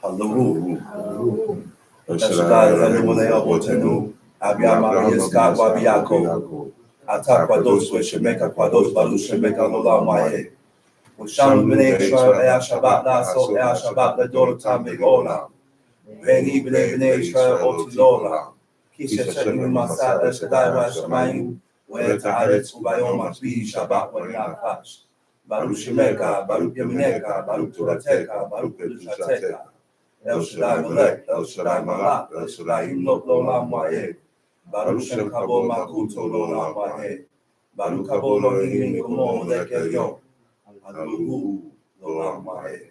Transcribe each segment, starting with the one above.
Hallelujah. Shaddai Elohim Otenu, Abiyama Yeska Wabiyako, Atakwados, Shemeka Kwados, Balu Shemeka Lola Maye. Sham Bene Israel, El Shabbat, Naso, El Shabbat, the daughter Tamig Ola. Beni Bene Israel, Otilola. Kisha Shedim Masa, El Shaddai, Washamayim, Where Ta'aretz, Ubayoma, Bi Shabbat, Wanakash. Baruch Shemeka, Baruch Yemeneka, Baruch Turateka, Baruch Kedushateka. El Shaddai Malek, El Shaddai Malak, El Shaddai Imlok Lolam Wahe. Baruch Shem Kabo Makuto Lolam Wahe. Baruch Kabo Lohim Gomo Molek Elyon. Hallelujah. Lolam Wahe.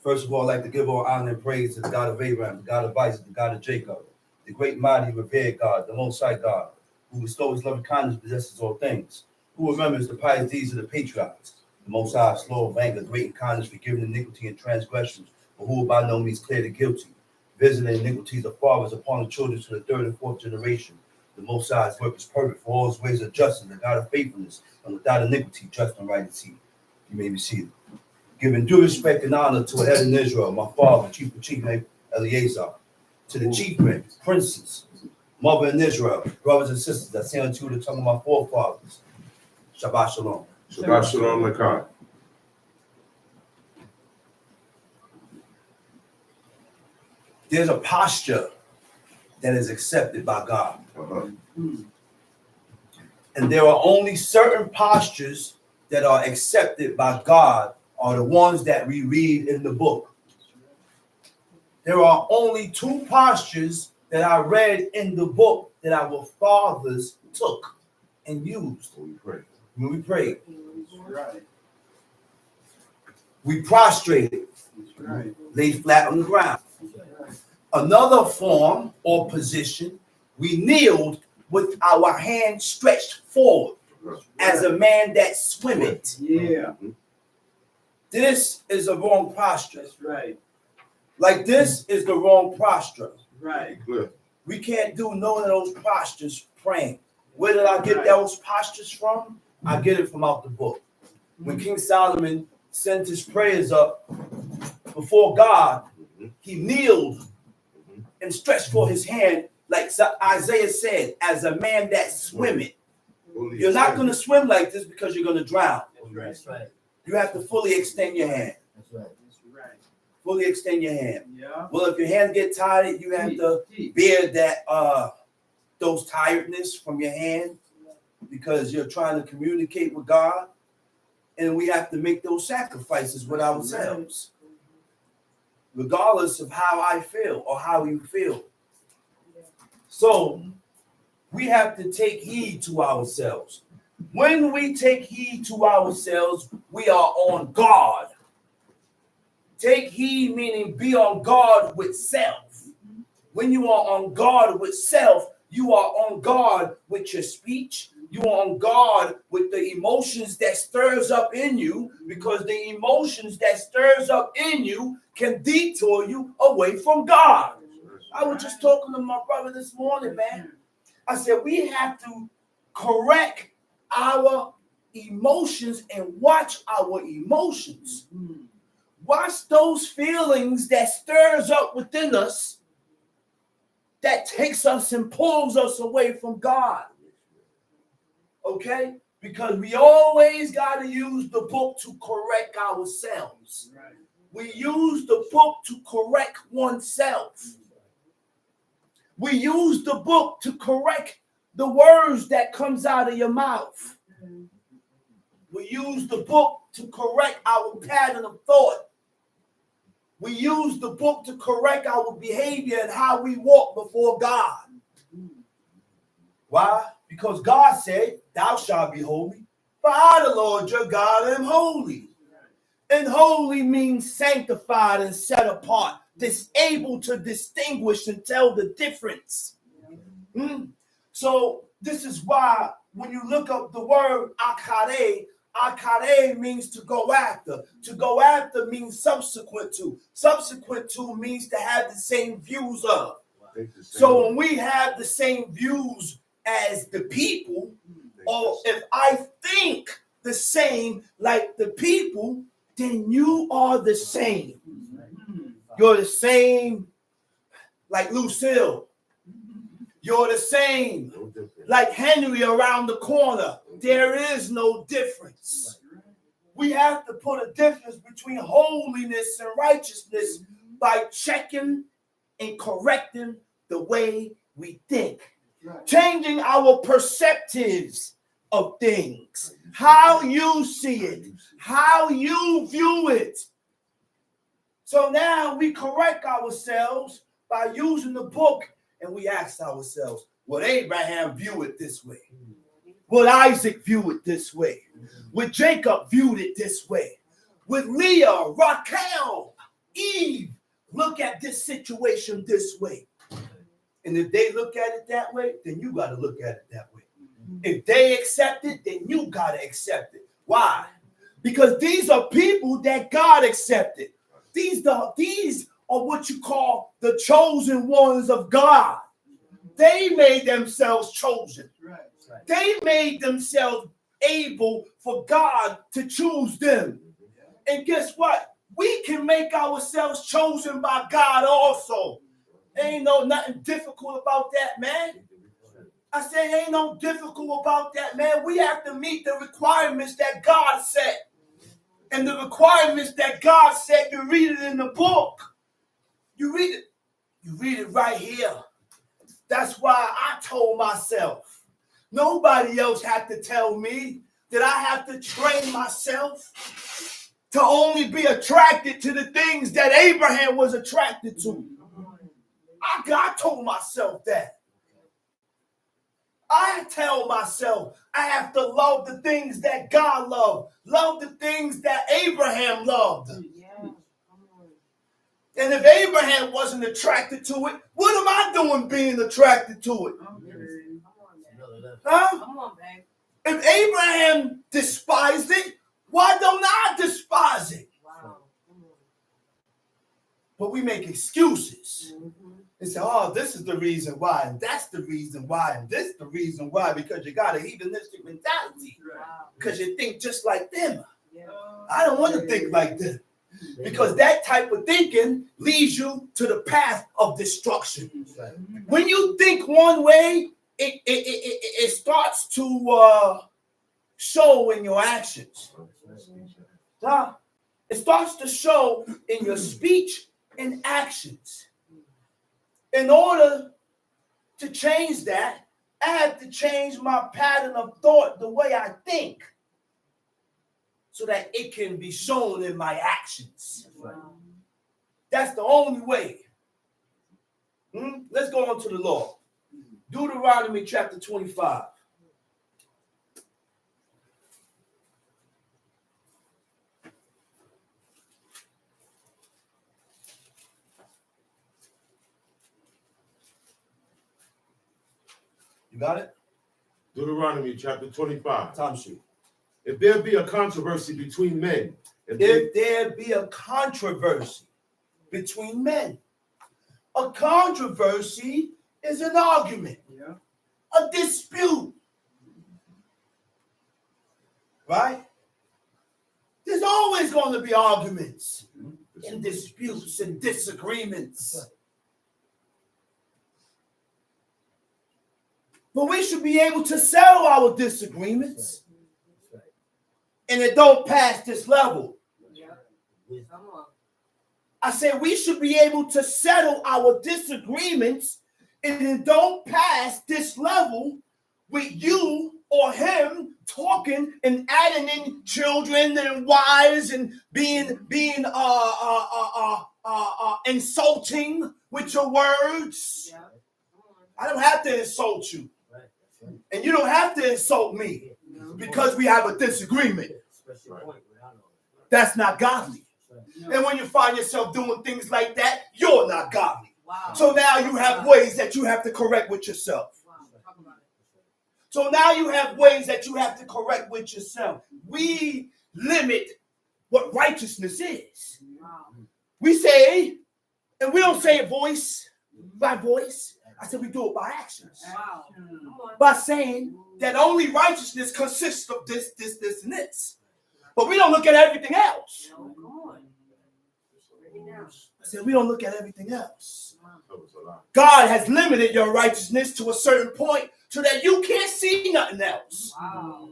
First of all, I'd like to give all honor and praise to the God of Abraham, the God of Isaac, the God of Jacob, the great, mighty, revered God, the Most High God, who bestows loving kindness, possesses all things, who remembers the pious deeds of the patriarchs, the Most High, slow of anger, great in kindness, forgiving iniquity and transgressions, but who will by no means clear the guilty, visiting iniquities of fathers upon the children to the third and fourth generation. The Most High's work is perfect, for all his ways are justice, the God of faithfulness, and without iniquity, just and right is he. You may be seated. Giving due respect and honor to a head in Israel, my father, chief of chief named Eleazar, to the chiefmen, princes, mother in Israel, brothers and sisters, I say unto you the tongue of my forefathers. Shabbat shalom. Shabbat shalom Lakai. There's a posture that is accepted by God. And there are only certain postures that are accepted by God are the ones that we read in the book. There are only two postures that I read in the book that our fathers took and used when we prayed. Right. We prostrated, Right. laid flat on the ground. Another form or position, we kneeled with our hands stretched forward as a man that swimmeth. Yeah. This is a wrong posture. That's right. Like this is the wrong posture. Right. We can't do none of those postures praying. Where did I get those postures from? I get it from out the book. When King Solomon sent his prayers up before God, he kneeled and stretched forth his hand, like Isaiah said, as a man that swimmeth. You're not going to swim like this because you're going to drown. That's right. You have to fully extend your hand. That's right. That's right. Fully extend your hand. Yeah. Well, if your hands get tired, you have to bear that those tiredness from your hand because you're trying to communicate with God. And we have to make those sacrifices with ourselves, regardless of how I feel or how you feel. So we have to take heed to ourselves. When we take heed to ourselves, we are on guard. Take heed meaning be on guard with self. When you are on guard with self, you are on guard with your speech. You are on guard with the emotions that stirs up in you, because the emotions that stirs up in you can detour you away from God. I was just talking to my brother this morning, man. I said, we have to correct our emotions and watch our emotions. Watch those feelings that stirs up within us, that takes us and pulls us away from God. Okay? Because we always got to use the book to correct ourselves. Right. We use the book to correct oneself. We use the book to correct the words that comes out of your mouth. We use the book to correct our pattern of thought. We use the book to correct our behavior and how we walk before God. Why? Because God said, thou shalt be holy, for I, the Lord your God, am holy. And holy means sanctified and set apart, able to distinguish and tell the difference. So this is why when you look up the word akare, akare means to go after. To go after means subsequent to. Subsequent to means to have the same views of. So when we have the same views as the people, or if I think the same like the people, then you are the same. You're the same like Lucille. You're the same like Henry around the corner. There is no difference. We have to put a difference between holiness and righteousness by checking and correcting the way we think. Changing our perceptives of things. How you see it. How you view it. So now we correct ourselves by using the book, and we ask ourselves, would Abraham view it this way? Would Isaac view it this way? Would Jacob view it this way? Would Leah, Raquel, Eve look at this situation this way? And if they look at it that way, then you got to look at it that way. If they accept it, then you got to accept it. Why? Because these are people that God accepted. These are what you call the chosen ones of God. They made themselves chosen. They made themselves able for God to choose them. And guess what? We can make ourselves chosen by God also. Ain't nothing difficult about that, man. I say ain't no difficult about that, man. We have to meet the requirements that God set. And the requirements that God said, you read it in the book. You read it. You read it right here. That's why I told myself, nobody else had to tell me that I have to train myself to only be attracted to the things that Abraham was attracted to. I told myself that. I tell myself I have to love the things that God loved, love the things that Abraham loved. And if Abraham wasn't attracted to it, what am I doing being attracted to it? Huh? Come on, babe. If Abraham despised it, why don't I despise it? Wow. But we make excuses. And say, oh, this is the reason why, and that's the reason why, and this is the reason why, because you got a hedonistic mentality. Wow. Because you think just like them. Yeah. I don't want to think like them. Because that type of thinking leads you to the path of destruction. When you think one way, it starts to show in your actions. It starts to show in your speech and actions. In order to change that, I have to change my pattern of thought, the way I think, so that it can be shown in my actions. Wow. That's the only way. Let's go on to the law. Deuteronomy chapter 25. You got it? Deuteronomy chapter 25. Time sheet. If there be a controversy between men, If there be a controversy between men, a controversy is an argument, a dispute, right? There's always going to be arguments and disputes and disagreements. But we should be able to settle our disagreements. And it don't pass this level. Come on. I said we should be able to settle our disagreements and it don't pass this level with you or him talking and adding in children and wives and being insulting with your words. Yeah. I don't have to insult you. And you don't have to insult me because we have a disagreement. That's not godly. And when you find yourself doing things like that, you're not godly. Wow. So now you have ways that you have to correct with yourself. Wow. Talk about it. So now you have ways that you have to correct with yourself. We limit what righteousness is. Wow. We say, and we don't say it voice by voice. I said we do it by actions. Wow. Come on. By saying that only righteousness consists of this, and this. But we don't look at everything else. No, come on. Break it down. I said, we don't look at everything else. That was a lot. God has limited your righteousness to a certain point so that you can't see nothing else. Wow.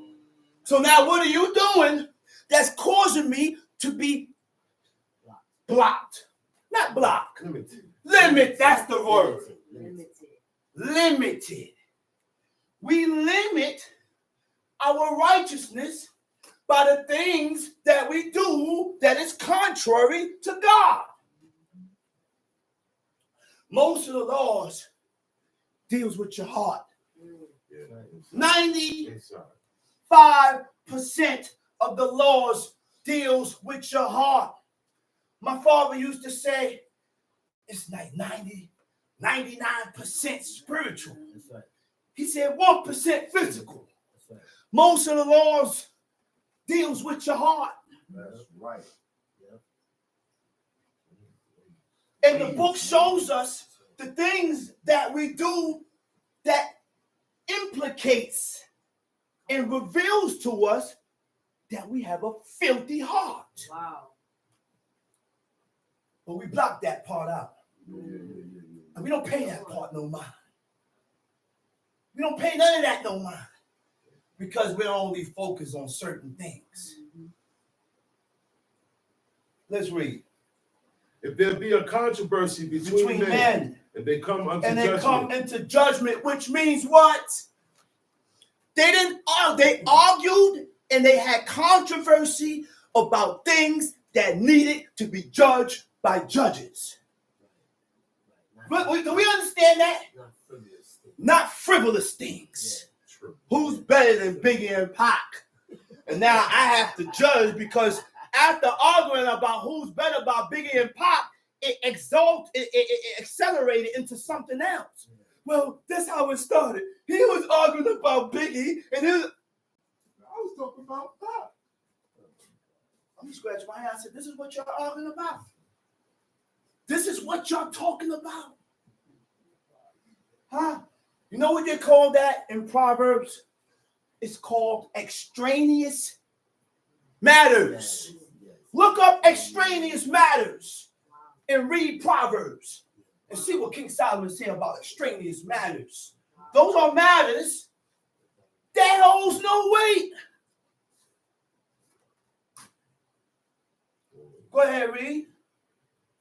So now what are you doing that's causing me to be blocked? Not blocked. Limited. Limit, that's the word. Limited. Limited. We limit our righteousness by the things that we do that is contrary to God. Most of the laws deals with your heart. Yeah. 95% of the laws deals with your heart. My father used to say, it's like 99% spiritual. That's right. He said 1% physical. That's right. Most of the laws deals with your heart. That's right. And the book shows us the things that we do that implicates and reveals to us that we have a filthy heart. Wow. But we block that part out. Yeah. And we don't pay that part no mind. We don't pay none of that no mind. Because we're only focused on certain things. Let's read. If there be a controversy between men, and they come unto and they judgment, come into judgment, which means what? They didn't. They argued and they had controversy about things that needed to be judged by judges. Do we understand that? Not frivolous things. Not frivolous things. Yeah, true. Who's better than Biggie and Pac? And now I have to judge because after arguing about who's better about Biggie and Pac, it accelerated into something else. Well, that's how it started. He was arguing about Biggie, and I was talking about Pac. I'm scratching my head. I said, this is what y'all arguing about. This is what y'all talking about. Huh? You know what they call that in Proverbs? It's called extraneous matters. Look up extraneous matters and read Proverbs and see what King Solomon said about extraneous matters. Those are matters that holds no weight. Go ahead, read.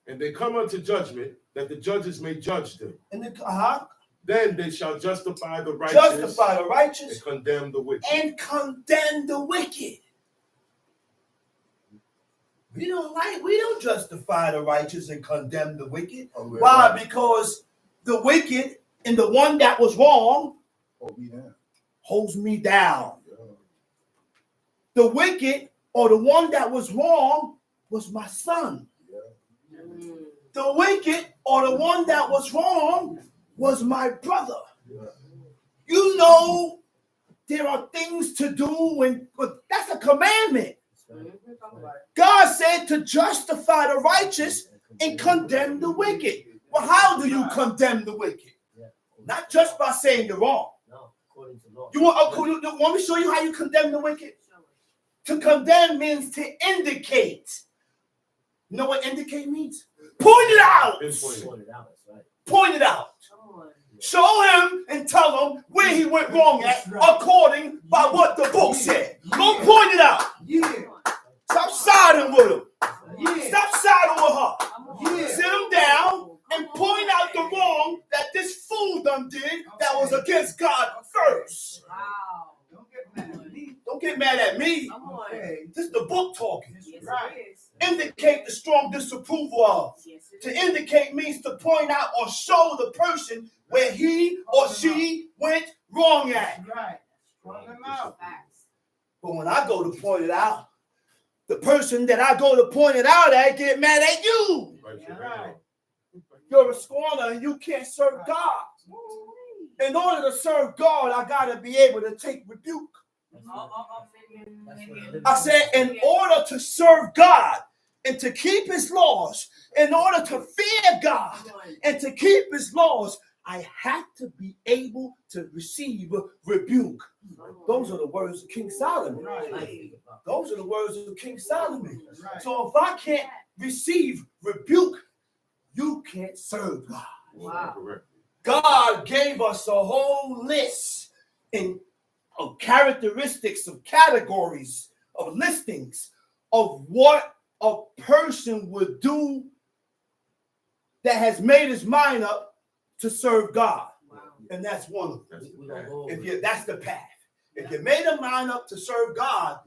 and they come unto judgment, that the judges may judge them. And Then they shall justify the righteous, and condemn the wicked. And condemn the wicked. We don't justify the righteous and condemn the wicked. Why? Because the wicked and the one that was wrong holds me down. The wicked or the one that was wrong was my son. The wicked or the one that was wrong was my brother. You know, there are things to do, and that's a commandment. God said to justify the righteous and condemn the wicked. Well, how do you condemn the wicked? Not just by saying you're wrong. No, according to law. You want me to show you how you condemn the wicked? To condemn means to indicate. You know what indicate means? Point it out. Point it out, that's right. Point it out. Show him and tell him where he went wrong at according by what the book said. Go point it out. Stop siding with him. Stop siding with her. Sit him down and point out the wrong that this fool done did that was against God first. Wow. Don't get mad at me. This is the book talking. Yes, Right. it is. Indicate the strong disapproval of. Yes, it To is. indicate means to point out or show the person where he or she went wrong at. Right. Facts. But when I go to point it out, the person that I go to point it out at get mad at you. Right. You're a scorner and you can't serve God. In order to serve God, I got to be able to take rebuke. I said, in order to serve God and to keep his laws, in order to fear God and to keep his laws, I have to be able to receive rebuke. Those are the words of King Solomon. Those are the words of King Solomon. So if I can't receive rebuke, you can't serve God. Wow. God gave us a whole list of characteristics, of categories, of listings of what a person would do that has made his mind up to serve God. Wow. And that's one of them. That's the path. If you made a mind up to serve God,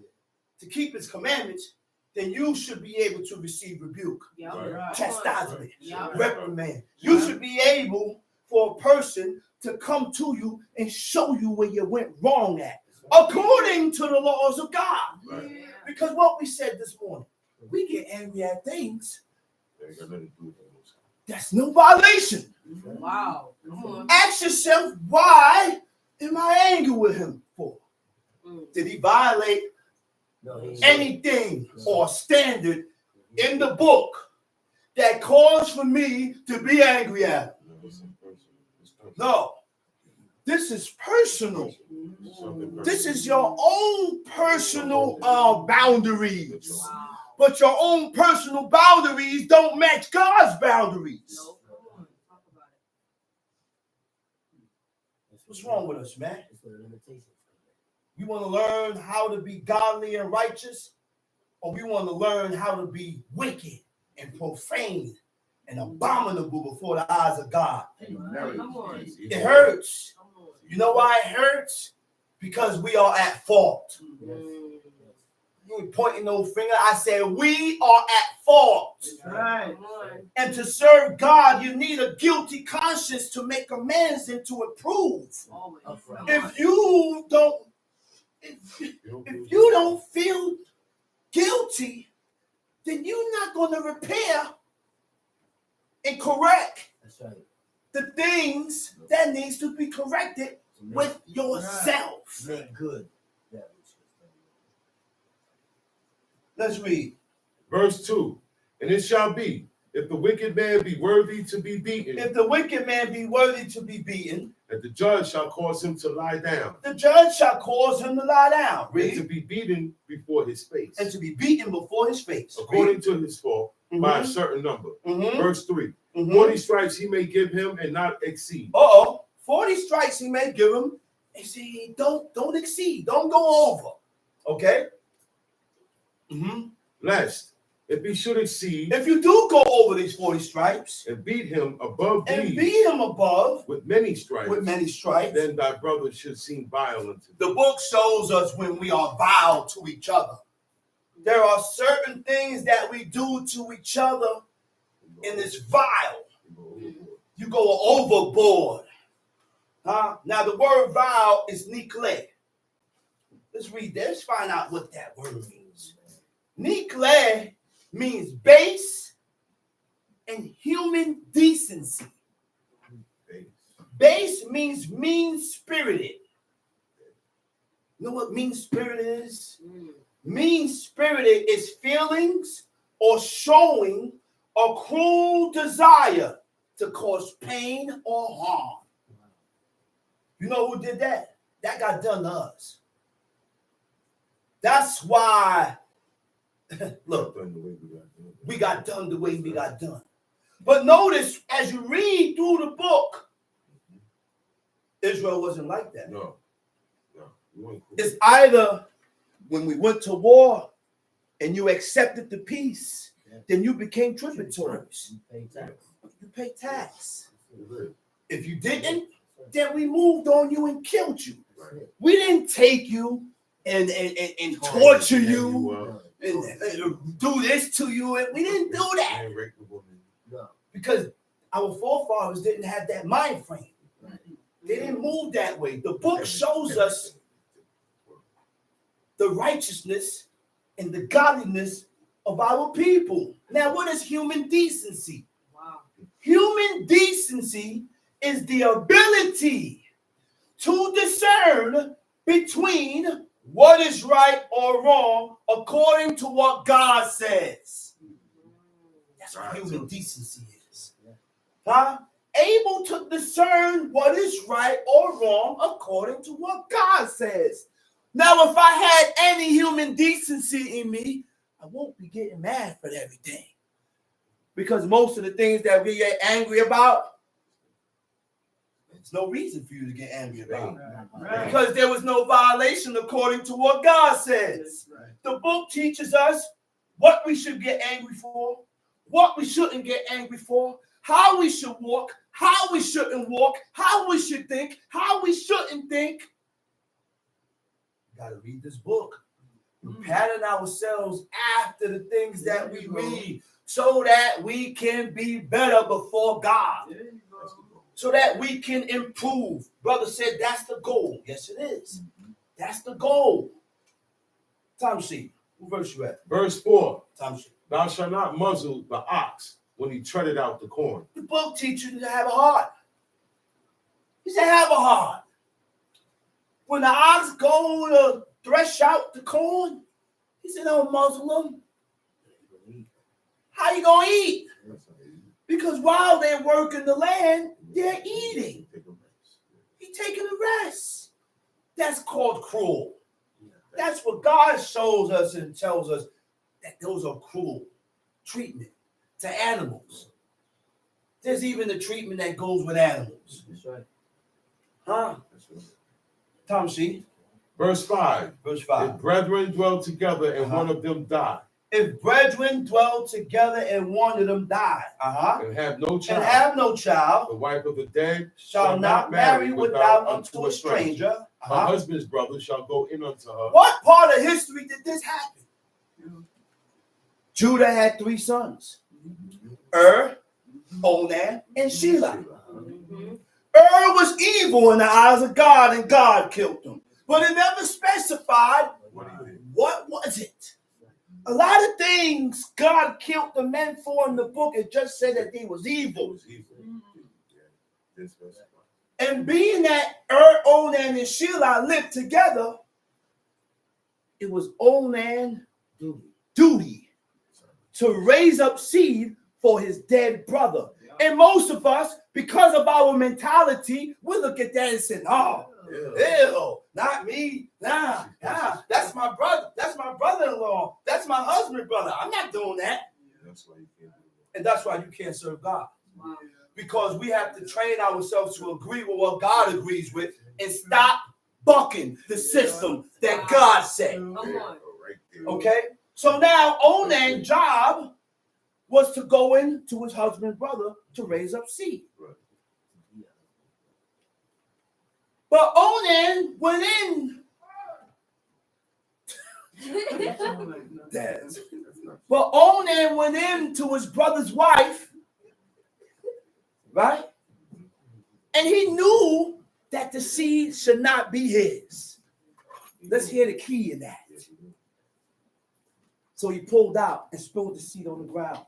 to keep his commandments, then you should be able to receive rebuke, chastisement, reprimand. You should be able for a person to come to you and show you where you went wrong at, according to the laws of God. Yeah. Because what we said this morning, we get angry at things. That's no violation. Wow. Come on. Ask yourself, why am I angry with him for? Did he violate anything or standard in the book that caused for me to be angry at him? No. This is personal. This is your own personal boundaries. Wow. But your own personal boundaries don't match God's boundaries. No, come on. Talk about it. What's wrong with us, man? We want to learn how to be godly and righteous, or we want to learn how to be wicked and profane and abominable before the eyes of God. Come on. It hurts. Come on. You know why it hurts? Because we are at fault. You ain't pointing no finger. I said we are at fault. Right. Come on. And to serve God, you need a guilty conscience to make amends and to improve. Always. If you don't feel guilty, then you're not going to repair and correct the things that needs to be corrected with yourself. Make good. Let's read. Verse 2. And it shall be, if the wicked man be worthy to be beaten, If the wicked man be worthy to be beaten, that the judge shall cause him to lie down, the judge shall cause him to lie down. and to be beaten before his face, And to be beaten before his face. according to his fault, by a certain number. Mhm. Verse 3. Mhm. 40 stripes he may give him and not exceed. 40 strikes he may give him. And see, don't exceed. Don't go over. Okay? Lest, if he should exceed If you do go over these 40 stripes and beat him above and these beat him above with many stripes, then thy brother should seem vile unto thee. the book shows us when we are vile to each other. There are certain things that we do to each other and it's vile. You go overboard. Now the word vile is nikle. Let's read that. Let's find out what that word means. Nikle means base and human decency. Base means mean-spirited. You know what mean-spirited is? Mean-spirited is feelings or showing a cruel desire to cause pain or harm. You know who did that? That got done to us. That's why, look, we got done the way we got done. But notice, as you read through the book, Israel wasn't like that. No. It's either when we went to war and you accepted the peace, then you became tributaries. You pay tax. If you didn't, then we moved on you and killed you. We didn't take you and torture you and do this to you. And we didn't do that because our forefathers didn't have that mind frame. They didn't move that way. The book shows us the righteousness and the godliness of our people. Now, what is human decency? Wow. Human decency is the ability to discern between what is right or wrong according to what God says. That's what human decency is. able to discern what is right or wrong according to what God says. Now, if I had any human decency in me, I won't be getting mad for everything. Because most of the things that we get angry about, there's no reason for you to get angry about. Right. Because there was no violation according to what God says. Right. The book teaches us what we should get angry for, what we shouldn't get angry for, how we should walk, how we shouldn't walk, how we should think, how we shouldn't think. You got to read this book. We're patting ourselves after the things that we read so that we can be better before God, so that we can improve. Brother said that's the goal. Yes, it is. That's the goal. Time sheet. What verse you at? Verse 4. Time sheet. Thou shalt not muzzle the ox when he treadeth out the corn. The book teaches you to have a heart. He said, have a heart. When the ox go to thresh out the corn, he said, don't muzzle them. How you going to eat? Because while they're working the land, they're eating. He's taking a rest. That's called cruel. That's what God shows us and tells us, that those are cruel treatment to animals. There's even the treatment that goes with animals. That's right. Huh? Tom, see? Verse 5. Verse 5. If brethren dwell together and one of them die, If brethren dwell together and one of them die, and have no and child, have no child, the wife of the dead shall not marry without unto a stranger. Her husband's brother shall go in unto her. What part of history did this happen? Judah had 3 sons. Onan, and Shelah. Was evil in the eyes of God, and God killed him. But it never specified what was it. A lot of things God killed the men for in the book, it just said that they was evil. And being that Onan, and Shelah lived together, it was Onan's duty to raise up seed for his dead brother. And most of us, because of our mentality, we look at that and say, oh, ew, not me. Nah, that's my brother. That's my brother-in-law. That's my husband brother. I'm not doing that. And that's why you can't serve God. Because we have to train ourselves to agree with what God agrees with and stop bucking the system that God said. Okay? So now Onan's job was to go in to his husband's brother to raise up seed. But Onan went in. But Onan went in to his brother's wife, right? And he knew that the seed should not be his. Let's hear the key in that. So he pulled out and spilled the seed on the ground.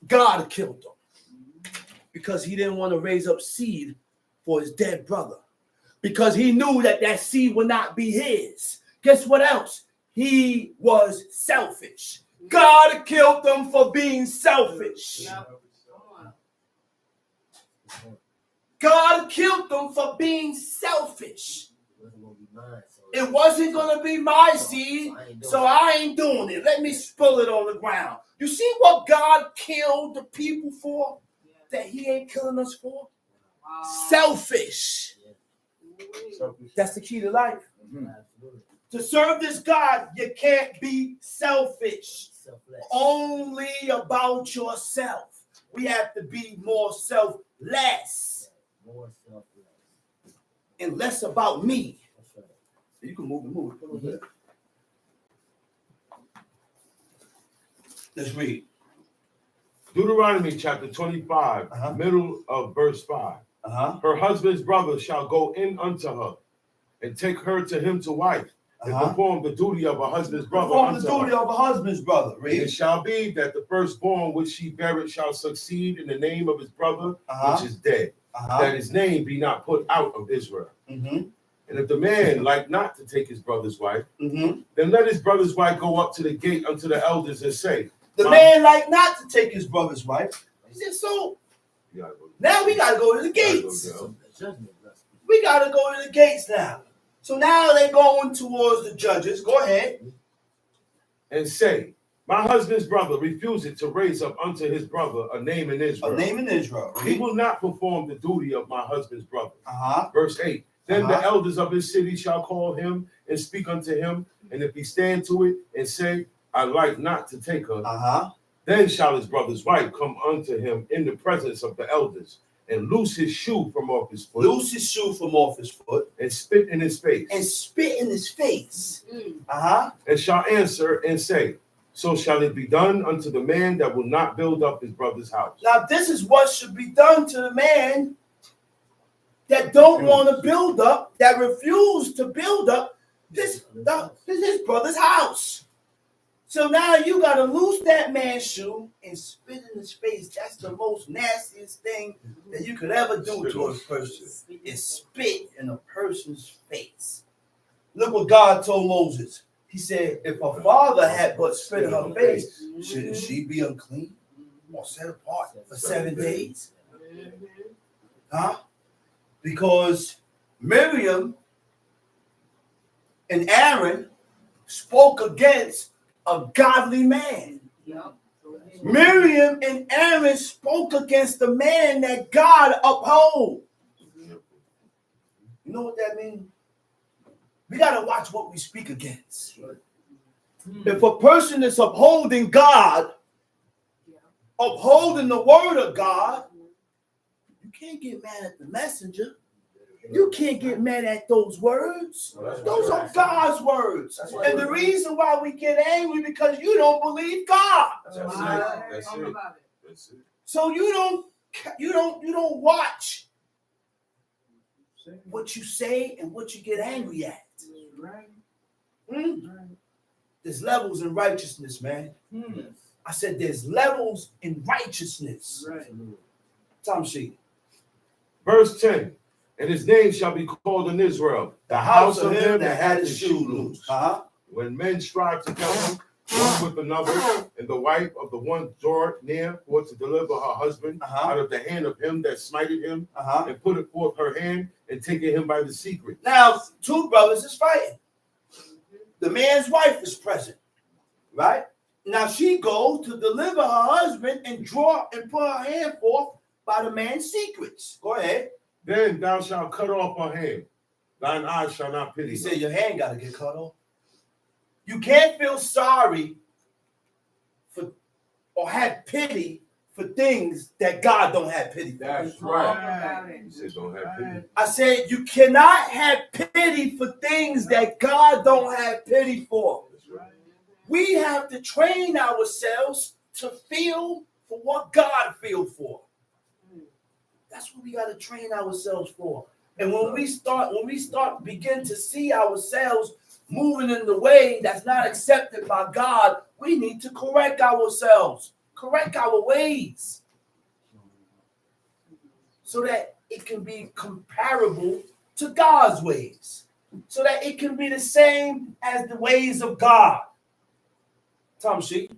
God killed him because he didn't want to raise up seed for his dead brother, because he knew that that seed would not be his. Guess what else? He was selfish. God killed them for being selfish. God killed them for being selfish. It wasn't going to be my seed, so I ain't doing it. Let me spill it on the ground. You see what God killed the people for that he ain't killing us for? Selfish. That's the key to life. To serve this God, you can't be selfish. Only about yourself. We have to be more selfless. And less about me. You can move it. Let's read. Deuteronomy chapter 25, middle of verse 5. Her husband's brother shall go in unto her and take her to him to wife and perform the duty of a husband's brother. Perform the duty of a husband's brother. Read. It shall be that the firstborn which she beareth shall succeed in the name of his brother which is dead, that his name be not put out of Israel. And if the man like not to take his brother's wife, then let his brother's wife go up to the gate unto the elders and say, the man like not to take his brother's wife. He said, so Yeah, Now we got to go to the Gotta go gates. down. The judgment must be. We got to go to the gates now. So now they're going towards the judges. Go ahead. And say, my husband's brother refuseth to raise up unto his brother a name in Israel. A name in Israel. He will not perform the duty of my husband's brother. Uh-huh. Verse 8. Then Uh-huh. the elders of his city shall call him and speak unto him. And if he stand to it and say, I like not to take her, Uh-huh. then shall his brother's wife come unto him in the presence of the elders and loose his shoe from off his foot. Loose his shoe from off his foot. And spit in his face. And spit in his face. Uh-huh. And shall answer and say, so shall it be done unto the man that will not build up his brother's house. Now this is what should be done to the man that don't want to build up, that refuse to build up his brother's house. So now you got to loose that man's shoe and spit in his face. That's the most nastiest thing that you could ever do to a person, is spit in a person's face. Look what God told Moses. He said, if her father had but spit in her face, shouldn't she be unclean or set apart for 7 days? Huh? Because Miriam and Aaron spoke against a godly man. Miriam and Aaron spoke against the man that God uphold. You know what that means? We got to watch what we speak against. If a person is upholding God, upholding the word of God, you can't get mad at the messenger. You can't get mad at those words. Those are God's words. And the reason why we get angry because you don't believe God. That's it. So you don't watch what you say and what you get angry at. There's levels in righteousness, man. I said there's levels in righteousness. Tom Sheet. Verse 10. And his name shall be called in Israel, The house of him that had his shoe loose. Uh-huh. When men strive together one with another, and the wife of the one draweth near for to deliver her husband out of the hand of him that smited him, and putteth forth her hand and taketh him by the secret. Now, two brothers is fighting. The man's wife is present, right? Now she goes to deliver her husband and draw and put her hand forth by the man's secrets. Go ahead. Then thou shalt cut off her hand. Thine eyes shall not pity. He said your hand got to get cut off. You can't feel sorry for or have pity for things that God don't have pity for. That's right. He said don't have pity. I said you cannot have pity for things that God don't have pity for. That's right. We have to train ourselves to feel for what God feels for. That's what we got to train ourselves for. And when we begin to see ourselves moving in the way that's not accepted by God, we need to correct ourselves, correct our ways, so that it can be comparable to God's ways, so that it can be the same as the ways of God. Tom Sheet.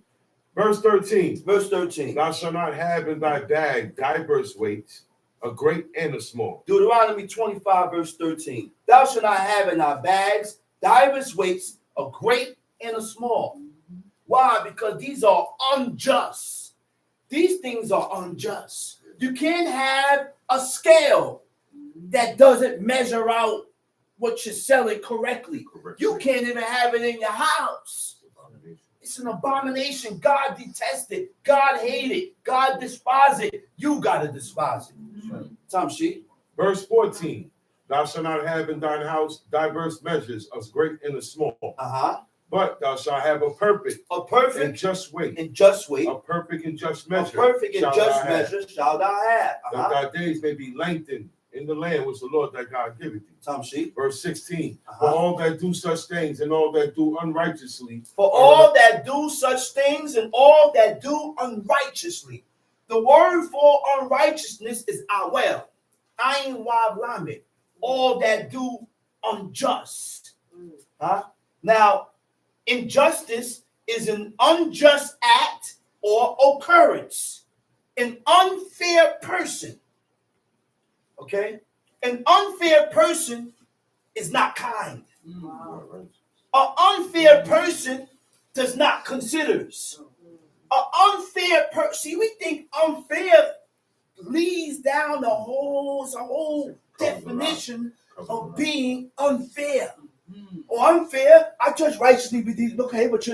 Verse 13. Verse 13. Thou shalt not have in thy bag diverse weights, a great and a small. Deuteronomy 25, verse 13. Thou shalt not have in thy bags divers weights, a great and a small. Why? Because these are unjust. These things are unjust. You can't have a scale that doesn't measure out what you're selling correctly. You can't even have it in your house. It's an abomination. God detests it. God hates it. God despises it. You got to despise it. Tom Sheet. Verse 14. Thou shalt not have in thine house diverse measures of great and a small. But thou shalt have a perfect and just weight. And just weight. A perfect and just measure. A perfect and just measure shall thou have. That thy days may be lengthened in the land which the Lord thy God giveth thee. Tom Sheet. Verse 16. For all that do such things and all that do unrighteously. For all that do such things and all that do unrighteously. The word for unrighteousness is awel. Ayin wav lamed. All that do unjust. Now, injustice is an unjust act or occurrence. An unfair person, okay? An unfair person is not kind. Wow. An unfair person does not consider. An unfair person, see, we think unfair leads down the whole definition of being unfair. Or unfair, I judge righteously with these. Okay, but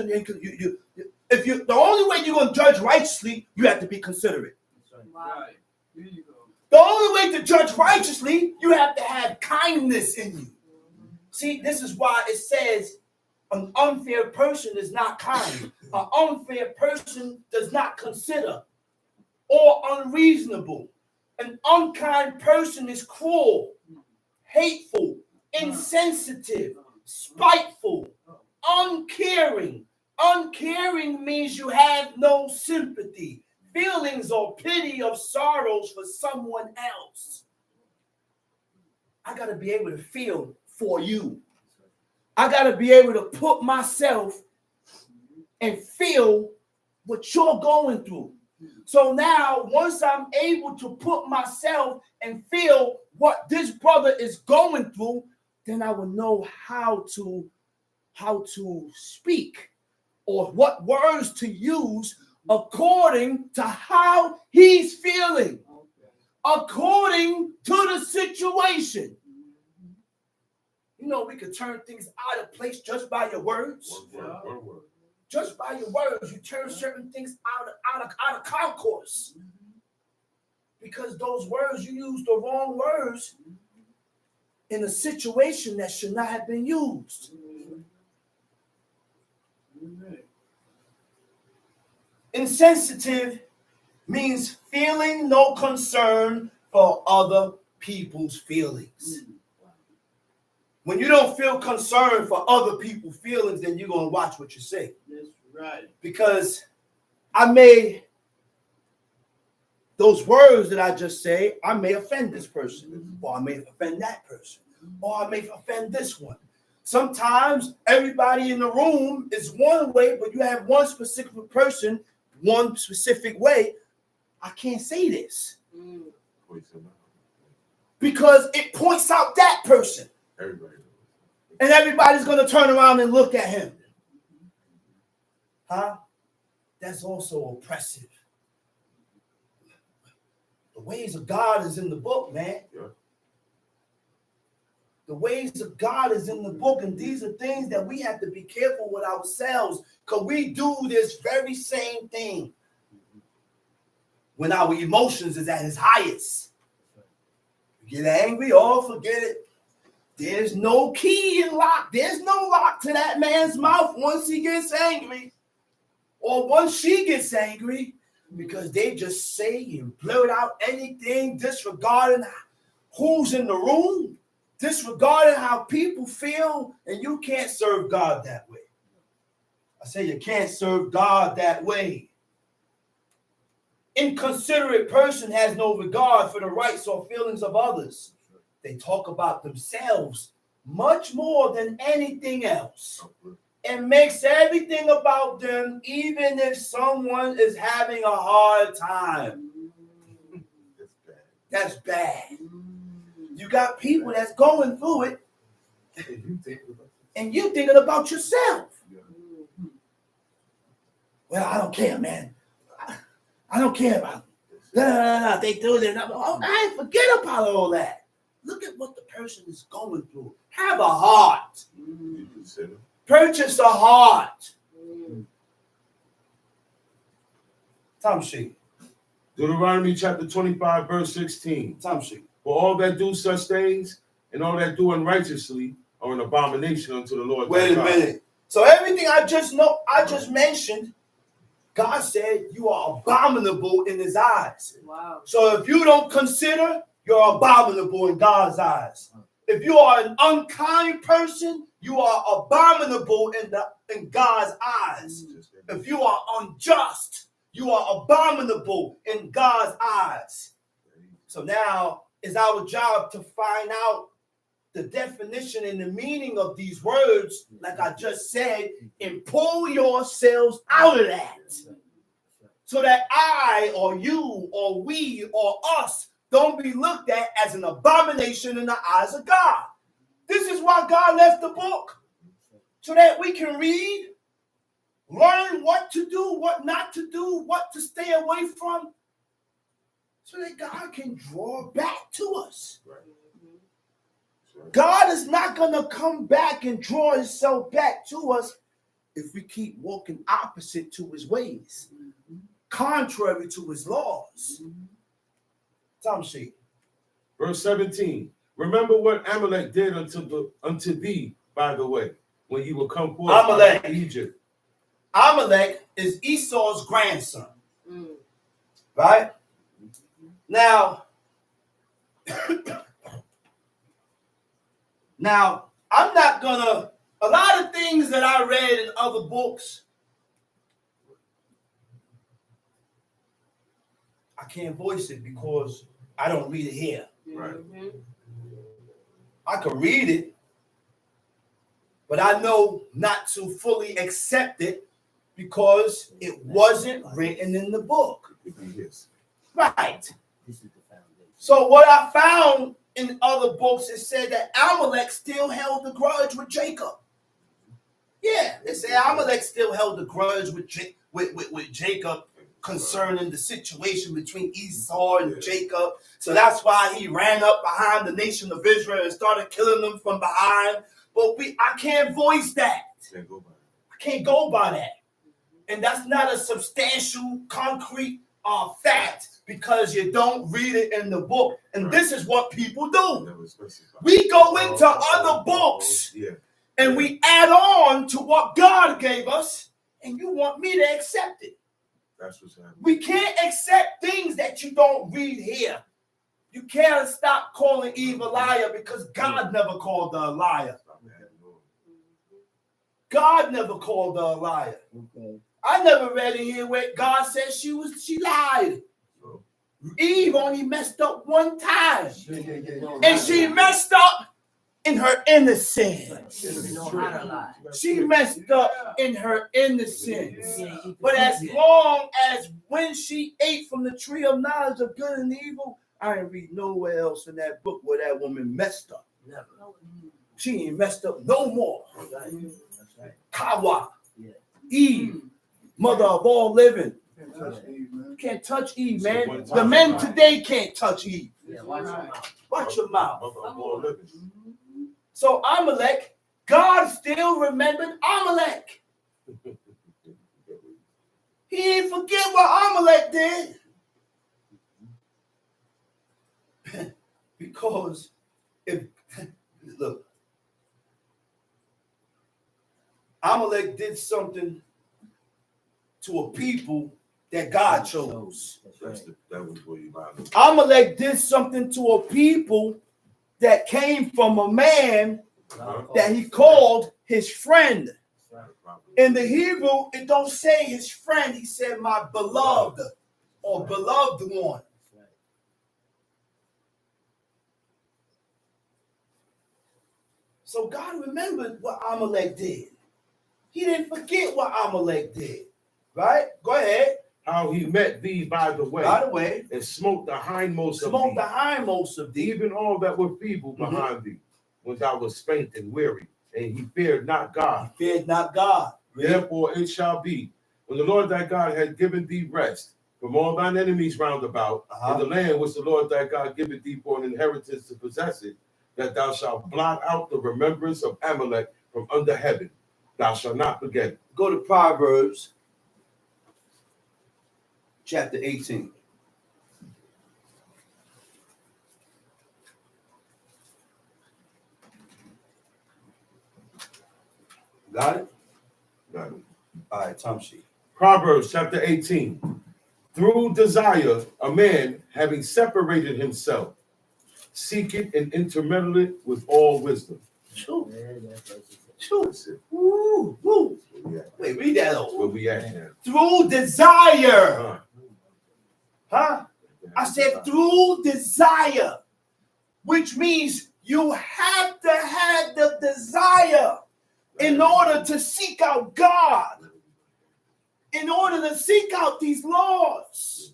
if you, the only way you're gonna judge righteously, you have to be considerate. Wow. Here you go. The only way to judge righteously, you have to have kindness in you. See, this is why it says an unfair person is not kind. An unfair person does not consider or unreasonable. An unkind person is cruel, hateful, insensitive, spiteful, uncaring. Uncaring means you have no sympathy, feelings, or pity of sorrows for someone else. I got to be able to feel for you. I got to be able to put myself and feel what you're going through. So now, once I'm able to put myself and feel what this brother is going through, then I will know how to speak or what words to use according to how he's feeling, according to the situation. You know, we could turn things out of place just by your words. One word. Just by your words, you turn certain things out of concourse. Because those words, you use the wrong words in a situation that should not have been used. Insensitive means feeling no concern for other people's feelings. When you don't feel concern for other people's feelings, then you're going to watch what you say. That's right. Because those words that I just say, I may offend this person, or I may offend that person, or I may offend this one. Sometimes everybody in the room is one way, but you have one specific person, one specific way. I can't say this because it points out that person. And everybody's going to turn around and look at him. Huh? That's also oppressive. The ways of God is in the book, man. Yeah. The ways of God is in the book, and these are things that we have to be careful with ourselves, because we do this very same thing when our emotions is at its highest. You get angry, oh, forget it. There's no key and lock. There's no lock to that man's mouth once he gets angry, or once she gets angry, because they just say and blurt out anything, disregarding who's in the room, disregarding how people feel, and you can't serve God that way. I say you can't serve God that way. Inconsiderate person has no regard for the rights or feelings of others. They talk about themselves much more than anything else. And makes everything about them, even if someone is having a hard time. That's bad. You got people that's going through it, and you thinking about yourself. Well, I don't care, man. I don't care about them. They do it. I forget about all that. Look at what the person is going through. Have a heart. Purchase a heart. Time sheet. Deuteronomy chapter 25, verse 16. Time sheet. For all that do such things and all that do unrighteously are an abomination unto the Lord. Wait a minute. So everything I just mentioned, God said you are abominable in his eyes. Wow. So if you don't consider, you're abominable in God's eyes. If you are an unkind person, you are abominable in God's eyes. If you are unjust, you are abominable in God's eyes. So now it's our job to find out the definition and the meaning of these words, like I just said, and pull yourselves out of that. so that I or you or we or us don't be looked at as an abomination in the eyes of God. This is why God left the book, so that we can read, learn what to do, what not to do, what to stay away from, so that God can draw back to us. God is not going to come back and draw himself back to us if we keep walking opposite to his ways, contrary to his laws. Tamshi. Verse 17. Remember what Amalek did unto thee, by the way, when you will come forth Amalek. out of Egypt. Amalek is Esau's grandson. Right? Now, I'm not gonna, a lot of things that I read in other books, I can't voice it because I don't read it here. Right. I could read it, but I know not to fully accept it because it wasn't written in the book. Yes. Right. This is the foundation. So what I found in other books, it said that Amalek still held a grudge with Jacob. Yeah, they say Amalek still held a grudge with Jacob concerning the situation between Esau and Jacob. So that's why he ran up behind the nation of Israel and started killing them from behind. But I can't voice that. I can't go by that. And that's not a substantial, concrete fact because you don't read it in the book. And this is what people do. We go into other books and we add on to what God gave us, and you want me to accept it. That's what's happening. We can't accept things that you don't read here. You can't stop calling Eve a liar because God never called her a liar. God never called her a liar. Okay. I never read in here where God said she lied. Eve only messed up one time. And she messed up in her innocence. She messed up in her innocence. But as long as when she ate from the tree of knowledge of good and evil, I ain't read nowhere else in that book where that woman messed up. Never. She ain't messed up no more. That's right. Kawa, Yeah. Eve, mother of all living. You can't touch Eve, man. The men today can't touch Eve. Yeah, watch your mouth. Watch your mouth. So Amalek, God still remembered Amalek. He didn't forget what Amalek did. Because look, Amalek did something to a people that God chose. That was what you about. Amalek did something to a people that came from a man that he called his friend. In the Hebrew, it don't say his friend. He said, my beloved or beloved one. So God remembered what Amalek did. He didn't forget what Amalek did. Right? Go ahead. How he met thee by the way. And smote the hindmost of thee. Even all that were feeble behind thee, when thou wast faint and weary, and he feared not God. He feared not God. Therefore it shall be, when the Lord thy God hath given thee rest from all thine enemies round about, in the land which the Lord thy God giveth thee for an inheritance to possess it, that thou shalt blot out the remembrance of Amalek from under heaven. Thou shalt not forget it. Go to Proverbs chapter 18. Got it? Got it. All right, Tamshi. Proverbs chapter 18. Through desire, a man having separated himself, seeketh and intermeddleth with all wisdom. True. That's it. Woo, woo. Wait, read that over. Where we at now? Through desire. Huh? I said through desire, which means you have to have the desire in order to seek out God. in order to seek out these laws.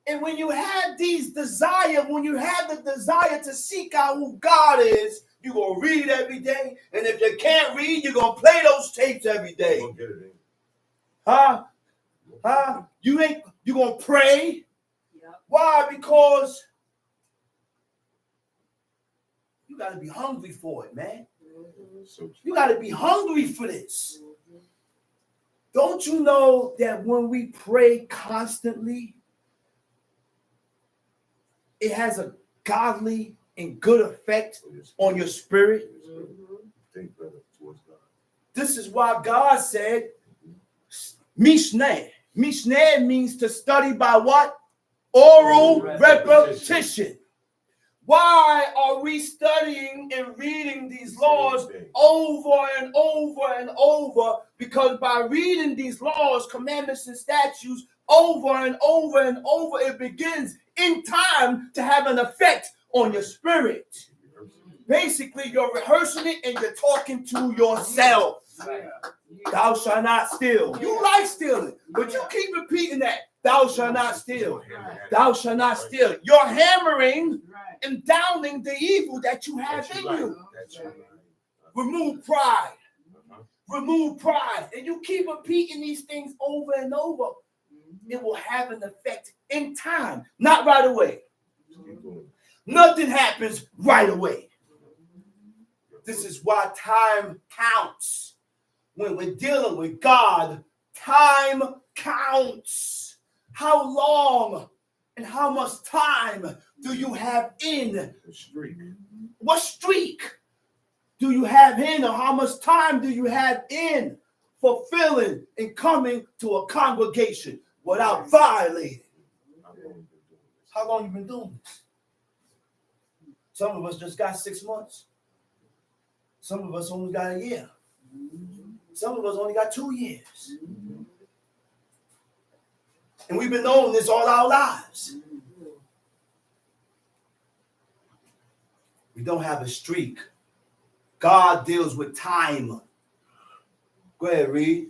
And when you have these desire, when you have the desire to seek out who God is, you're going to read every day. And if you can't read, you're going to play those tapes every day. Huh? You're going to pray. Yep. Why? Because you got to be hungry for it, man. You got to be hungry for this. Don't you know that when we pray constantly, it has a godly and good effect on your spirit? Think better towards God. This is why God said, Mishneh. Mishneh means to study by what? Oral repetition. Why are we studying and reading these laws over and over and over? Because by reading these laws, commandments, and statutes over and over and over, it begins in time to have an effect on your spirit. Basically, you're rehearsing it and you're talking to yourself. Thou shalt not steal. You like stealing, but you keep repeating that. Thou shalt not steal. Thou shalt not steal. You're hammering and downing the evil that you have in you. Remove pride. Remove pride. And you keep repeating these things over and over. It will have an effect in time, not right away. Nothing happens right away. This is why time counts. When we're dealing with God, time counts. How long and how much time do you have in? What streak do you have in, or how much time do you have in fulfilling and coming to a congregation without violating? How long you been doing this? Some of us just got 6 months. Some of us only got a year. Some of us only got 2 years. And we've been knowing this all our lives. We don't have a streak. God deals with time. Go ahead, read.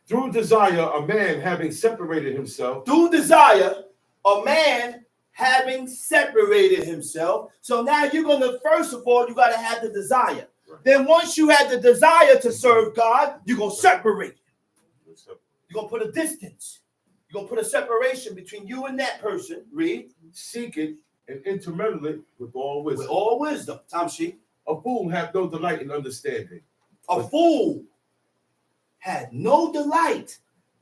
Through desire, a man having separated himself. Through desire, a man having separated himself. So now you're going to, first of all, you got to have the desire. Right. Then once you have the desire to serve God, you're going to separate. You're going to put a distance. You're going to put a separation between you and that person. Read. Seek it and intermeddle it with all wisdom. With all wisdom. Tom sheet. A fool hath no delight in understanding. A fool had no delight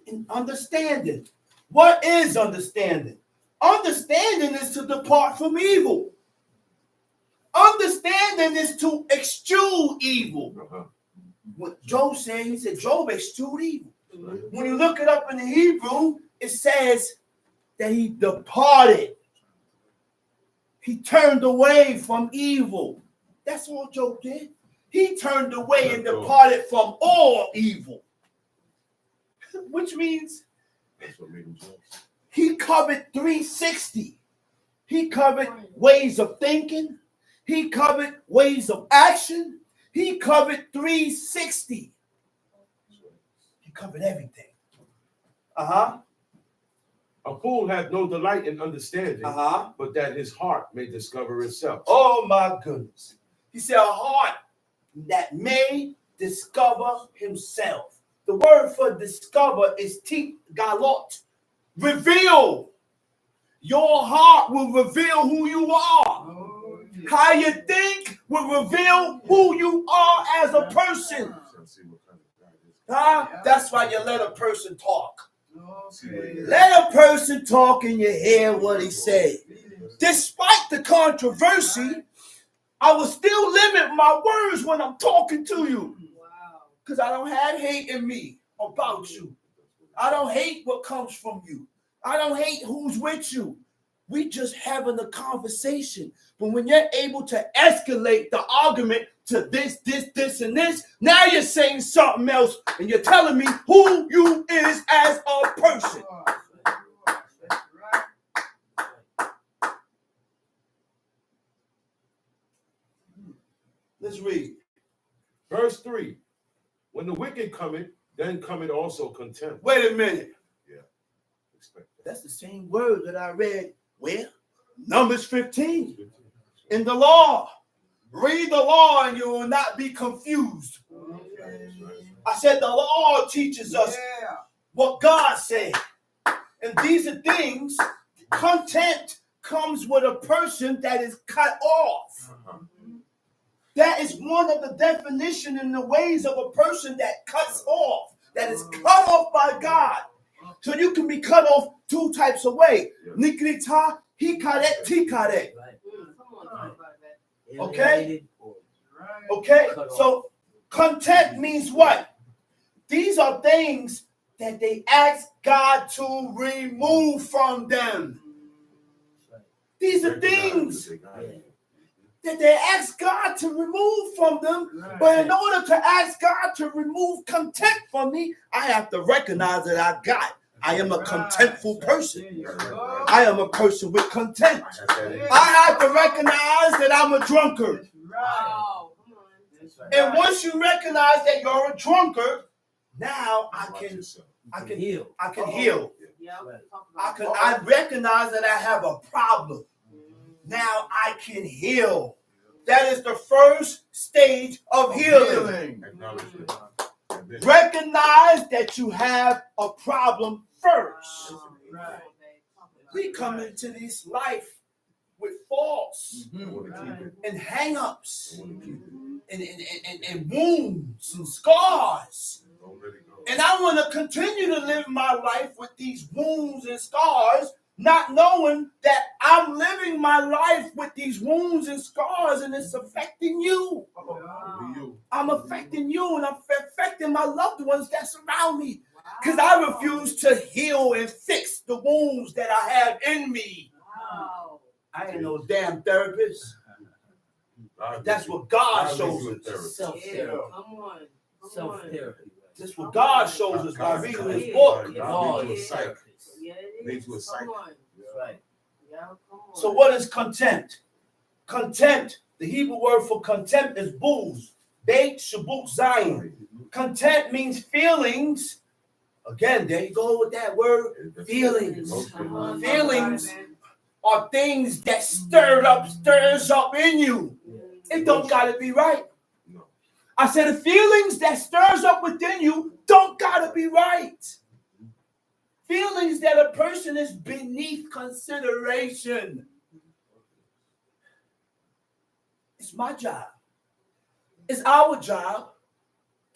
in understanding. What is understanding? Understanding is to depart from evil. Understanding is to eschew evil. What Job said, he said, Job eschewed evil. When you look it up in the Hebrew, it says that he departed. He turned away from evil. That's all Job did. He turned away and departed from all evil. Which means he covered 360. He covered ways of thinking. He covered ways of action. He covered 360. He covered everything. A fool hath no delight in understanding, but that his heart may discover itself. Oh my goodness. He said a heart that may discover himself. The word for discover is galot. Reveal. Your heart will reveal who you are. How you think will reveal who you are as a person. That's why you let a person talk. Let a person talk and you hear what he says. Despite the controversy, I will still limit my words when I'm talking to you. Because I don't have hate in me about you. I don't hate what comes from you. I don't hate who's with you. We just having a conversation. But when you're able to escalate the argument to this, and this, now you're saying something else and you're telling me who you is as a person. Let's read. Verse 3. When the wicked cometh, Then cometh also contempt. Wait a minute. Expect that. That's the same word that I read. Where? Numbers 15. In the law. Read the law and you will not be confused. I said the law teaches us what God said. And these are things, contempt comes with a person that is cut off. That is one of the definition in the ways of a person that cuts off, that is cut off by God. So you can be cut off two types of way. Nikrita, hikaret, tikaret. Okay? Okay, so contempt means what? These are things that they ask God to remove from them. These are things that they ask God to remove from them. But in order to ask God to remove contempt from me, I have to recognize that I am a contemptful person. I am a person with contempt. I have to recognize that I'm a drunkard. And once you recognize that you're a drunkard, now I can heal. I recognize that I have a problem. Now I can heal. That is the first stage of healing. Recognize that you have a problem first. We come into this life with faults and hang-ups and wounds and scars. And I want to continue to live my life with these wounds and scars, not knowing that I'm living my life with these wounds and scars and it's affecting you. I'm affecting you and I'm affecting my loved ones that surround me because I refuse to heal and fix the wounds that I have in me. I ain't no damn therapist. That's what God shows us. Self-therapy. That's what God shows us by reading His book. So what is contempt? Contempt, the Hebrew word for contempt is booz. Beit shabuk zayin. Contempt means feelings. Again, there you go with that word, feelings. Feelings are things that stirs up in you. It don't gotta be right. I said the feelings that stirs up within you don't gotta be right. Feelings that a person is beneath consideration. It's my job. It's our job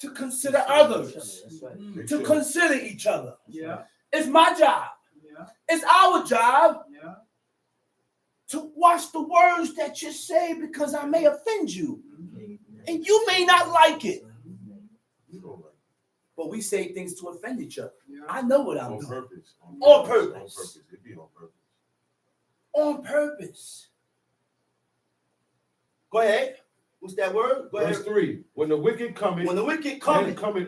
to consider others, to consider each other. It's my job. It's our job to watch the words that you say because I may offend you. And you may not like it. But we say things to offend each other. I know what I'm doing. On purpose. On purpose. Go ahead. What's that word? Go ahead. Verse 3. When the wicked cometh.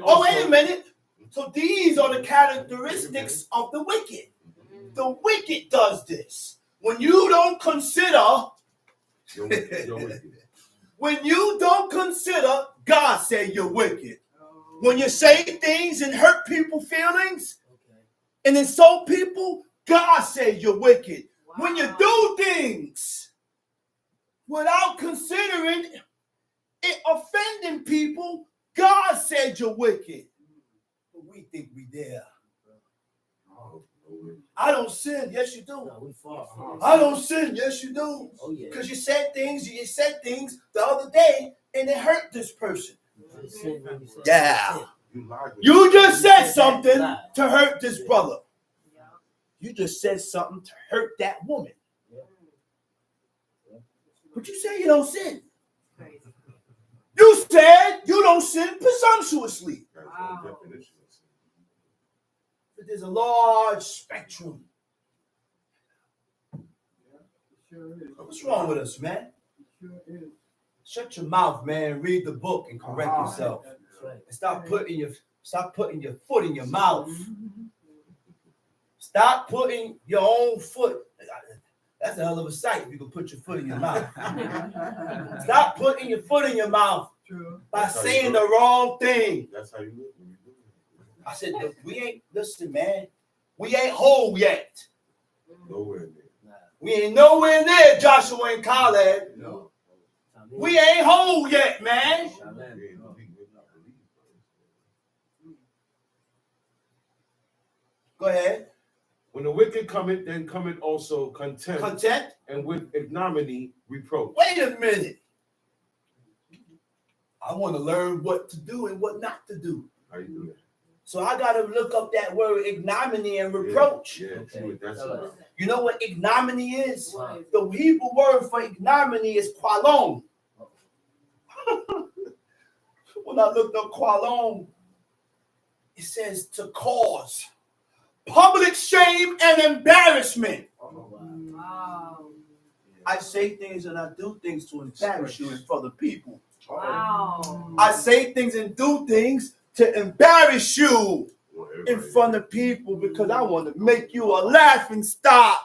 Oh, wait a minute. So these are the characteristics of the wicked. The wicked does this. When you don't consider, when you don't consider, God said you're wicked. When you say things and hurt people's feelings and insult people, God said you're wicked. When you do things without considering it offending people, God said you're wicked. But we think we there. I don't sin. Yes, you do. No, I don't sin. Yes, you do. Because you said things the other day and it hurt this person. Yeah. You just said something to hurt this brother. You just said something to hurt that woman. But you say you don't sin. You said you don't sin presumptuously. But there's a large spectrum. What's wrong with us, man? Shut your mouth, man. Read the book and correct yourself. And stop putting your foot in your mouth. Stop putting your own foot. That's a hell of a sight if you can put your foot in your mouth. Stop putting your foot in your mouth by saying the wrong thing. That's how you live when you do I said, we ain't, listen, man, we ain't whole yet. Nowhere near. We ain't nowhere near Joshua and Caleb. No. We ain't whole yet, man. Go ahead. When the wicked cometh, then cometh also contempt, Contempt? and with ignominy reproach. Wait a minute. I want to learn what to do and what not to do. How you do that? So I got to look up that word ignominy and reproach. Yeah, see what that's about. You know what ignominy is? Wow. The Hebrew word for ignominy is qualon. When I looked up qualon, it says to cause public shame and embarrassment. Wow. I say things and I do things to embarrass you in front of people. Wow. I say things and do things to embarrass you in front of people because I want to make you a laughing stock.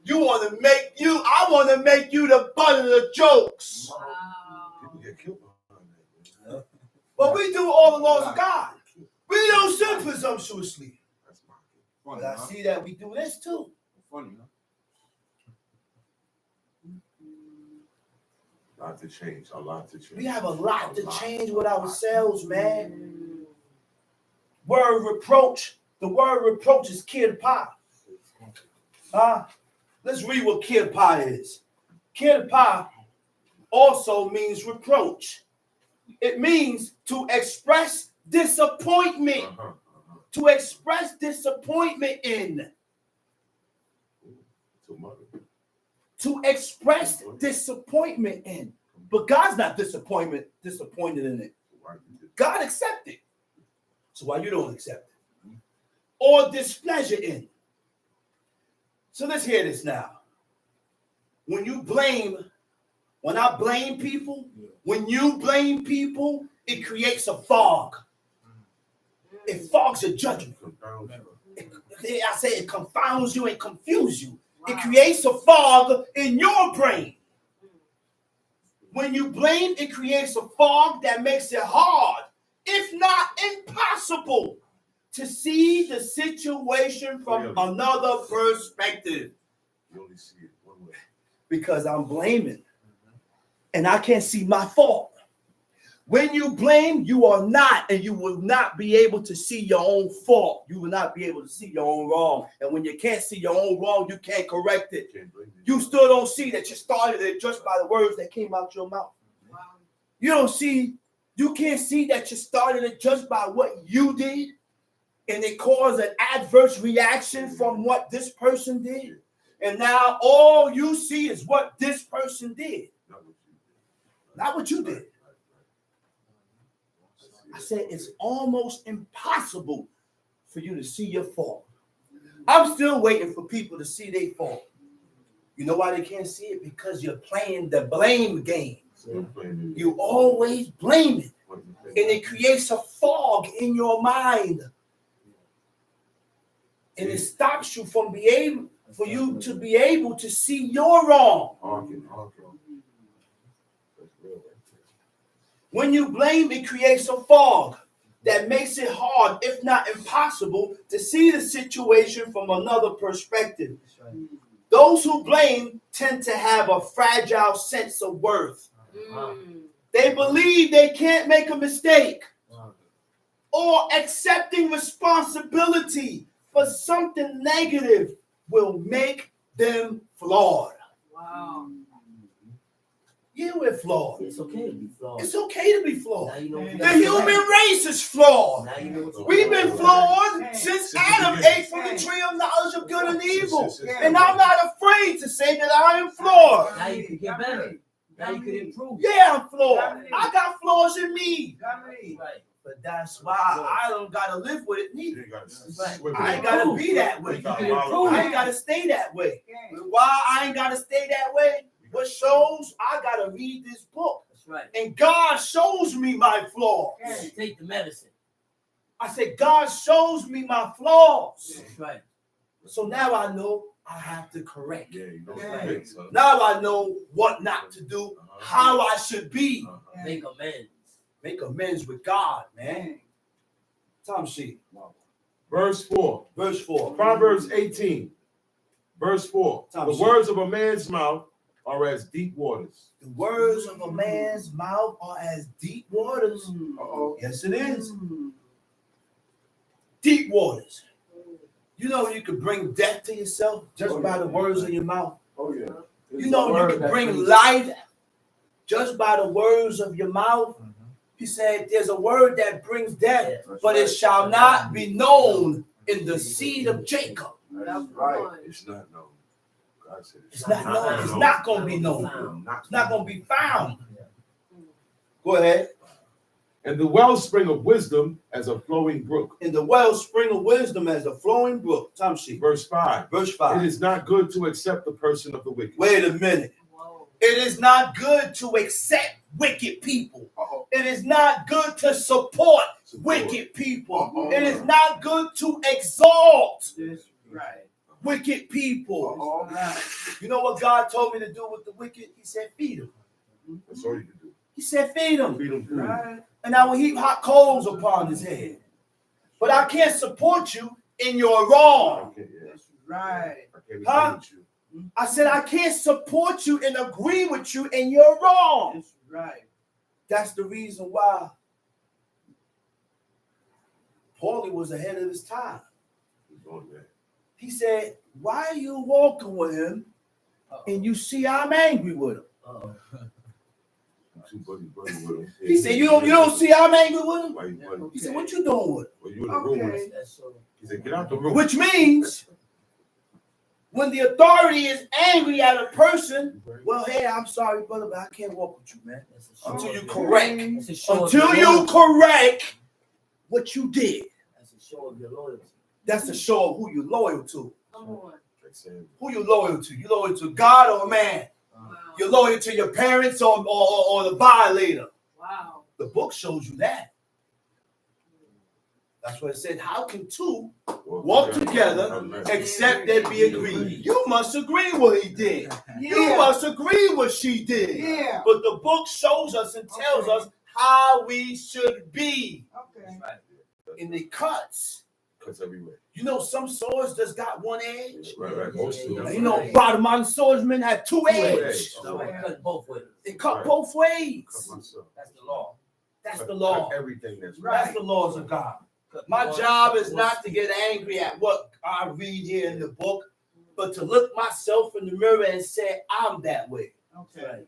You want to make you, I want to make you the butt of the jokes. People get killed behind that. But we do all the laws of God. We don't sin presumptuously. That's my But I see that we do this too. Funny, huh? A lot to change. A lot to change. We have a lot to change with ourselves, man. Word reproach. The word reproach is kirpa. Let's read what kirpa is. Kirpa also means reproach. It means to express disappointment. To express disappointment in. To express disappointment in. But God's not disappointed in it. God accepted. So why you don't accept it? Or displeasure in. So let's hear this now. When I blame people, when you blame people, it creates a fog. It fogs your judgment. I say it confounds you and confuses you. It creates a fog in your brain. When you blame, it creates a fog that makes it hard, if not impossible, to see the situation from another perspective. You only see it one way. Because I'm blaming, and I can't see my fault. When you blame, you are not, and you will not be able to see your own fault. You will not be able to see your own wrong. And when you can't see your own wrong, you can't correct it. You still don't see that you started it just by the words that came out your mouth. You can't see that you started it just by what you did, and it caused an adverse reaction from what this person did. And now all you see is what this person did, not what you did. I said it's almost impossible for you to see your fault. I'm still waiting for people to see their fault. You know why they can't see it? Because you're playing the blame game. You always blame it. And it creates a fog in your mind. And it stops you from for you to be able to see your wrong. When you blame, it creates a fog that makes it hard, if not impossible, to see the situation from another perspective. Those who blame tend to have a fragile sense of worth. They believe they can't make a mistake, or accepting responsibility for something negative will make them flawed. Wow. Yeah, we're flawed. It's okay to be flawed. It's okay to be flawed. Now you know what you The gotta human correct. race is flawed. Now you know what you We've gotta been correct. flawed since Adam ate from the tree of knowledge of good and evil. And I'm not afraid to say that I am flawed. Now you can get better. Now you can improve. Yeah, I'm flawed. I got flaws in me. Right. But that's why I don't gotta live with it neither. Right. I ain't gotta be that way. You can improve. I ain't gotta stay that way. Why I ain't gotta stay that way? What shows I gotta read this book. That's right. And God shows me my flaws. Take the medicine. I said, God shows me my flaws. That's right. So now I know I have to correct. Yeah, you know right. Now I know what not to do, how I should be. Make amends. Make amends with God, man. Tom sheet. Verse 4. Verse 4. Proverbs 18. Verse 4. Tom The sheet. words of a man's mouth are as deep waters. The words of a man's mouth are as deep waters. Uh-oh. Yes, it is. Deep waters. You know you could bring death to yourself just by the words of your mouth. Oh, yeah. You know you can bring life just by the words of your mouth. He said there's a word that brings death, but it shall not be known in the seed of Jacob. That's right. It's not known. God said It's not known. It's not going to be known. It's not going to be found. Go ahead. And the wellspring of wisdom as a flowing brook. In the wellspring of wisdom as a flowing brook. Tom sheet. Verse 5. Verse It 5. is not good to accept the person of the wicked. Wait a minute. Whoa. It is not good to accept wicked people. Uh-oh. It is not good to support wicked people. It is not good to exalt That's right. wicked people. Uh-oh. You know what God told me to do with the wicked? He said, feed them. That's all you can do. He said, feed them. Feed them food. Right. And I will heap hot coals upon his head. But I can't support you in your wrong. Okay, yeah. That's right. I can't Huh? agree with you. I said, I can't support you and agree with you in your wrong. That's right. That's the reason why Paulie was ahead of his time. He's going there. He said, why are you walking with him and you see I'm angry with him? Too buddy with him. He said, you don't see I'm angry with him? Why you buddy? He said, what you doing with him? Well, you in the room with Okay. him. That's so. He said, get out the room. Which means when the authority is angry at a person, well, hey, I'm sorry, brother, but I can't walk with you, man. That's a show Until of you your- correct. That's a show of Until your you loyalty. correct what you did. That's a show of your loyalty. That's a show of who you're loyal to. Come on. Like saying, Who you loyal to? You loyal to God or man? Wow. You're loyal to your parents or the violator. Wow. The book shows you that. That's what it said. How can two walk together except there be agreement? You must agree what he did. You must agree what she did. Yeah. But the book shows us and tells us how we should be. Okay. And it cuts. Cuts everywhere. You know, some swords just got one edge. Right. Most of them. You know, bottom line swordsmen had two edges. So I cut both ways. It cut Right. both ways. Cut myself. That's the law. That's Cut- the law. cut everything that's That's right. the laws of God. Cut My the law, job cut is the not law. to get angry at what I read here in the book, but to look myself in the mirror and say, I'm that way. Okay.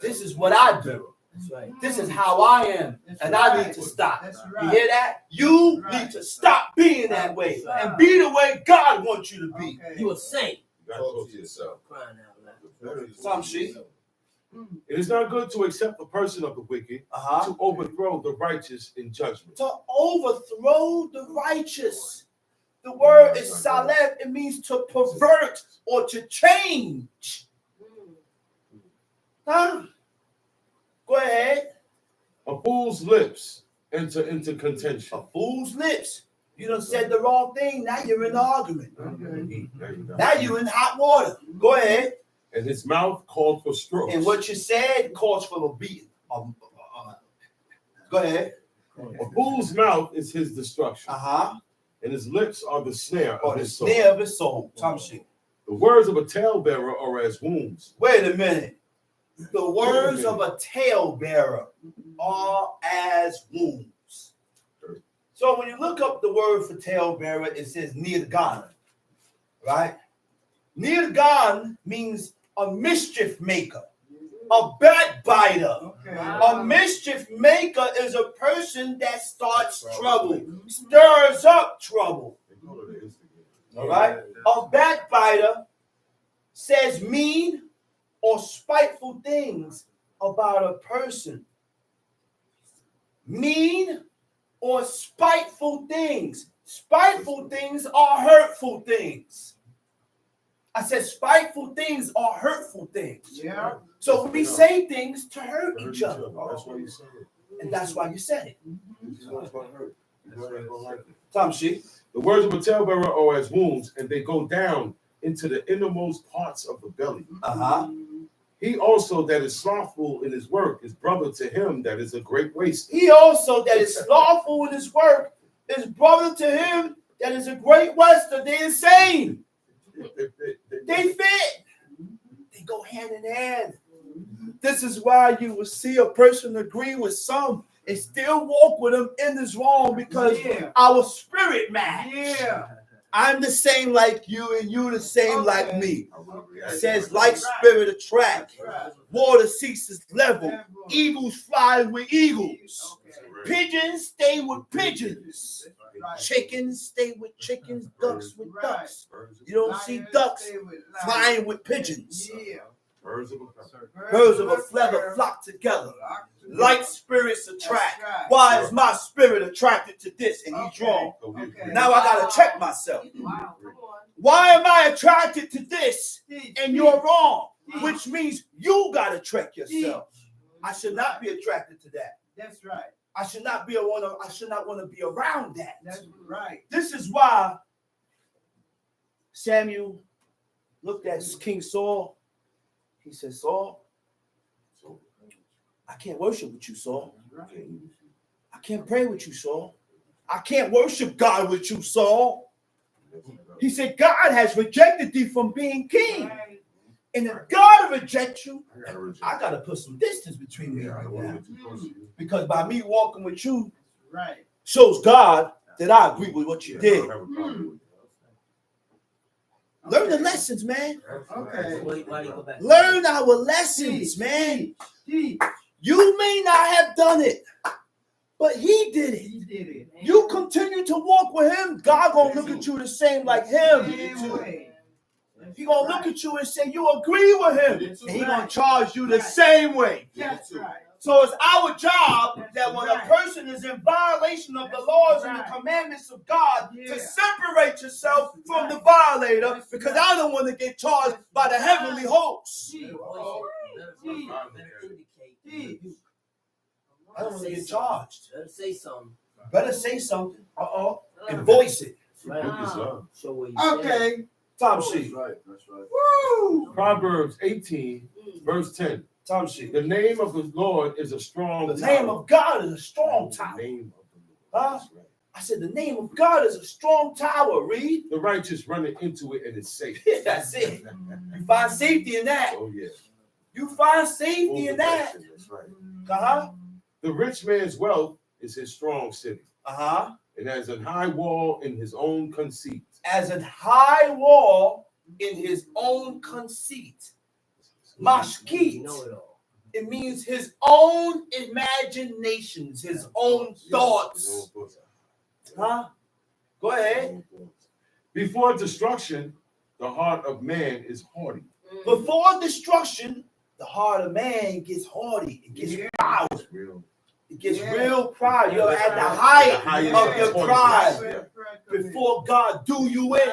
This is what I do. That's right. This is how I am. That's And I need right. to stop. That's You right. hear that? You Right. need to stop being that way Right. and be the way God wants you to be. Okay. You a saint. You gotta talk to yourself. Crying out loud. Some shit. It is not good to accept the person of the wicked, Uh-huh. to overthrow the righteous in judgment. To overthrow the righteous. The word is saleh. It means to pervert or to change. Huh? Go ahead. A fool's lips enter into contention. A fool's lips. You done said the wrong thing. Now you're in an argument. There you go. Now you're in hot water. Go ahead. And his mouth called for strokes. And what you said calls for a beating. Go ahead. A fool's mouth is his destruction, Uh-huh. and his lips are the snare Or of the his soul. snare of his soul. Tom shit. The words of a talebearer are as wounds. Wait a minute. The words of a talebearer are as wounds. So when you look up the word for talebearer, it says nirgan, right? Nirgan means a mischief maker, a backbiter. Okay. A mischief maker is a person that starts trouble, stirs up trouble. All right? A backbiter says mean or spiteful things about a person. Mean or spiteful things. Spiteful things are hurtful things. I said spiteful things are hurtful things. Yeah. So we say things to hurt each other. That's why you said it. And that's why you said it. It's not gonna hurt. It's not gonna like it. Tom Sheep. The words of a talebearer are as wounds, and they go down into the innermost parts of the belly. Uh-huh. He also that is slothful in his work is brother to him that is a great waste. He also that is slothful in his work is brother to him that is a great Western. They're the same. They fit. They go hand in hand. This is why you will see a person agree with some and still walk with them in this wrong, because our spirit match. Yeah. I'm the same like you, and you the same like me. Okay. It says, like spirit attract. Right. Water seeks its level. Eagles fly with eagles. Okay. Pigeons stay with pigeons. Right. Chickens stay with chickens. Ducks with Right. ducks. You don't see Lions ducks stay with lions. flying with pigeons. Yeah. Birds of a feather. Birds of a feather flock together. Like spirits attract. That's right. Why is my spirit attracted to this? And he's wrong. Okay. Now I gotta check myself. Wow. Come on. Why am I attracted to this and you're wrong? Teach. Which means you gotta check yourself. I should not be attracted to that. That's right. I should not want to be around that. That's right. This is why Samuel looked at King Saul. He said, Saul, I can't worship with you, Saul. I can't pray with you, Saul. I can't worship God with you, Saul. He said, God has rejected thee from being king. Right. And if God rejects you, I got to put some distance between me right now. Because by me walking with you Right. shows God that I agree with what you did. Learn the lessons, man. Okay. Why do you go back? Learn our lessons, man. Teach. You may not have done it, but he did it. He did it. You continue to walk with him, God gonna look at you the same like him. Same way. He gonna look at you and say you agree with him, and he gonna charge you the same way. That's right. So it's our job that when a person is in violation of the laws and the commandments of God, to separate yourself from the violator, because I don't want to get charged by the heavenly hosts. Teach. Indicate. I don't want to get charged. Better say something. Better say something. And voice it. Show where you stand. Okay. Tom sheet. Woo. Proverbs 18, verse 10. Tom sheet. The name of the Lord is a strong The tower. name of God is a strong The tower. name of the Huh? Lord is right. I said the name of God is a strong tower. Read. The righteous running into it and it's safe. That's it. You find safety in that. Oh, yeah. You find safety in that. That's right. Uh-huh. The rich man's wealth is his strong city, Uh-huh. and as a high wall in his own conceit. As a high wall in his own conceit. You Mashkit. know it all. It means his own imaginations, his own thoughts. Huh? Go ahead. Before destruction, the heart of man is haughty. Before destruction, the heart of man gets haughty. It gets proud. Real. It gets real proud. You're at the height of your pride. Before God do you in.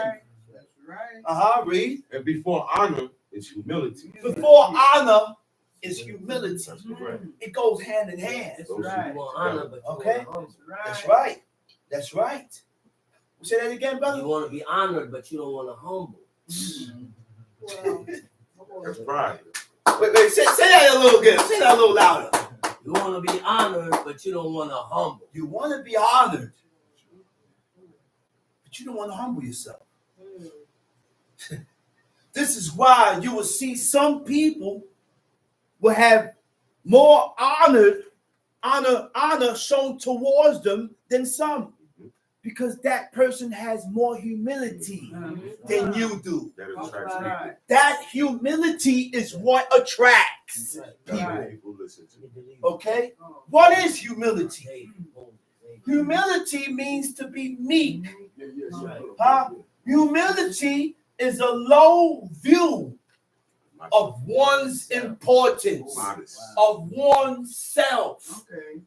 That's right. Uh-huh, read. And before honor is humility. Before honor is humility. That's correct. It goes hand in hand. That's You right. want honor, but you Okay. want to humble. That's right. That's right. Say that again, brother. You want to be honored, but you don't want to humble. That's pride. Wait, say that a little good. Say that a little louder. You want to be honored, but you don't want to humble. You want to be honored, but you don't want to humble yourself. This is why you will see some people will have more honor shown towards them than some, because that person has more humility than you do. That attracts Right. That humility is what attracts people. people. That people listen to. Okay? What is humility? Hey, boom, hey. Humility means to be meek. Right. Huh? Humility is a low view of one's importance, Modest. of oneself. Okay.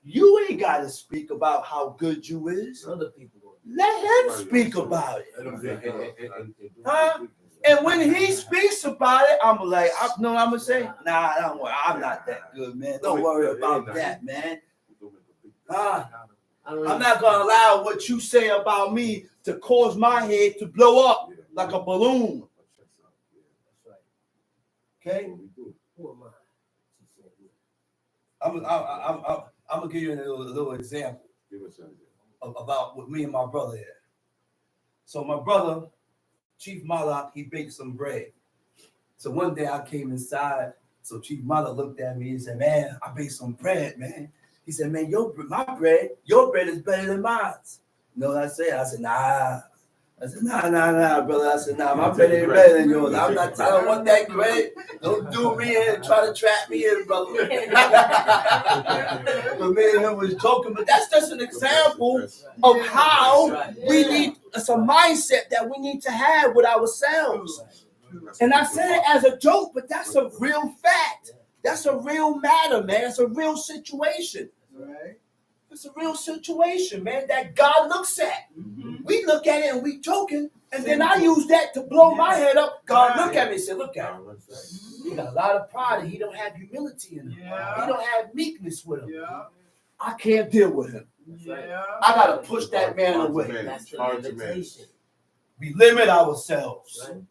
You ain't got to speak about how good you is. Other people will. Let him speak about it. Huh? And And when he speaks about it, I'm like, I'm gonna say, nah, don't worry, I'm not that good, man. Don't worry about that, man. I'm not gonna allow what you say about me to cause my head to blow up like a balloon. Okay? Who am I? I'm gonna give you a little example. about what me and my brother had. So my brother, Chief Malak, he baked some bread. So one day I came inside. So Chief Malak looked at me and said, "Man, I baked some bread, your bread is better than mine." You know what I said? I said, "Nah." I said, nah, brother. I said, "Nah, my bread ain't better than yours. I don't want that credit. Don't do me in and try to trap me in, brother." But me and him was joking, but that's just an example of how we need, it's a mindset that we need to have with ourselves. And I said it as a joke, but that's a real fact. That's a real matter, man. It's a real situation. Right. It's a real situation, man, that God looks at. We look at it and we joking, and then I use that to blow my head up. God look at me and say, "Look at him. He got a lot of pride and he don't have humility in him. He don't have meekness with him. Yeah. I can't deal with him. Yeah. I gotta push that man away." That's the limitation. We limit ourselves. Right.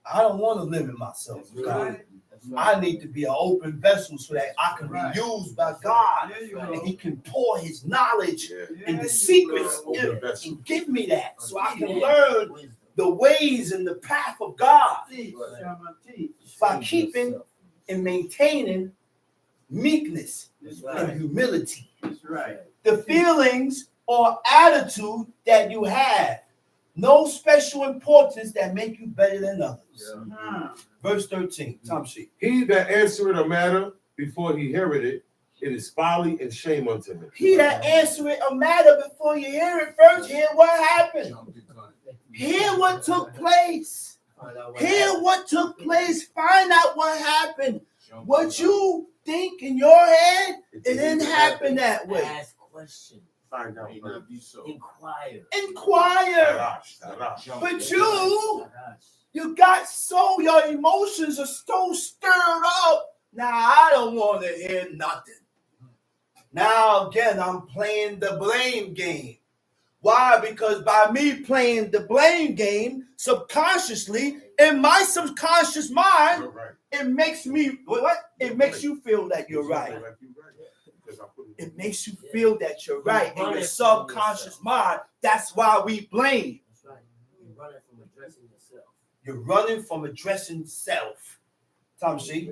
I don't want to limit myself, God. Right. That's right. I need to be an open vessel so that I can Right. be used by God, There you and go. He can pour His knowledge There and the you secrets go. and give me that, so I can Yeah. learn Wisdom. the ways and the path of God Teach, Shama, teach. by keeping and maintaining meekness That's and right. humility. That's right. The feelings or attitude that you have, no special importance that make you better than others. Verse 13, Tom sheet. He that answereth a matter before he heareth it, it is folly and shame unto him. He that answereth a matter before you hear it first, hear what happened. Hear what took place. Hear what took place. Find out what happened. What you think in your head, it didn't happen that way. Ask questions. Find out. Inquire. Inquire. But you got so, your emotions are so stirred up. Now I don't want to hear nothing. Now again, I'm playing the blame game. Why? Because by me playing the blame game subconsciously in my subconscious mind, it makes me what? It makes you feel that you're right. It makes you feel that you're right in your subconscious mind. That's why we blame. That's right. You're running from addressing yourself. You're running from addressing self. Tom C.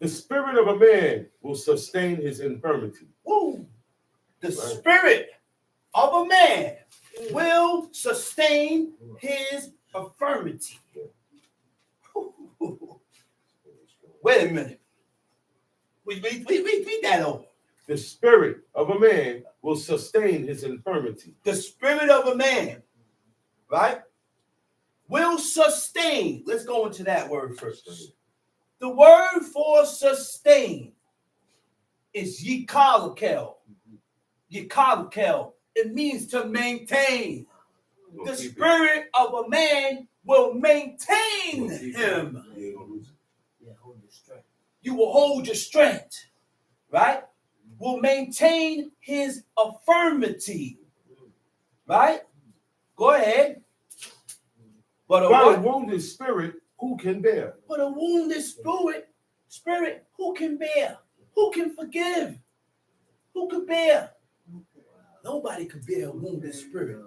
The spirit of a man will sustain his infirmity. Woo. The spirit of a man will sustain his infirmity. Wait a minute. We that over. The spirit of a man will sustain his infirmity. The spirit of a man, right, will sustain. Let's go into that word first. The word for sustain is yikalakel. Yikalakel. It means to maintain. The spirit of a man will maintain him. Yeah, hold your strength. You will hold your strength, right? Will maintain his affirmity, right? Go ahead. But a wounded spirit, who can bear? But a wounded spirit, who can bear? Who can forgive? Who can bear? Nobody can bear a wounded spirit.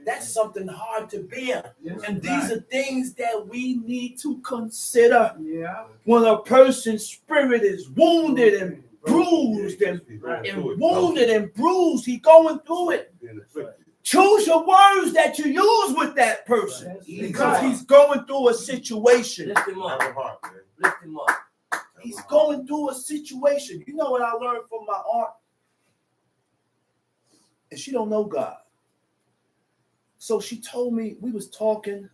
That's something hard to bear. And these are things that we need to consider. Yeah. When a person's spirit is wounded and bruised and wounded and bruised, he's going through it. Choose your words that you use with that person because he's going through a situation. Lift him up. Lift him up. He's going through a situation. You know what I learned from my aunt? And she don't know God. So she told me, we was talking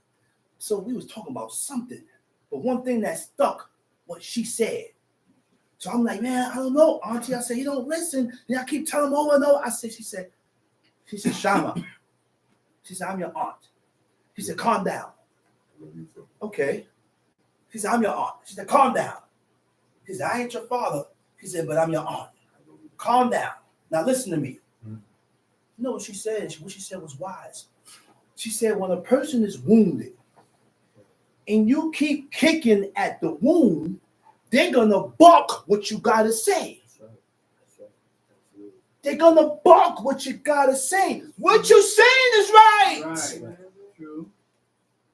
about something. But one thing that stuck, what she said. So I'm like, man, I don't know, Auntie. I said, you don't listen. Then I keep telling them over and over. She said, Shama. She said, I'm your aunt. She said, calm down. Okay. She said, I'm your aunt. She said, calm down. She said, I ain't your father. She said, but I'm your aunt. Calm down. Now listen to me. You know what she said? What she said was wise. She said, when a person is wounded and you keep kicking at the wound, they're going to buck what you got to say. they're gonna bark what you gotta say. What you saying is right, Right. True.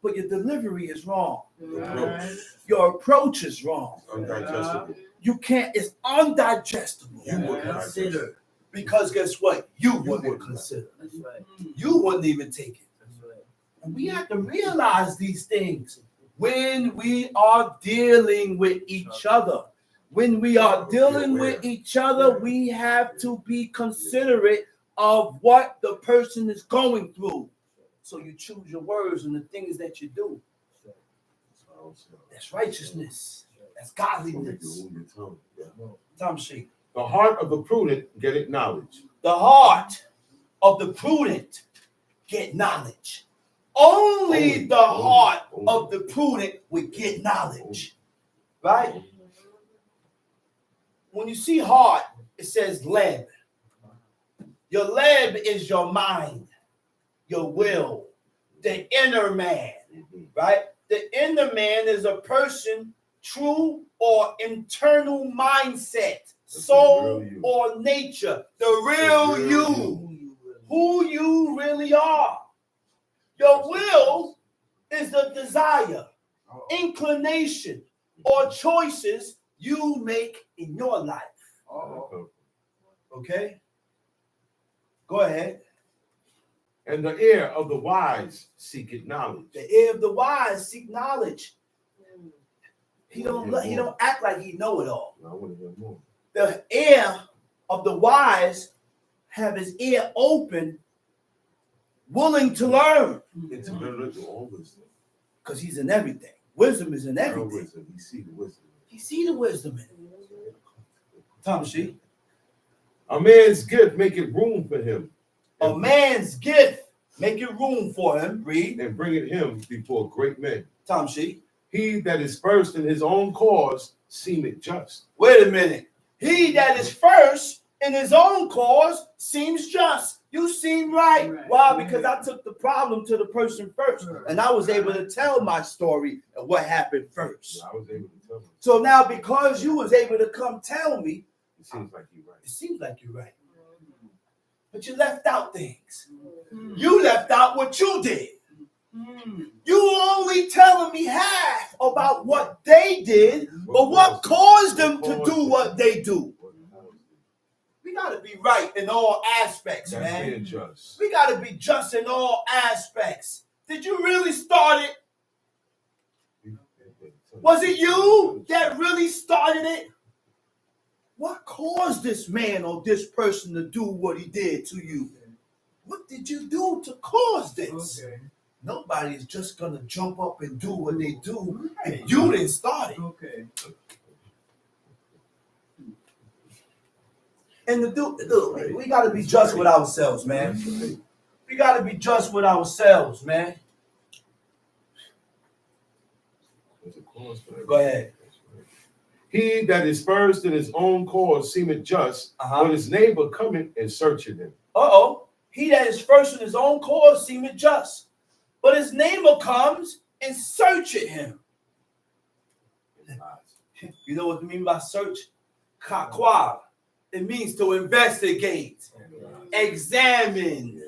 but your delivery is wrong. Right. Your approach is wrong. Undigestible. You can't. It's undigestible. You would consider. Because guess what? You wouldn't wouldn't. consider. That's right. You wouldn't even take it. That's right. And we have to realize these things when we are dealing with each other. When we are dealing with each other, we have to be considerate of what the person is going through. So you choose your words and the things that you do. That's righteousness. That's godliness. Tom Sheik. The heart of the prudent getteth knowledge. The heart of the prudent get knowledge. Only the heart of the prudent would get knowledge. Right? When you see heart, it says leb. Your leb is your mind, your will, the inner man. Right? The inner man is a person, true or internal mindset, soul or nature, the real you, who you really are. Your will is the desire, inclination, or choices you make in your life. Okay? Go ahead. And the ear of the wise seeketh knowledge. The ear of the wise seek knowledge. He don't act like he know it all. I want to hear more. The ear of the wise have his ear open, willing to learn. It's all wisdom. Because he's in everything. Wisdom is in All everything. wisdom. You see the wisdom. He see the wisdom in it. Tom Sheik. A man's gift maketh room for him. A man's gift maketh room for him. Read. And bringeth him before great men. Tom Sheik. He that is first in his own cause seemeth just. Wait a minute. He that is first in his own cause seems just. You seem right. Why? Because I took the problem to the person first. And I was able to tell my story of what happened first. I was able to tell him. So now because you was able to come tell me, It seems like you're right. it seems like you're right. But you left out things. You left out what you did. You only telling me half about what they did, but what caused them to do what they do. We got to be right in all aspects, That's man. being just. We got to be just in all aspects. Did you really start it? Was it you that really started it? What caused this man or this person to do what he did to you? What did you do to cause this? Okay. Nobody is just going to jump up and do what they do if you didn't start it. Okay. And we got to be just with ourselves, man. We got to be just with ourselves, man. Go ahead. He that is first in his own cause seemeth just, but his neighbor cometh and searcheth him. He that is first in his own cause seemeth just, but his neighbor comes and searcheth him. You know what I mean by search? Kakwa. It means to investigate, examine.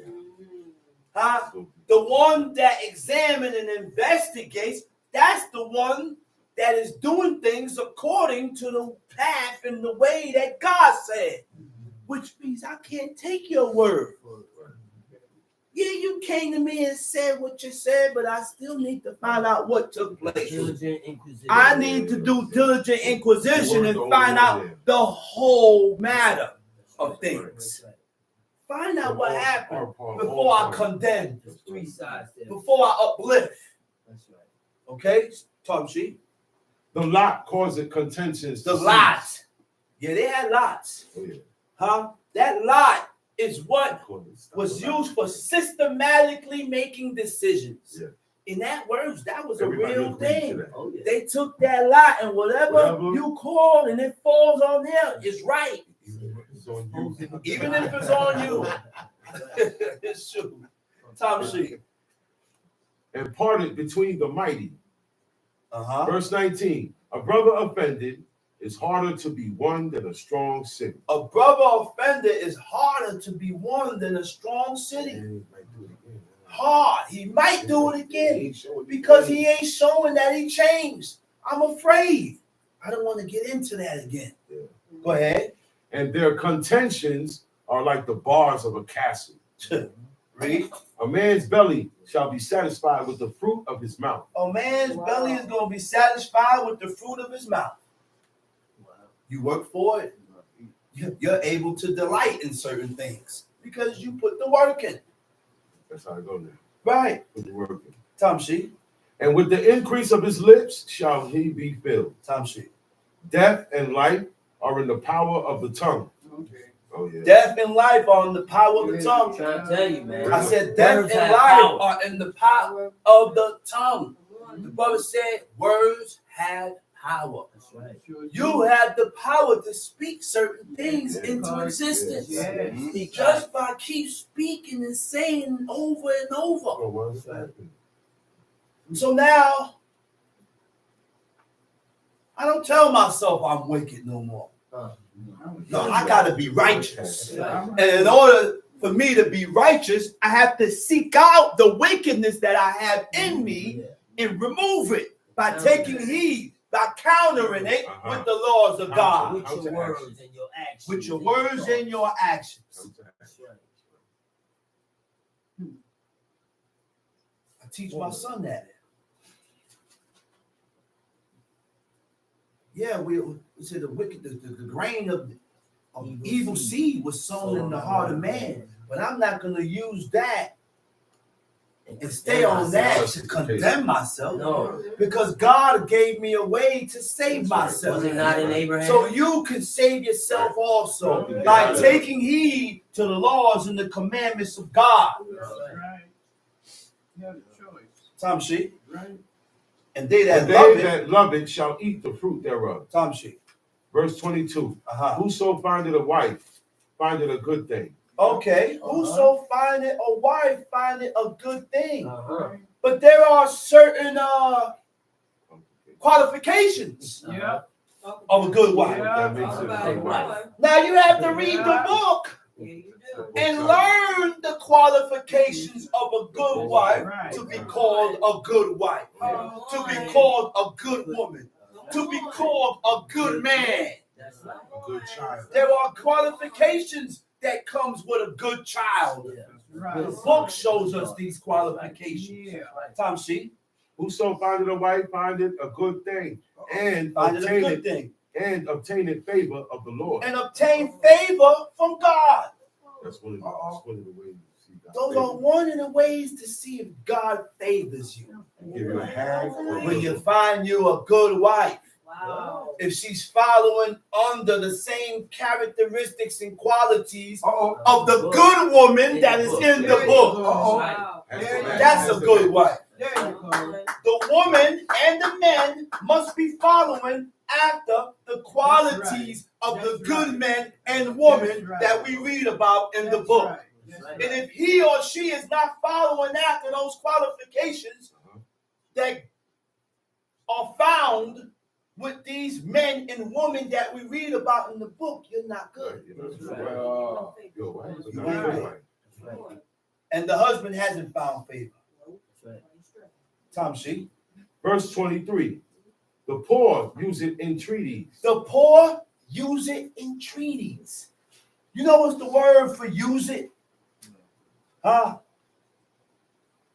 The one that examines and investigates, that's the one that is doing things according to the path and the way that God said. Which means I can't take your word. Yeah, you came to me and said what you said, but I still need to find out what took place. Diligent inquisition. I need to do diligent inquisition and find out the whole matter of things. Find out what happened before I condemn, There's 3 sides there. before I uplift. That's right. Okay, Tom Sheik. The lot causeth contentions. The lot. Yeah, they had lots. That lot is what was used for systematically making decisions. In that words, that was a real thing. Oh, yeah. They took that lot and whatever you call and it falls on him is right. Even if it's on you. It's true. Tom Sheik. And parted between the mighty. Verse 19. A brother offended, is harder to be won than a strong city. A brother offender is harder to be won than a strong city. And he might do it again. Hard. He might do it He again ain't showing because you. he ain't showing that he changed. I'm afraid. I don't want to get into that again. Yeah. Go ahead. And their contentions are like the bars of a castle. Read. A man's belly shall be satisfied with the fruit of his mouth. A man's belly is going to be satisfied with the fruit of his mouth. You work for it. You're able to delight in certain things because you put the work in. That's how I go now. Right. Put the work in. Tom Sheep. And with the increase of his lips shall he be filled. Tom Sheep. Death and life are in the power of the tongue. Okay. Oh yeah. Death and life are in the power of the Yeah. tongue. I'm trying to tell you, man. I said death Words and have life power. are in the power of the tongue. The brother said words have power. That's right. You have the power to speak certain things into existence. Yeah. Speak Just by keep speaking and saying over and over. Oh, what's happening? So now, I don't tell myself I'm wicked no more. No, I gotta be righteous. And in order for me to be righteous, I have to seek out the wickedness that I have in me and remove it by taking heed, by countering it with the laws of God. With your words and your actions. With your words and your actions. That's right. I teach my son that. Yeah, we said the wicked, the grain of evil seed was sown in the heart of man. But I'm not going to use that and stay on that to condemn myself. No. Because God gave me a way to save myself. Was it not in Abraham? So you can save yourself also Right. by taking heed to the laws and the commandments of God. That's right. You have a choice. Tom Sheep. Right. And they And that love they it. that love it shall eat the fruit thereof. Tom Sheep. Verse 22. Uh-huh. Whoso findeth a wife, findeth a good thing. Okay. Whoso findeth a wife findeth a good thing. Uh-huh. But there are certain qualifications Yeah. of a good wife. Yeah. That makes it a good wife. Now you have to read the book Yeah, you do. and learn the qualifications of a good wife Right. to be called a good wife, to be called a good woman, to be called a good man. That's right. A good child. There are qualifications that comes with a good child. Yeah. Right. The book shows us these qualifications. Yeah. Tom Sheep, Whoso findeth a wife, findeth a good thing, and find it a good obtaineth thing. and obtaineth favor of the Lord. And obtain favor from God. That's one of the ways you see God. Those are one of the ways to see if God favors you. Give you a hand. When you find you a good wife, Wow. if she's following under the same characteristics and qualities of the good woman that is in the book, Wow. that's a good wife. There you go. The woman and the men must be following after the qualities of the good men and women that we read about in the That's book. right. That's right. And if he or she is not following after those qualifications that are found with these men and women that we read about in the book, you're not good. You're a wife, but not a good wife. That's right. And the husband hasn't found favor. That's right. Tom Sheep. Verse 23. The poor use it in treaties. The poor use it in treaties. You know what's the word for use it? Huh?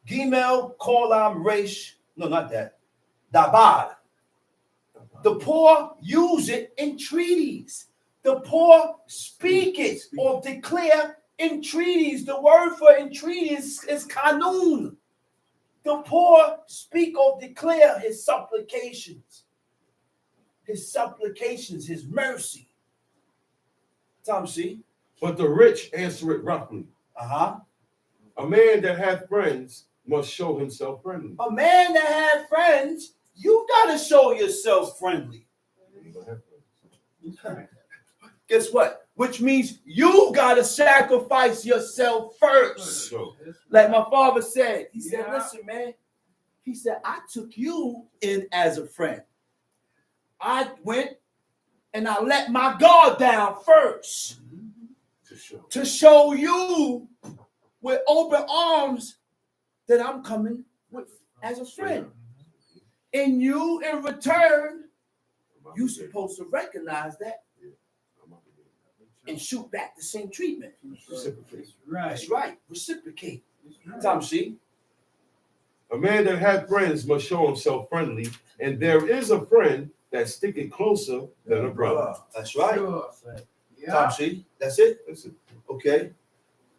Gimel, kolam, resh. No, not that. Dabar. The poor use it in treaties. The poor speak it or declare in treaties. The word for entreaties is kanun. The poor speak or declare his supplications. His supplications, his mercy. Tom C. But the rich answer it roughly. Uh-huh. A man that hath friends must show himself friendly. A man that had friends, you gotta show yourself friendly. You don't have friends. That's right. Guess what? Which means you gotta sacrifice yourself first. So, Like my father said, he said, Yeah. listen, man. He said, I took you in as a friend. I went and I let my guard down first to show you with open arms that I'm coming with as a friend. And you, in return, you're supposed to recognize that and shoot back the same treatment. Right. That's right. Reciprocate. Tom, see? A man that hath friends must show himself friendly, and there is a friend that sticketh closer than a brother. That's right. Sure. Tom, Yeah. see? That's it? That's it. Okay.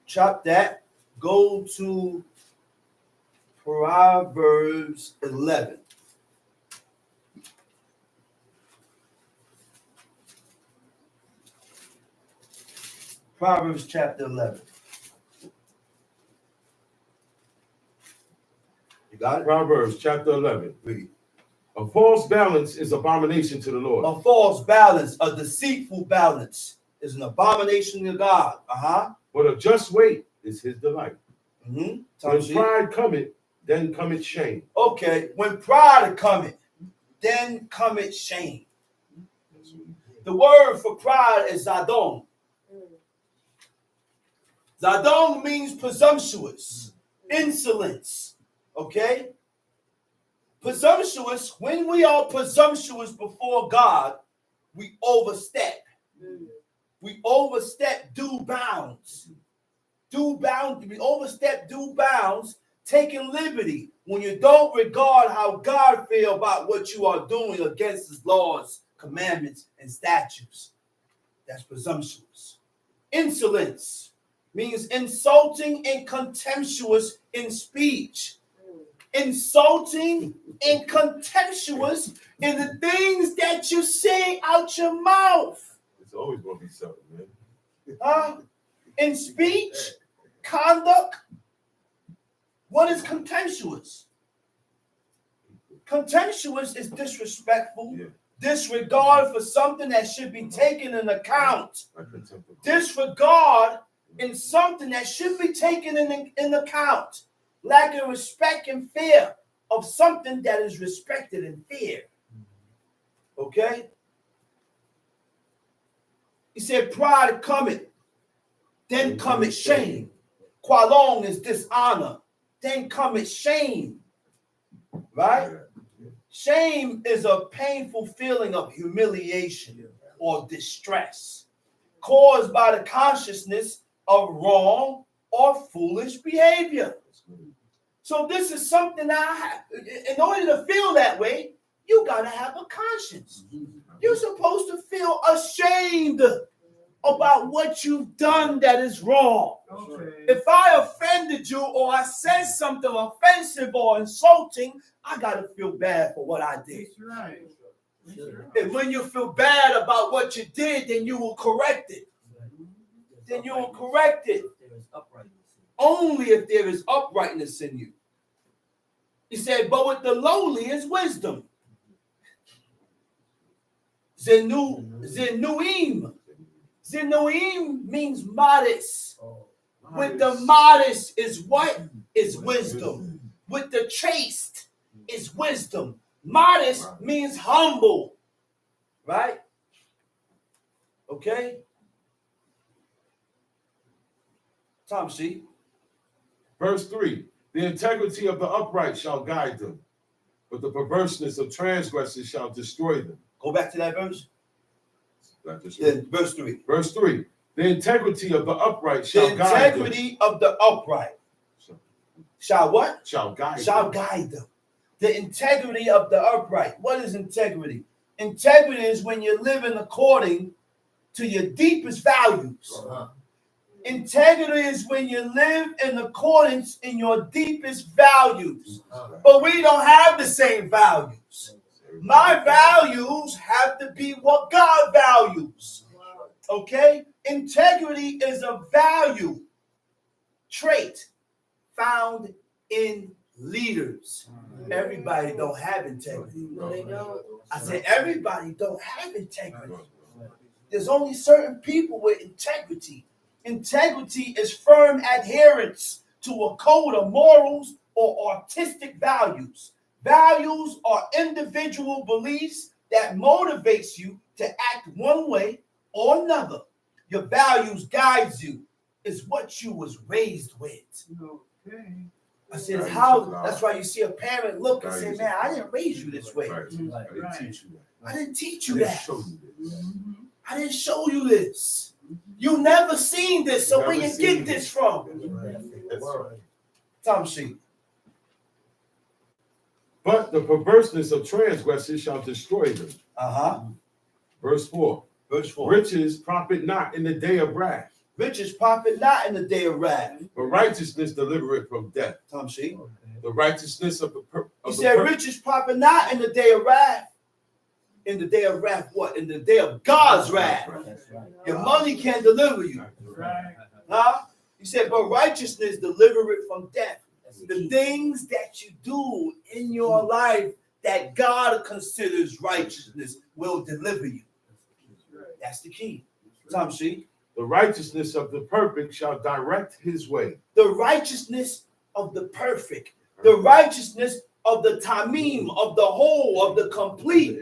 Chop that. Go to Proverbs 11. Proverbs chapter 11. You got it? Proverbs chapter 11. Read. A false balance is abomination to the Lord. A false balance, a deceitful balance is an abomination to God. But a just weight is his delight. Tom, When see? pride cometh, then cometh shame. Okay, when pride cometh, then cometh shame. The word for pride is zadon. Zadon means presumptuous, insolence. Okay? Presumptuous, when we are presumptuous before God, we overstep. We overstep due bounds. We overstep due bounds, taking liberty when you don't regard how God feels about what you are doing against his laws, commandments, and statutes. That's presumptuous. Insolence means insulting and contemptuous in speech. Insulting and contemptuous in the things that you say out your mouth. It's always going to be something, man. In speech, conduct. What is contemptuous? Contemptuous is disrespectful, disregard for something that should be taken into account. Disregard in something that should be taken in account. Lack of respect and fear of something that is respected and feared. Okay? He said, pride cometh, then cometh shame. Qualong is dishonor, then cometh shame. Right? Shame is a painful feeling of humiliation or distress caused by the consciousness of wrong or foolish behavior. So this is something I have. In order to feel that way, you got to have a conscience. You're supposed to feel ashamed about what you've done that is wrong. Okay. If I offended you or I said something offensive or insulting, I got to feel bad for what I did. That's right. That's right. And when you feel bad about what you did, then you will correct it. Then you will correct it. Only if there is uprightness in you. He said, but with the lowly is wisdom. Zenuim. Zenuim means modest. With the modest is what? Is wisdom. With the chaste is wisdom. Modest means humble. Right? Okay? Tom, see? Verse 3. The integrity of the upright shall guide them, but the perverseness of transgressors shall destroy them. Go back to that verse. Then Verse 3. Verse 3. The integrity of the upright shall The guide them. integrity of the upright. Shall what? Shall guide Shall them. guide them. The integrity of the upright. What is integrity? Integrity is when you're living according to your deepest values. Integrity is when you live in accordance in your deepest values. But we don't have the same values. My values have to be what God values. Okay? Integrity is a value trait found in leaders. Everybody don't have integrity. No, they don't. I said everybody don't have integrity. There's only certain people with integrity. Integrity is firm adherence to a code of morals or artistic values. Values are individual beliefs that motivates you to act one way or another. Your values guides you. It's what you was raised with. Okay. I said, Right. how? That's why you see a parent look and say, Right. man, I didn't raise you this way. Right. I didn't teach you that. I didn't teach I you didn't that. show you this. I didn't show you this. You never seen this. So where Never you seen get this it. from? That's right. Tom sheet. But the perverseness of transgressors shall destroy them. Verse 4. Verse 4. Riches profit not in the day of wrath, Riches profit not in the day of wrath. but righteousness delivereth from death. Tom sheet. The righteousness of the He said, riches profit not in the day of wrath. In the day of wrath, what? In the day of God's wrath. That's right. Your money can't deliver you. Right. Huh? He said, but righteousness deliver it from death. The things that you do in your life that God considers righteousness will deliver you. That's the key. Tom sheet. The righteousness of the perfect shall direct his way. The righteousness of the perfect. The righteousness of the tamim, of the whole, of the complete,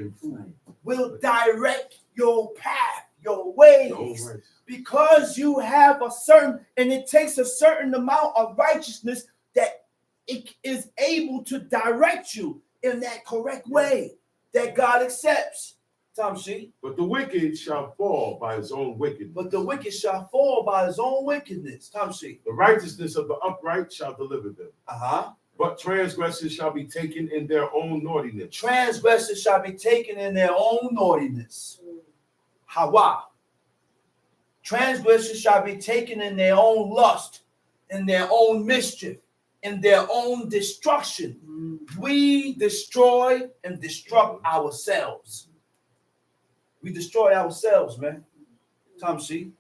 will direct your path, your ways. Because you have a certain, and it takes a certain amount of righteousness that it is able to direct you in that correct way that God accepts. Tom sheet. But the wicked shall fall by his own wickedness. But the wicked shall fall by his own wickedness. Tom sheet. The righteousness of the upright shall deliver them. But transgressors shall be taken in their own naughtiness. Transgressors shall be taken in their own naughtiness. Hawa. Transgressors shall be taken in their own lust, in their own mischief, in their own destruction. We destroy and destruct ourselves. We destroy ourselves, man. Tom C.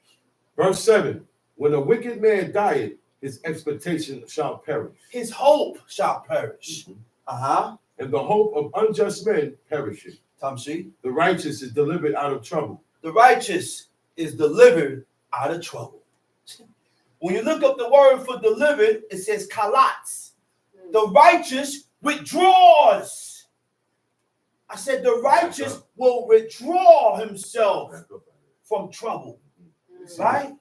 Verse 7. When a wicked man dieth, his expectation shall perish. His hope shall perish. And the hope of unjust men perisheth. Tom C. The righteous is delivered out of trouble. The righteous is delivered out of trouble. When you look up the word for delivered, it says kalatz. The righteous withdraws. I said the righteous will withdraw himself from trouble. Right?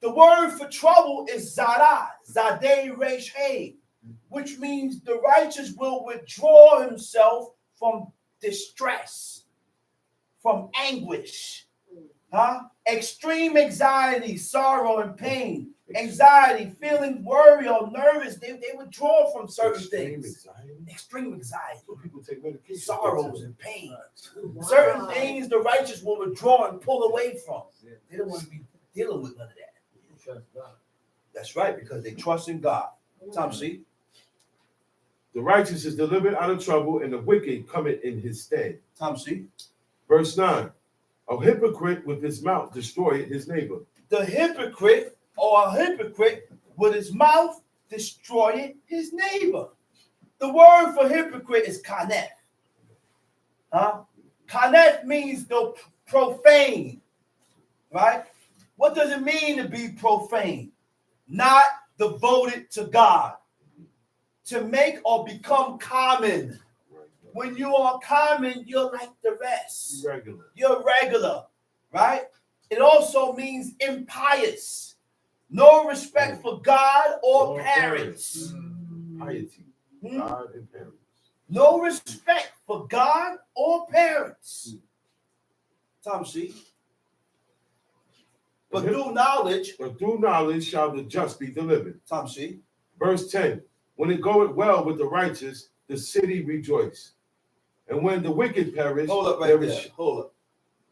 The word for trouble is zara, zadeh resh hey, which means the righteous will withdraw himself from distress, from anguish, extreme anxiety, sorrow, and pain. Anxiety, feeling worried or nervous, they withdraw from certain things. Extreme anxiety. People take medication. Sorrows and pain. Certain things the righteous will withdraw and pull away from. They don't want to be dealing with none of that. That's right, because they trust in God. Tom C. The righteous is delivered out of trouble, and the wicked cometh in his stead. Tom C. Verse 9. A hypocrite with his mouth destroyeth his neighbor. The hypocrite or a hypocrite with his mouth destroyeth his neighbor. The word for hypocrite is kanef. Kanef means the profane. Right? What does it mean to be profane? Not devoted to God. To make or become common. When you are common, you're like the rest. Regular. You're regular, right? It also means impious. No respect for God or parents. Piety. God and parents. No respect for God or parents. Tom C. But through knowledge shall the just be delivered. Tom C. Verse 10. When it goeth well with the righteous, the city rejoice. And when the wicked perish, hold up right there. Hold up.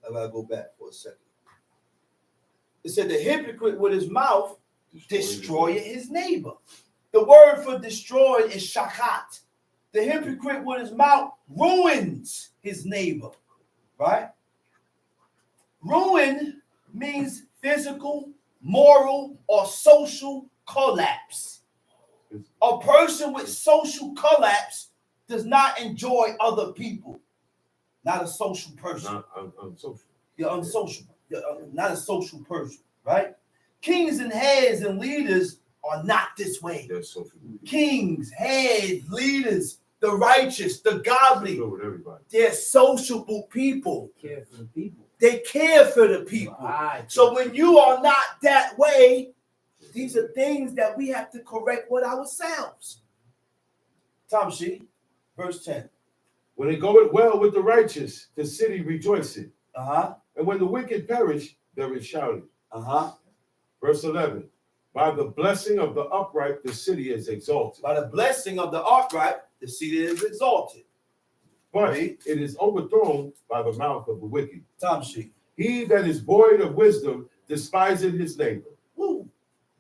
I gotta go back for a second. It said the hypocrite with his mouth destroyeth his neighbor. The word for destroy is shakat. The hypocrite with his mouth ruins his neighbor. Right? Ruin means physical, moral, or social collapse. A person with social collapse does not enjoy other people. Not a social person. Not unsocial. You're unsocial. You're not a social person, right? Kings and heads and leaders are not this way. They're social. Kings, heads, leaders, the righteous, the godly. With everybody. They're sociable people. Care for the people. They care for the people. So when you are not that way, these are things that we have to correct with ourselves. Tom She, verse 10. When it goeth well with the righteous, the city rejoiceth. Uh-huh. And when the wicked perish, there is shouting. Uh-huh. Verse 11. By the blessing of the upright, the city is exalted. By the blessing of the upright, the city is exalted. But it is overthrown by the mouth of the wicked. Tom She. He that is void of wisdom despiseth his neighbor. Woo.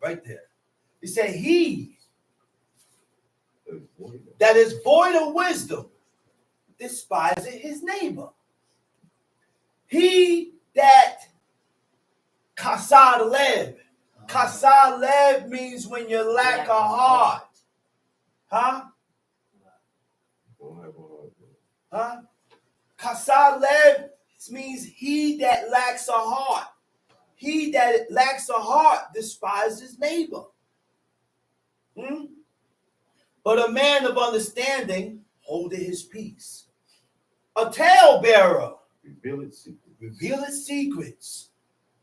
Right there. He said, he that is void of wisdom despiseth his neighbor. He that kasar lev. Kasar lev means when you lack a heart. Huh? Huh? Kasar lev means he that lacks a heart. He that lacks a heart despises his neighbor. But a man of understanding holdeth his peace. A talebearer revealeth secrets.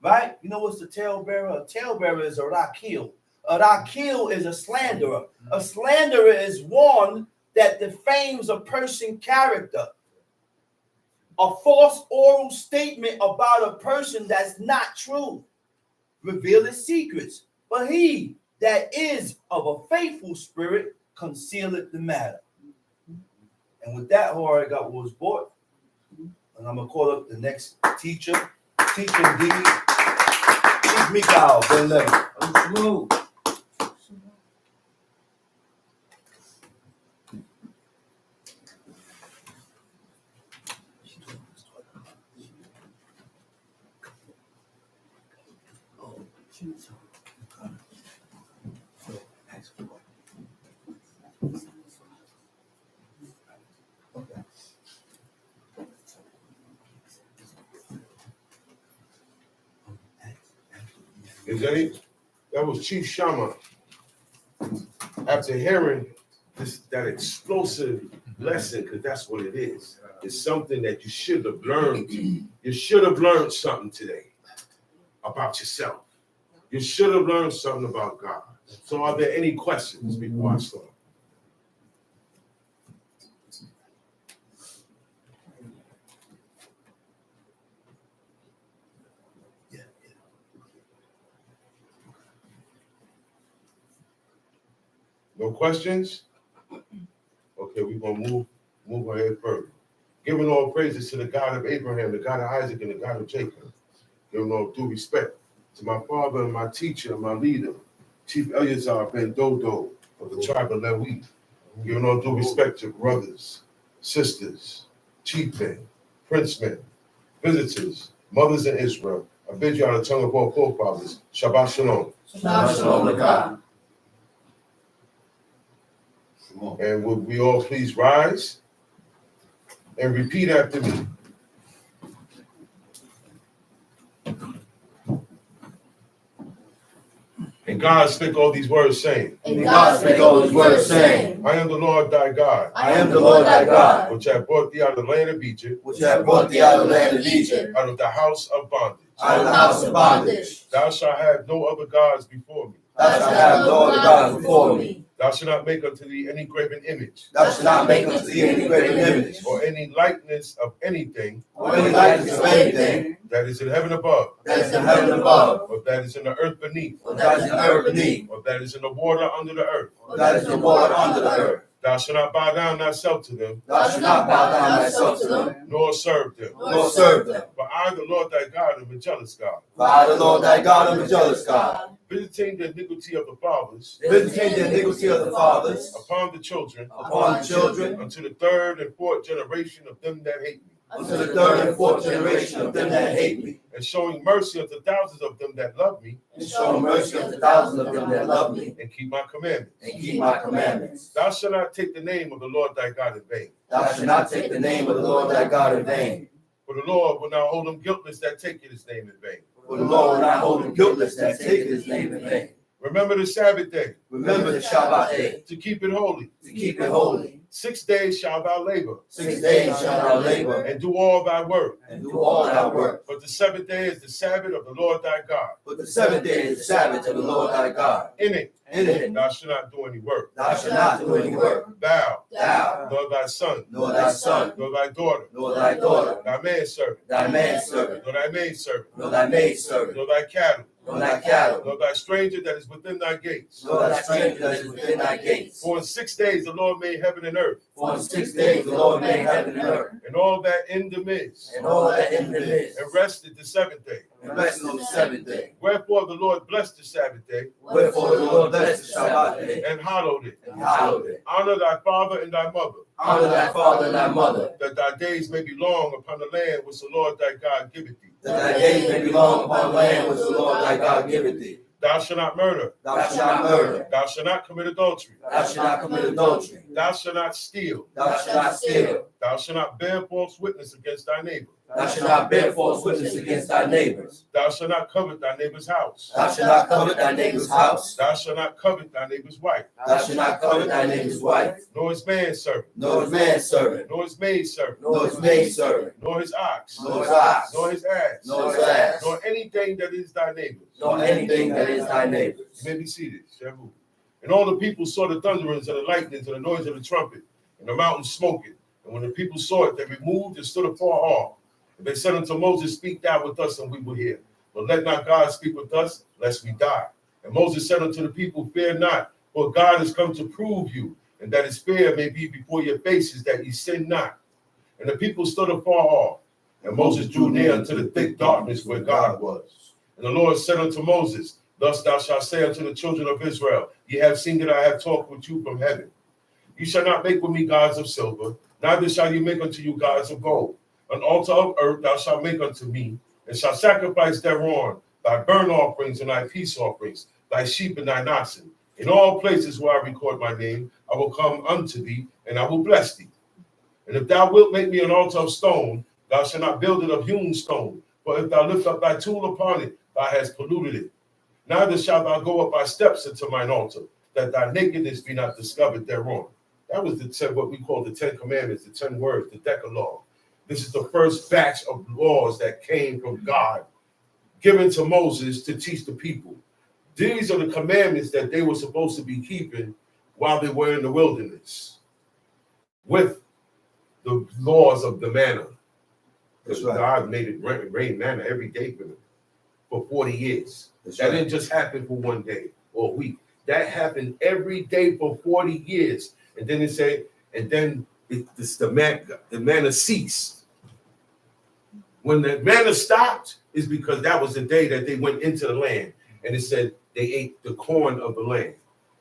Right? You know what's the talebearer? A talebearer is a rakil. A rakil is a slanderer. A slanderer is one that defames a person's character. A false oral statement about a person that's not true. Revealeth secrets. But he that is of a faithful spirit concealeth the matter. And with that, who already got what was bought. And I'm going to call up the next teacher. Teacher D. Teach Mikhail. Ben Levy. Smooth. That was Chief Shammah. After hearing that explosive lesson, because that's what it is. It's something that you should have learned. You should have learned something today about yourself. You should have learned something about God. So are there any questions before I start? No questions? Okay, we're going to move ahead further. Giving all praises to the God of Abraham, the God of Isaac, and the God of Jacob. Giving all due respect to my father and my teacher and my leader, Chief Eleazar Ben Dodo of the tribe of Lewi. Giving all due respect to brothers, sisters, chiefmen, princemen, visitors, mothers in Israel. I bid you on the tongue of all forefathers. Shabbat Shalom. Shabbat Shalom to God. And would we all please rise and repeat after me? And God spake all these words, saying, And God spake all these words, saying, I am the Lord thy God, I am the Lord thy God, which have brought thee out of the land of Egypt, which have brought thee out of the land of Egypt, out of the house of bondage. out of the house of bondage. Thou shalt have no other gods before me. Thou shalt have no other gods before me. Thou shalt not make unto thee any graven image, Thou shalt not make unto thee any graven image, or any likeness of anything or any likeness of anything that is in heaven above, that is in heaven above, or that is in the earth beneath, or that is in the earth beneath, or that is in the water under the earth. or that is in the water under the earth. Thou shalt not bow down thyself to them, Thou shalt not bow down thyself to them, nor serve them. nor serve them. For I, the Lord thy God, am a jealous God, For I, the Lord thy God, am a jealous God, visiting the iniquity of the fathers visiting the iniquity of the fathers upon the children, upon the children, unto the third and fourth generation of them that hate me, unto the third and fourth generation of them that hate me, and showing mercy unto thousands of them that love me, and showing mercy unto thousands of them that love me, and keep my commandments. and keep my commandments. Thou shalt not take the name of the Lord thy God in vain. Thou shalt not take the name of the Lord thy God in vain. For the Lord will not hold him guiltless that taketh his name in vain. For the Lord will not hold him guiltless that taketh his name in vain. Remember the Sabbath day, Remember the Shabbat day, to keep it holy. to keep it holy. 6 days shalt thou labor, 6 days shalt thou labor, and do all thy work. and do all thy work. But the 7th day is the Sabbath of the Lord thy God. But the 7th day is the Sabbath of the Lord thy God. In it In thou shalt not do any work. thou shalt not do any work. Thou, Thou, nor thy son, nor thy son, nor thy daughter, nor thy daughter, thy manservant, thy manservant, nor thy maidservant, nor thy maidservant, nor thy cattle, nor thy cattle, nor thy stranger that is within thy gates. nor thy stranger that is within thy gates. For in 6 days the Lord made heaven and earth, For in 6 days the Lord made heaven and earth, and all that in them is, and all that in them is, and rested the 7th day. and rested on the 7th day. Wherefore the Lord blessed the Sabbath day, Wherefore the Lord blessed the Sabbath day, and hallowed it. and hallowed it. Honor thy father and thy mother, Honor thy father and thy mother, that thy days may be long upon the land which the Lord thy God giveth thee. that thy days may be long upon the land which the Lord thy God giveth thee. Thou shalt not murder. Thou shalt not murder. Thou shalt not commit adultery. Thou shalt not commit adultery. Thou shalt not steal. Thou shalt not steal. Thou shalt not bear false witness against thy neighbor. Thou shalt not bear false witness against thy neighbors. Thou shalt not covet thy neighbor's house. Thou shalt not covet thy neighbor's house. Thou shalt not covet thy neighbor's wife, Thou shalt not covet thy neighbor's wife, nor his manservant, nor his manservant, nor his maidservant, nor his maidservant, nor his ox, nor his ox, nor his ass, nor his ass, nor anything that is thy neighbor's. nor anything that is thy neighbor's. You may be seated. Shavu. And all the people saw the thunderings and the lightnings and the noise of the trumpet, and the mountain smoking. And when the people saw it, they removed and stood afar off. And they said unto Moses, Speak thou with us, and we will hear. But let not God speak with us, lest we die. And Moses said unto the people, Fear not, for God is come to prove you, and that his fear may be before your faces, that ye sin not. And the people stood afar off. And Moses drew near unto the thick darkness where God was. And the Lord said unto Moses, Thus thou shalt say unto the children of Israel, Ye have seen that I have talked with you from heaven. Ye shall not make with me gods of silver, neither shall ye make unto you gods of gold. An altar of earth thou shalt make unto me, and shalt sacrifice thereon thy burnt offerings and thy peace offerings, thy sheep and thine oxen. In all places where I record my name, I will come unto thee, and I will bless thee. And if thou wilt make me an altar of stone, thou shalt not build it of hewn stone. For if thou lift up thy tool upon it, thou hast polluted it. Neither shalt thou go up by steps into mine altar, that thy nakedness be not discovered thereon. That was what we call the 10 Commandments, the 10 words, the Decalogue. This is the first batch of laws that came from God, given to Moses to teach the people. These are the commandments that they were supposed to be keeping while they were in the wilderness, with the laws of the manna. Because God made it rain manna every day for them for 40 years. That didn't just happen for one day or a week. That happened every day for 40 years. And then it said, and then the manna ceased. When the manna stopped, is because that was the day that they went into the land. And it said they ate the corn of the land,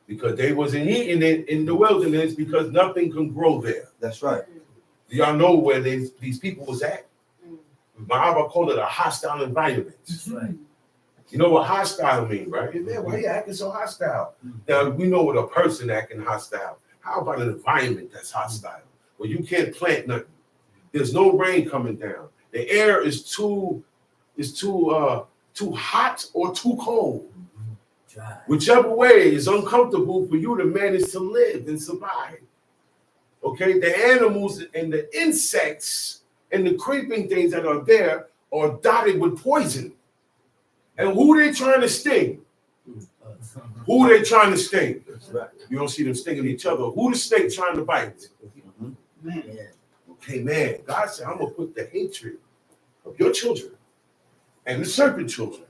because they wasn't eating it in the wilderness because nothing can grow there. That's right. Do y'all know where these people was at? Ma'aba called it a hostile environment. That's right. You know what hostile mean, right? Man, why you acting so hostile? Now, we know what a person acting hostile. How about an environment that's hostile? Well, you can't plant nothing. There's no rain coming down. The air is too hot or too cold. Dry. Whichever way is uncomfortable for you to manage to live and survive. Okay, the animals and the insects and the creeping things that are there are dotted with poison. And who they trying to sting? Who they trying to sting? Right. You don't see them stinging each other. Who the snake trying to bite? Yeah. Okay, man, God said, I'm going to put the hatred of your children and the serpent children.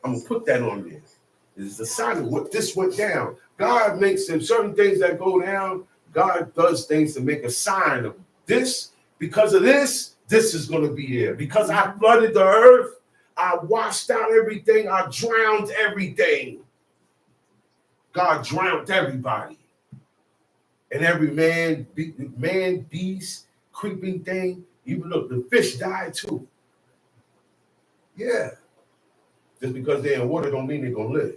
I'm going to put that on there. It's the sign of what this went down. God makes them certain things that go down. God does things to make a sign of this. Because of this, this is going to be there. Because I flooded the earth, I washed out everything, I drowned everything. God drowned everybody. And every man, beast, creeping thing, even look, the fish died too. Yeah. Just because they're in water don't mean they're going to live.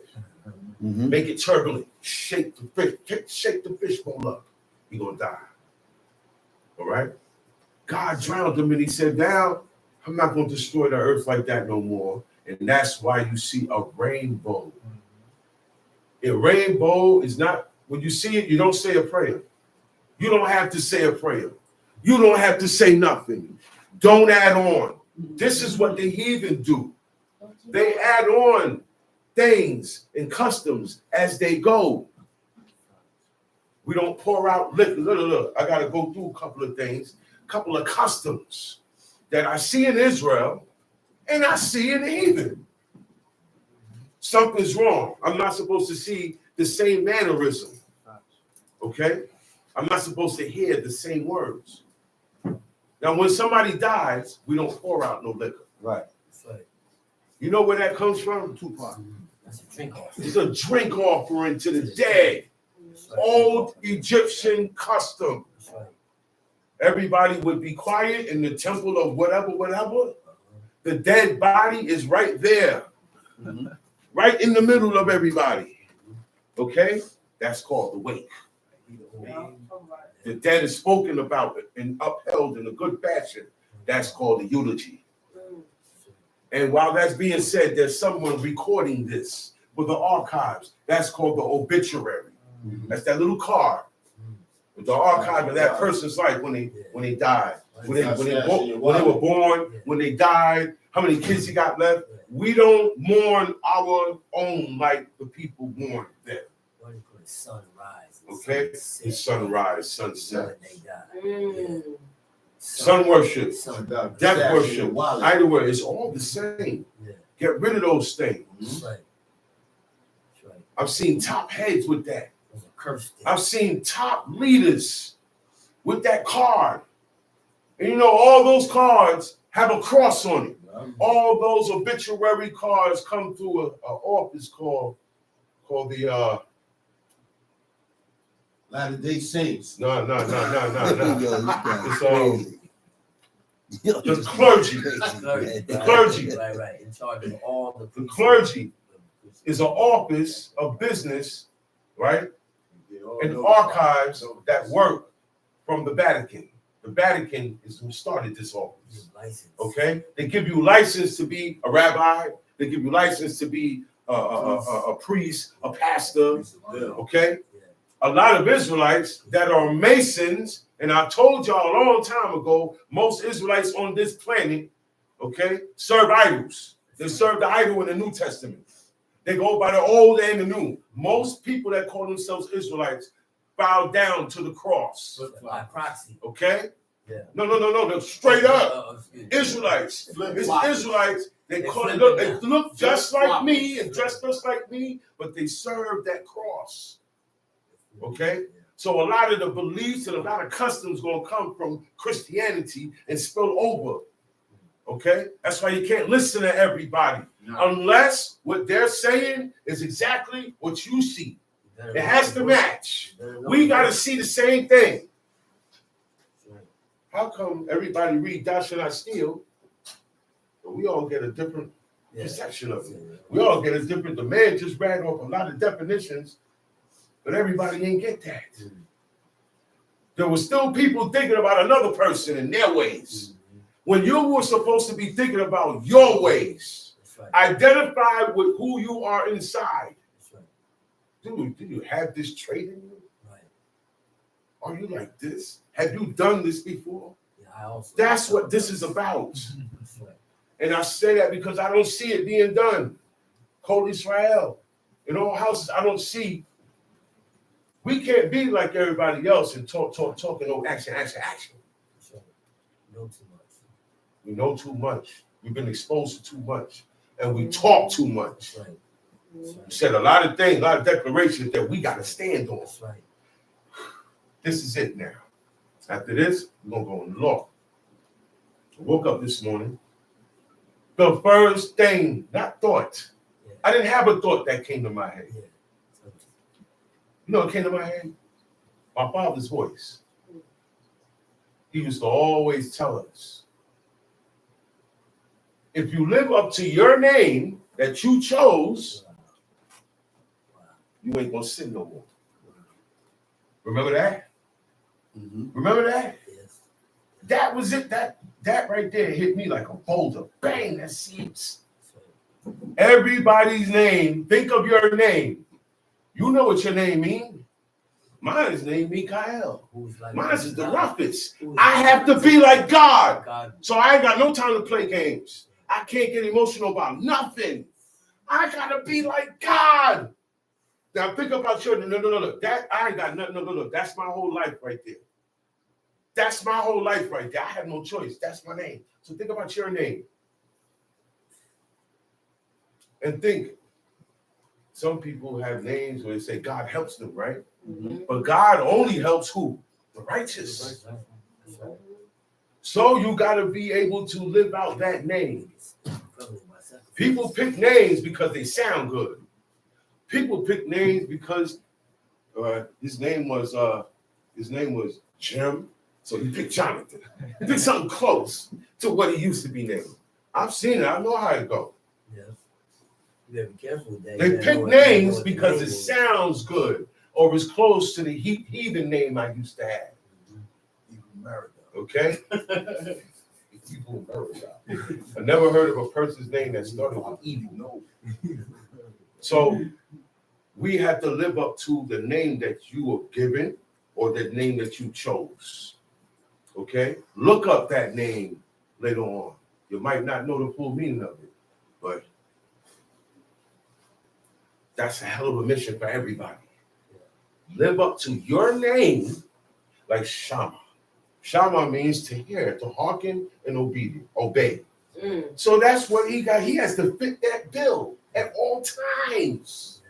Mm-hmm. Make it turbulent. Shake the fish bowl up. You're going to die. All right? God drowned them and he said, now, I'm not going to destroy the earth like that no more. And that's why you see a rainbow. A rainbow is not, when you see it, you don't say a prayer. You don't have to say a prayer. You don't have to say nothing. Don't add on. This is what the heathen do. They add on things and customs as they go. We don't pour out liquor. Look. I got to go through a couple of things, a couple of customs that I see in Israel and I see in the heathen. Something's wrong. I'm not supposed to see the same mannerism. Okay? I'm not supposed to hear the same words. Now, when somebody dies, we don't pour out no liquor. Right. You know where that comes from? Tupac. That's a drink off. It's a drink offering to the dead. Old Egyptian custom. Everybody would be quiet in the temple of whatever. The dead body is right there. Right in the middle of everybody. Okay? That's called the wake. The dead is spoken about and upheld in a good fashion. That's called the eulogy. And while that's being said, there's someone recording this for the archives. That's called the obituary. That's that little card with the archive of that person's life when they died, when they were born, when they died, how many kids he got left. We don't mourn our own like the people mourn them. Sunrise. Okay? The sunrise, sunset. Yeah. Sun worship, Sun. death worship, idol worship, it's all the same. Yeah. Get rid of those things. That's right. I've seen top heads with that. There's a curse there. I've seen top leaders with that card. And you know, all those cards have a cross on it. All those obituary cards come through an office called the Latter-day Saints. no. It's the clergy. The clergy. Right. In charge of all The clergy is an office of business, right? And archives that work from the Vatican. The Vatican is who started this office. Okay? They give you license to be a rabbi. They give you license to be a priest, a pastor. Okay? A lot of Israelites that are Masons, and I told y'all a long time ago, most Israelites on this planet, okay, serve idols. They serve the idol in the New Testament. They go by the old and the new. Most people that call themselves Israelites bow down to the cross. by proxy. Okay? Yeah. No. They're straight up Israelites. It's Israelites. They look just like me and dress just like me, but they serve that cross. Okay? So a lot of the beliefs and a lot of customs going to come from Christianity and spill over. Okay? That's why you can't listen to everybody unless what they're saying is exactly what you see. It has to match. We got to see the same thing. How come everybody read thou shalt not steal, but we all get a different perception of it? We all get a different. The man just read off a lot of definitions, but everybody ain't get that. There were still people thinking about another person and their ways. When you were supposed to be thinking about your ways, identify with who you are inside. Do you have this trait in you? Are you like this? Have you done this before? That's what this is about. And I say that because I don't see it being done. Call Israel. In all houses, I don't see. We can't be like everybody else and talk, and no action. We know too much. We've been exposed to too much. And we talk too much. We said a lot of things, a lot of declarations that we got to stand on. This is it now. After this, we're going to go in the law. I woke up this morning. The first thing, not thought. I didn't have a thought that came to my head. You know what came to my head? My father's voice. He used to always tell us, if you live up to your name that you chose, you ain't going to sin no more. Remember that? Remember that? Yes. That was it. That right there hit me like a boulder. Bang, that seeps. Everybody's name. Think of your name. You know what your name means. Mine is named Mikael. Who's like Mine is the God? roughest. Who's I like have to be like God. God. So I ain't got no time to play games. I can't get emotional about nothing. I gotta be like God. Now think about your no. That I ain't got nothing. No. That's my whole life right there. That's my whole life right there. I have no choice. That's my name. So think about your name. And think, some people have names where they say God helps them, right? Mm-hmm. But God only helps who? The righteous. So you got to be able to live out that name. People pick names because they sound good. People pick names because his name was Jim, so he picked Jonathan. He picked something close to what he used to be named. I've seen it. I know how it goes. Yeah. You gotta be careful with that. They pick names because it sounds good or is close to the heathen name I used to have. Okay? Evil America. I never heard of a person's name that started with evil. No. So we have to live up to the name that you were given or the name that you chose. Okay? Look up that name later on. You might not know the full meaning of it, but that's a hell of a mission for everybody. Live up to your name like Shama. Shama means to hear, to hearken and obey. So that's what he got. He has to fit that bill at all times.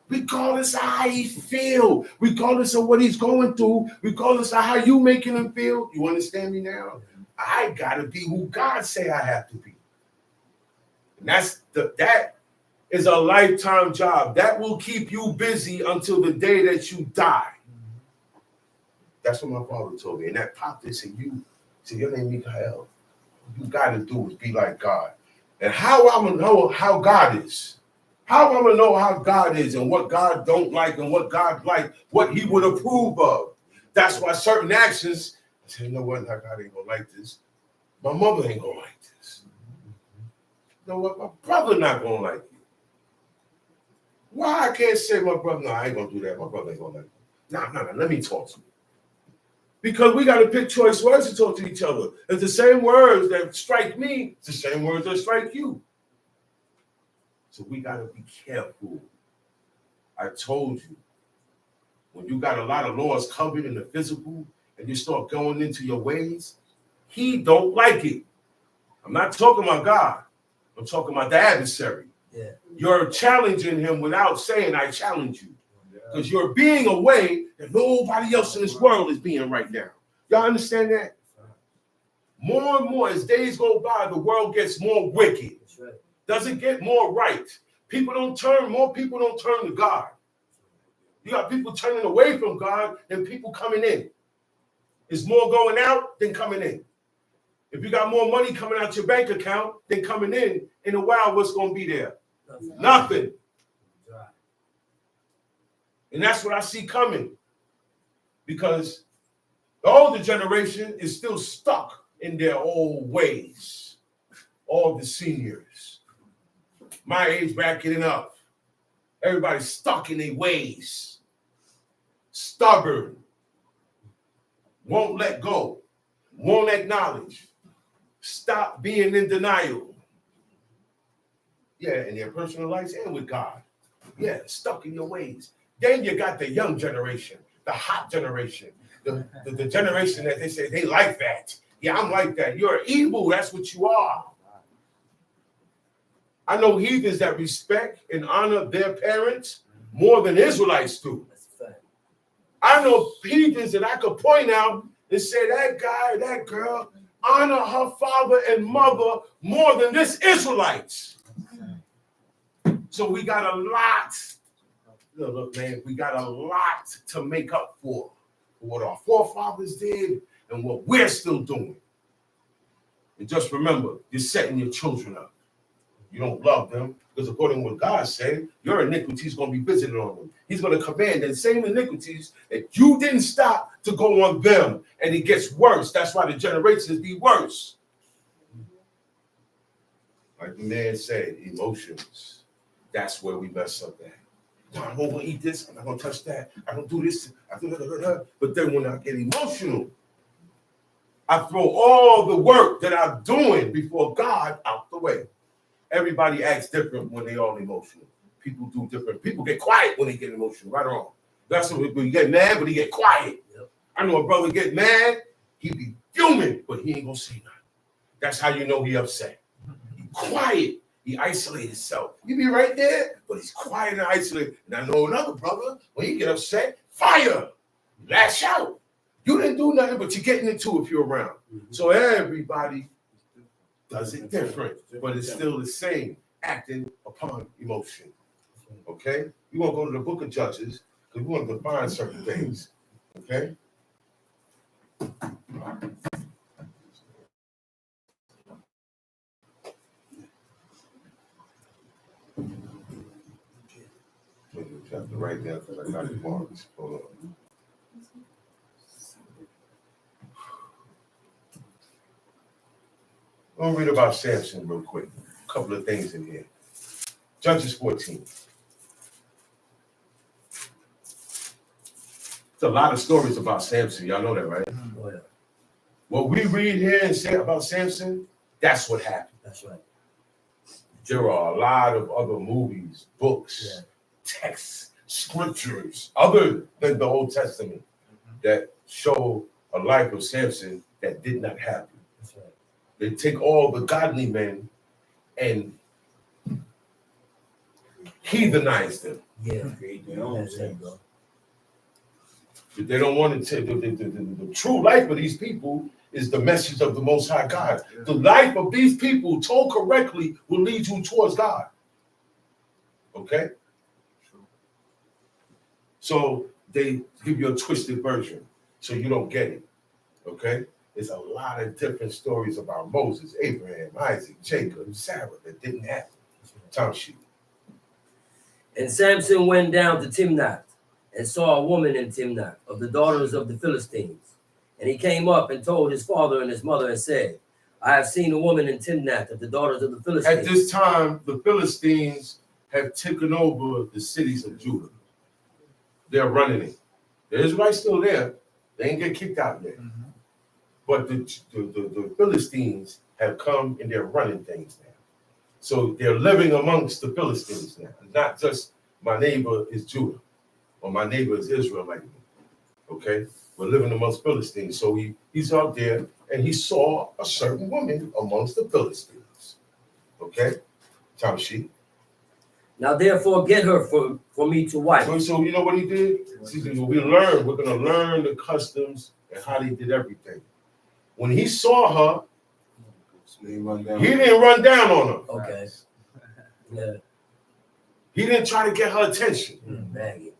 Regardless of how he feel, regardless of what he's going through, regardless of how you making him feel. You understand me now? I gotta be who God say I have to be. And that is a lifetime job. That will keep you busy until the day that you die. That's what my father told me. And that popped this in you. So your name Mikael. What you gotta do is be like God. And how I'm gonna know how God is. How I'm gonna know how God is and what God don't like and what God like, what he would approve of. That's why certain actions, I say, you know what, God ain't gonna like this. My mother ain't gonna like this. You know what, my brother not gonna like it. Why I can't say my brother, no, I ain't gonna do that. My brother ain't gonna like it. No, let me talk to you. Because we got to pick choice words to talk to each other. It's the same words that strike me, it's the same words that strike you. So we got to be careful. I told you, when you got a lot of laws covered in the physical and you start going into your ways, he don't like it. I'm not talking about God. I'm talking about the adversary. Yeah. You're challenging him without saying, I challenge you. Because you're being a way that nobody else in this world is being right now. Y'all understand that? More and more, as days go by, the world gets more wicked. Doesn't get more right. More people don't turn to God. You got people turning away from God than people coming in. There's more going out than coming in. If you got more money coming out your bank account than coming in a while, what's going to be there? Nothing. And that's what I see coming. Because the older generation is still stuck in their old ways. All the seniors. My age bracketing up. Everybody's stuck in their ways. Stubborn. Won't let go. Won't acknowledge. Stop being in denial. Yeah, in their personal lives and with God. Yeah, stuck in your ways. Then you got the young generation, the hot generation, the generation that they say they like that. Yeah, I'm like that. You're evil. That's what you are. I know heathens that respect and honor their parents more than Israelites do. I know heathens that I could point out and say that guy, that girl, honor her father and mother more than this Israelites. So we got a lot. Look, man, we got a lot to make up for what our forefathers did and what we're still doing. And just remember, you're setting your children up. You don't love them because according to what God said, your iniquity is going to be visited on them. He's going to command the same iniquities that you didn't stop to go on them. And it gets worse. That's why the generations be worse. Like the man said, emotions. That's where we mess up at. No, I'm not gonna eat this. I'm not gonna touch that. I don't do this. But then when I get emotional, I throw all the work that I'm doing before God out the way. Everybody acts different when they all emotional. People do different. People get quiet when they get emotional, right or wrong. That's what we get mad, but he get quiet. Yep. I know a brother get mad, he be fuming, but he ain't gonna say nothing. That's how you know he upset. He quiet. He isolates himself. He be right there, but he's quiet and isolated. And I know another brother, when he get upset, fire, lash out. You didn't do nothing, but you're getting into it if you're around. So everybody does it different, but it's still the same, acting upon emotion. Okay? We're going to go to the book of Judges, because we want to define certain things. Okay? You have to write down because I got it marked. Hold on. I'm going to read about Samson real quick. A couple of things in here. Judges 14. There's a lot of stories about Samson. Y'all know that, right? Oh, yeah. What we read here and say about Samson, that's what happened. That's right. There are a lot of other movies, books, Yeah. texts, scriptures, other than the Old Testament, that show a life of Samson that did not happen. That's right. They take all the godly men and heathenize them. Yeah. Create their own That's it, thing. bro. But they don't want to take the true life of these people is the message of the Most High God. The life of these people, told correctly, will lead you towards God. Okay? So they give you a twisted version, so you don't get it. Okay? There's a lot of different stories about Moses, Abraham, Isaac, Jacob, Sarah that didn't happen. Time sheet. And Samson went down to Timnath and saw a woman in Timnath of the daughters of the Philistines. And he came up and told his father and his mother and said, I have seen a woman in Timnath of the daughters of the Philistines. At this time, the Philistines have taken over the cities of Judah. They're running it. The Israelites still there. They ain't get kicked out yet. But the Philistines have come and they're running things now. So they're living amongst the Philistines now. Not just my neighbor is Judah or my neighbor is Israel like me. Okay? We're living amongst Philistines. So he's out there and he saw a certain woman amongst the Philistines. Okay? Time sheet. Now therefore get her for me to wife. So you know what he did? See, we're going to learn the customs and how they did everything. When he saw her, he didn't run down on her. Okay. Yeah. He didn't try to get her attention. Bag it.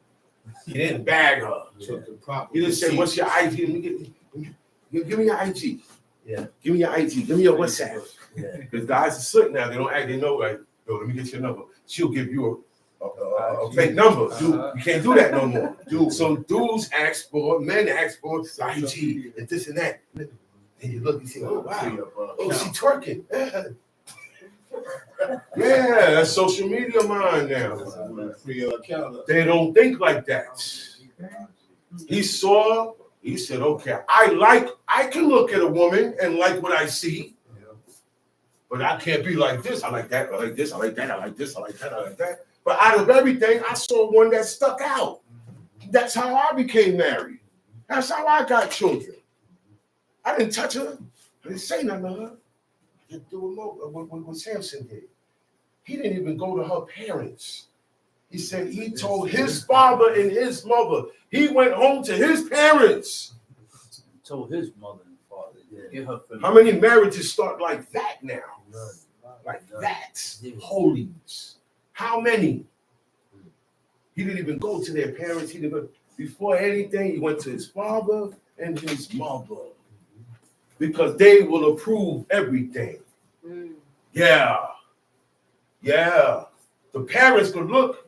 He didn't bag her. Took the proper He didn't say, what's your IG? Give me your IG. Yeah. Give me your IG. Give me your WhatsApp. Yeah. Because guys are slick now. They don't act. They know, like, yo, let me get your number. She'll give you a fake number. Dude, you can't do that no more. Dude, so dudes ask for, men ask for IG and this and that. And you look and say, oh, wow. Oh, she twerking. Yeah, that's social media mind now. They don't think like that. He saw, he said, okay, I can look at a woman and like what I see, but I can't be like this. I like that, I like this, I like that, I like this, I like that, I like that. But out of everything, I saw one that stuck out. That's how I became married. That's how I got children. I didn't touch her. I didn't say nothing to her. I didn't do what Samson did. He didn't even go to her parents. He said he told his father and his mother. He went home to his parents. Told his mother and father. Get her How many marriages start like that now? Like that. Holiness. How many? He didn't even go to their parents. He didn't. Before anything, he went to his father and his mother. Because they will approve everything. Yeah. Yeah. The parents could look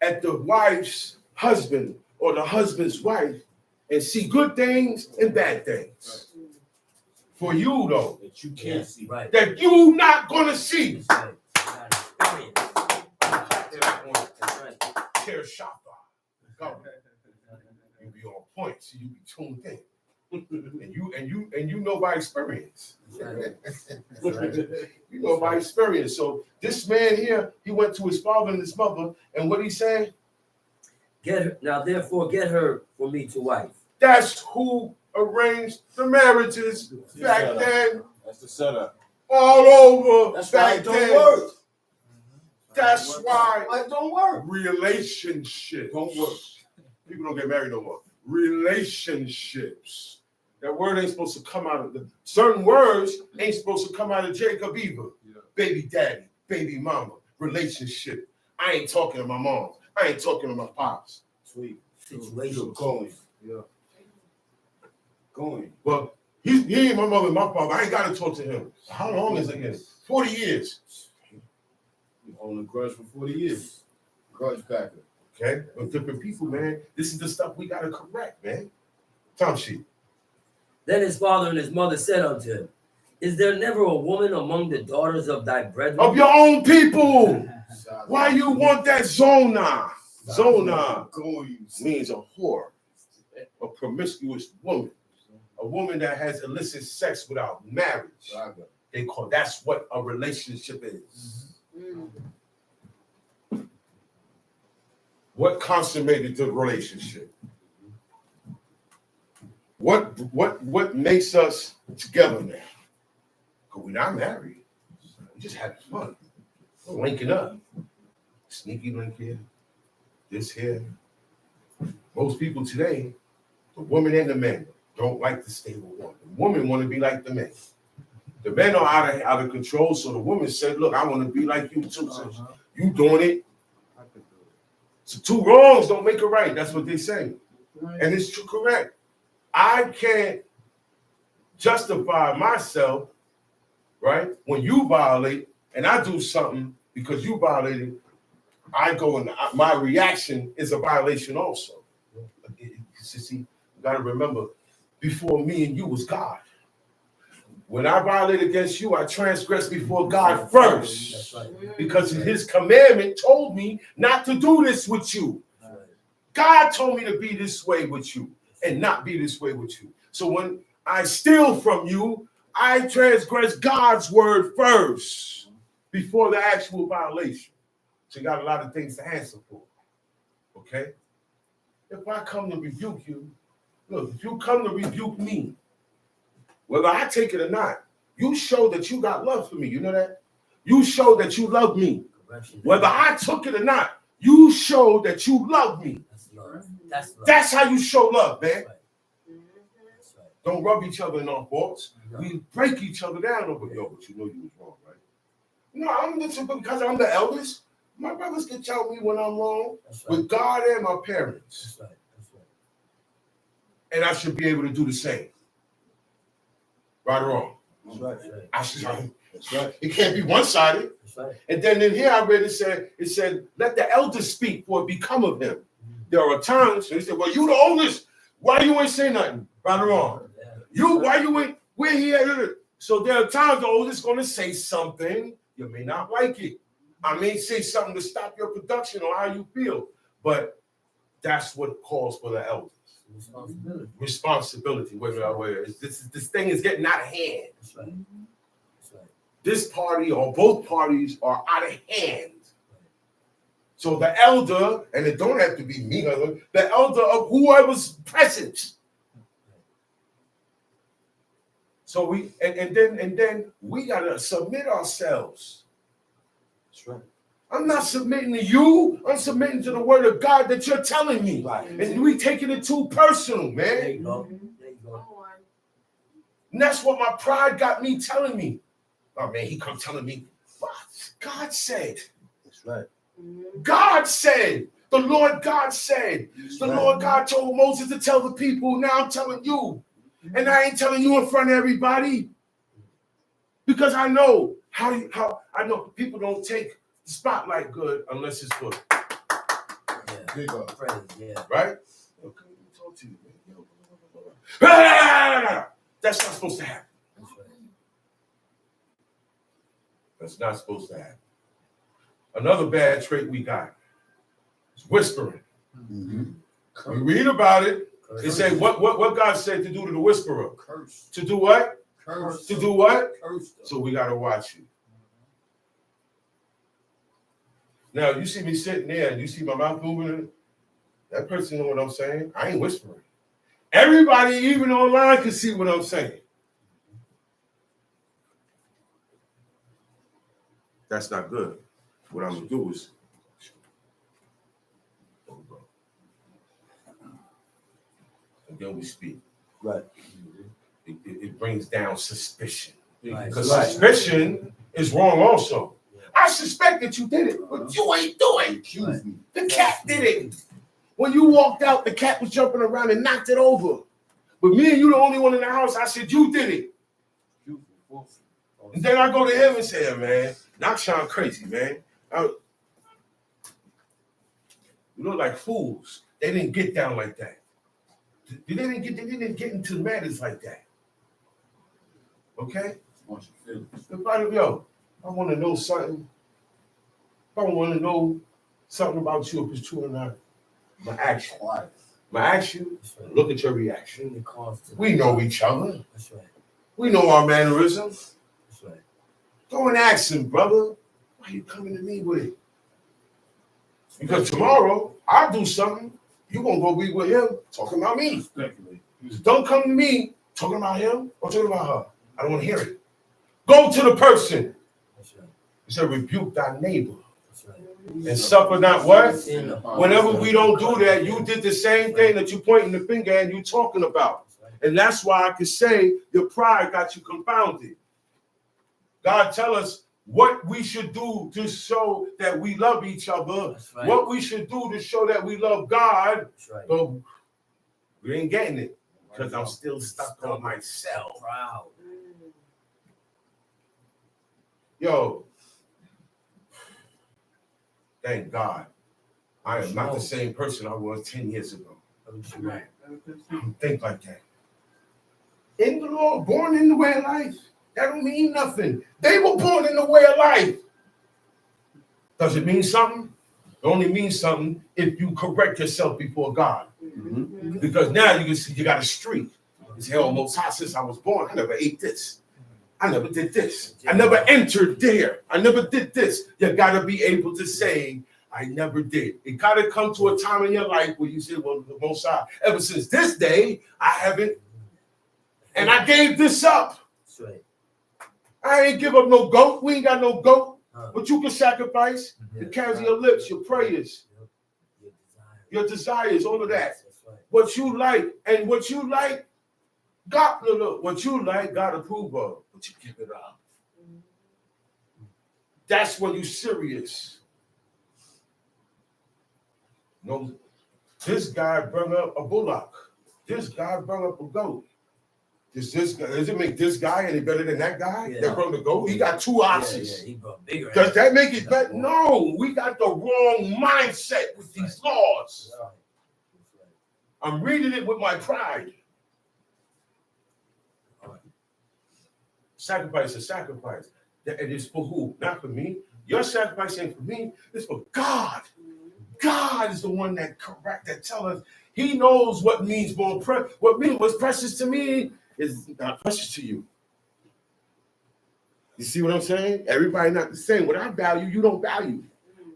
at the wife's husband or the husband's wife and see good things and bad things. For you, though, that you can't see. Right. that you not going to see. Right. care shopper. You be on point, so you be tuned in. and you know by experience. You know by experience. So this man here, he went to his father and his mother, and what he said? Get her now, therefore, get her for me to wife. That's who arranged the marriages back then. That's the setup. All over. That's why back it don't then. work. That's why It don't work. relationship don't work. People don't get married no more. Relationships. That word ain't supposed to come out of certain words ain't supposed to come out of Jacob either. Yeah. Baby daddy, baby mama, relationship. I ain't talking to my mom. I ain't talking to my pops. Sweet. Situation. Going. Yeah. Going. Well, he ain't my mother and my father. I ain't got to talk to him. How long is it again? 40 years. You holding a grudge for 40 years. Grudge packer. Okay? With different people, man. This is the stuff we got to correct, man. Time sheet. Then his father and his mother said unto him, Is there never a woman among the daughters of thy brethren? Of your own people. Why you want that zona? Zona means a whore, a promiscuous woman, a woman that has illicit sex without marriage. They call that's what a relationship is. What consummated the relationship? What makes us together now? Because we're not married. We just having fun. We're linking up. Sneaky link here. This here. Most people today, the woman and the man, don't like the stable woman. The woman want to be like the man. The men are out of control, so the woman said, look, I want to be like you too. So you doing it. So two wrongs don't make a right. That's what they say. And it's true, correct. I can't justify myself, right? When you violate and I do something because you violated, I go and my reaction is a violation also. See, you got to remember, before me and you was God. When I violate against you, I transgress before God first. That's right. Because his commandment told me not to do this with you. God told me to be this way with you and not be this way with you. So when I steal from you, I transgress God's word first before the actual violation. So you got a lot of things to answer for. Okay? If I come to rebuke you, look, if you come to rebuke me, whether I take it or not, you show that you got love for me. You know that? You show that you love me. Whether I took it or not, you show that you love me. That's love. That's love. That's how you show love, man. That's right. That's right. Don't rub each other in our faults. No. We break each other down over, yo, but you know you was wrong, right? No, I'm just because I'm the eldest. My brothers can tell me when I'm wrong That's right. with God and my parents. That's right. That's right. And I should be able to do the same. Right or wrong? That's right. That's right. I should. That's right. It can't be one-sided. That's right. And then in here I read it said, let the elders speak for it become of him. There are times, and he said, well, you the oldest. Why you ain't say nothing? Right or wrong? Yeah. You, why you ain't, we're here. So there are times the oldest going to say something. You may not like it. I may say something to stop your production or how you feel. But that's what calls for the elders. Responsibility. Responsibility. This thing is getting out of hand. That's right. That's right. This party or both parties are out of hand. So the elder, and it don't have to be me, the elder of whoever's present. So we and then we gotta submit ourselves. That's right. I'm not submitting to you. I'm submitting to the word of God that you're telling me. Right. And we taking it too personal, There man. you go. There you go. And that's what my pride got me telling me. Oh man, he come telling me, what God said. That's right. God said. The Lord God said. The Lord God told Moses to tell the people. Now I'm telling you. And I ain't telling you in front of everybody. Because I know how I know people don't take the spotlight good unless it's good. Yeah. Big up. Praise. Yeah. Right? Okay, let me talk to you, man. That's not supposed to happen. That's right. That's not supposed to happen. Another bad trait we got. It's whispering. Mhm. We read about it. It say what God said to do to the whisperer. Curse. To do what? Curse. To do what? Curse. So we gotta watch it. Now you see me sitting there and you see my mouth moving. That person know what I'm saying. I ain't whispering. Everybody, even online, can see what I'm saying. That's not good. What I'm gonna do is, and then we speak. Right. It brings down suspicion. Right. Because Right. suspicion is wrong also. I suspect that you did it, but you ain't doing. Accuse me. The cat did it. When you walked out, the cat was jumping around and knocked it over. But me and you the only one in the house. I said, you did it. Accuse me falsely. And then I go to him and say, hey, man, knock Sean crazy, man. You look like fools. They didn't get down like that. They didn't get into matters like that. Okay? Once you feel it. Everybody, yo, I want to know something. If I want to know something about you, if it's true or not, I'm going to ask you. Quiet. I'm going to ask you, That's right. look at your reaction. Bring the cause to We know each other. That's right. We know our mannerisms. That's right. Go and ask him, brother. Why are you coming to me with it? Because tomorrow, I'll do something. You're going to go be with him talking about me. Speculate. So don't come to me talking about him or talking about her. I don't want to hear it. Go to the person. That's right. He said, rebuke thy neighbor. That's right. And suffer not what? Sin upon Whenever sin. we don't do that, you did the same thing that you pointing the finger and you talking about. That's right. And that's why I could say your pride got you confounded. God tell us what we should do to show that we love each other, That's right. what we should do to show that we love God, That's right. but we ain't getting it because I'm still stuck on myself. Proud. Yo, thank God. I am not the same person I was 10 years ago. That's right. I don't think like that. In the Lord, born in the way of life. That don't mean nothing. They were born in the way of life. Does it mean something? It only means something if you correct yourself before God. Mhm. Because now you can see you got a streak. You say, oh, most high, since I was born, I never ate this. I never did this. I never entered there. I never did this. You got to be able to say, I never did. It got to come to a time in your life where you say, well, the most high, ever since this day, I haven't. And I gave this up. That's right. I ain't give up no goat. We ain't got no goat. Huh. But you can sacrifice the carrots of your lips, your prayers, Your desire. your desires, all of that. That's right. What you like. And what you like, God, look, what you like, God approve of. But you give it up. That's when you serious. No, this guy brought up a bullock. This guy brought up a goat. Does it make this guy any better than that guy Yeah. that brought the goat? He got two oxes. Yeah, he brought bigger. Does that make it better? Yeah. No, we got the wrong mindset with these laws. That's right. I'm reading it with my pride. Sacrifice is sacrifice. It is for who? Not for me. Your sacrifice ain't for me. It's for God. God is the one that tell us. He knows what means more what's precious to me is not precious to you. You see what I'm saying? Everybody not the same. What I value, you don't value.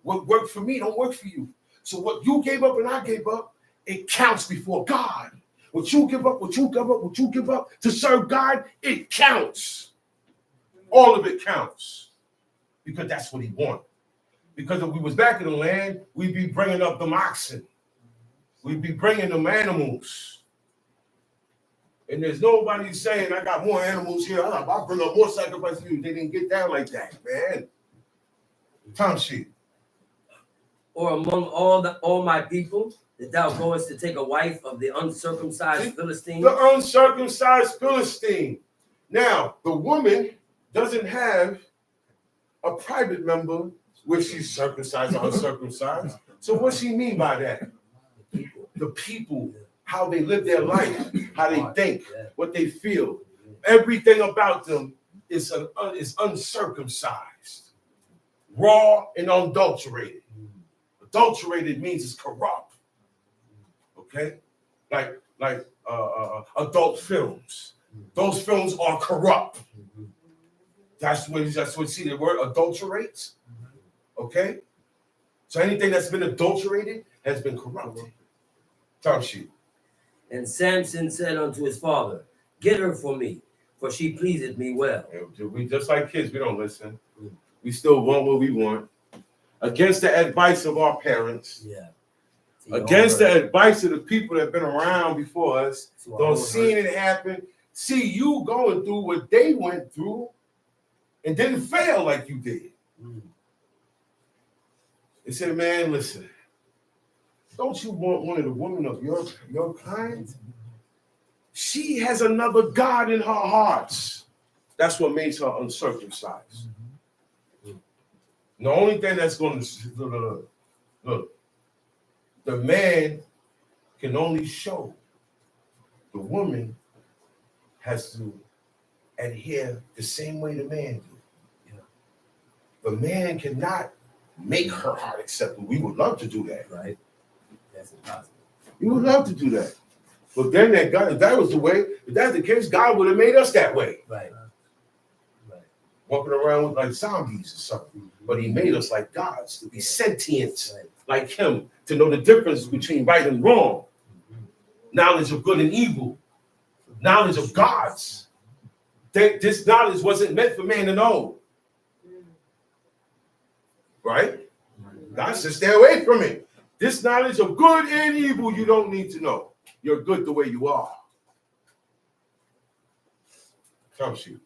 What worked for me don't work for you. So what you gave up and I gave up, it counts before God. What you give up, what you give up to serve God, it counts. All of it counts. Because that's what he wants. Because if we was back in the land, we'd be bringing up them oxen. We'd be bringing them animals. And there's nobody saying, I got more animals here. I'll bring up more sacrifice to you. They didn't get down like that, man. Time sheet. Or among all my people, that thou goest to take a wife of the uncircumcised Philistine. The uncircumcised Philistine. Now, the woman doesn't have a private member where she's circumcised or uncircumcised. So what's she mean by that? The people, how they live their life, how they think, what they feel. Everything about them is uncircumcised, raw and unadulterated. But adulterated means it's corrupt. Okay, like adult films. Those films are corrupt. That's what see the word adulterates. Okay, so anything that's been adulterated has been corrupted. Time sheet. And Samson said unto his father, Get her for me, for she pleaseth me well. We just like kids, we don't listen. We still want what we want. Against the advice of our parents. Yeah. Against the advice of the people that have been around before us. Don't see it happen. See you going through what they went through and didn't fail like you did. They said, man, listen. Don't you want one of the women of your kind? She has another God in her heart. That's what makes her uncircumcised. The only thing that's going to look, the man can only show. The woman has to adhere the same way the man do. The man cannot make her heart acceptable. We would love to do that. Right. That's impossible. We would love to do that. But then that God, if that was the way, if that's the case, God would have made us that way. Right. Walking around with like zombies or something. But he made us like gods, to be sentient, like him, to know the difference between right and wrong. Knowledge of good and evil. Knowledge of gods. This knowledge wasn't meant for man to know. Right? God said, stay away from it. This knowledge of good and evil you don't need to know. You're good the way you are. Come shoot.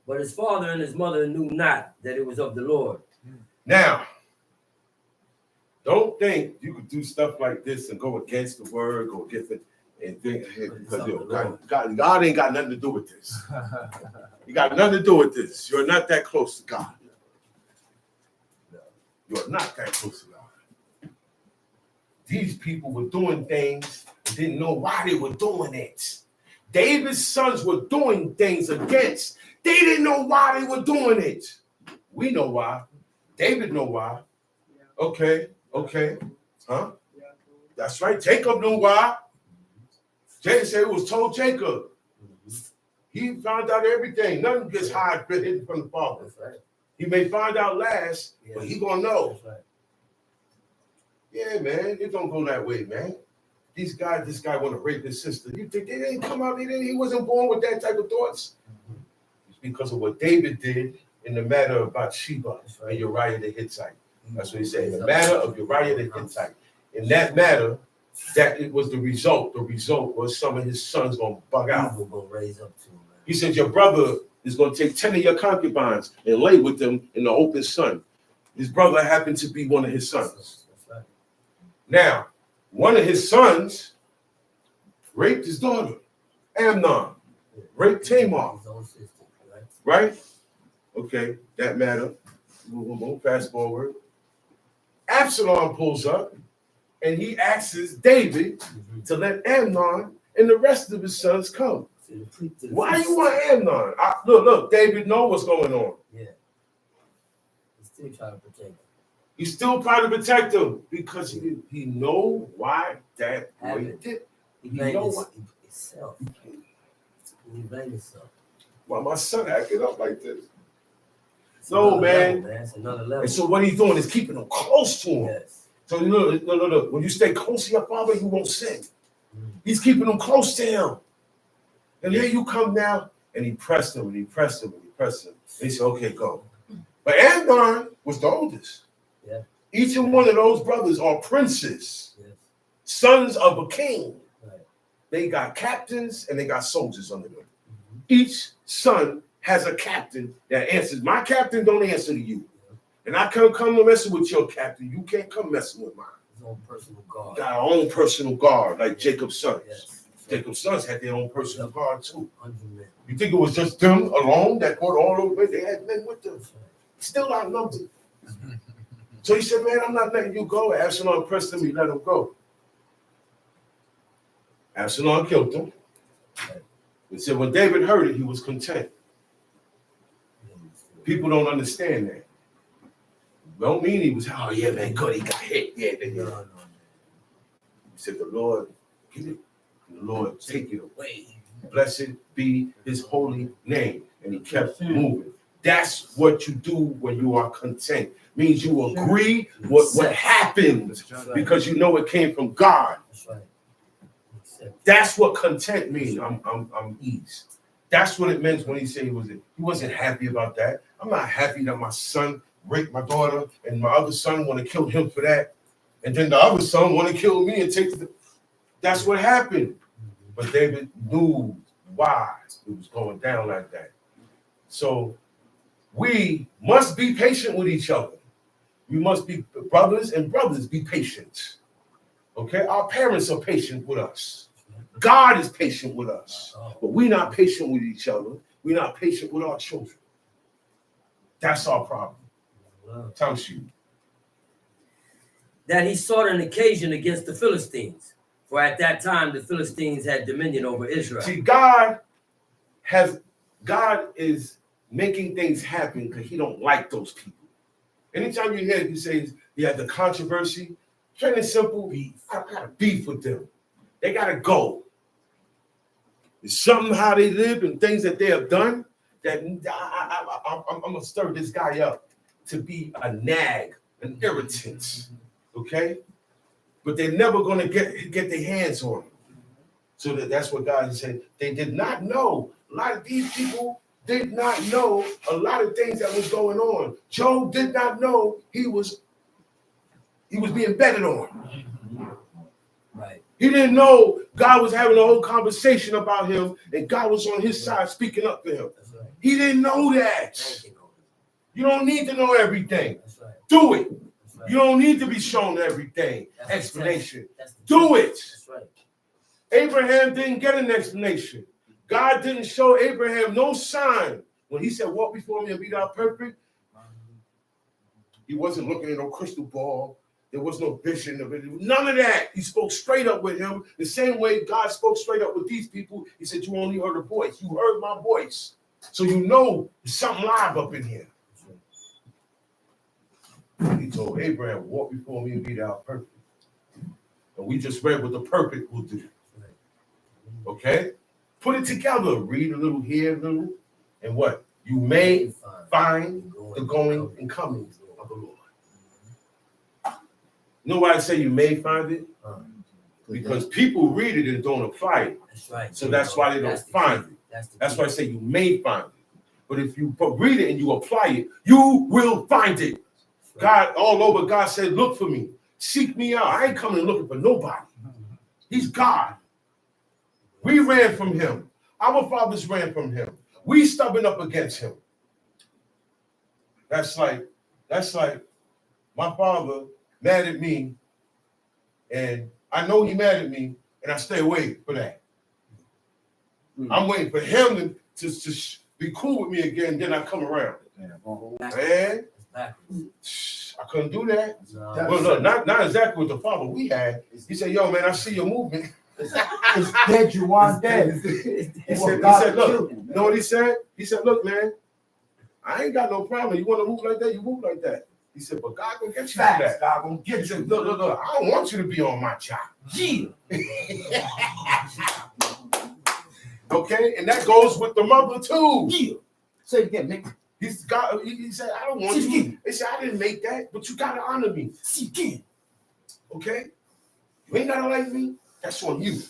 But his father and his mother knew not that it was of the Lord. Now, don't think you could do stuff like this and go against the word, go against it, and think, hey, because God ain't got nothing to do with this. You got nothing to do with this. You're not that close to God. You're not that close to God. These people were doing things and didn't know why they were doing it. David's sons were doing things against. They didn't know why they were doing it. We know why. David know why. Okay. Huh? That's right. Jacob knew why. Jacob said it was told Jacob. He found out everything. Nothing gets hidden from the Father. That's right. He may find out last, but he gonna know. That's right. Yeah, man, it don't go that way, man. This guy want to rape his sister. You think they didn't come out? He wasn't born with that type of thoughts. It's because of what David did in the matter of Bathsheba and Uriah the Hittite. That's what he said. In the matter of Uriah the Hittite. In that matter, that it was the result. The result was some of his sons gonna bug out. Evil gonna raise up to him, man. He said, your brother is going to take 10 of your concubines and lay with them in the open sun. His brother happened to be one of his sons. That's right. Now, one of his sons raped his daughter, Amnon, raped Tamar, His own sister, right? Okay, that matter. We'll fast forward. Absalom pulls up and he asks David to let Amnon and the rest of his sons come. Why you want Amnon? Look, David know what's going on. Yeah. He's still trying to protect him. He's still trying to protect him because he know why that boy did. He blamed himself. He blamed himself. Why my son acting up like this? It's No, another man. level, man. It's another level. And so what he's doing is keeping him close to him. Yes. So look. When you stay close to your father, you won't sin. He's keeping him close to him. And here you come now, and he pressed him, and he pressed him, and he pressed him. And he said, okay, go. But Amnon was the oldest. Yeah. Each and one of those brothers are princes, Yes. sons of a king. Right. They got captains, and they got soldiers under them. Each son has a captain that answers. My captain don't answer to you. And I can't come messing with your captain. You can't come messing with mine. His own personal guard. Got our own personal guard, like Jacob's sons. Yes. Jacob's sons had their own personal guard too. 100 men. You think it was just them alone that fought all over? They had men with them. Still outnumbered. So he said, man, I'm not letting you go. Absalom pressed him, he let him go. Absalom killed him. He said when David heard it, he was content. People don't understand that. Don't mean he was, oh yeah, man, good, he got hit. Yeah, yeah. He said, the Lord, give it. The Lord, take it away. Blessed be his holy name. And he kept moving. That's what you do when you are content. Means you agree what happened because you know it came from God. That's right. That's what content means. I'm ease. That's what it meant when he said he wasn't happy about that. I'm not happy that my son raped my daughter and my other son want to kill him for that. And then the other son want to kill me and take the. That's what happened. But David knew why it was going down like that. So we must be patient with each other. We must be brothers be patient. Okay? Our parents are patient with us. God is patient with us. But we're not patient with each other. We're not patient with our children. That's our problem. Tells you. That he sought an occasion against the Philistines. For at that time, the Philistines had dominion over Israel. See, God is making things happen because he don't like those people. Anytime you hear he says he had the controversy, plain and simple, I got a beef with them. They got to go. It's something how they live and things that they have done that I'm going to stir this guy up to be a nag, an irritant, okay? But they're never going to get their hands on him. So that's what God is saying. They did not know. A lot of these people did not know a lot of things that was going on. Job did not know he was being betted on. Right. He didn't know God was having a whole conversation about him and God was on his side speaking up to him. That's right. He didn't know that. You don't need to know everything. That's right. Do it. That's right. You don't need to be shown everything. That's Explanation. the Do it. That's right. Abraham didn't get an explanation. God didn't show Abraham no sign. When he said, walk before me and be thou perfect, he wasn't looking at no crystal ball. There was no vision of it. None of that. He spoke straight up with him. The same way God spoke straight up with these people. He said, you only heard a voice. You heard my voice. So you know there's something live up in here. He told Abraham, walk before me and be thou perfect. And we just read what the perfect will do. Okay? Put it together. Read a little here, a little. And what? You may find the going and coming of the Lord. You know why I say you may find it? Because people read it and don't apply it. That's right. So that's why they don't find it. That's why I say you may find it. But if you read it and you apply it, you will find it. God, all over, God said, look for me. Seek me out. I ain't coming looking for nobody. He's God. We ran from him. Our fathers ran from him. We stubborn up against him. That's like my father mad at me, and I know he mad at me, and I stay away for that. I'm waiting for him to be cool with me again, then I come around. Man, I couldn't do that. Well, look, not exactly with the father we had. He said, yo, man, I see your movement. It's dead, you want dead. He said, look, you know what he said? He said, look, man, I ain't got no problem. You want to move like that, you move like that. He said, but God gonna get you Facts, that. God gonna get He you. said, look, I don't want you to be on my job. Yeah. Okay, and that goes with the mother too. Yeah. Say it again, nigga. He said, I don't want See you. again. He said, I didn't make that, but you gotta honor me. See again. Okay? You ain't gotta like me, that's on you.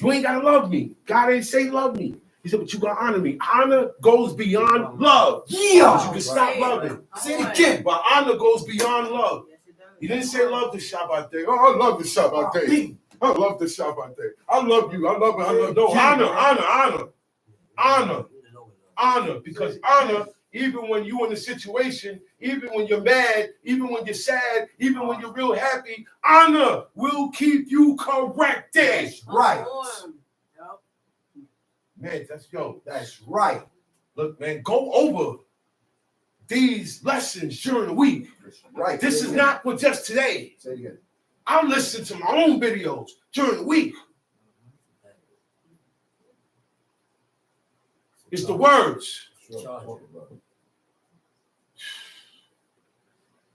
You ain't gotta love me. God ain't say love me. He said, but you gotta honor me. Honor goes beyond love. Yeah. You can stop loving. Say it again. But honor goes beyond love. He didn't say love the Shabbat day. Oh, I love the Shabbat day. I love the Shabbat day. I love you. I love it. I love. No, honor. Because honor, even when you're in a situation, even when you're mad, even when you're sad, even when you're real happy, honor will keep you corrected. Right. Man, That's right. Look, man, go over these lessons during the week. Right. This Say it is again. not for just today. Say it again. I listen to my own videos during the week. It's the words.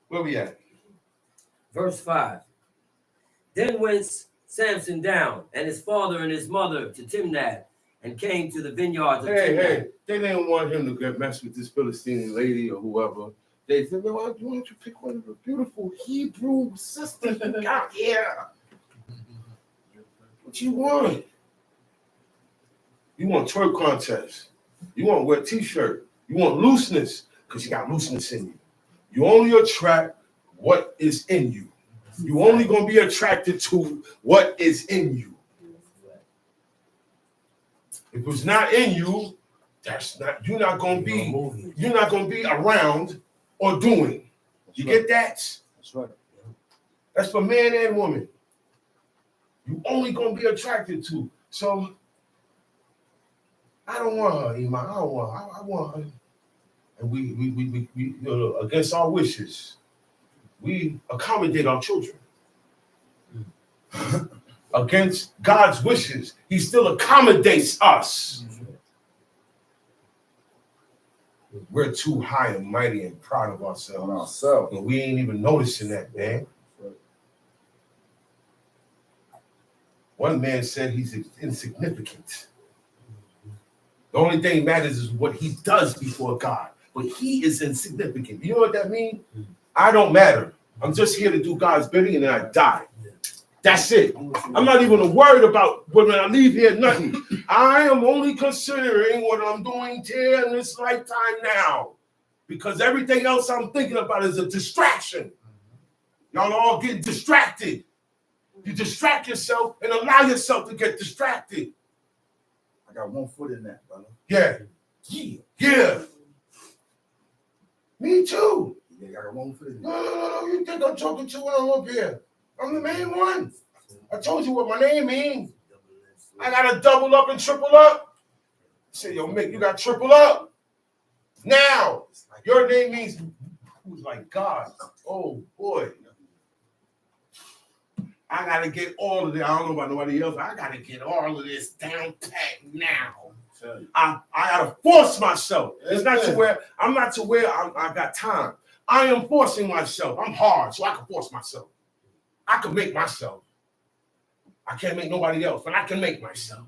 Where we at? Verse 5. Then went Samson down, and his father and his mother to Timnath, and came to the vineyards of Timnath. Hey, they didn't want him to get messed with this Philistine lady or whoever. They said, well, why don't you pick one of the beautiful Hebrew sisters you got here? What you want? You want twerk contest. You want to wear a t-shirt. You want looseness, because you got looseness in you. You only attract what is in you. You only going to be attracted to what is in you. If it's not in you, you're not going to be around or doing. You get that? That's right. That's for man and woman. You only going to be attracted to. So I don't want her, Iman. I want her. And we you know, against our wishes, we accommodate our children. Against God's wishes, he still accommodates us. We're too high and mighty and proud of ourselves. And we ain't even noticing that, man. One man said he's insignificant. The only thing matters is what he does before God. But he is insignificant. You know what that means? I don't matter. I'm just here to do God's bidding and then I die. That's it. I'm not even worried about when I leave here, nothing. I am only considering what I'm doing here in this lifetime now. Because everything else I'm thinking about is a distraction. Y'all all get distracted. You distract yourself and allow yourself to get distracted. I got one foot in that, brother. Yeah. Yeah. Me too. Yeah, I got one foot in that. No. You think I'm talking to when I'm up here? I'm the main one. I told you what my name means. I gotta double up and triple up. Say, yo, Mick, you got triple up. Now, your name means who's like God. Oh boy. I gotta get all of it. I don't know about nobody else. I gotta get all of this down pat now. I gotta force myself. It's not to where I got time. I am forcing myself. I'm hard, so I can force myself. I can make myself. I can't make nobody else, but I can make myself.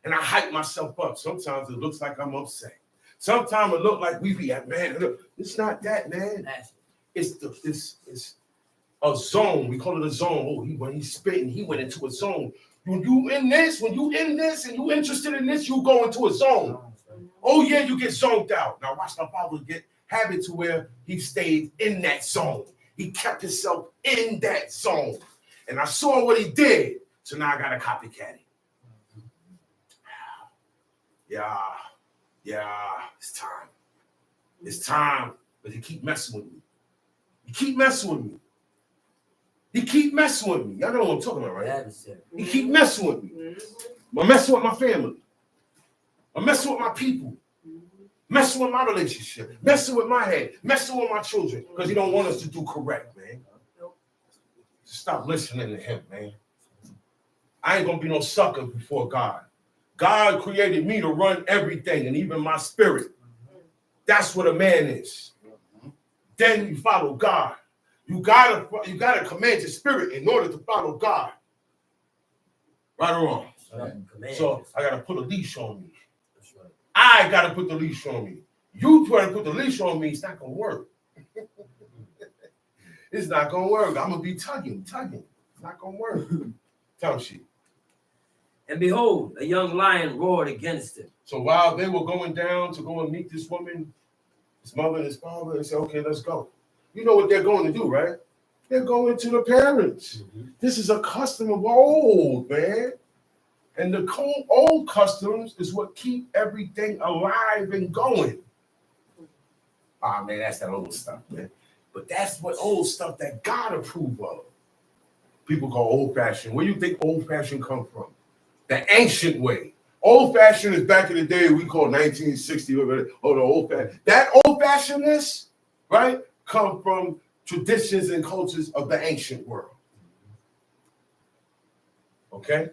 And I hype myself up. Sometimes it looks like I'm upset. Sometimes it looks like we be at, man, it's not that, man. It's a zone. We call it a zone. Oh, when he's spitting, he went into a zone. When you in this and you interested in this, you go into a zone. Oh yeah, you get zoned out. Now watch my father have it to where he stayed in that zone. He kept himself in that zone. And I saw what he did. So now I got to copycat it. Yeah, it's time. It's time. But he keep messing with me. He keep messing with me. Y'all know what I'm talking about, right? He keep messing with me. I'm messing with my family. I'm messing with my people. Messing with my relationship. Messing with my head. Messing with my children. Because he don't want us to do correct, man. Stop listening to him, man. I ain't going to be no sucker before God. God created me to run everything and even my spirit. That's what a man is. Then you follow God. You gotta command your spirit in order to follow God. Right or wrong? So I gotta put a leash on me. I gotta put the leash on me. You try to put the leash on me, it's not gonna work. It's not gonna work. I'm gonna be tugging. It's not gonna work. Tell she. And behold, a young lion roared against him. So while they were going down to go and meet this woman, his mother and his father, they said, okay, let's go. You know what they're going to do, right? They're going to the parents. Mm-hmm. This is a custom of old, man. And the old customs is what keep everything alive and going. Ah, man, that's that old stuff, man. But that's what old stuff that God approve of. People call old-fashioned. Where do you think old-fashioned come from? The ancient way. Old-fashioned is back in the day we call 1960 or the old-fashioned. That old-fashionedness, right, come from traditions and cultures of the ancient world. Okay?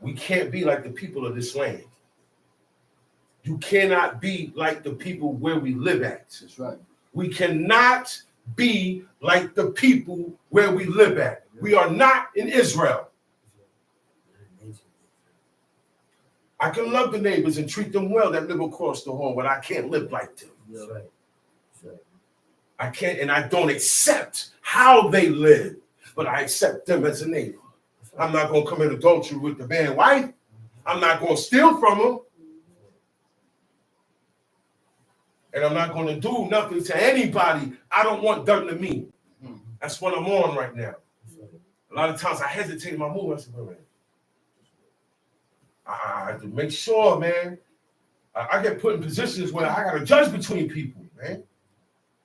We can't be like the people of this land. You cannot be like the people where we live at. That's right. We cannot be like the people where we live at. We are not in Israel. I can love the neighbors and treat them well that live across the hall, but I can't live like them. That's right. That's right. I can't, and I don't accept how they live, but I accept them as a neighbor. I'm not going to commit adultery with the man's wife. I'm not going to steal from him. And I'm not going to do nothing to anybody I don't want done to me. That's what I'm on right now. A lot of times I hesitate in my move. I say, wait a minute. I have to make sure, man. I get put in positions where I got to judge between people, man.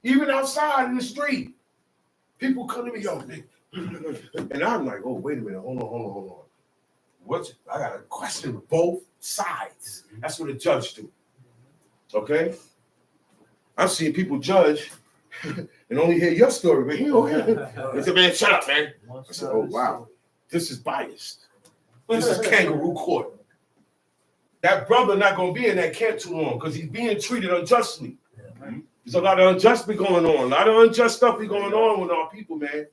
Even outside in the street. People come to me, yo, man. And I'm like, oh, wait a minute. Hold on. I got to question both sides. That's what a judge do. Okay? I've seen people judge and only hear your story, but he don't hear. They say, man, shut up, man. I said, oh, wow. This is biased. This is kangaroo court. That brother not going to be in that camp too long because he's being treated unjustly. There's a lot of unjustly going on. A lot of unjust stuff be going on with our people, man.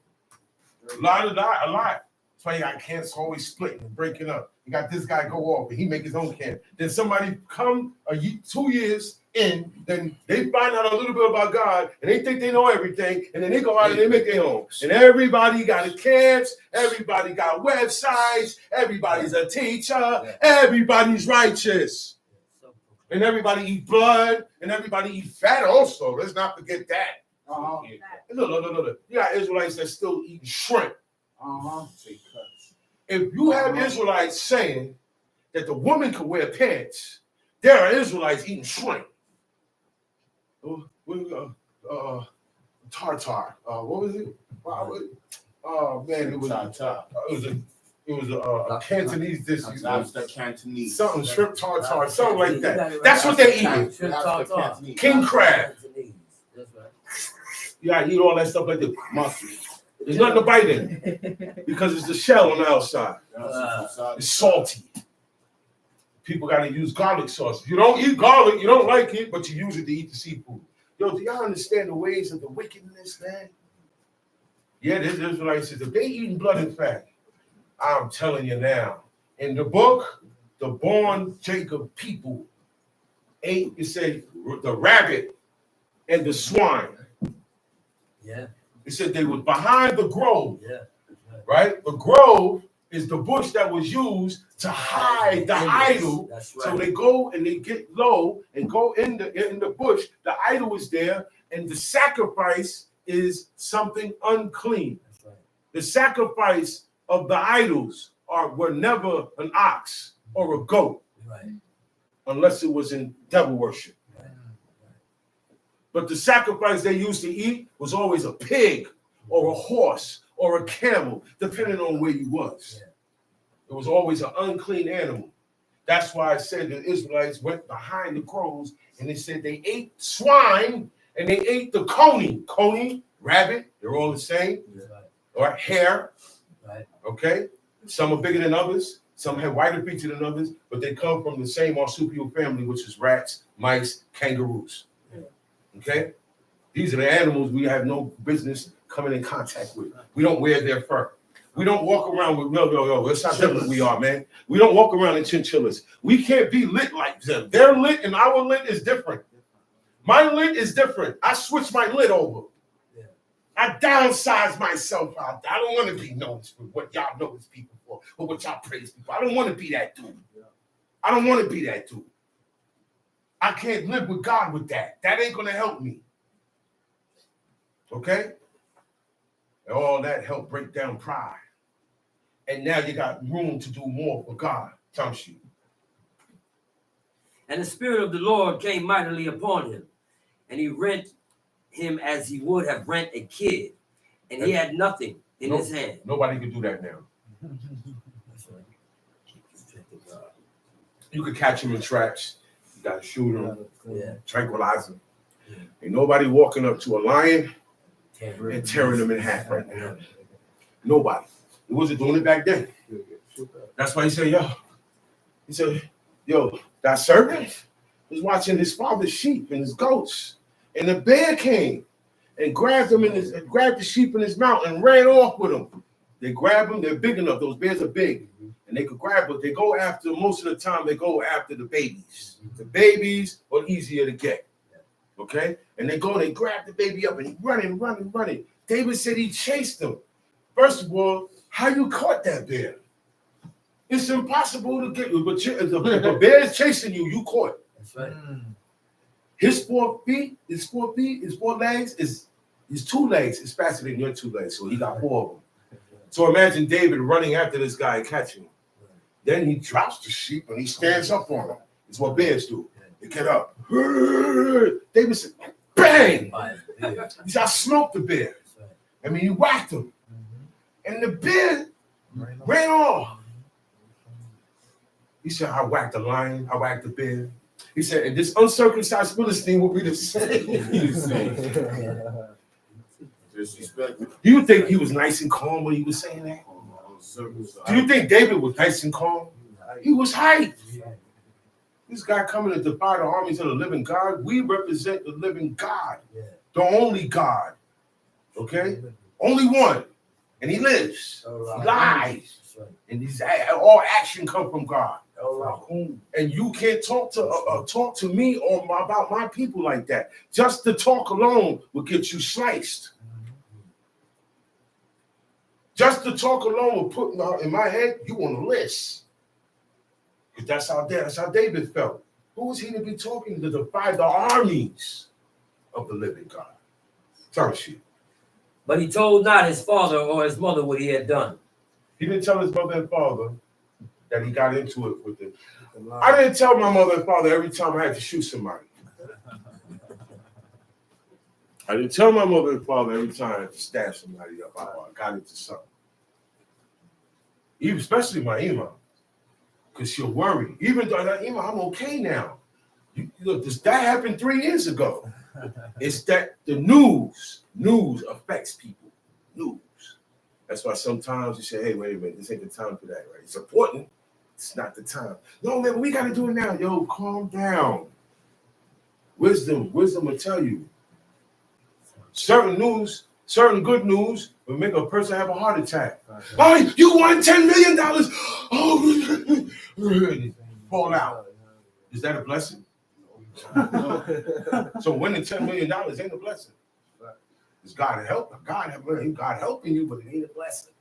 A lot. That's why you got camps always splitting and breaking up. You got this guy go off and he make his own camp. Then somebody come 2 years in, then they find out a little bit about God and they think they know everything, and then they go out and they make their own. And everybody got a camps, everybody got websites, everybody's a teacher, everybody's righteous. And everybody eat blood, and everybody eat fat also. Let's not forget that. Look. You got Israelites that still eat shrimp. If you have Israelites saying that the woman can wear pants, there are Israelites eating shrimp. Tartar. What was it? Oh man, it was a Cantonese dish. That's the Cantonese. Something shrimp tartar, something like that. That's what they eat. Shrimp tartar. King crab. That's right. You gotta eat all that stuff like the mustard. There's nothing to bite in because it's the shell on the outside. It's salty. People got to use garlic sauce. If you don't eat garlic, you don't like it, but you use it to eat the seafood. Yo, do y'all understand the ways of the wickedness, man? Yeah, this Israelites says if they eating blood and fat, I'm telling you now. In the book, the born Jacob people ate, it said, the rabbit and the swine. Yeah. It said they were behind the grove. Yeah. Right? The grove is the bush that was used to hide the idol. That's right. So they go and they get low and go in the bush. The idol is there, and the sacrifice is something unclean. That's right. The sacrifice of the idols were never an ox or a goat, Right. unless it was in devil worship. Right. But the sacrifice they used to eat was always a pig or a horse or a camel, depending on where you was. Yeah. It was always an unclean animal. That's why I said the Israelites went behind the crows and they said they ate swine and they ate the coney, rabbit, they're all the same, Right. or hare, Right. okay? Some are bigger than others, some have whiter features than others, but they come from the same marsupial family, which is rats, mice, kangaroos, okay? These are the animals we have no business coming in contact with. We don't wear their fur. We don't walk around with, no, that's how different we are, man. We don't walk around in chinchillas. We can't be lit like them. Their lit and our lit is different. My lit is different. I switch my lit over. Yeah. I downsize myself out. I don't want to be known for what y'all know as people for, or what y'all praise people. I don't want to be that dude. I don't want to be that dude. I can't live with God with that. That ain't going to help me. Okay? And all that helped break down pride. And now you got room to do more for God. Tamshi. And the Spirit of the Lord came mightily upon him, and he rent him as he would have rent a kid, and he had nothing in his hand. Nobody can do that now. You could catch him in traps. You got to shoot him, tranquilize him. Ain't nobody walking up to a lion and tearing him in half right now. Nobody. He wasn't doing it back then. That's why he said, that servant was watching his father's sheep and his goats. And the bear came and grabbed him grabbed the sheep in his mouth and ran off with him. They grab them, they're big enough. Those bears are big. And they could grab, but they go after, most of the time, they go after the babies. The babies are easier to get. Okay? And they go and they grab the baby up and he's running. David said he chased them. First of all, how you caught that bear? It's impossible to get you, but if a bear is chasing you, you caught it. That's right. His 4 legs, his 2 legs is faster than your 2 legs, so he got 4 of them. So imagine David running after this guy and catching him. Then he drops the sheep and he stands up on him. It's what bears do. They get up. David said, bang! He said, I smoked the bear. I mean, he whacked him. And the bear ran off. He said, I whacked the lion, I whacked the bear. He said, and this uncircumcised Philistine will be the same. Disrespectful. Do you think he was nice and calm when he was saying that? Do you think David was nice and calm? He was hyped. This guy coming to defy the armies of the living God. We represent the living God, the only God. Okay? Only one. And he lives. He lies. And all action come from God. And you can't talk to me or about my people like that. Just the talk alone will get you sliced. Just the talk alone will put in my head, you on the list. Because that's how David felt. Who was he to be talking to defy the armies of the living God? Tell you. But he told not his father or his mother what he had done. He didn't tell his mother and father that he got into it with them. I didn't tell my mother and father every time I had to shoot somebody. I didn't tell my mother and father every time I had to stab somebody up. I got into something. Even especially my Ima, because she'll worry. Even though Ima, I'm okay now. Look, that happened 3 years ago. It's that the news affects people. News. That's why sometimes you say, hey, wait a minute, this ain't the time for that, right? It's important. It's not the time. No, man, we got to do it now. Yo, calm down. Wisdom will tell you. Certain good news will make a person have a heart attack. Oh, you won $10 million. Oh, fall out. Is that a blessing? So winning $10 million ain't a blessing. It's God helping you, but it ain't a blessing.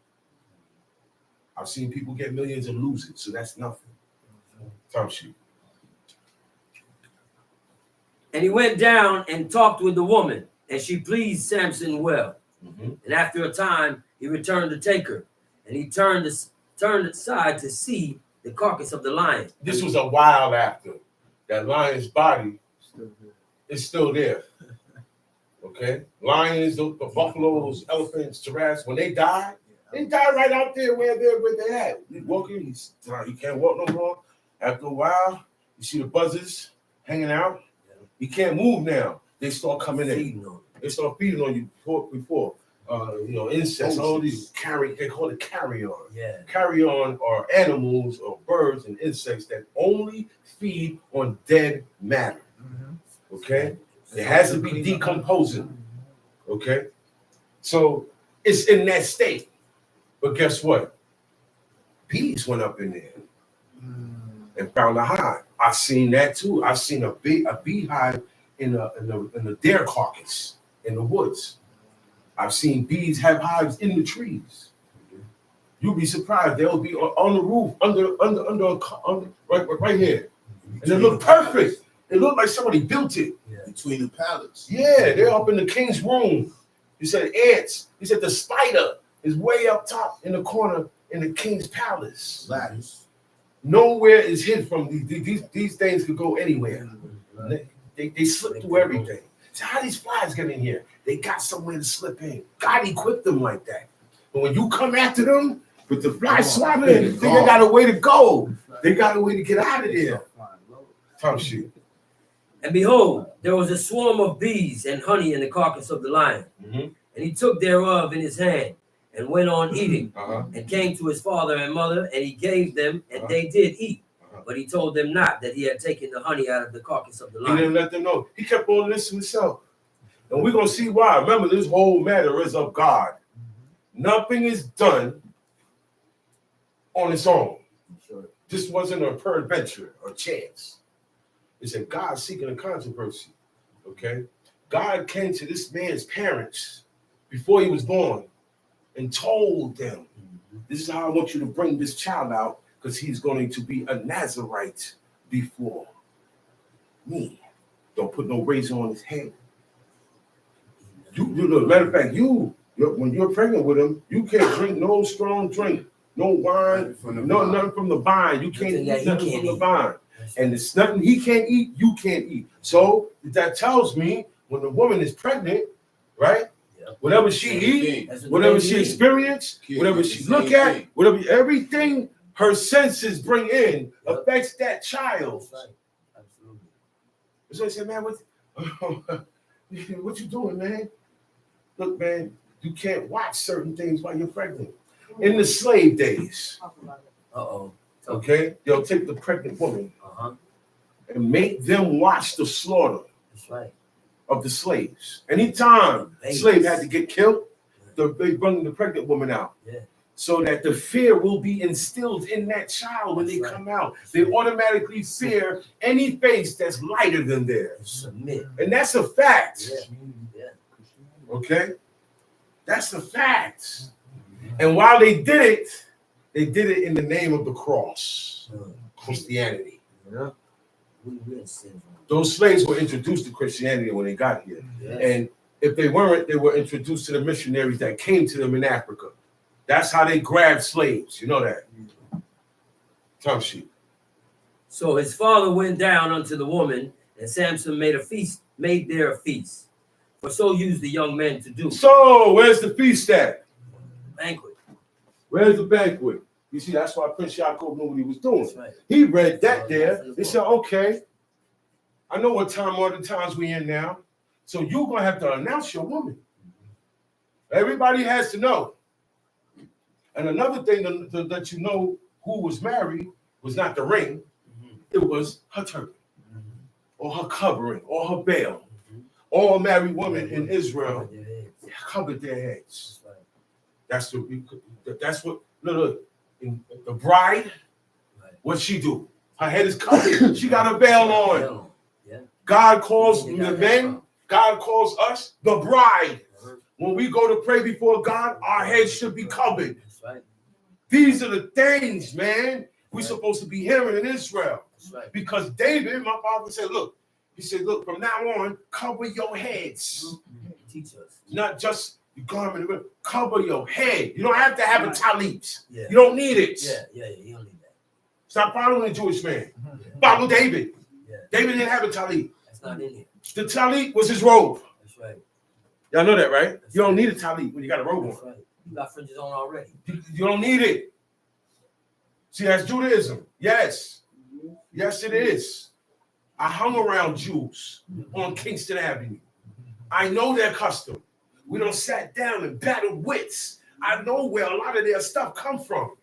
I've seen people get millions and lose it, so that's nothing. Tell you. And he went down and talked with the woman, and she pleased Samson well. And after a time, he returned to take her, and he turned aside to see the carcass of the lion. This was a while after. That lion's body is still there. Okay? Lions, the buffaloes, elephants, giraffes, when they die right out there where they're at. He's walking, he can't walk no more. After a while, you see the buzzers hanging out. He can't move now. They start coming in. They start feeding on you before. Insects, all these they call it carrion. Yeah. Carrion are animals or birds and insects that only feed on dead matter. Okay? It has to be decomposing. Okay? So it's in that state. But guess what? Bees went up in there and found a hive. I've seen that too. I've seen a beehive in a deer carcass in the woods. I've seen bees have hives in the trees. You'll be surprised. They'll be on the roof right here. And it look perfect. It looked like somebody built it. Between the pallets. Yeah, they're up in the king's room. He said ants. He said the spider is way up top in the corner in the king's palace. Ladders. Nowhere is hid from these things could go anywhere. They slip through everything. So how these flies get in here? They got somewhere to slip in. God equipped them like that. But when you come after them, with the flies swabbing, they got a way to go. They got a way to get out of there. Tough shit. And behold, there was a swarm of bees and honey in the carcass of the lion. And he took thereof in his hand and went on eating, and came to his father and mother, and he gave them, and they did eat. But he told them not that he had taken the honey out of the carcass of the lion. He didn't let them know. He kept on listening to himself. And we're going to see why. Remember, this whole matter is of God. Nothing is done on its own. This wasn't a peradventure or chance. It's a God seeking a controversy. Okay? God came to this man's parents before he was born and told them, this is how I want you to bring this child out, because he's going to be a Nazarite before me. Don't put no razor on his head. You matter of fact, when you're pregnant with him, you can't drink no strong drink, no wine, nothing from the vine. You can't eat nothing from the vine. And it's nothing he can't eat, you can't eat. So that tells me when the woman is pregnant, right? Whatever she eats, whatever she experiences, whatever she look at, whatever everything her senses bring in affects that child. Absolutely. So I said, man, what you doing, man? Look, man, you can't watch certain things while you're pregnant. In the slave days, okay, they'll take the pregnant woman and make them watch the slaughter of the slaves. Anytime a slave had to get killed, they bring the pregnant woman out. So that the fear will be instilled in that child when they come out. They automatically fear any face that's lighter than theirs. And that's a fact. Okay? That's a fact. And while they did it in the name of the cross. Christianity. Those slaves were introduced to Christianity when they got here. And if they weren't, they were introduced to the missionaries that came to them in Africa. That's how they grabbed slaves. You know that. Time sheet. So his father went down unto the woman, and Samson made there a feast. For so used the young men to do. So where's the feast at? Banquet. Where's the banquet? You see, that's why Prince Yaakov knew what he was doing. Right. He read that there. He said, okay, I know what time all the times we in now. So you're going to have to announce your woman. Everybody has to know. And another thing to let you know who was married was not the ring. It was her turban or her covering or her veil. All married women in Israel covered their heads. That's what, look, the bride, what'd she do? Her head is covered. She got a veil on. God calls the men, God calls us the bride. When we go to pray before God, our heads should be covered. These are the things, man, we're supposed to be hearing in Israel. Because David, my father said, look, he said, look, from now on, cover your heads. Teach us. Not just your garment, cover your head. You don't have to have a talit. You don't need it. You don't need that. Stop following the Jewish man. Follow David. David didn't have a talit. That's not in here. The talit was his robe. That's right. Y'all know that, right? You don't need a talit when you got a robe That's on. right. You got fringes on already. You don't need it. See, that's Judaism. Yes. Yes, it is. I hung around Jews on Kingston Avenue. I know their custom. We don't sat down and battled wits. I know where a lot of their stuff come from.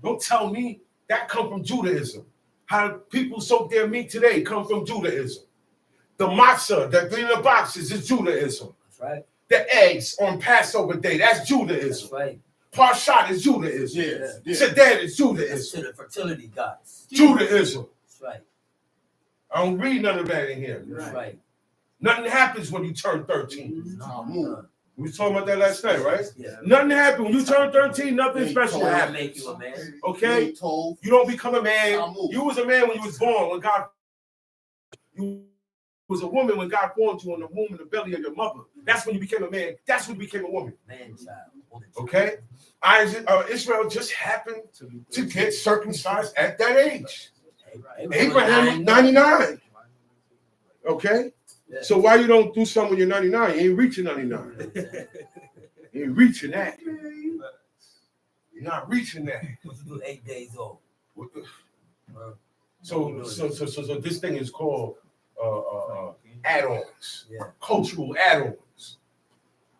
Don't tell me that come from Judaism. How people soak their meat today come from Judaism. The matzah that in the boxes is Judaism. That's right. The eggs on Passover day, that's Judaism. That's right. Parshat is Judaism. Seder is Judaism. That's to the fertility gods. Judaism. That's right. I don't read none of that in here. That's right. Nothing happens when you turn 13. We were talking about that last night, right? Yeah. Nothing happens when you turn 13. Nothing special That happens. make you a man. Okay? You don't become a man. You was a man when you was born. When God, you was a woman when God formed you in the womb and the belly of your mother. That's when you became a man. That's when you became a woman. Man child. Okay? Israel just happened to get circumcised at that age. Abraham, 99. Okay? Yeah. So why you don't do something when you're 99? You ain't reaching 99. You ain't reaching that. You're not reaching that. What you do 8 days old? So this thing is called add-ons, cultural add-ons.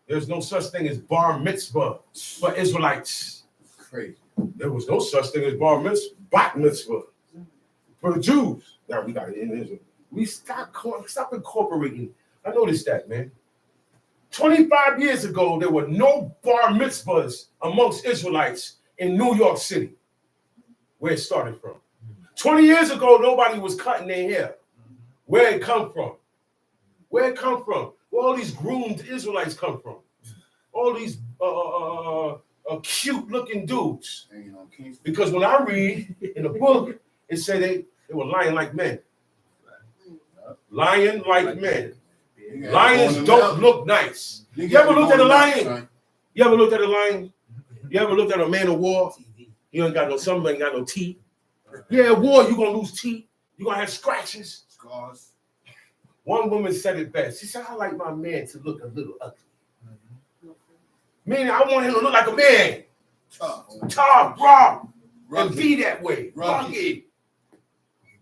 There's no such thing as bar mitzvah for Israelites. Crazy. There was no such thing as bar mitzvah, bat mitzvah for the Jews. Now we got it in Israel. We stop incorporating. I noticed that, man. 25 years ago, there were no bar mitzvahs amongst Israelites in New York City, where it started from. 20 years ago, nobody was cutting their hair. Where it come from? Where it come from? Where all these groomed Israelites come from? All these cute-looking dudes. Because when I read in the book, it said they were lying like men. Lying like men. Lions don't look nice. You ever looked at a lion? You ever looked at a lion? You ever looked at a man of war? You ain't got no, some ain't got no teeth. Yeah, war, you're gonna lose teeth. You're gonna have scratches. Scars. One woman said it best. She said, I like my man to look a little ugly. Meaning, I want him to look like a man. Tough, raw, and be that way. Rugged.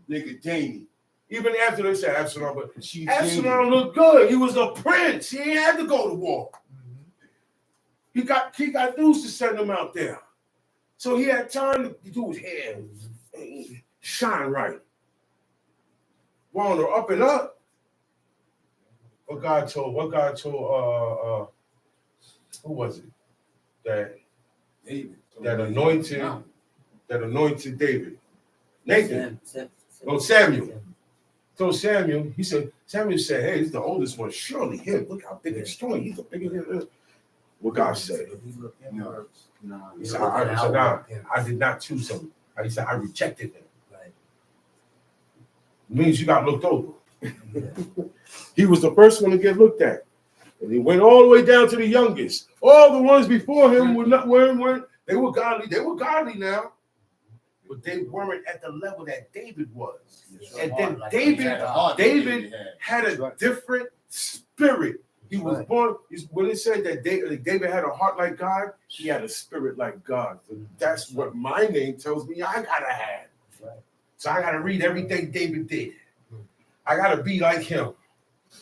Nigga Danny. Even after they said Absalom, but She's Absalom looked good. He was a prince. He ain't had to go to war. He got dudes to send him out there. So he had time to do his hair and shine right. Wound her up and up. What God told who was it? David. That anointed David. Nathan. Samuel. Samuel. Told Samuel, Samuel said, hey, he's the oldest one. Surely him. Look how big and strong. He's the biggest. What God said. He said, I did not choose him. He said, I rejected him. Right. Means you got looked over. He was the first one to get looked at. And he went all the way down to the youngest. All the ones before him weren't they were godly. They were godly now. But they weren't at the level that David was. And then David had a different spirit. He was born, when it said that David had a heart like God, he had a spirit like God. So that's what my name tells me I gotta have. So I gotta read everything David did. I gotta be like him.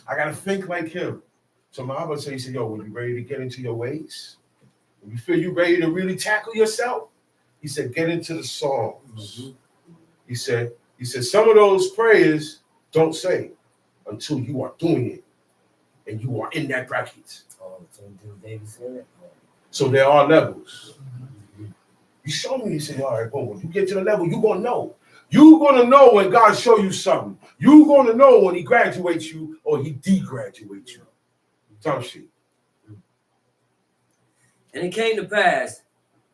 I gotta think like him. So my Abba said, he said, yo, when you ready to get into your ways, when you feel you're ready to really tackle yourself, he said, get into the Psalms. He said, some of those prayers don't say until you are doing it and you are in that bracket. So there are levels. You show me, he said, all right, boom, when you get to the level, you're going to know. You're going to know when God show you something. You're going to know when he graduates you or he degraduates you. Some shit. And it came to pass,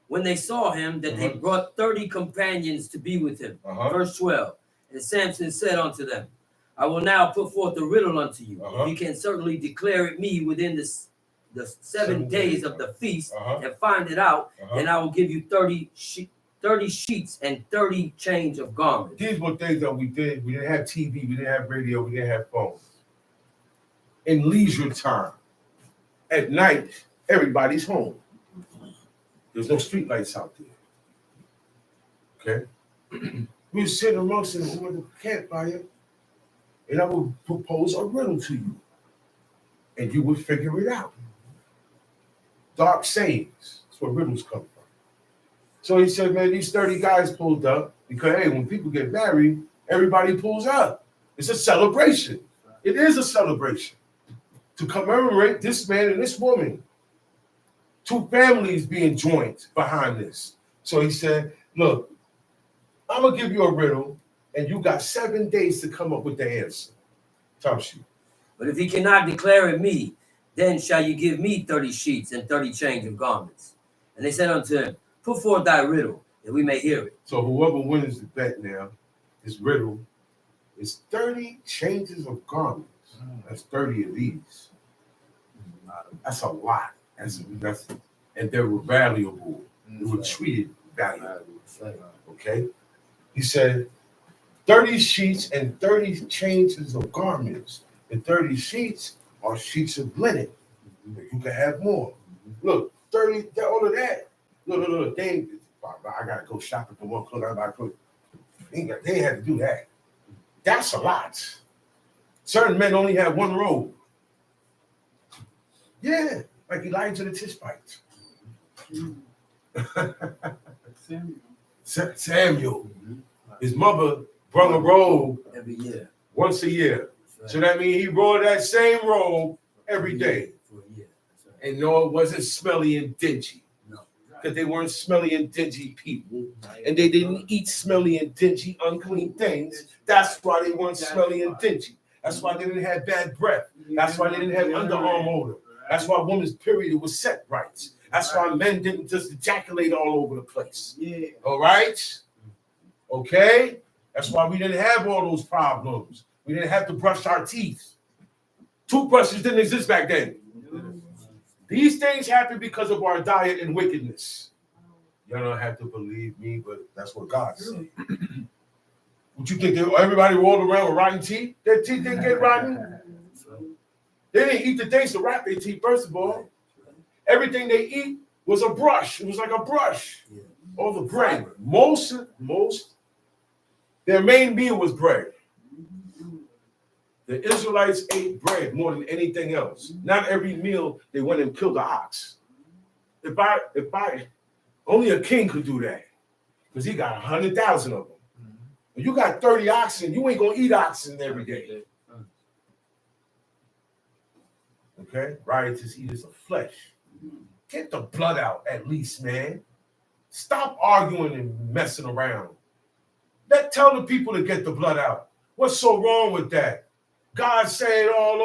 when they saw him, that they brought 30 companions to be with him. Verse 12. And Samson said unto them, I will now put forth a riddle unto you. You can certainly declare it me within the 7 days of the feast and find it out, and I will give you 30 sheets and 30 change of garments. These were things that we did. We didn't have TV, we didn't have radio, we didn't have phones. In leisure time, at night, everybody's home. There's no street lights out there. Okay? We were sitting amongst them over the campfire, and I would propose a riddle to you, and you would figure it out. Dark sayings. That's where riddles come from. So he said, man, these 30 guys pulled up because, hey, when people get married, everybody pulls up. It's a celebration. It is a celebration to commemorate this man and this woman. 2 families being joined behind this. So he said, look, I'm going to give you a riddle, and you got 7 days to come up with the answer. Top sheet. But if he cannot declare it me, then shall you give me 30 sheets and 30 change of garments. And they said unto him, put forth thy riddle, that we may hear it. So whoever wins the bet now, this riddle is 30 changes of garments. That's 30 of these. That's a lot. And they were valuable. They were treated valuable. Okay? He said 30 sheets and 30 changes of garments. The 30 sheets are sheets of linen. You can have more. Look, 30, all of that. Look, they I gotta go shopping for one clothes. I buy clothes. They ain't had to do that. That's a lot. Certain men only have one robe. Yeah, like Elijah the Tishbite. Samuel. His mother brought a robe Every year. once a year. So that means he wore that same robe every day. For a year. And no, it wasn't smelly and dingy. No. Because they weren't smelly and dingy people. And they didn't eat smelly and dingy, unclean things. That's why they weren't smelly and dingy. That's why they didn't have bad breath. That's why they didn't have underarm odor. That's why women's period was set right. That's why men didn't just ejaculate all over the place. Yeah. All right? Okay? That's why we didn't have all those problems. We didn't have to brush our teeth. Toothbrushes didn't exist back then. These things happen because of our diet and wickedness. You don't have to believe me, but that's what God said. Would you think that everybody rolled around with rotten teeth? Their teeth didn't get rotten. They didn't eat the things to rot their teeth, first of all. Everything they eat was a brush. It was like a brush. All the bread. Most, their main meal was bread. The Israelites ate bread more than anything else. Not every meal they went and killed an ox. If I, only a king could do that, because he got 100,000 of them. When you got 30 oxen, you ain't gonna eat oxen every day. Okay, riotous eaters of flesh. Get the blood out at least, man. Stop arguing and messing around. Tell the people to get the blood out. What's so wrong with that? God said all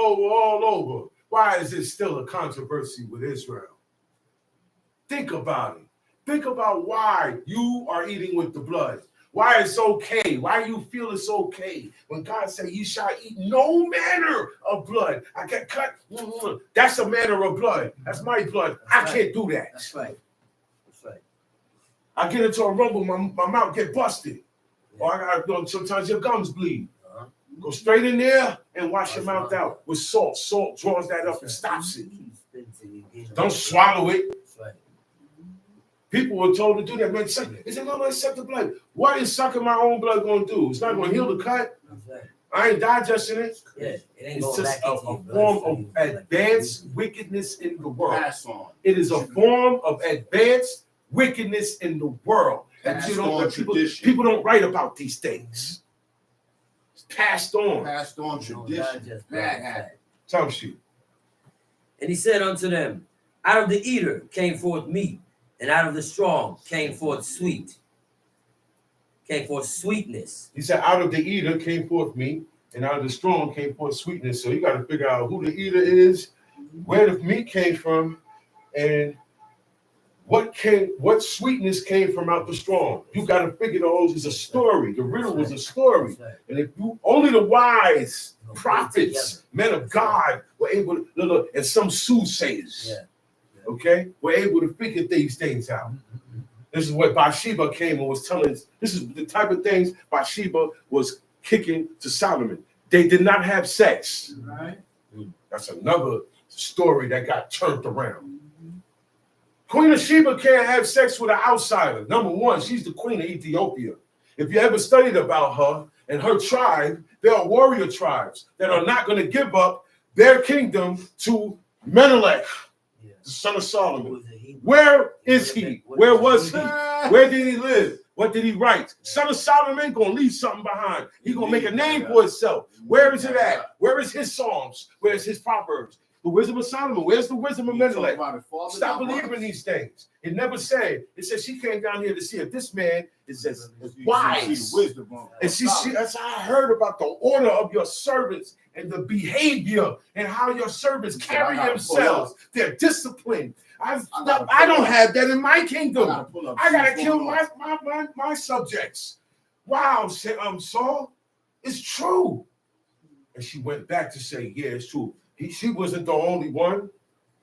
over. Why is it still a controversy with Israel? Think about it. Think about why you are eating with the blood. Why it's okay. Why you feel it's okay. When God said you shall eat no manner of blood. I get cut. That's a manner of blood. That's my blood. I can't do that. That's right. That's right. I get into a rumble, my mouth get busted. Or I got sometimes your gums bleed. Go straight in there and wash your mouth out with salt. Salt draws that up and stops it. Don't swallow it. People were told to do that. Man, it's not going to accept the blood. What is sucking my own blood going to do? It's not going to heal the cut. I ain't digesting it. Yeah, It's just a form of advanced wickedness in the world. Pass on. It is a form of advanced wickedness in the world. Passed And on tradition. people don't write about these things. It's passed on. Passed on tradition. Bad habit. Some shit. And he said unto them, out of the eater came forth meat, and out of the strong came forth sweetness. He said, out of the eater came forth meat, and out of the strong came forth sweetness. So you got to figure out who the eater is, where the meat came from, and what sweetness came from out the strong. You got to figure those is a story. The riddle was a story. And if you only the wise prophets, men of God, were able to look, and some soothsayers, okay, were able to figure these things out. This is what Bathsheba came and was telling us. This is the type of things Bathsheba was kicking to Solomon. They did not have sex. Right. That's another story that got turned around. Queen of Sheba can't have sex with an outsider. Number one, she's the queen of Ethiopia. If you ever studied about her and her tribe, they are warrior tribes that are not going to give up their kingdom to Menelik, the son of Solomon. Where is he? Where was he? Where did he live? What did he write? Son of Solomon gonna leave something behind. He's gonna make a name for himself. Where is it at? Where is his Psalms? Where is his Proverbs? The wisdom of Solomon. Where's the wisdom of Menelik? Stop believing these things. It never said. It said she came down here to see if this man is as wise. And that's how I heard about the order of your servants and the behavior and how your servants carry themselves. Their discipline. I don't have that in my kingdom. I gotta kill my subjects. Wow, Saul, it's true. And she went back to say, yeah, it's true. She wasn't the only one.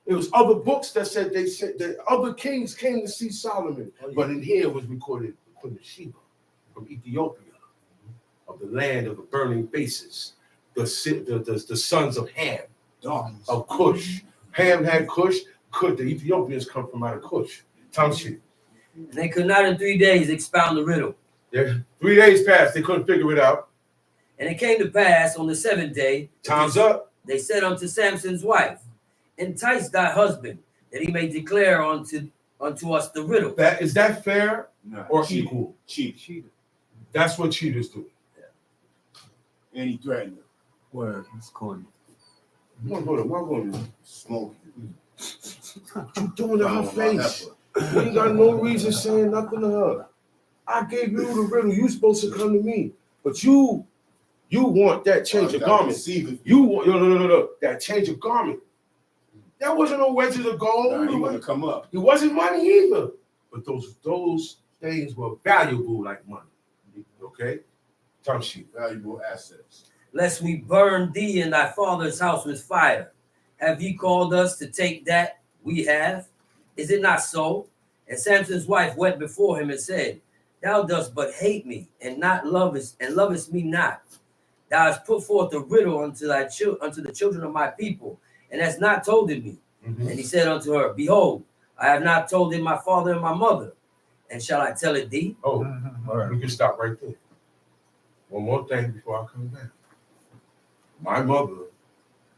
It was other books that said that other kings came to see Solomon. But in here it was recorded Queen of Sheba from Ethiopia, of the land of the burning faces, the sons of Ham, of Cush. Ham had Cush. The Ethiopians come from out of Cush. Township. They could not in 3 days expound the riddle. 3 days passed. They couldn't figure it out. And it came to pass on the 7th day. Time's up. They said unto Samson's wife, entice thy husband, that he may declare unto us the riddle. Is that fair or equal? Cheat. That's what cheaters do. And he threatened her. Word, it's corny. Smoking. What you doing to her face? You ain't got no reason saying nothing to her. I gave you the riddle. You supposed to come to me, but you want that change of garment. You want no. That change of garment. That wasn't no wedges of gold. Nah, he want to come up. It wasn't money either. But those things were valuable like money. Okay? Time sheet. Valuable assets. Lest we burn thee and thy father's house with fire. Have ye called us to take that we have? Is it not so? And Samson's wife wept before him and said, Thou dost but hate me, and lovest me not. Thou hast put forth a riddle unto the children of my people, and hast not told it me. Mm-hmm. And he said unto her, Behold, I have not told it my father and my mother, and shall I tell it thee? Oh, we can stop right there. One more thing before I come back. My mother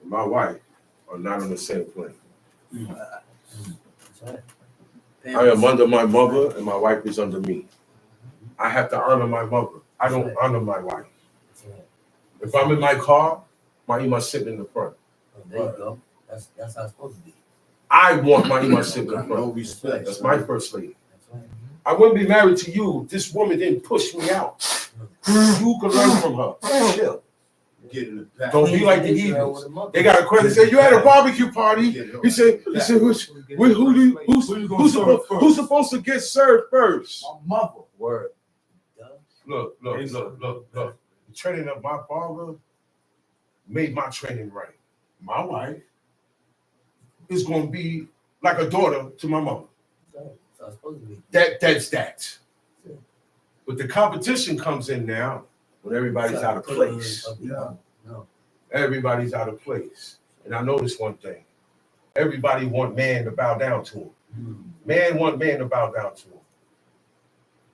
and my wife are not on the same plane. I am under my mother and my wife is under me. I have to honor my mother. I don't honor my wife. If I'm in my car, my Ima sitting in the front. Oh, there you go. That's how it's supposed to be. I want my Ima sitting in the No front. respect. That's my first lady. That's right. I wouldn't be married to you if this woman didn't push me out. You can learn from her. Chill. Get in the back. Don't be like the Eagles. They got a question. Say you had a barbecue party. He said, who's supposed to get served first? My mother. Word. Look. The training of my father made my training right. My wife is going to be like a daughter to my mother. So it's supposed to be. That's that. But the competition comes in now when everybody's out of place. No. Everybody's out of place. And I noticed one thing. Everybody want man to bow down to him. Man want man to bow down to him.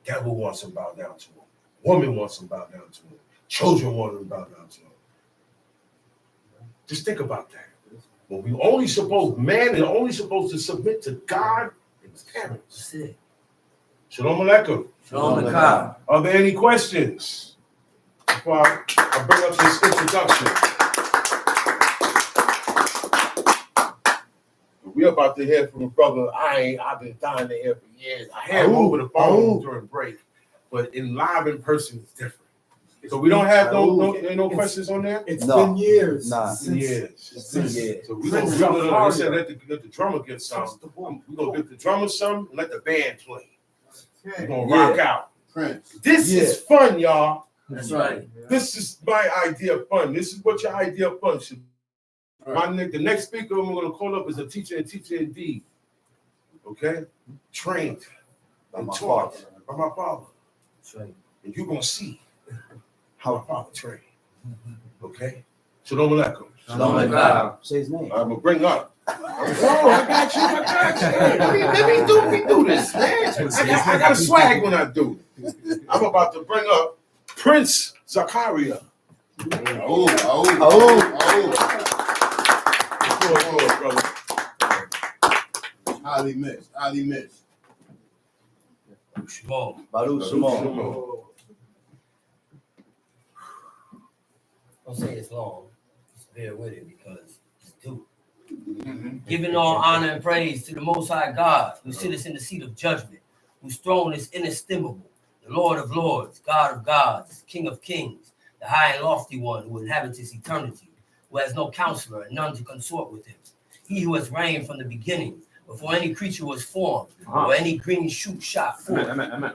Devil wants him to bow down to him. Woman wants him to bow down to him. Children want him to bow down to him. Just think about that. When man is only supposed to submit to God and his parents. That's it. Shalom Aleichem. Shalom Aleichem. Are there any questions before I bring up this introduction? We're about to hear from a brother I've been dying to hear for years. I had him over the phone during break, but in live in person it's different. So we don't have no questions on that? It's been years. Nah. It's been years. It's been years. So we're gonna let the drummer get some. We're gonna get the drummer some and let the band play. We're gonna rock out. Prince. This is fun, y'all. That's right. This is my idea of fun. This is what your idea of fun should be. The next speaker I'm going to call up is a teacher indeed. Okay? Trained and taught by my father. That's right. And you're going to see how my father trained. Okay? Shalom Aleichem. Shalom Aleichem. Say his name. I'm going to bring up. Oh, I got you. Let me do this, man. I got a swag when I do it. I'm about to bring up Prince Zachariah. Brother. Highly mixed. Shalom. Baruch Shemon. Don't say it's long. Just bear with it because it's due. Giving all honor and praise to the Most High God, who sitteth in the seat of judgment, whose throne is inestimable, the Lord of lords, God of gods, King of kings, the high and lofty one who inhabits eternity, who has no counselor and none to consort with him. He who has reigned from the beginning, before any creature was formed, or any green shoot shot forth. Amen.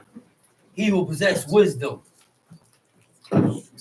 He who possessed wisdom,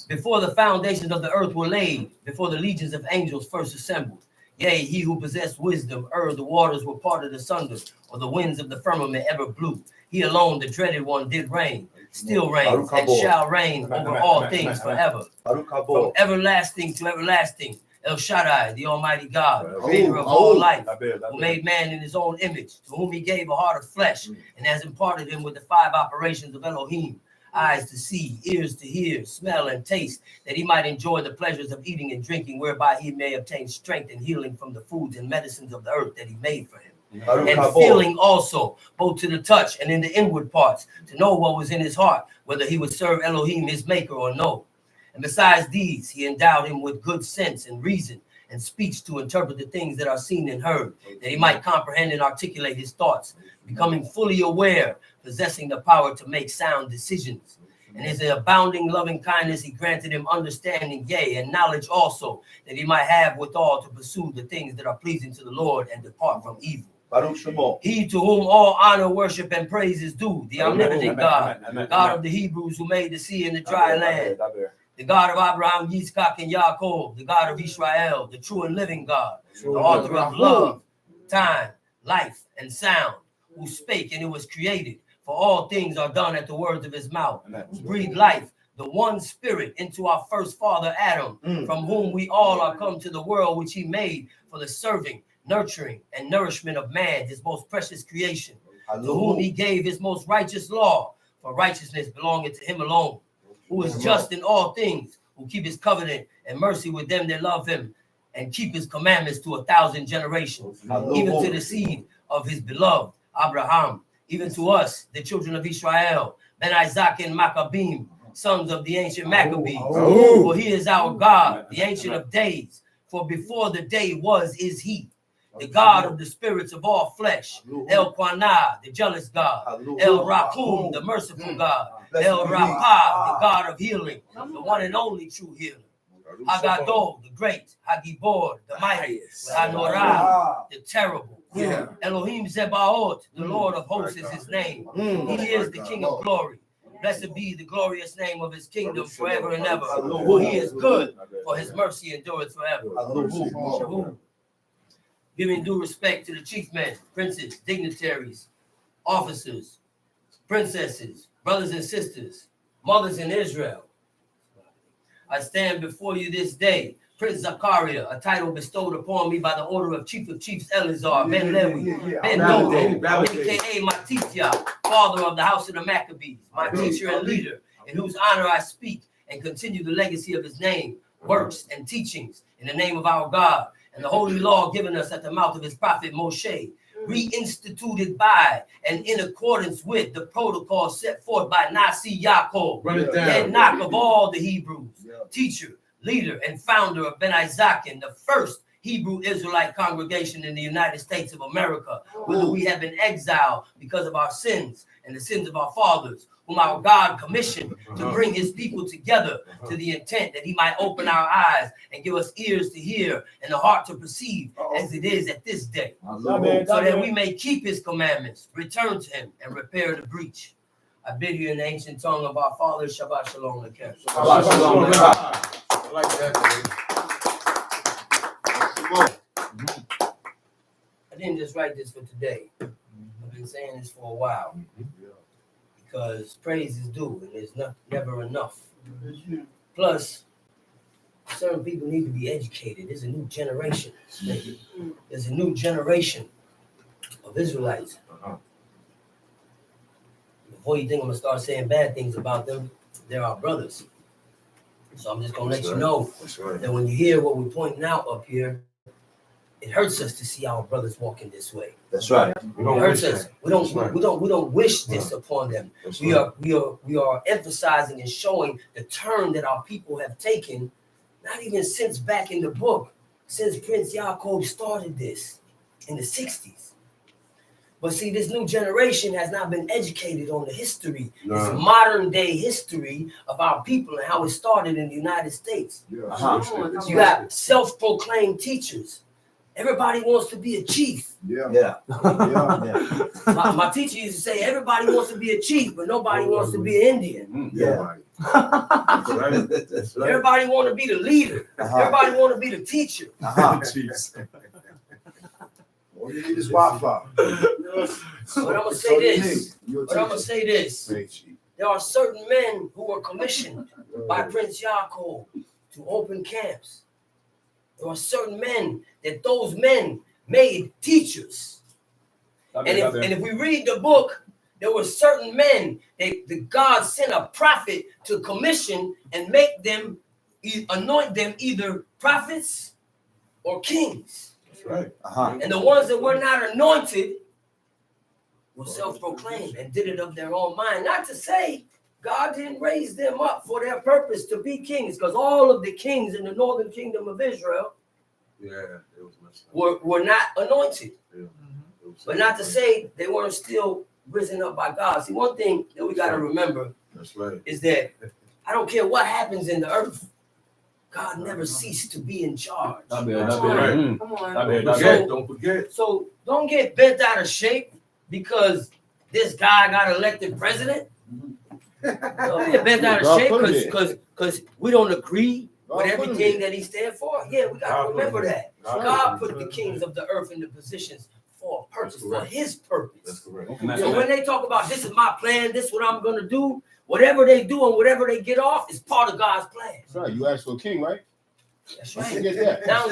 before the foundations of the earth were laid, before the legions of angels first assembled. Yea, he who possessed wisdom, ere the waters were parted asunder, or the winds of the firmament ever blew. He alone, the dreaded one, did reign, still reigns, and shall reign over all things forever. From everlasting to everlasting, El Shaddai, the Almighty God, creator of all life, who made man in his own image, to whom he gave a heart of flesh, and has imparted him with the 5 operations of Elohim, eyes to see, ears to hear, smell, and taste, that he might enjoy the pleasures of eating and drinking, whereby he may obtain strength and healing from the foods and medicines of the earth that he made for him. And feeling also, both to the touch and in the inward parts, to know what was in his heart, whether he would serve Elohim his maker or no. And besides these, he endowed him with good sense and reason, and speech to interpret the things that are seen and heard, that he might comprehend and articulate his thoughts, becoming fully aware, possessing the power to make sound decisions. And his abounding loving kindness, he granted him understanding, yea, and knowledge also, that he might have withal to pursue the things that are pleasing to the Lord and depart from evil. He to whom all honor, worship, and praise is due, the omnipotent God, God of the Hebrews who made the sea and the dry land, the God of Abraham, Yitzchak, and Yaakov, the God of Israel, the true and living God, the author of love, time, life, and sound, who spake and it was created. For all things are done at the words of his mouth, who breathed life, the one spirit, into our first father Adam, from whom we all are come to the world, which he made for the serving, nurturing, and nourishment of man, his most precious creation, to whom he gave his most righteous law, for righteousness belonging to him alone, who is just in all things, who keep his covenant and mercy with them that love him, and keep his commandments to 1,000 generations, even to the seed of his beloved Abraham, even to us, the children of Israel, Ben Isaac and Maccabim, sons of the ancient Maccabees. For he is our God, the ancient of days. For before the day was, is he, the God of the spirits of all flesh. El Quanah, the jealous God. El Rakum, the merciful God. El Rapha, the God of healing, the one and only true healer. Haggadah, the great. Hagibor, the mighty. Hanorah, the terrible. Elohim Zebaoth, the Lord of hosts is his name. He is the King of glory. Blessed be the glorious name of his kingdom forever and ever. For he is good, for his mercy endureth forever. Shavuot. Giving due respect to the chief men, princes, dignitaries, officers, princesses, brothers and sisters, mothers in Israel. I stand before you this day, Prince Zachariah, a title bestowed upon me by the order of Chief of Chiefs Eleazar, Ben Lewi, Ben Dodo, a.k.a. Matithia, father of the house of the Maccabees, my teacher and leader, in whose honor I speak and continue the legacy of his name, works, and teachings in the name of our God, and the holy law given us at the mouth of his prophet Moshe, reinstituted by and in accordance with the protocol set forth by Nasi Yaakov, head knock of all the Hebrews, teacher, leader, and founder of Ben Isaac, the first Hebrew Israelite congregation in the United States of America, whither we have been exiled because of our sins and the sins of our fathers, whom our God commissioned to bring his people together to the intent that he might open our eyes and give us ears to hear and a heart to perceive as it is at this day, so that we may keep his commandments, return to him, and repair the breach. I bid you in the ancient tongue of our fathers, Shabbat Shalom Aleichem. Shabbat Shalom. I like that. I didn't just write this for today. I've been saying this for a while. Because praise is due and there's never enough. Plus, certain people need to be educated. There's a new generation. There's a new generation of Israelites. Before you think I'm going to start saying bad things about them, they're our brothers. So I'm just going to let you know that when you hear what we're pointing out up here, it hurts us to see our brothers walking this way. That's right. It hurts us. We don't wish this upon them. We are emphasizing and showing the turn that our people have taken, not even since back in the book, since Prince Yaakov started this in the 60s. But see, this new generation has not been educated on the history, this modern day history of our people and how it started in the United States. You got self-proclaimed teachers. Everybody wants to be a chief. My teacher used to say, everybody wants to be a chief, but nobody wants to be an Indian. Everybody want to be the leader. Everybody want to be the teacher. All you need is Wi-Fi. But I'm going to say this. There are certain men who were commissioned by Prince Yaakov to open camps. There are certain men that those men made teachers. And if we read the book, there were certain men that God sent a prophet to commission and make them, anoint them either prophets or kings. That's right. And the ones that were not anointed were self-proclaimed and did it of their own mind. Not to say God didn't raise them up for their purpose to be kings, because all of the kings in the northern kingdom of Israel Yeah, it was messed up. were not anointed. It was But not to say they weren't still risen up by God. See, one thing that we got to remember That's right. is that I don't care what happens in the earth, God never ceased to be in charge. Not bad, Come not bad. on. Come on. Not bad, Don't not forget. bad. Don't forget. So don't get bent out of shape because this guy got elected president. Don't get bent out of God shape put it because we don't agree God with put him everything there. that he stands for. Yeah, we got God to put remember him there. that. God God put put him the kings of the earth in the positions for a purpose, That's for correct. his That's purpose. correct. So when they talk about this is my plan, this is what I'm going to do, whatever they do and whatever they get off is part of God's plan. That's right. You asked for a king, right? That's Don't right. forget that. Not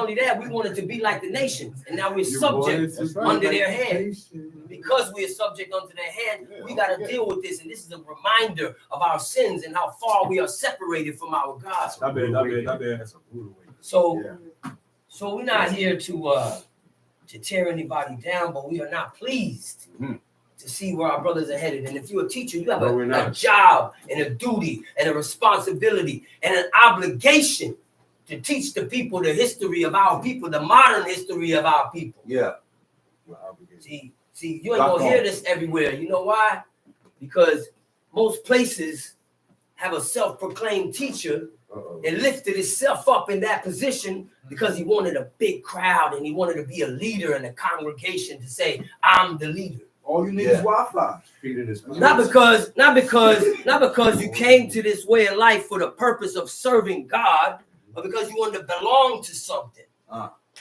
only that, we wanted to be like the nations, and now we're subject That's right. under their hand. Because we are subject unto their hand, we got to deal with this, and this is a reminder of our sins and how far we are separated from our God. Not bad, not bad, not bad. That's a brutal way. So, Yeah. so we're not here to tear anybody down, but we are not pleased to see where our brothers are headed. And if you're a teacher, you have No, we're a not. job and a duty and a responsibility and an obligation to teach the people the history of our people, the modern history of our people. Yeah. We're obligated. See, you ain't gonna hear this everywhere. You know why? Because most places have a self-proclaimed teacher Uh-oh. and lifted himself up in that position because he wanted a big crowd and he wanted to be a leader in the congregation to say, I'm the leader. All you need Yeah. is Wi-Fi. Feeding his Not because you came to this way of life for the purpose of serving God, but because you wanted to belong to something.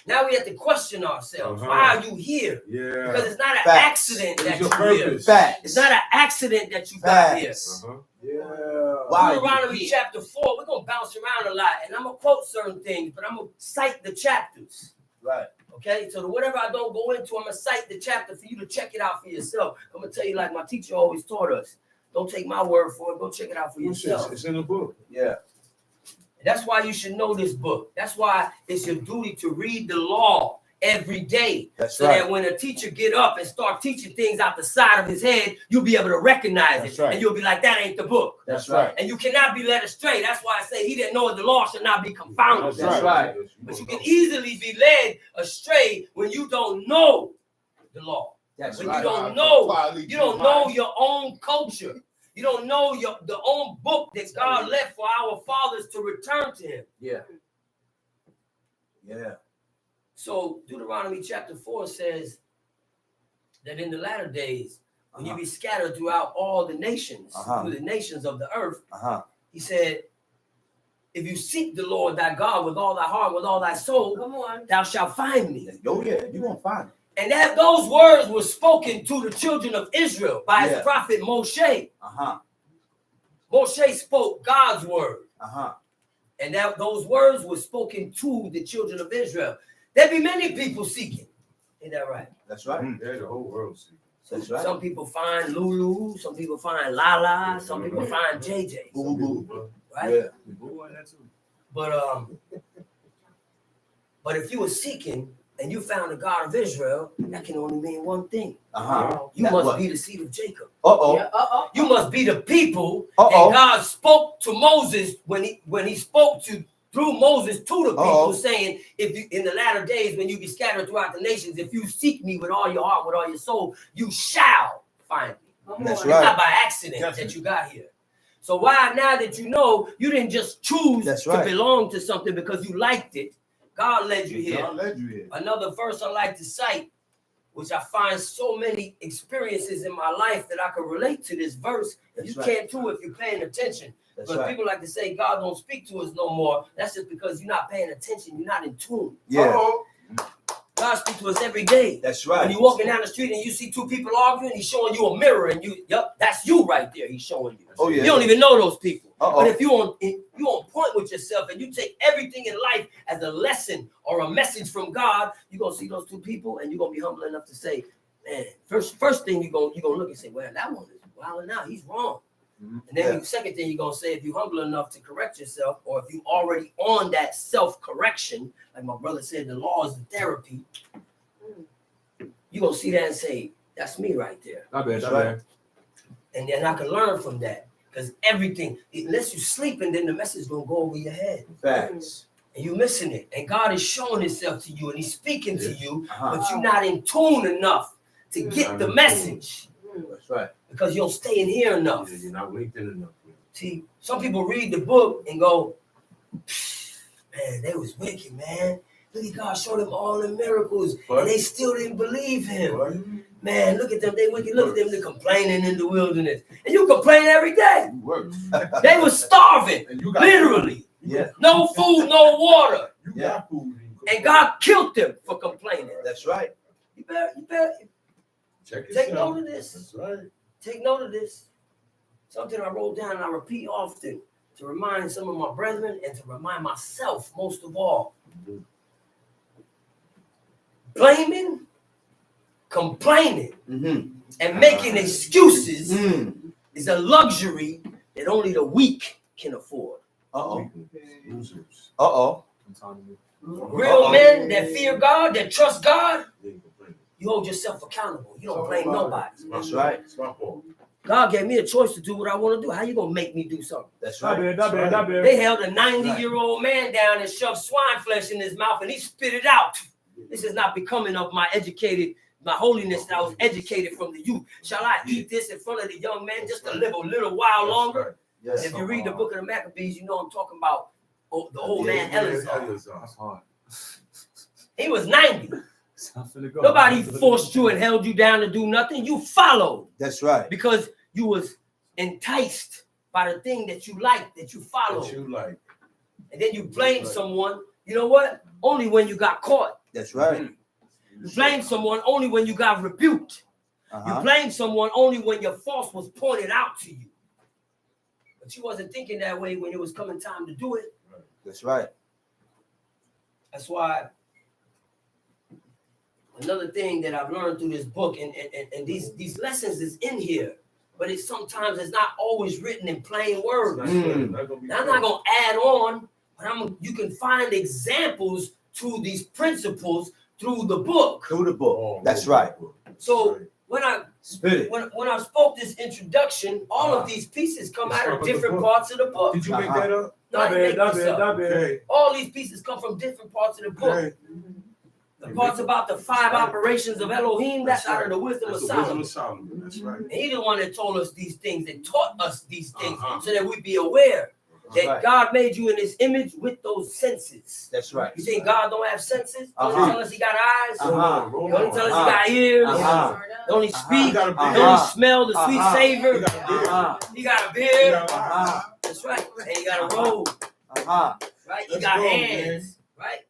Now we have to question ourselves. Why are you here? Yeah. Because it's not an Facts. accident What that is your you're here. purpose? Facts. It's not an accident that you got here. Facts. Uh-huh. Yeah. Why? Deuteronomy chapter 4, we're going to bounce around a lot, and I'm going to quote certain things, but I'm going to cite the chapters. Right. Okay? So whatever I don't go into, I'm going to cite the chapter for you to check it out for yourself. I'm going to tell you like my teacher always taught us. Don't take my word for it. Go check it out for yourself. It's in the book. Yeah. That's why you should know this book. That's why it's your duty to read the law every day. That's so right. that when a teacher get up and start teaching things out the side of his head, you'll be able to recognize That's it. right. And you'll be like, that ain't the book. That's right. And you cannot be led astray. That's why I say he that knoweth the law shall not be confounded. That's right. But you can easily be led astray when you don't know the law. That's When right. you don't know your own culture. You don't know the own book that God left for our fathers to return to him. Yeah. Yeah. So Deuteronomy chapter 4 says that in the latter days, when you be scattered throughout all the nations, through the nations of the earth, he said, if you seek the Lord thy God with all thy heart, with all thy soul, Come on. thou shalt find me. Oh yeah, you're gonna find it. And that those words were spoken to the children of Israel by his prophet Moshe. Moshe spoke God's word. And that those words were spoken to the children of Israel. There be many people seeking. Ain't that right? That's right. Yeah, the whole world sees. That's right. Some people find Lulu, some people find Lala, some people find JJ. Boo boo. Right? Yeah. But if you were seeking and you found the God of Israel, that can only mean one thing. You That must what? be the seed of Jacob. Yeah, You must be the people. And God spoke to Moses when he spoke through Moses to the people, saying, if you in the latter days when you be scattered throughout the nations, if you seek me with all your heart, with all your soul, you shall find me. That's It's right. not by accident that you got here. So why now that you know you didn't just choose to belong to something because you liked it, God led you here. God led you here. Another verse I like to cite, which I find so many experiences in my life that I can relate to this verse. You can too if you're paying attention. But people like to say God don't speak to us no more. That's just because you're not paying attention. You're not in tune. Yeah. God speaks to us every day. That's right. When you're walking down the street and you see two people arguing, he's showing you a mirror, and that's you right there. He's showing you. Oh yeah. You don't even know those people. Uh-oh. But if you on point with yourself and you take everything in life as a lesson or a message from God, you're gonna see those two people and you're gonna be humble enough to say, man, first thing you're gonna look and say, well, that one is wilding out, he's wrong. And then the second thing you're gonna say, if you're humble enough to correct yourself, or if you already on that self-correction, like my brother said, the law is the therapy, you're gonna see that and say, that's me right there. Not bad, not right. bad. And then I can learn from that. Because everything, unless you sleep, and then the message is gonna go over your head. Facts. and you're missing it. And God is showing himself to you and he's speaking to you, Uh-huh. but you're not in tune enough to get the message That's right. because you don't stay in here enough. You're not linked in enough. See, some people read the book and go, man, they was wicked, man. Look at God showed them all the miracles, But- and they still didn't believe him. What? Man, look at them, they wicked. Look at them, they're complaining in the wilderness. And you complain every day. You work. They was starving, And you got literally. Yeah. No food, no water. You Yeah. got food. And God killed them for complaining. That's right. You better Check take yourself. note of this. That's right. Take note of this. Something I wrote down and I repeat often to remind some of my brethren and to remind myself most of all. Blaming, complaining, Mm-hmm. and making excuses Mm. is a luxury that only the weak can afford. Uh-oh. Losers. Uh-oh. Real men that fear God, that trust God, They ain't complaining. you hold yourself accountable. You don't blame nobody. That's right. It's my fault. God gave me a choice to do what I want to do. How you gonna make me do something? That's right. They held a 90-year-old man down and shoved swine flesh in his mouth and he spit it out. This is not becoming of my holiness that I was educated from the youth. Shall I eat this in front of the young man just to live a little while longer? Yes. If you read the book of the Maccabees, you know I'm talking about the old man Eleazar. That's hard. He was 90. Nobody forced you and held you down to do nothing. You followed That's right. because you was enticed by the thing that you liked, that you followed. What you like. And then you blame someone. You know what? Only when you got caught. That's right. You blame someone only when you got rebuked. You Uh-huh. blame someone only when your fault was pointed out to you. But you wasn't thinking that way when it was coming time to do it. That's right. That's why another thing that I've learned through this book, and these lessons is in here, but it's sometimes it's not always written in plain words. Mm. Now, I'm not gonna add on, but you can find examples to these principles through the book. Through the book. That's right. So when I Spit it. when I spoke this introduction, all of these pieces come out of different parts of the book. Did you make that up? No, I didn't make this up. Okay. All these pieces come from different parts of the book. Okay. The parts about the 5 operations of Elohim, that's out of the wisdom of That's the wisdom Solomon. of Solomon. That's right. And he's the one that told us these things and taught us these things Uh-huh. so that we be aware that Right. God made you in his image with those senses. That's right. You think God don't have senses? Don't Uh-huh. he tell us he got eyes? Uh-huh. Roll Don't he on. tell us he got ears? Uh-huh. Don't he speak? You got a beard. Don't he smell the sweet Uh-huh. savor? You got a beard. Uh-huh. He got a You beard. got a eye. Uh-huh. That's right. And he got a robe. Uh-huh. Right? He Let's got go, hands. Right?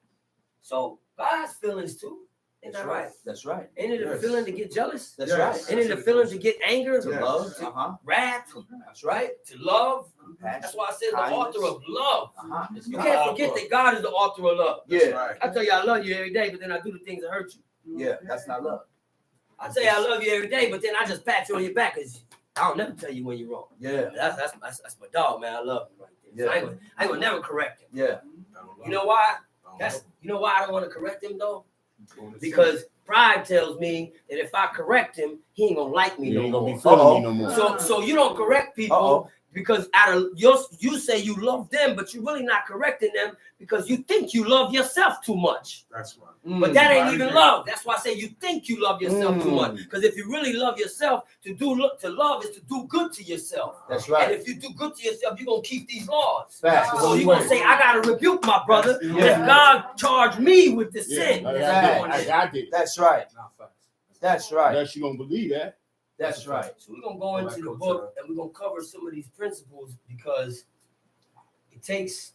So God's feelings too. Ain't that right? That's right. Ain't it a Yes. feeling to get jealous? That's Yes. right. Ain't it a feeling to get anger? To Yes. love. To Uh-huh. wrath? That's right. Right? To love? Compassion. That's why I said the Kindness. author of love. Uh-huh. You can't forget that God is the author of love. That's Yeah. right. I tell you I love you every day, but then I do the things that hurt you. Yeah. That's not love. I tell you I love you every day, but then I just pat you on your back because I don't never tell you when you're wrong. Yeah. That's my dog, man. I love him right there. So Yeah. I ain't gonna never correct him. Yeah. You know why? You know why I don't want to correct him though? Because pride tells me that if I correct him, he ain't gonna like me You no ain't gonna be more. feeling me no more. So you don't correct people Uh-oh. because out of you say you love them, but you're really not correcting them because you think you love yourself too much. That's right. But that ain't I even agree. love. That's why I say you think you love yourself too much. Mm. Because if you really love yourself, to love is to do good to yourself. That's And right. if you do good to yourself, you're gonna keep these laws. Facts. So you're gonna say, I gotta rebuke my brother Yeah. because God charged me with the sin. I that's going in. got it. That's right. That's right. Unless you don't believe that. That's right. So we're gonna go into the book and we're gonna cover some of these principles because it takes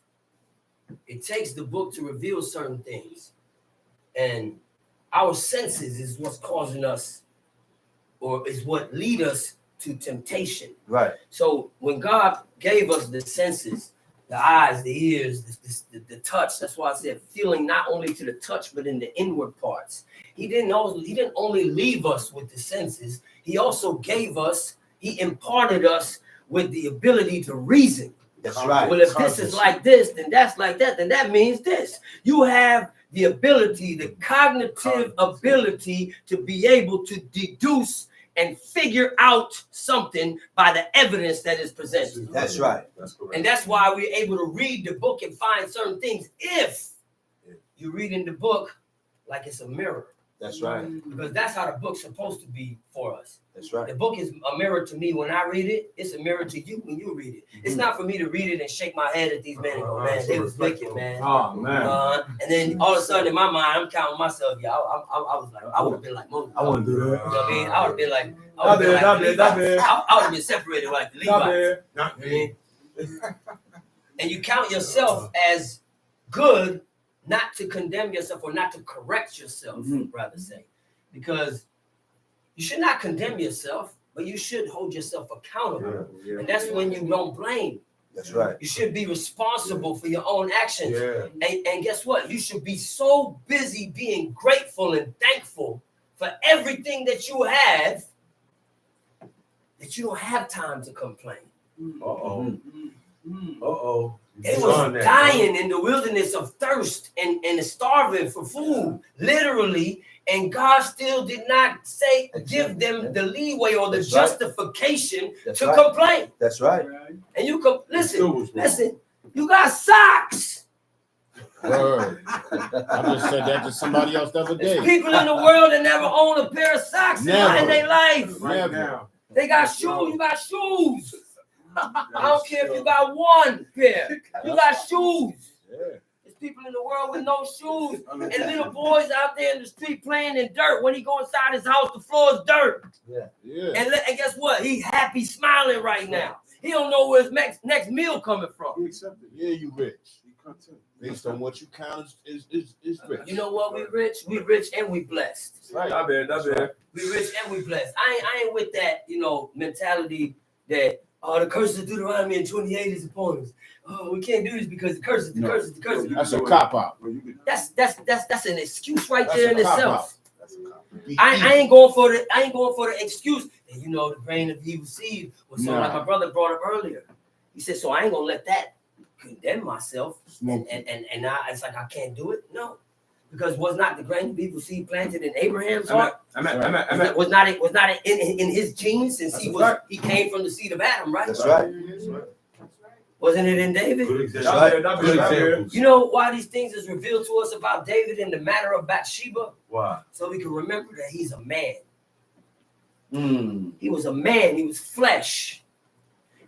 the book to reveal certain things. And our senses is what's causing us, or is what lead us to temptation. Right. So when God gave us the senses, the eyes, the ears, the touch, that's why I said feeling not only to the touch, but in the inward parts. He didn't only leave us with the senses, he also he imparted us with the ability to reason. That's right. Well, if this is like this, then that's like that, then that means this. You have the ability, the cognitive ability to be able to deduce and figure out something by the evidence that is presented. That's right. That's correct. And that's why we're able to read the book and find certain things if you're reading the book like it's a mirror. That's right. Because that's how the book's supposed to be for us. That's right. The book is a mirror to me when I read it. It's a mirror to you when you read it. It's not for me to read it and shake my head at these men and go, man, they was wicked, man. Oh man. And then all of a sudden in my mind, I'm counting myself. Yeah, I was like, I would have been like Moses. I wouldn't do that. You know what I mean? I would have been like, Not bad. I would have been separated like the Levites. Not me. And you count yourself as good, not to condemn yourself or not to correct yourself, rather say, because you should not condemn yourself, but you should hold yourself accountable. Yeah. And that's when you don't blame. That's right. You should be responsible for your own actions. Yeah. And guess what? You should be so busy being grateful and thankful for everything that you have that you don't have time to complain. Uh-oh. Uh-oh. They was dying in the wilderness of thirst and starving for food, literally, and God still did not say, give them the leeway or the That's right. justification That's to right. complain. That's right. And you can still was listen, wrong. you got socks. Word. I just said that to somebody else the other There's day. people in the world that never own a pair of socks in Never. their life. Right Never. now. They got shoes, you got shoes. I don't care if you got one pair, you got shoes. Yeah. There's people in the world with no shoes, and little boys out there in the street playing in dirt. When he go inside his house, the floor is dirt. Yeah. And guess what? He's happy, smiling right now. He don't know where his next meal coming from. You accept it. Yeah, you rich. You content. Based on what you count is rich. You know what? We rich and we blessed. Right. Not bad. We rich and we blessed. I ain't with that, mentality that the curse of Deuteronomy and 28 is upon us. Oh, we can't do this because the curse is the curse is the curse. That's a cop out. That's an excuse right That's there in a cop itself. That's a cop. I ain't going for the excuse. And the grain of evil seed was so Nah. like my brother brought up earlier. He said, so I ain't gonna let that condemn myself. Smoke. And it's like I can't do it. No, because was not the grain of evil seed planted in Abraham's heart? Was not in his genes since That's he a was fact. he came from the seed of Adam, right? That's right. That's right. Wasn't it in David? Good That's example. right. Good example. You know why these things is revealed to us about David in the matter of Bathsheba? Why? So we can remember that he's a man. He was a man. He was flesh.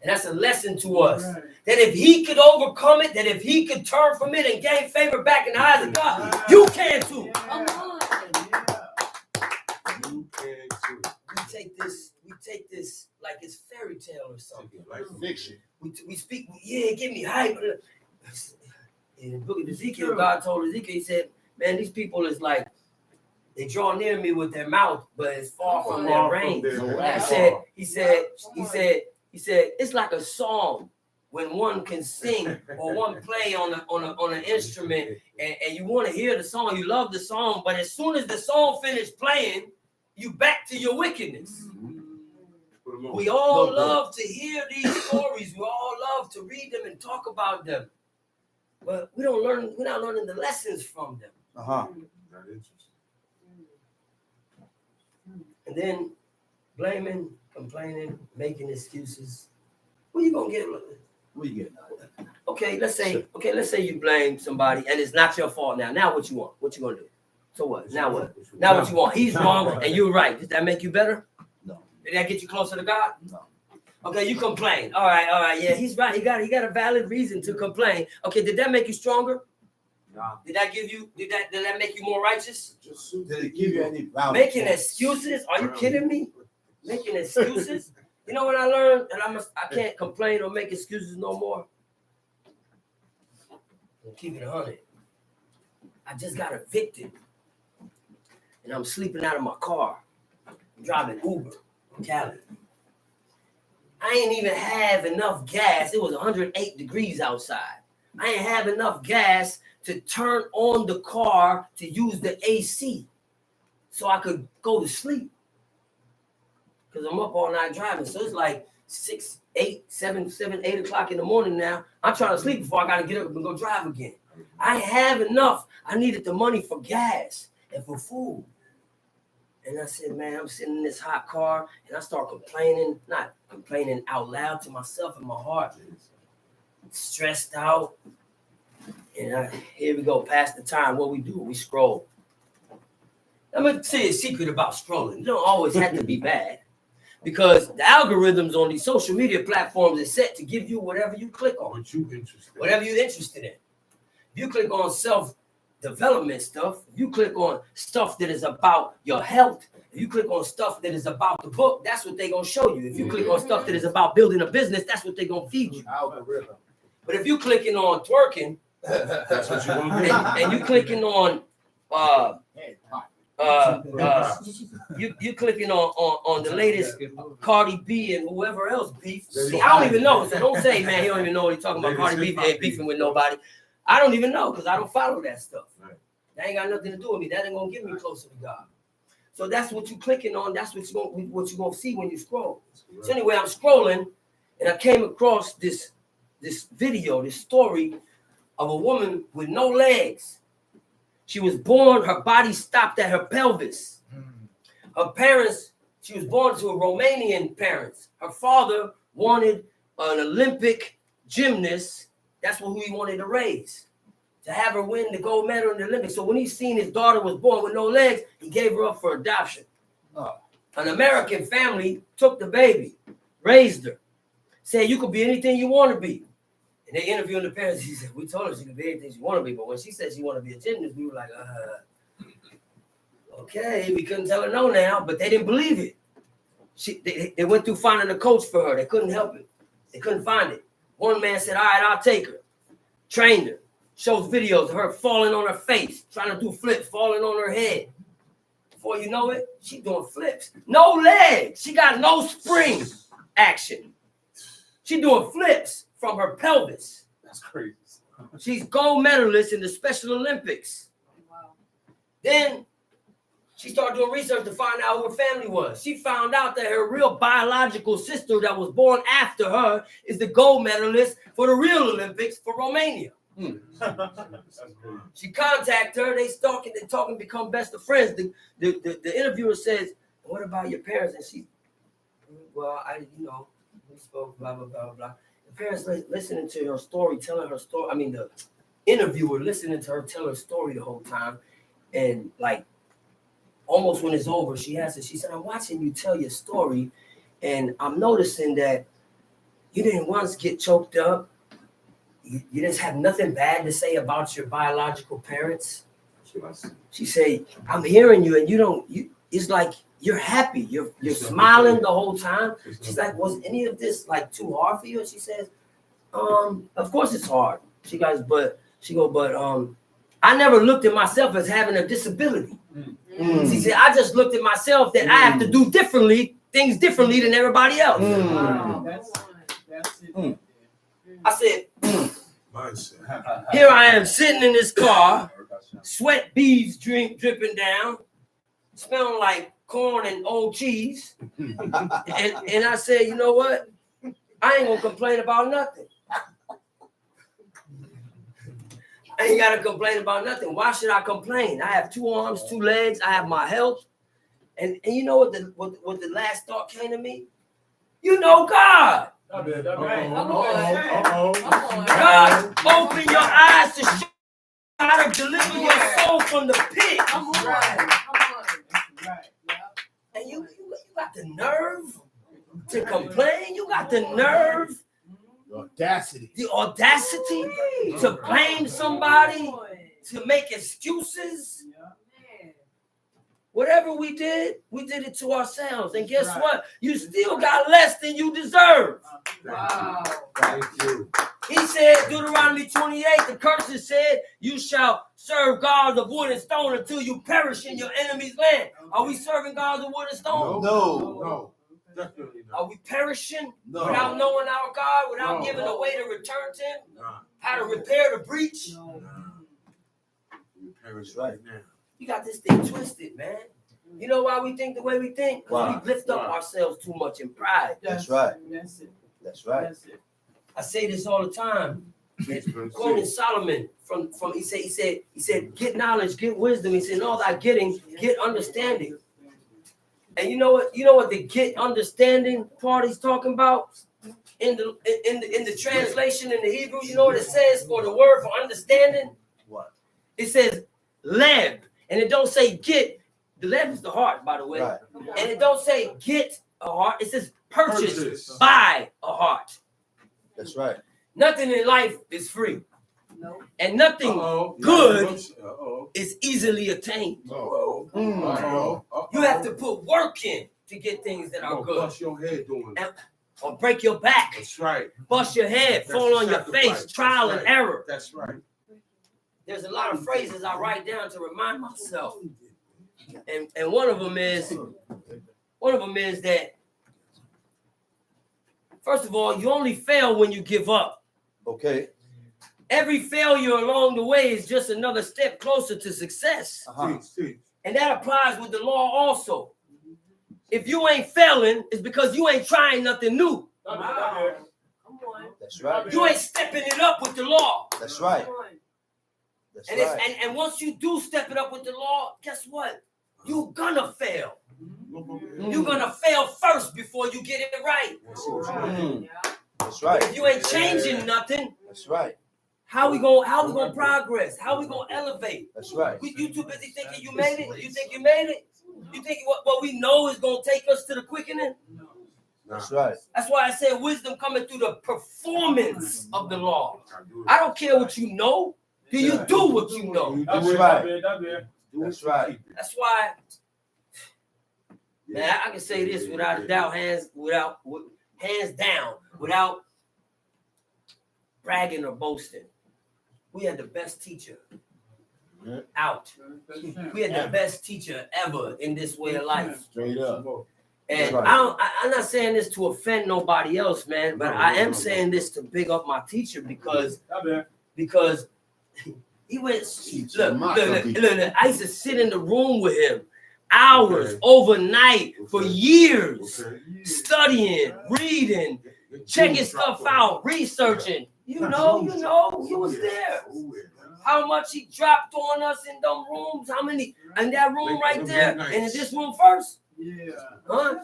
And that's a lesson to us. That if he could overcome it, that if he could turn from it and gain favor back in the eyes of God, you can too. Come on. You can too. We take this like it's fairy tale or something. Like Fiction. We speak, give me hype. In the book of Ezekiel, God told Ezekiel, he said, man, these people is like, they draw near me with their mouth, but it's far from their range. He said, it's like a song when one can sing or one play on an instrument and you want to hear the song, you love the song, but as soon as the song finished playing, you back to your wickedness. We all love to hear these stories. We all love to read them and talk about them. But we're not learning the lessons from them. Uh-huh. Not interesting. And then blaming, complaining, making excuses. What are you gonna get? What you getting? Okay, let's say you blame somebody and it's not your fault now. Now what you want? What you gonna do? So what? Now what? Now what you want? He's wrong and you're right. Did that make you better? No. Did that get you closer to God? No. Okay, you complain. All right. Yeah, he's right. He got a valid reason to complain. Okay, did that make you stronger? Nah. Did that make you more righteous? Did it give you any value? Making excuses? Are you kidding me? Making excuses? You know what I learned? That I can't complain or make excuses no more. Keep it 100. I just got evicted. And I'm sleeping out of my car. I'm driving Uber from Cali. I ain't even have enough gas. It was 108 degrees outside. I ain't have enough gas to turn on the car to use the AC so I could go to sleep. Because I'm up all night driving. So it's like 6, 8, 7, 8 o'clock in the morning now. I'm trying to sleep before I got to get up and go drive again. I ain't have enough. I needed the money for gas and for food. And I said, man, I'm sitting in this hot car, and I start complaining, not complaining out loud to myself in my heart, stressed out. And here we go, past the time. What we do, we scroll. I'm going to tell you a secret about scrolling. You don't always have to be bad, because the algorithms on these social media platforms is set to give you whatever you click on. What you interested in. Whatever you're interested in. If you click on self-development stuff, if you click on stuff that is about your health, if you click on stuff that is about the book, that's what they're going to show you. If you click on stuff that is about building a business, that's what they're going to feed you. Algorithm. But if you clicking on twerking, That's what you want to do. and you clicking on you clicking on the latest Cardi B and whoever else beef. See, I don't even know. So don't say, man, he don't even know what he's talking about. Cardi B ain't beefing with nobody. I don't even know, because I don't follow that stuff. That ain't got nothing to do with me. That ain't gonna get me closer to God. So that's what you clicking on. That's what you're gonna see when you scroll. So anyway, I'm scrolling, and I came across this video, this story of a woman with no legs. She was born, her body stopped at her pelvis. Her parents, she was born to a Romanian parents. Her father wanted an Olympic gymnast. That's who he wanted to raise, to have her win the gold medal in the Olympics. So when he seen his daughter was born with no legs, he gave her up for adoption. An American family took the baby, raised her, said, you could be anything you want to be. And they interviewing the parents. He said, we told her she could be anything she want to be. But when she said she wanted to be a gymnast, we were like, okay, we couldn't tell her no now, but they didn't believe it. They went through finding a coach for her. They couldn't help it. They couldn't find it. One man said, all right, I'll take her. Trained her. Shows videos of her falling on her face, trying to do flips, falling on her head. Before you know it, she doing flips. No legs. She got no spring action. She doing flips from her pelvis. That's crazy. She's gold medalist in the Special Olympics. Wow. Then she started doing research to find out who her family was. She found out that her real biological sister that was born after her is the gold medalist for the real Olympics for Romania. She contacted her. They talking, become best of friends. The interviewer says, "What about your parents?" And she, well, we spoke, blah blah blah blah. The parents listening to her story, telling her story. I mean, the interviewer listening to her tell her story the whole time, and like almost when it's over, she said, "I'm watching you tell your story, and I'm noticing that you didn't once get choked up. You just have nothing bad to say about your biological parents." She said, "I'm hearing you, and it's like you're happy. You're smiling the whole time." She's like, "Was any of this like too hard for you?" And she says, "Of course it's hard." She goes, but I never looked at myself as having a disability. She said, "I just looked at myself that I have to do things differently than everybody else." Wow. That's it. I said, here I am sitting in this car, sweat beads dripping down, smelling like corn and old cheese. And I said, you know what? I ain't gonna complain about nothing. I ain't gotta complain about nothing. Why should I complain? I have 2 arms, 2 legs. I have my health. And you know what the last thought came to me? You know God. God, open your eyes to show how to deliver your soul from the pit. Come on. And you got the nerve to complain. You got the nerve, The audacity. to blame somebody, to make excuses. Whatever we did it to ourselves. And guess what? You still got less than you deserve. Wow. Thank you. He said, Deuteronomy 28, the curses said, you shall serve gods of wood and stone until you perish in your enemy's land. Are we serving gods of wood and stone? No. Definitely not. Are we perishing No. without knowing our God, without giving a way to return to him? No. How to repair the breach? We perish right now. You got this thing twisted, man. You know why we think the way we think? Because Why? we lift up ourselves too much in pride. That's right. That's it. That's right. That's it. I say this all the time. Quoting Solomon from he said, get knowledge, get wisdom. He said, in all thy getting, get understanding. And you know what the get understanding part he's talking about in the translation in the Hebrew. You know what it says for the word for understanding? What? It says leb, and it don't say get. The leb is the heart, by the way, Right. and it don't say get a heart. It says purchase by a heart. That's right. Nothing in life is free, No. and nothing good is easily attained. You have to put work in to get things that are good. Bust your head doing it. Or break your back, That's right. bust your head, That's fall on your sacrifice. face, trial That's and right. error. That's right. There's a lot of phrases I write down to remind myself. And one of them is that, first of all, you only fail when you give up. Okay. Every failure along the way is just another step closer to success. Teach. And that applies with the law also. If you ain't failing, it's because you ain't trying nothing new. Wow. Come on. That's right. You ain't stepping it up with the law. That's right. Come on. That's And, right. and once you do step it up with the law, guess what? You're gonna fail. You're gonna fail first before you get it right. Mm. Yeah. That's right. If you ain't changing nothing, That's right. how we gonna progress? How we gonna elevate? That's right. You too busy thinking you made it? You think you made it? You think what we know is gonna take us to the quickening? That's right. That's why I said wisdom coming through the performance of the law. I don't care what you know. Do you do what you know? That's right. That's right. That's why, man, I can say this without a doubt, hands down, without bragging or boasting. We had the best teacher out. We had the best teacher ever in this way of life. Straight up. And Right. I'm not saying this to offend nobody else, man, but I am saying this to big up my teacher because he went, look, I used to sit in the room with him hours, overnight, for years, studying, reading, checking stuff out, researching. You know, he was there. How much he dropped on us in them rooms, how many, in that room right there, and in this room first? Yeah. Huh?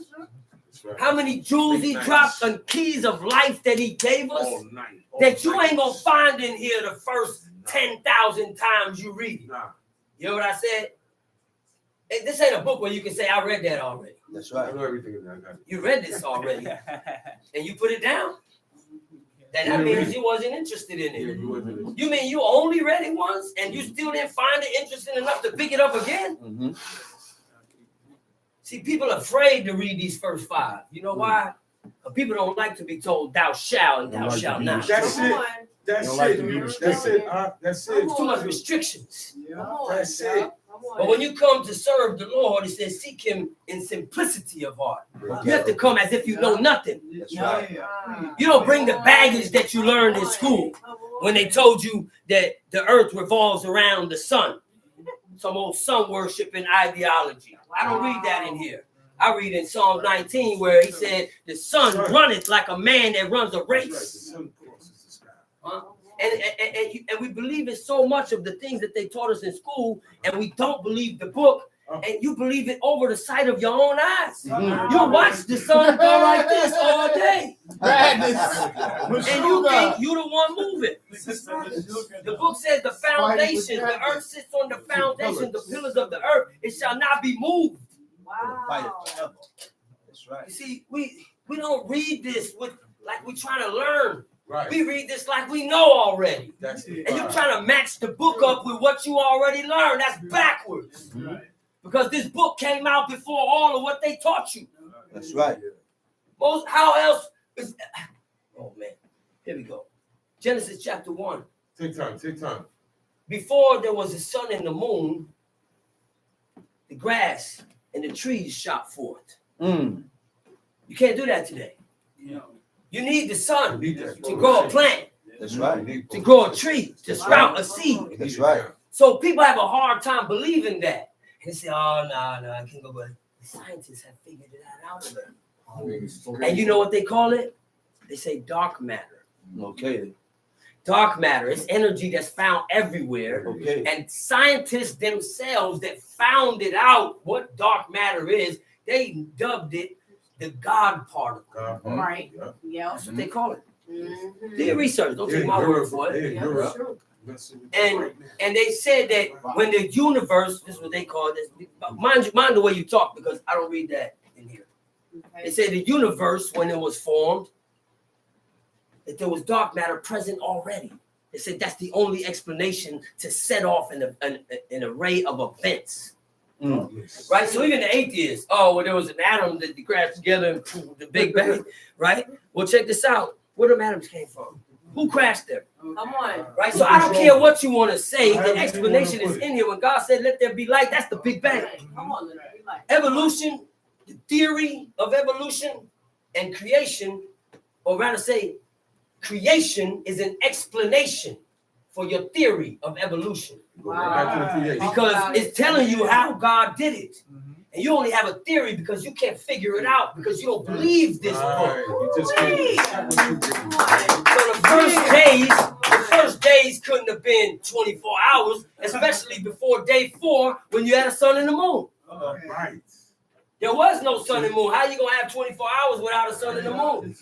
How many jewels he dropped on keys of life that he gave us that you ain't gonna find in here the first 10,000 times you read it. You know what I said? This ain't a book where you can say, I read that already. That's I right. know everything. I got it. You read this already and you put it down. Then that means you wasn't interested in Yeah, it. you wasn't. You mean you only read it once and you still didn't find it interesting enough to pick it up again? Mm-hmm. See, people are afraid to read these first 5. You know why? People don't like to be told thou shalt and thou shalt not. That's Come it. on. That's Don't like it. to be That's restricted. it. That's it. There's too much restrictions. Come on. That's yeah. it. Come on. But when you come to serve the Lord, it says seek him in simplicity of heart. You have to come as if you know nothing. That's Yeah. right. You don't bring the baggage that you learned in school when they told you that the earth revolves around the sun. Some old sun worshiping ideology. I don't read that in here. I read in Psalm 19 where he said, the sun runneth like a man that runs a race. And we believe in so much of the things that they taught us in school, and we don't believe the book, and you believe it over the sight of your own eyes. You watch the sun go like this all day, and you think you the one moving. The book says the foundation, the earth sits on the foundation, the pillars of the earth, it shall not be moved. Wow. That's right. You see, we don't read this with like we're trying to learn. Right. We read this like we know already. That's it. And you're trying to match the book up with what you already learned. That's backwards. Because this book came out before all of what they taught you. That's right. How else is... Oh, man. Here we go. Genesis chapter 1. Take time. Before there was the sun and the moon, the grass and the trees shot forth. Mm. You can't do that today. Yeah. You need the sun Need that. to grow a plant, That's right. to grow a tree, to sprout a seed. That's right. So people have a hard time believing that. And they say, oh, no, I can't go. But the scientists have figured it out already. And you know what they call it? They say dark matter. Okay. Dark matter is energy that's found everywhere. Okay. And scientists themselves that found it out what dark matter is they dubbed it the God particle. Right. Yeah. Yeah. That's what they call it. Mhm. Do your research. Don't take my word for it. Yeah, Europe. sure. And they said that when the universe, this is what they call this. Mind the way you talk, because I don't read that in here. They Okay. said the universe, when it was formed, that there was dark matter present already. They said that's the only explanation to set off an array of events. Right? So even the atheists, oh, well, there was an atom that crashed together and poof, the Big Bang, right? Well, check this out. Where them atoms came from? Who crashed them? Come on. Right? So I don't care what you want to say. The explanation is in here. When God said, let there be light, that's the Big Bang. Come on, Leonard. Relax. Evolution, the theory of evolution and creation, or rather say, creation is an explanation for your theory of evolution. Because it's telling you how God did it. And you only have a theory because you can't figure it out, because you don't believe this book. You just can't. Come on. So the first days couldn't have been 24 hours, especially before day 4 when you had a sun and the moon. Right. There was no sun and moon. How you gonna have 24 hours without a sun and the moon?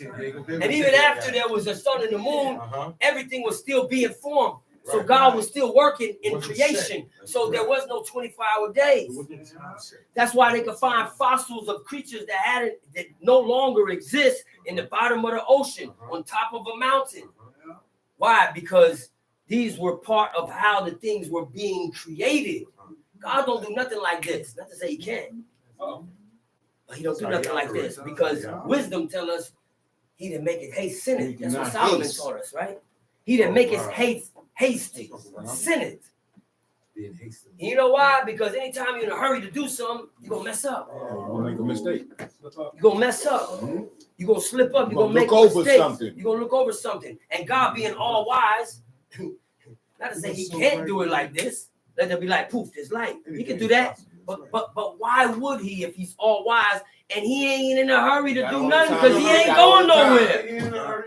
And even after there was a sun and the moon, everything was still being formed. So God was still working in creation. So there was no 24-hour days. That's why they could find fossils of creatures that no longer exist in the bottom of the ocean, on top of a mountain. Why? Because these were part of how the things were being created. God don't do nothing like this. Not to say he can't. But he don't do nothing like this, because wisdom tells us he didn't make it haste, sin it. That's what Solomon taught us, right? He didn't make it hasty, sin it. You know why? Because anytime you're in a hurry to do something, you're going to mess up. You'll make a mistake. You're going to mess up. You're going to slip up. You're going to make look over mistakes. something. You're going to look over something. And God being all wise, not to say he can't do it like this. Let there be like, poof, there's light. He can do that. But why would he if he's all wise and he ain't in a hurry to do nothing, because he ain't going nowhere?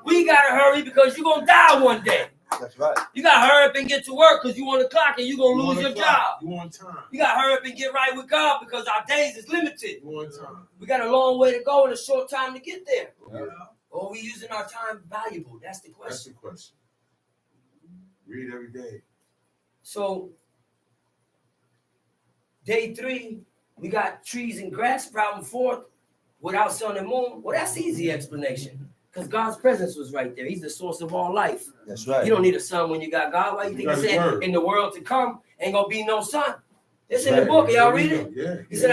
We got to hurry because you're going to die one day. That's right. You got to hurry up and get to work because you on the clock and you're going to lose your job. You want time. You got to hurry up and get right with God because our days is limited. You want time. We got a long way to go and a short time to get there. Or are we using our time valuable? That's the That's the question. question. Read every day. So, day 3, we got trees and grass sprouting forth without sun and moon. Well, that's easy explanation, because God's presence was right there. He's the source of all life. That's right. You don't need a sun when you got God. Why you think he said in the world to come ain't gonna be no sun? It's in the book. Y'all read it? Yeah. He said,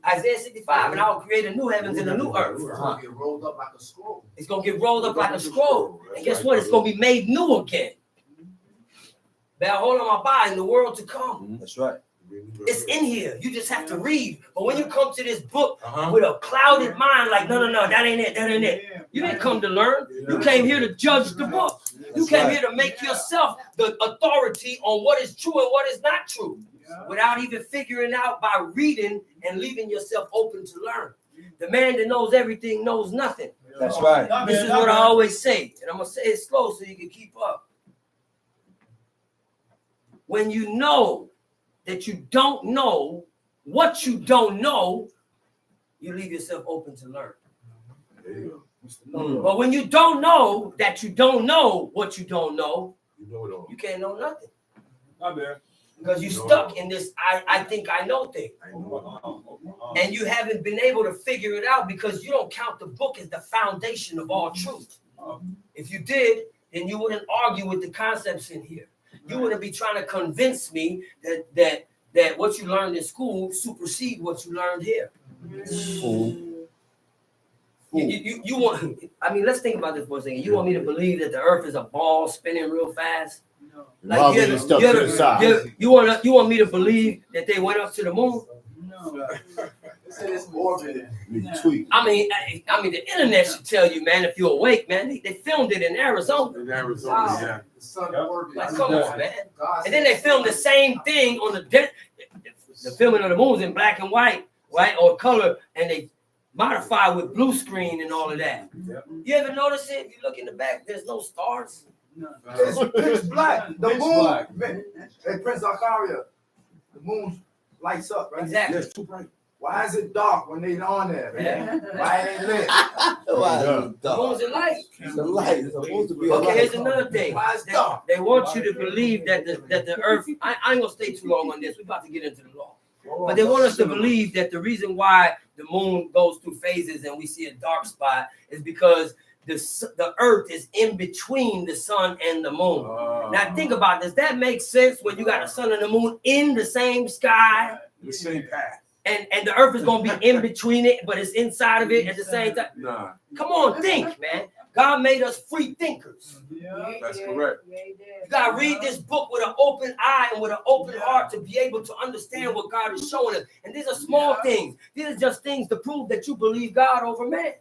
Isaiah 65, and I will create a new heavens and a new earth. It's gonna get rolled up like a scroll. It's gonna get rolled up like a scroll. And guess what? It's gonna be made new again. Behold, on my body in the world to come. That's right. It's in here. You just have to read. But when you come to this book with a clouded mind, like, no, that ain't it, that ain't it. You didn't come to learn. You came here to judge the book. You came here to make yourself the authority on what is true and what is not true, without even figuring out by reading and leaving yourself open to learn. The man that knows everything knows nothing. That's right. This is what I always say, and I'm going to say it slow so you can keep up. When you know that you don't know what you don't know, you leave yourself open to learn. But when you don't know that you don't know what you don't know, You know it all. you can't know nothing. Not bad. Because you're stuck in this I think I know thing. And you haven't been able to figure it out because you don't count the book as the foundation of all truth. If you did, then you wouldn't argue with the concepts in here. You wouldn't be trying to convince me that what you learned in school supersede what you learned here. You want, I mean, let's think about this for a second. You want me to believe that the earth is a ball spinning real fast? Like you want me to believe that they went up to the moon? No. It's morbid. I mean, the internet should tell you, man, if you're awake, man. They filmed it in Arizona. In Arizona, yeah. The sun orbit. Like, come on, man. And then they filmed the same thing on the filming of the moon in black and white, right, or color, and they modify with blue screen and all of that. You ever notice it? If you look in the back, there's no stars. No. It's pitch black. The moon. Hey, Prince Zachariah. The moon lights up, right? Exactly. Yeah, it's too bright. Why is it dark when they on there, man? Why it ain't lit? The moon's a light. It's a light. It's supposed to be a Okay, light. here's another thing. Why is it dark? They want you to believe that the earth. I ain't gonna stay too long on this. We're about to get into the law. But they want us to believe that the reason why the moon goes through phases and we see a dark spot is because the earth is in between the sun and the moon. Now think about this. That makes sense when you got the sun and the moon in the same sky. The same path. And the earth is going to be in between it, but it's inside of it at the same time. Nah, Come on, think, man. God made us free thinkers. that's correct. You got to read this book with an open eye and with an open heart to be able to understand what God is showing us. And these are small things. These are just things to prove that you believe God over man.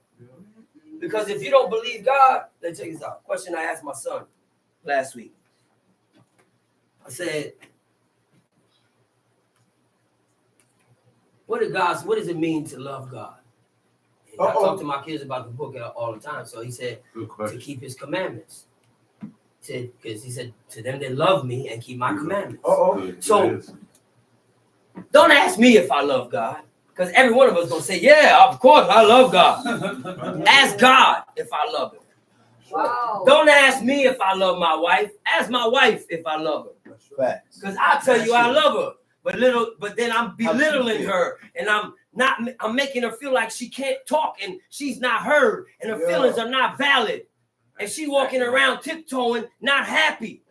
Because if you don't believe God, let's check this out. Question I asked my son last week. I said, what does it mean to love God? And I talk to my kids about the book all the time. So he said, to keep his commandments. Because he said, to them that love me and keep my commandments. So don't ask me if I love God. Because every one of us going to say, yeah, of course, I love God. Ask God if I love him. Wow. Don't ask me if I love my wife. Ask my wife if I love her. Because I'll tell you I love her. But then I'm belittling her, and I'm making her feel like she can't talk and she's not heard, and her feelings are not valid. And she walking around tiptoeing, not happy,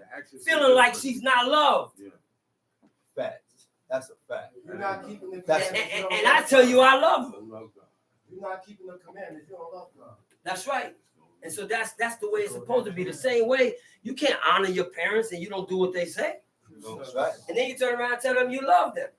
feeling like she's not loved. Facts. That's a fact. You're not keeping the And commandments. I tell you I love her. You're not keeping the commandments. You don't love God. That's right. And so that's the way it's supposed to be. The same way you can't honor your parents and you don't do what they say. That's right. And then you turn around and tell them you love them.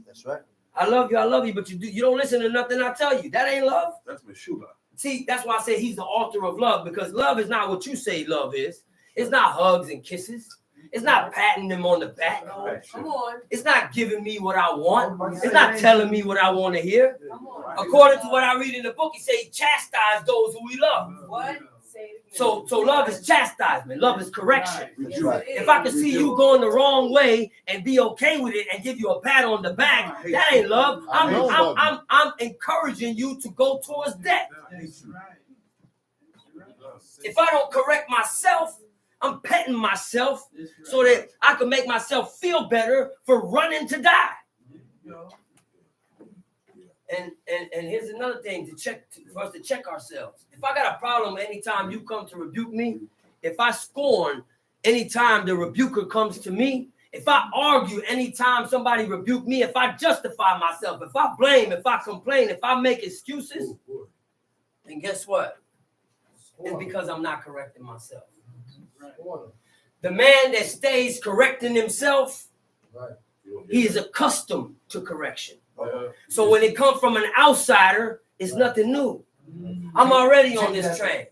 That's right. I love you, but you don't listen to nothing I tell you. That ain't love. That's Meshuggah. See, that's why I say he's the author of love, because love is not what you say love is. It's not hugs and kisses. It's not patting them on the back. No, come on. It's not giving me what I want. It's not telling me what I want to hear. Come on. According to what I read in the book, he says he chastise those who we love. What? Say it again. So love is chastisement. Love is correction. Yes, it is. If I can see you going the wrong way and be okay with it and give you a pat on the back, that ain't love. I'm encouraging you to go towards that. If I don't correct myself, I'm petting myself so that I can make myself feel better for running to die. And here's another thing for us to check ourselves. If I got a problem anytime you come to rebuke me, if I scorn anytime the rebuker comes to me, if I argue anytime somebody rebuke me, if I justify myself, if I blame, if I complain, if I make excuses, then guess what? It's because I'm not correcting myself. The man that stays correcting himself, he is accustomed to correction. So when it comes from an outsider, it's nothing new. I'm already on this train.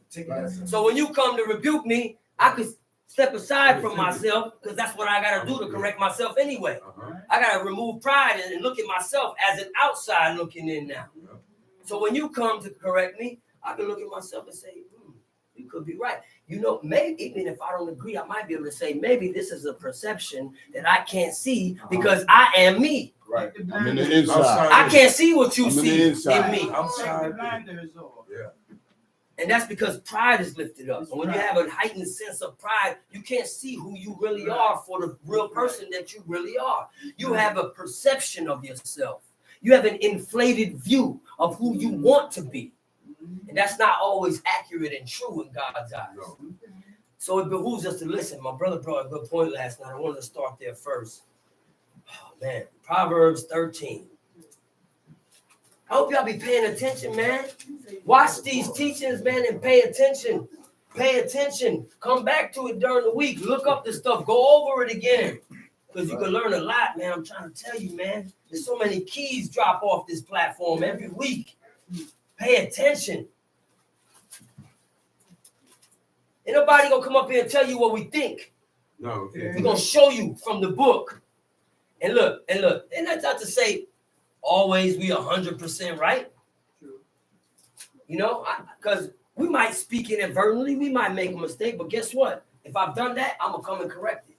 So when you come to rebuke me, I could step aside from myself because that's what I got to do to correct myself anyway. I got to remove pride and look at myself as an outside looking in now. So when you come to correct me, I can look at myself and say, you could be right. You know, maybe even if I don't agree, I might be able to say, maybe this is a perception that I can't see because I am me. Right. I'm in the inside. I can't see what you I'm see in me. Outside. And that's because pride is lifted up. And when you have a heightened sense of pride, you can't see who you really are for the real person that you really are. You have a perception of yourself. You have an inflated view of who you want to be. And that's not always accurate and true in God's eyes. No. So it behooves us to listen. My brother brought a good point last night. I wanted to start there first. Oh, man. Proverbs 13. I hope y'all be paying attention, man. Watch these teachings, man, and pay attention. Pay attention. Come back to it during the week. Look up this stuff. Go over it again. Because you can learn a lot, man. I'm trying to tell you, man. There's so many keys drop off this platform every week. Pay attention. Ain't nobody gonna come up here and tell you what we think. No. We're gonna show you from the book. And look, and that's not to say always we 100% right. You know, because we might speak inadvertently, we might make a mistake, but guess what? If I've done that, I'm gonna come and correct it.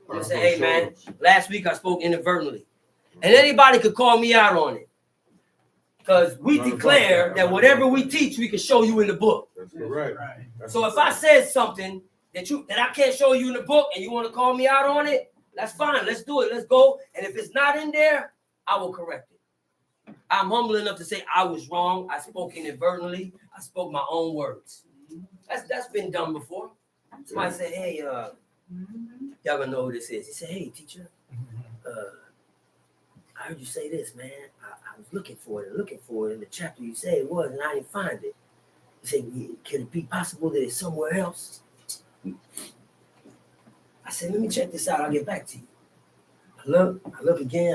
I'm gonna say, hey man, last week I spoke inadvertently. And anybody could call me out on it. Because we declare that whatever we teach, we can show you in the book. That's correct. So if I said something that I can't show you in the book and you want to call me out on it, that's fine. Let's do it. Let's go. And if it's not in there, I will correct it. I'm humble enough to say I was wrong. I spoke inadvertently. I spoke my own words. That's been done before. Somebody said, hey, y'all gonna know who this is. He said, hey, teacher, I heard you say this, man. I was looking for it in the chapter you said it was, and I didn't find it. He said, could it be possible that it's somewhere else? I said, let me check this out. I'll get back to you. I look again.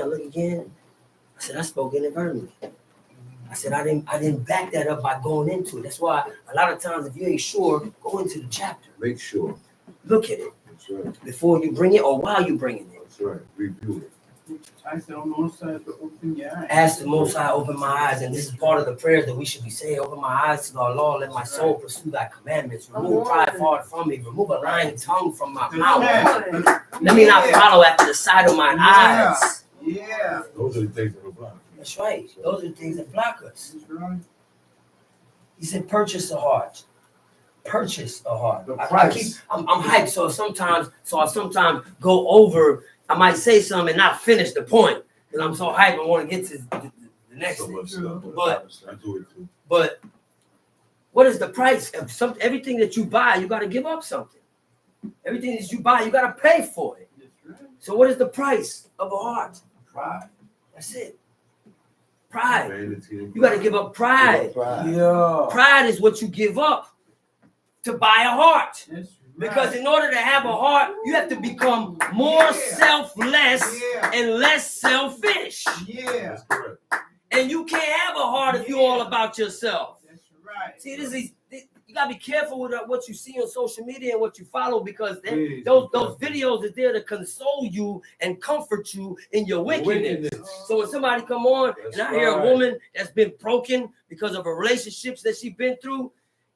I said, I spoke inadvertently. I said, I didn't back that up by going into it. That's why a lot of times if you ain't sure, go into the chapter. Make sure. Look at it. That's right. Before you bring it or while you bring it. That's right. Review it. I said, on the side to open your eyes. Ask the Most High, open my eyes. And this is part of the prayers that we should be saying. Open my eyes to thy law. Let my soul pursue thy commandments. Remove pride far from me. Remove a lying tongue from my mouth. Let me not follow after the sight of my eyes. Yeah. Those are the things that are blocked. That's right. Those are the things that block us. That's right. He said, purchase a heart. Purchase a heart. The I'm hyped. So I sometimes go over. I might say something and not finish the point because I'm so hyped. I want to get to the next So thing. much stuff. But I do it too. But what is the price of something? Everything that you buy, you got to give up something. Everything that you buy, you got to pay for it. That's right. So what is the price of a heart? Pride. That's it. Pride. Vanity and You got to give up pride. Yeah. Pride is what you give up to buy a heart. That's right. Because in order to have a heart, you have to become more selfless and less selfish. Yeah. That's correct. And you can't have a heart if you're all about yourself. That's right. See, you gotta be careful with what you see on social media and what you follow because Please, those videos are there to console you and comfort you in your wickedness. So when somebody come on and I hear a woman that's been broken because of her relationships that she's been through,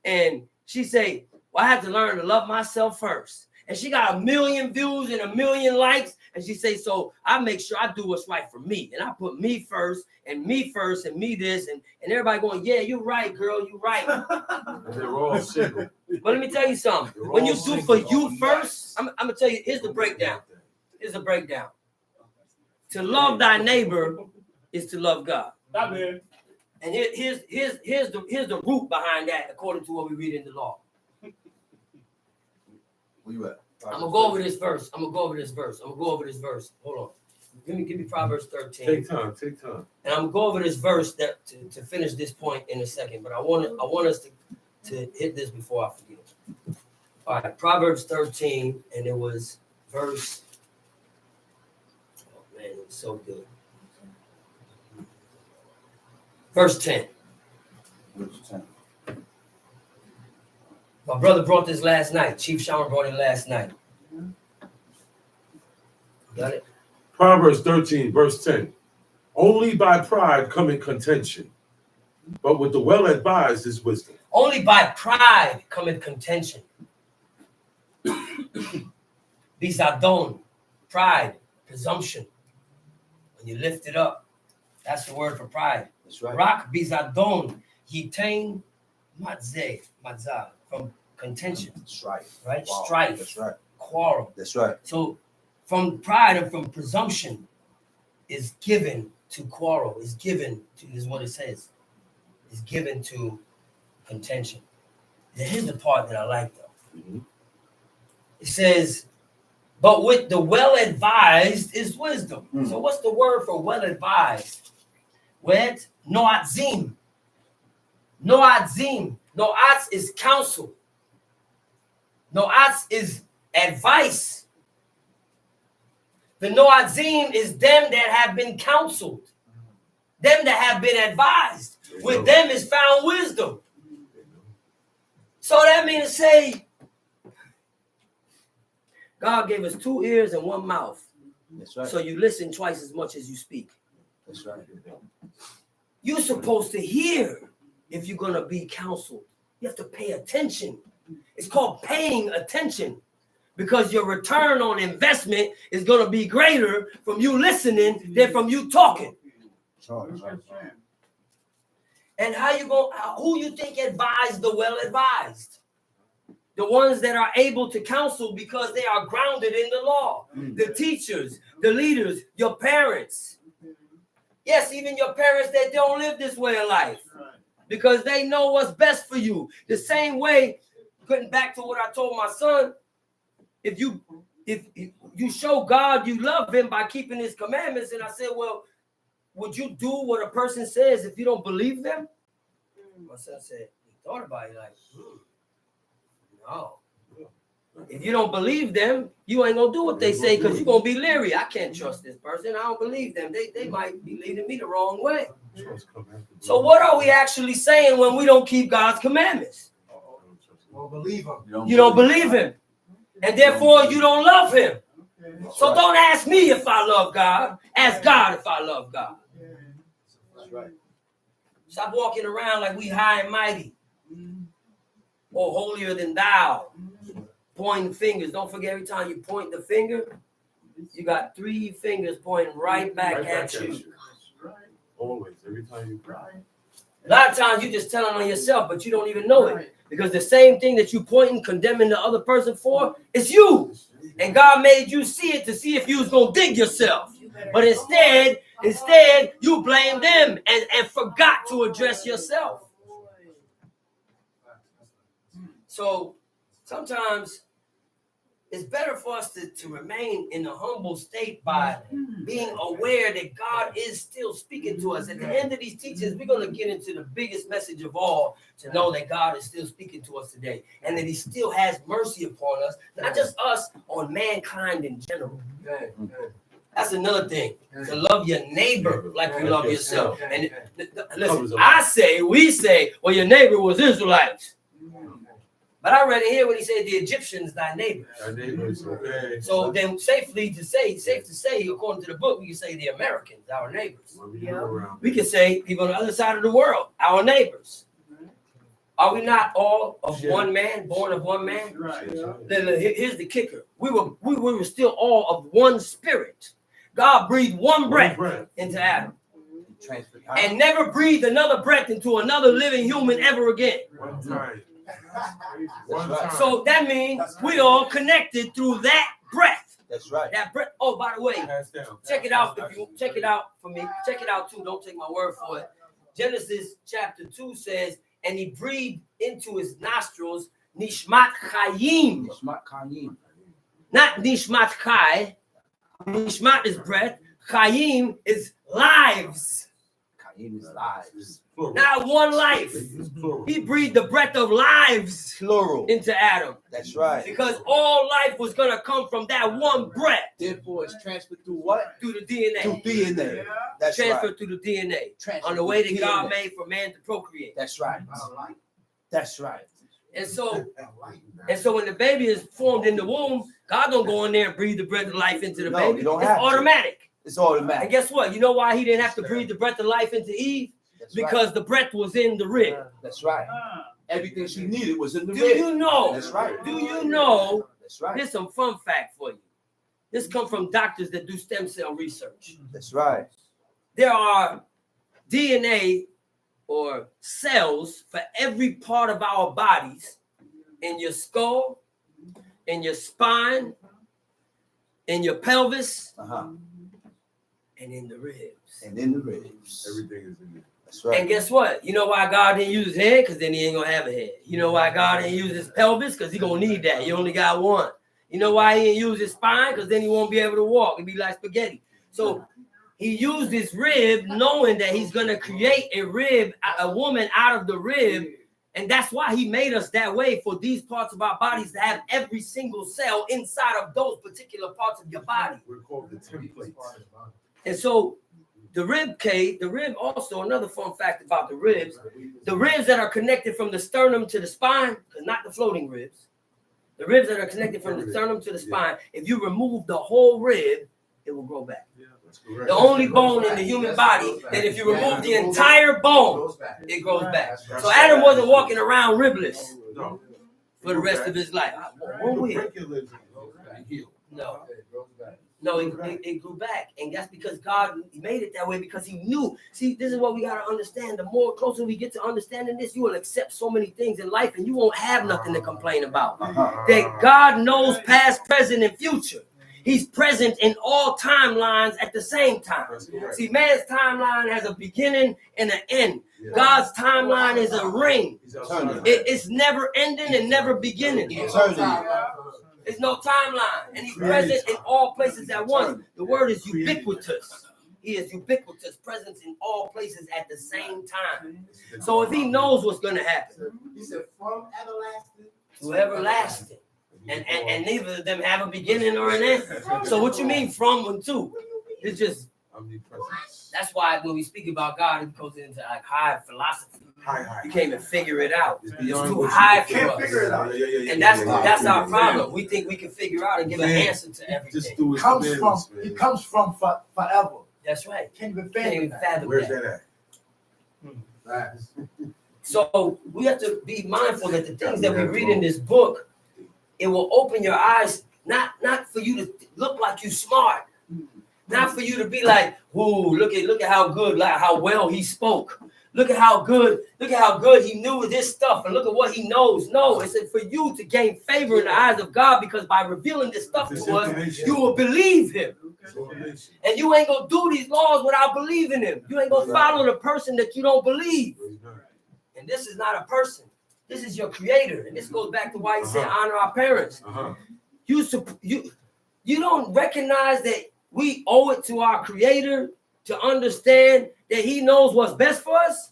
and she say, well, I had to learn to love myself first. And she got 1 million views and 1 million likes. And she say, so I make sure I do what's right for me. And I put me first and me this. And everybody going, yeah, you're right, girl. You're right. And they're all single. But let me tell you something. They're When you all do for single. you first, I'm going to tell you, here's the breakdown. Here's the breakdown. To love thy neighbor is to love God. Amen. And here's the root behind that according to what we read in the law. Where you at? I'm gonna go over this verse. Hold on. Give me Proverbs 13. Take time. And I'm gonna go over this verse that to finish this point in a second. But I want us to hit this before I forget. All right, Proverbs 13, and it was verse. Oh man, it was so good. Verse 10. My brother brought this last night. Chief Shaman brought it last night. Got it? Proverbs 13, verse 10. Only by pride cometh contention, but with the well-advised is wisdom. Only by pride cometh contention. Bizadon, pride, presumption. When you lift it up, that's the word for pride. That's right. Rak bizadon, yitain matzah, from contention. That's right. Right? Wow. Strife. That's right. Quarrel. That's right. So from pride and from presumption is given to quarrel, is what it says, is given to contention. Now, here's the part that I like though. Mm-hmm. It says, but with the well-advised is wisdom. Mm. So what's the word for well-advised? Wet noatzim. Noatzim. Noatz is counsel. Noatz is advice. The noatzim is them that have been counseled. Them that have been advised. With them is found wisdom. So that means to say, God gave us 2 ears and 1 mouth. That's right. So you listen twice as much as you speak. That's right. You're supposed to hear if you're going to be counseled. You have to pay attention. It's called paying attention because your return on investment is going to be greater from you listening than from you talking. And who you think advised the well-advised? The ones that are able to counsel because they are grounded in the law. The teachers, the leaders, your parents. Yes, even your parents that don't live this way of life. Because they know what's best for you. The same way, getting back to what I told my son, if you show God you love him by keeping his commandments, and I said, well, would you do what a person says if you don't believe them? My son said, he thought about it like, no. If you don't believe them, you ain't gonna do what they say because you're gonna be leery. I can't trust this person. I don't believe them. They might be leading me the wrong way. So what are we actually saying when we don't keep God's commandments? Well, believe him. You don't believe him. And therefore you don't love him. So don't ask me if I love God. Ask God if I love God. That's right. Stop walking around like we high and mighty. Or holier than thou. Pointing fingers. Don't forget, every time you point the finger, you got 3 fingers pointing right back at you. Always, every time you A lot of times you just telling on yourself, but you don't even know it. Because the same thing that you pointing, condemning the other person for, it's you. And God made you see it to see if you was going to dig yourself. But instead, you blame them and forgot to address yourself. So sometimes it's better for us to remain in a humble state by being aware that God is still speaking to us. At the end of these teachings, we're going to get into the biggest message of all, to know that God is still speaking to us today and that he still has mercy upon us, not just us, on mankind in general. That's another thing, to love your neighbor like you love yourself. And listen, we say, well, your neighbor was Israelites. But I read it here when he said the Egyptians, thy neighbors. okay. So then safe to say, according to the book, we can say the Americans, our neighbors. We can say people on the other side of the world, our neighbors. Are we not all of one man, born of one man? Here's the kicker. We were still all of one spirit. God breathed one breath into Adam. And never breathed another breath into another living human ever again. One time. So that means we all connected through that breath. That's right. That breath. Oh, by the way, check it out. If you check it out for me, check it out too. Don't take my word for it. Genesis chapter 2 says, and he breathed into his nostrils nishmat chayim. Nishmat chayim. Not nishmat chai. Nishmat is breath. Chayim is lives. Chayim is lives. Not one life. He breathed the breath of lives Plural. into Adam. That's right. Because all life was going to come from that one breath. Therefore, it's transferred through what? Through the DNA. Through DNA. That's Transferred right. through the DNA. Transferred On the way through that God DNA. made for man to procreate. That's right. That's right. And so when the baby is formed in the womb, God don't go in there and breathe the breath of life into the No, baby. you don't It's have to. automatic. It's automatic. And guess what? You know why he didn't have to breathe the breath of life into Eve? That's Because right. the breath was in the rib. That's right. Everything she needed was in the Do rib. you know? That's right. Do you know? That's right. Here's some fun fact for you. This comes from doctors that do stem cell research. That's right. There are DNA or cells for every part of our bodies, in your skull, in your spine, in your pelvis, and in the ribs. And in the ribs. Everything is in there. That's right. And guess what? You know why God didn't use his head? Because then he ain't going to have a head. You know why God didn't use his pelvis? Because he going to need that. You only got one. You know why he didn't use his spine? Because then he won't be able to walk. It'll be like spaghetti. So he used his rib knowing that he's going to create a woman out of the rib. And that's why he made us that way, for these parts of our bodies to have every single cell inside of those particular parts of your body. We're called the templates. And so the rib also, another fun fact about the ribs that are connected from the sternum to the spine, not the floating ribs, the ribs that are connected from the sternum to the spine, if you remove the whole rib, it will grow back. The only bone in the human body that if you remove the entire bone, it grows back. So Adam wasn't walking around ribless for the rest of his life. No. No, it grew back. And that's because God made it that way because he knew. See, this is what we got to understand. The more closer we get to understanding this, you will accept so many things in life and you won't have nothing to complain about. That God knows past, present, and future. He's present in all timelines at the same time. See, man's timeline has a beginning and an end. God's timeline is a ring. It's never ending and never beginning. There's no timeline. And he's present in all places at once. The word is ubiquitous. He is ubiquitous, presence in all places at the same time. So if he knows what's going to happen. He said, from everlasting to everlasting. And neither of them have a beginning or an end. So what you mean from and to? It's just, that's why when we speak about God, it goes into like high philosophy. You can't even figure it out. It's too high for us. And that's our problem. We think we can figure out and give an answer to everything. It comes from forever. That's right. Can't even fathom Where's that. that at? So we have to be mindful that the things that we read in this book, it will open your eyes, not for you to look like you smart, not for you to be like, "Whoa, look at how good, like how well he spoke. Look at how good he knew this stuff, and look at what he knows." No, it's for you to gain favor in the eyes of God, because by revealing this stuff to us, you will believe him. And you ain't gonna do these laws without believing him. You ain't gonna follow the person that you don't believe. And this is not a person. This is your creator. And this goes back to why he said honor our parents. You don't recognize that we owe it to our creator to understand that he knows what's best for us.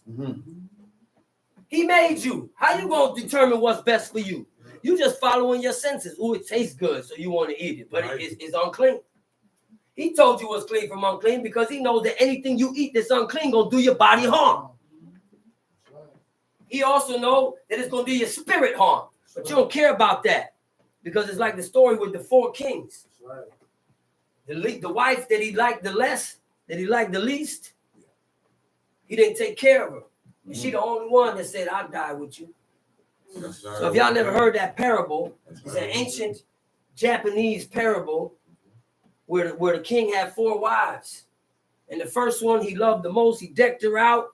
He made you. How you gonna determine what's best for you? You just following your senses. Oh, it tastes good, so you want to eat it, but it's unclean. He told you what's clean from unclean because he knows that anything you eat that's unclean gonna do your body harm. He also knows that it's going to do your spirit harm. But you don't care about that. Because it's like the story with the 4 kings. The wife that he liked the least, he didn't take care of her. And she the only one that said, "I'll die with you." So if y'all never heard that parable, it's an ancient Japanese parable where the king had 4 wives. And the first one he loved the most, he decked her out.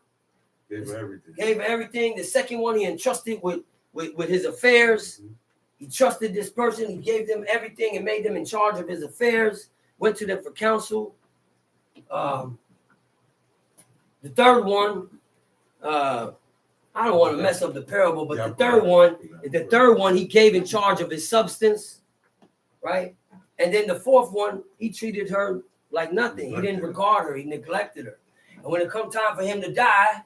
Gave her everything. The second one he entrusted with his affairs. He trusted this person. He gave them everything and made them in charge of his affairs. Went to them for counsel. The third one, I don't want to mess up the parable, but the third one he gave in charge of his substance, right? And then the fourth one, he treated her like nothing. He didn't regard her. He neglected her. And when it come time for him to die,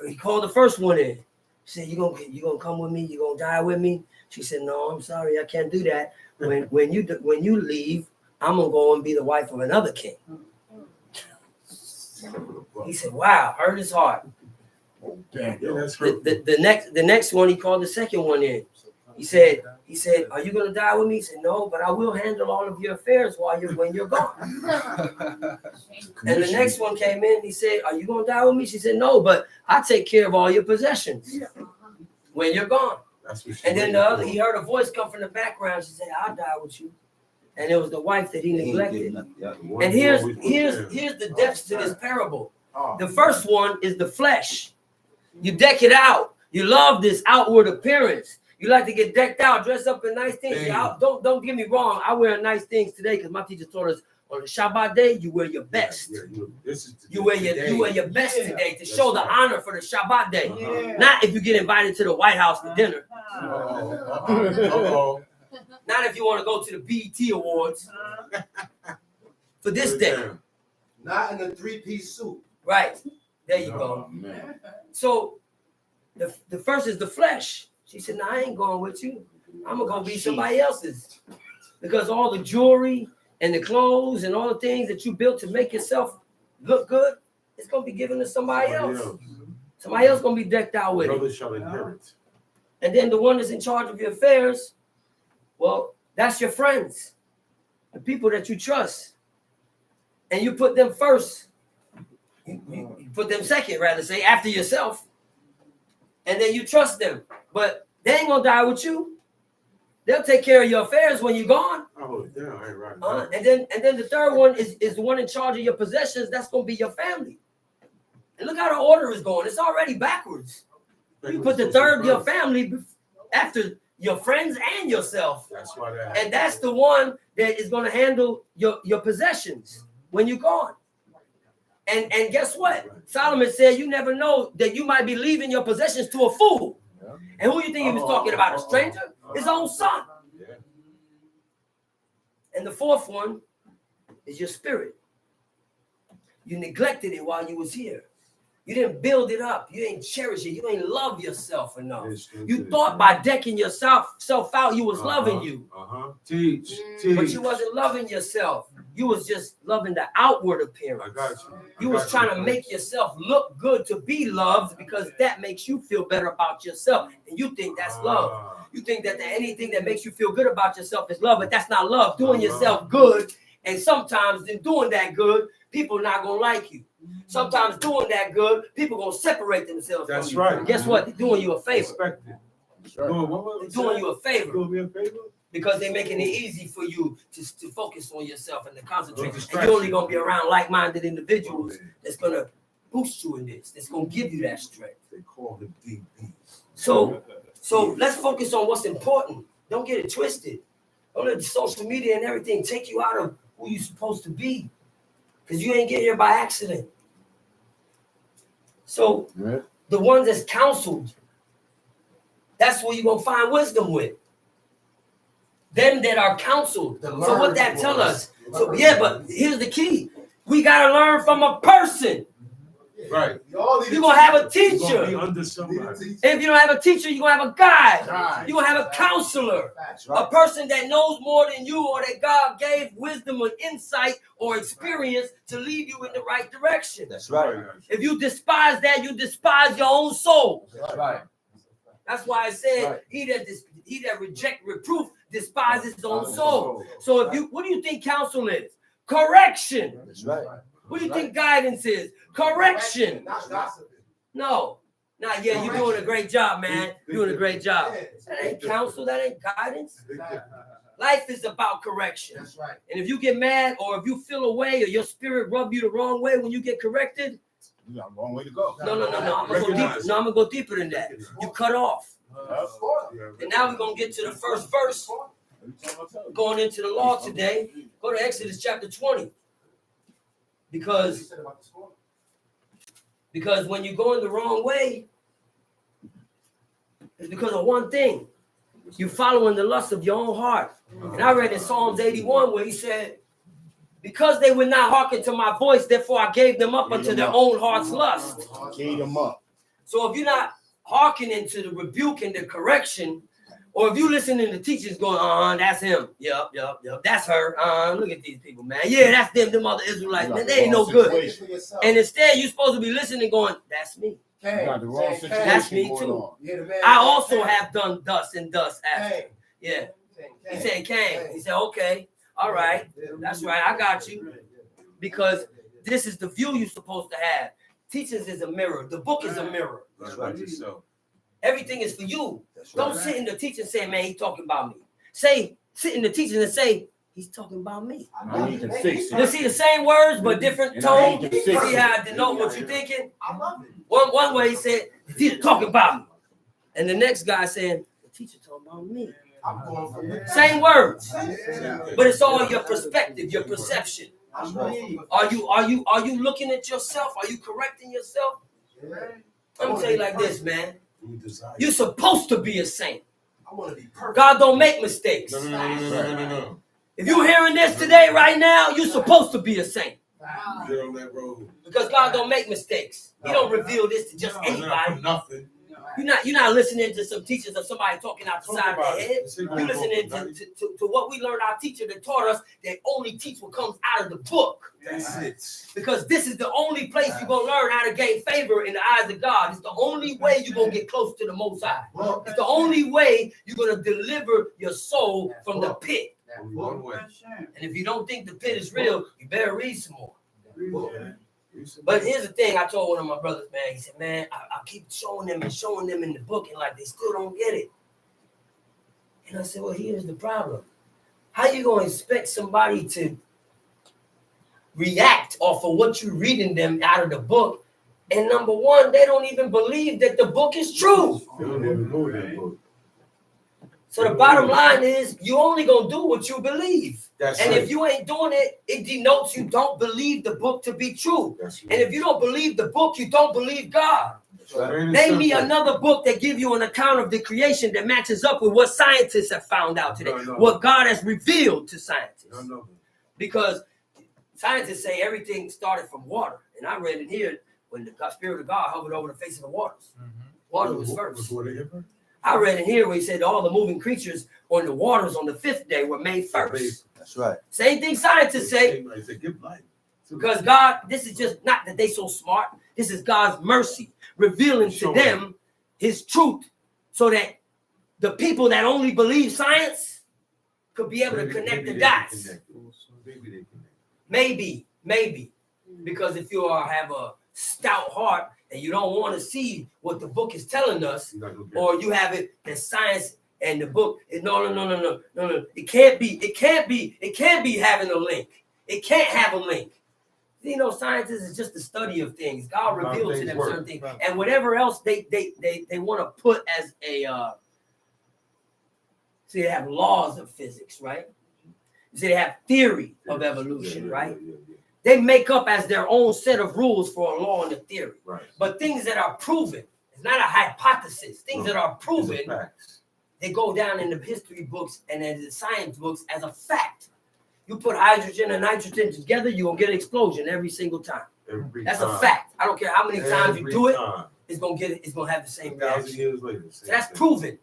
he called the first one in. He said, you gonna come with me? You gonna die with me? She said, "No, I'm sorry, I can't do that. When you leave, I'm gonna go and be the wife of another king." He said, "Wow, hurt his heart." The next one, he called the second one in. He said, "Are you gonna die with me?" He said, "No, but I will handle all of your affairs when you're gone." And the next one came in. He said, "Are you gonna die with me?" She said, "No, but I take care of all your possessions when you're gone." And then the other, he heard a voice come from the background. She said, "I'll die with you." And it was the wife that he neglected. And here's the depths to this parable. The first one is the flesh. You deck it out. You love this outward appearance. You like to get decked out, dress up in nice things. Don't get me wrong. I wear nice things today because my teacher taught us on the Shabbat day, you wear your best. You wear your best today to show the honor for the Shabbat day. Not if you get invited to the White House for dinner. Not if you want to go to the BET Awards for this day. Not in a 3-piece suit. Right. There you go. So the first is the flesh. She said, "No, I ain't going with you. I'm going to go be somebody else's." Because all the jewelry and the clothes and all the things that you built to make yourself look good, it's going to be given to somebody else. Somebody else going to be decked out with it. Shall inherit. And then the one that's in charge of your affairs, well, that's your friends, the people that you trust. And you put them first. You put them second, rather say, after yourself. And then you trust them. But they ain't going to die with you. They'll take care of your affairs when you're gone. Oh, yeah, I ain't right. And then the third one is the one in charge of your possessions. That's going to be your family. And look how the order is going. It's already backwards. You put the third, your family, after your friends and yourself. That's why that. And that's the one that is going to handle your possessions when you're gone. And guess what? Solomon said, you never know that you might be leaving your possessions to a fool. And who you think he was talking about? A stranger? His own son. And the fourth one is your spirit. You neglected it while you was here. You didn't build it up. You didn't cherish it. You ain't love yourself enough. You thought by decking yourself out, you was loving you. Teach. But you wasn't loving yourself. You was just loving the outward appearance. I got you. You was trying to make yourself look good to be loved because that makes you feel better about yourself. And you think that's love. You think that anything that makes you feel good about yourself is love, but that's not love. Doing yourself good, and sometimes in doing that good, people not going to like you. Sometimes doing that good, people going to separate themselves from you. That's right. Guess what? They're doing you a favor. Respect it. They're doing you a favor. Doing me a favor? Because they're making it easy for you to focus on yourself and to concentrate. And you're only going to be around like-minded individuals that's going to boost you in this. That's going to give you that strength. They call him DB. So let's focus on what's important. Don't get it twisted. Don't let the social media and everything take you out of who you're supposed to be. Because you ain't get here by accident. So the ones that's counseled, that's where you're going to find wisdom with. Them that are counseled. So what that tell us? So yeah, but here's the key. We got to learn from a person. Right. You're going to have a teacher. Be under somebody. If you don't have a teacher, you're going to have a guide. You're going to have a counselor. A person that knows more than you, or that God gave wisdom or insight or experience to lead you in the right direction. That's right. If you despise that, you despise your own soul. That's right. That's why I said, he that reject reproof despises his own soul. So what do you think counsel is? Correction. That's right. What do you think guidance is? Correction. No. Not yet. You're doing a great job, man. You're doing a great job. That ain't counsel. That ain't guidance. Life is about correction. That's right. And if you get mad, or if you feel away, or your spirit rub you the wrong way when you get corrected, You got a long way to go. no. I'm gonna go deeper. No, I'm gonna go deeper than that. You cut off. And now we're gonna get to the first verse. Going into the law today. Go to Exodus chapter 20. Because when you're going the wrong way, it's because of one thing. You're following the lust of your own heart. And I read in Psalms 81 where he said, because they would not hearken to my voice, therefore I gave them up unto their own heart's lust. Gave them up. So if you're not hearkening to the rebuke and the correction, or if you listening to teachers going, that's him. Yep. That's her. Look at these people, man. Yeah, that's them other Israelites. Man, they ain't no good. And instead, you're supposed to be listening going, that's me. That's me too. I also have done thus and thus after. Yeah. He said, Cain. He said, okay. All right. That's right. I got you. Because this is the view you're supposed to have. Teachers is a mirror. The book is a mirror. That's right. Yourself. Everything is for you. Don't sit in the teaching and say, man, he's talking about me. Sit in the teaching and say, he's talking about me. I need to fix it. You see the same words but different tone? See how I denote what you're thinking? I love it. One way he said, the teacher talking about me. And the next guy saying, the teacher talking about me. I'm going for the Same words. But it's all your perspective, your perception. Are you looking at yourself? Are you correcting yourself? Let me tell you like this, man. You're supposed to be a saint. I want to be perfect. God don't make mistakes. No. If you're hearing this today, right now, you're supposed to be a saint. Get on that road. Because God don't make mistakes. He don't reveal this to just anybody. Nothing. You're not listening to some teachers or somebody talking out the side of their head. You're listening to what we learned our teacher that taught us that only teach what comes out of the book. That's it. Because this is the only place you're going to learn how to gain favor in the eyes of God. It's the only way you're going to get close to the Most High. It's the only way you're going to deliver your soul from the pit. One way. And if you don't think the pit is real, you better read some more. But here's the thing I told one of my brothers, man. He said, man, I keep showing them in the book, and like they still don't get it. And I said, well, here's the problem. How you going to expect somebody to react off of what you're reading them out of the book? And number one, they don't even believe that the book is true. They don't even know that book. So the bottom line is you only going to do what you believe. That's And right. if you ain't doing it, it denotes you don't believe the book to be true. That's right. And if you don't believe the book, you don't believe God. Right. Name me another book that give you an account of the creation that matches up with what scientists have found out today, No. what God has revealed to scientists. No. Because scientists say everything started from water. And I read it here when the Spirit of God hovered over the face of the waters. Water was first. Before they ever? I read it here where he said all the moving creatures on the waters on the fifth day were made first. That's right. Same thing scientists say. They say, give life. Because God, this is just not that they so smart. This is God's mercy revealing to them his truth so that the people that only believe science could be able to connect the dots. Maybe they connect. Maybe. Because if you have a stout heart and you don't want to see what the book is telling us, or you have it that science and the book is no. It can't be having a link. It can't have a link. You know, science is just the study of things. God revealed to them certain things. And whatever else they want to put as a see, they have laws of physics, right? See, they have theory of evolution, right? They make up as their own set of rules for a law and a theory. Right. But things that are proven, it's not a hypothesis. Things that are proven, they go down in the history books and in the science books as a fact. You put hydrogen and nitrogen together, you're going to get an explosion every single time. That's a fact. I don't care how many times you do it, it's going to have the same reaction. 1,000 years later. So that's proven.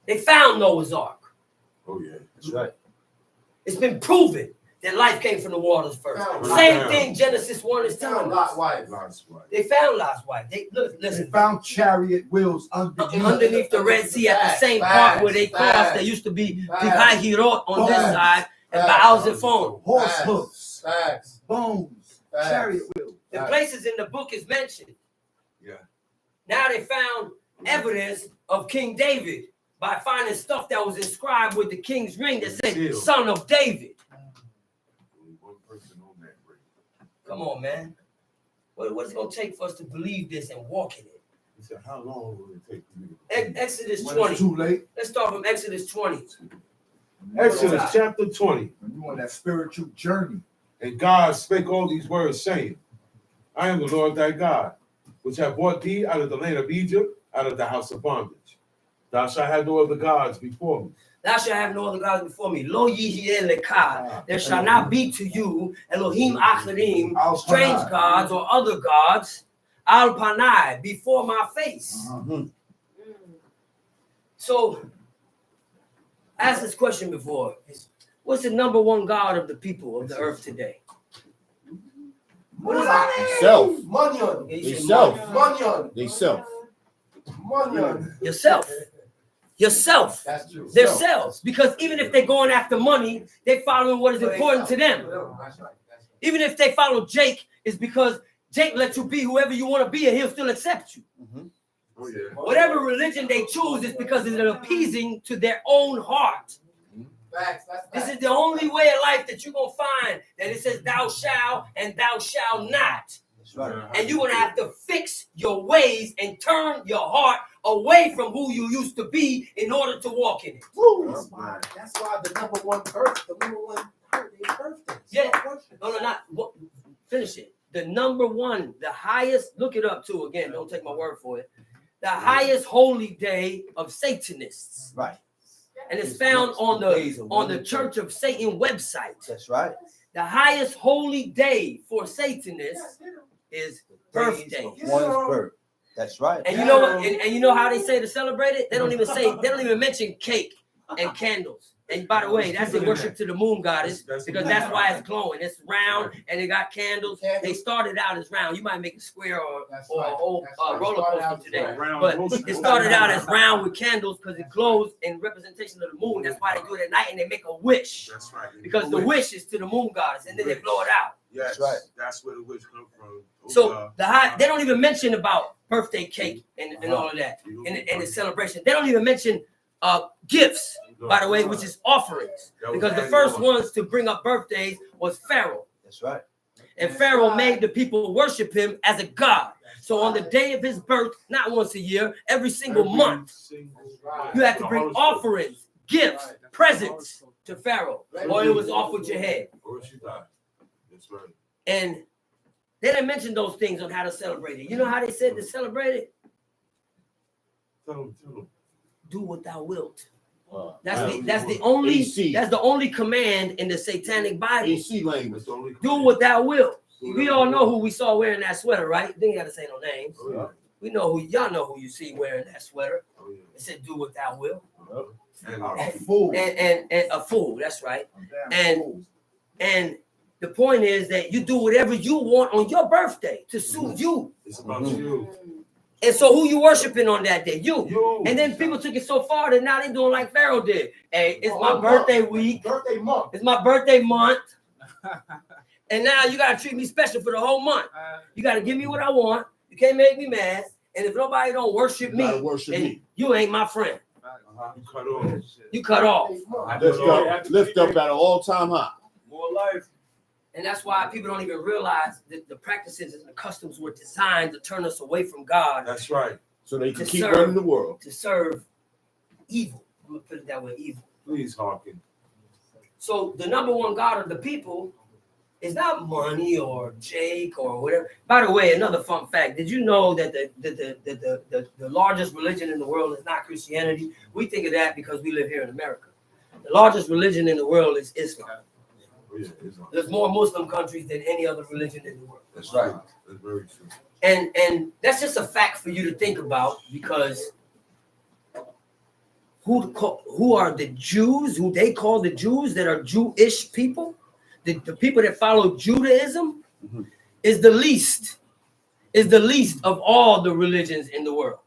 They found Noah's Ark. Oh, yeah. That's right. It's been proven that life came from the waters first. Same thing Genesis 1 is telling us. They found Lot's wife. Listen. They found chariot wheels underneath the Red Sea at the same part where they crossed. There used to be Takeheed on this side and Baal-zephon. Horse hooves, bones, chariot wheels. The places in the book is mentioned. Yeah. Now they found evidence of King David by finding stuff that was inscribed with the king's ring that said son of David. Only one person on that ring. Come on, man. What's it going to take for us to believe this and walk in it? He said, how long will it take for me to Exodus When 20. it's too late. Let's start from Exodus 20. Exodus chapter 20. When you on that spiritual journey. And God spake all these words, saying, I am the Lord thy God, which have brought thee out of the land of Egypt, out of the house of bondage. Thou shalt have no other gods before me. Thou shalt have no other gods before me. Lo yihye lekah. There shall not be to you Elohim acharim, strange gods or other gods, al panai, before my face. So, I asked this question before. What's the number one god of the people of the earth today? What is it? Self. Money on Okay, you They say self. Money on They self. Money on Yourself. That's true. Themselves. Because even if they're going after money, they're following what is important to them. That's right. Even if they follow Jake, it's because Jake lets you be whoever you want to be and he'll still accept you. Oh, yeah. Whatever religion they choose is because it's appeasing to their own heart. This is the only way of life that you're going to find that it says thou shalt and thou shalt not. That's right. And you're going to have to fix your ways and turn your heart away from who you used to be in order to walk in it. That's why the number one birthday is birthday. Yeah. No, not. Finish it. The number one, the highest, look it up too again, don't take my word for it. The highest holy day of Satanists. Right. And it's found on the Church of Satan website. That's right. The highest holy day for Satanists is birthday. One's birth. That's right. And you know what? And you know how they say to celebrate it? They don't even mention cake and candles. And by the way, that's in worship to the moon goddess because that's why it's glowing. It's round and it got candles. They started out as round. You might make a square or a whole roller coaster today. But it started out as round with candles because it glows in representation of the moon. That's why they do it at night and they make a wish. That's right. Because the wish is to the moon goddess and then they blow it out. Yes, That's right. That's where the wish comes from. So they don't even mention about birthday cake and all of that in the celebration. They don't even mention gifts, by the way, which is offerings. Because the first ones to bring up birthdays was Pharaoh. That's right. And Pharaoh made the people worship him as a god. So on the day of his birth, not once a year, every single month, you had to bring offerings, gifts, presents to Pharaoh, or it was off with your head. That's right. And they didn't mention those things on how to celebrate it. You know how they said to celebrate it? Tell them. Do what thou wilt. That's the only command in the satanic Bible. AC language. Do what thou wilt. We all know who we saw wearing that sweater, right? They ain't gotta say no names. Oh, yeah. We know who y'all know who you see wearing that sweater. Oh, yeah. It said, "Do what thou wilt." And A fool. And a fool. That's right. A damn fool. And the point is that you do whatever you want on your birthday to suit you. it's about you. And so who you worshiping on that day? You. You. And then people took it so far that now they doing like Pharaoh did. Hey, it's my birthday week. Birthday month. It's my birthday month. And now you gotta treat me special for the whole month. You gotta give me what I want. You can't make me mad. And if nobody don't worship me, then you ain't my friend. You cut off. You cut off. Lift up at an all-time high. More life. And that's why people don't even realize that the practices and the customs were designed to turn us away from God. That's right. So they can To keep serve. running the world. To serve evil. I'm gonna put it that way, evil. Please hearken. So the number one God of the people is not money or Jake or whatever. By the way, another fun fact: did you know that the largest religion in the world is not Christianity? We think of that because we live here in America. The largest religion in the world is Islam. Oh, yeah, it's on. There's more Muslim countries than any other religion in the world. That's right. That's very true. And that's just a fact for you to think about, because who are the Jews, who they call the Jews that are Jewish people, the people that follow Judaism, is the least of all the religions in the world.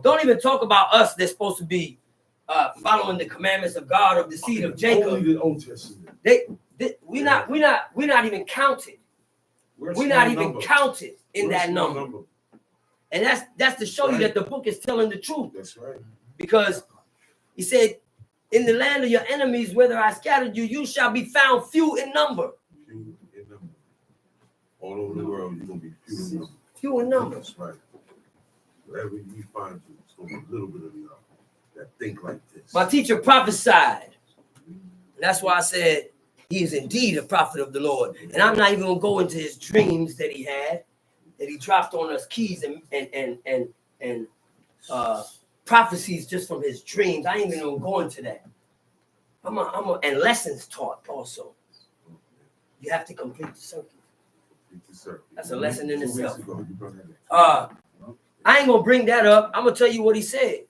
Don't even talk about us that's supposed to be following the commandments of God of the seed of Jacob. Only the Old Testament. We're not even counted. We're not even counted in that number. And that's to show you that the book is telling the truth. That's right. Because he said, in the land of your enemies, whether I scattered you, you shall be found few in number. Few in number. All over the world, you're gonna be few in number. Few in number. That's right. Wherever you find you, it's gonna be a little bit of y'all that think like this. My teacher prophesied. That's why I said he is indeed a prophet of the Lord. And I'm not even gonna go into his dreams that he had, that he dropped on us keys and prophecies just from his dreams. I ain't even gonna go into that. And lessons taught also. You have to complete the circuit. That's a lesson in itself. I ain't gonna bring that up. I'm gonna tell you what he said.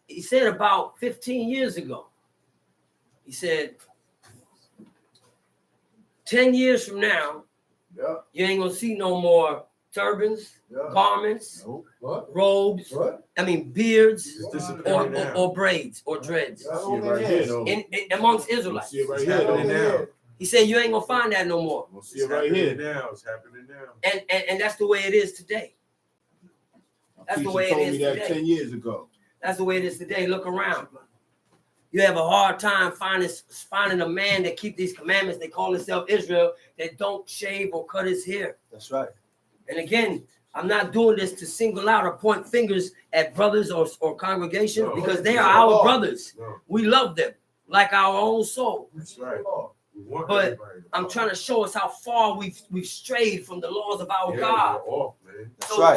He said about 15 years ago. He said, 10 years from now, you ain't gonna see no more turbans, garments, robes, beards, or braids or dreads in amongst Israelites. It's happening now. He said you ain't gonna find that no more. See it right here now. It's happening now. And that's the way it is today. That's the way it is today. 10 years ago. That's the way it is today. Look around. You have a hard time finding a man that keep these commandments. They call himself Israel, that don't shave or cut his hair. That's right. And again, I'm not doing this to single out or point fingers at brothers or congregations, because they are our brothers. We love them like our own soul. That's right. But I'm trying to show us how far we've strayed from the laws of our God.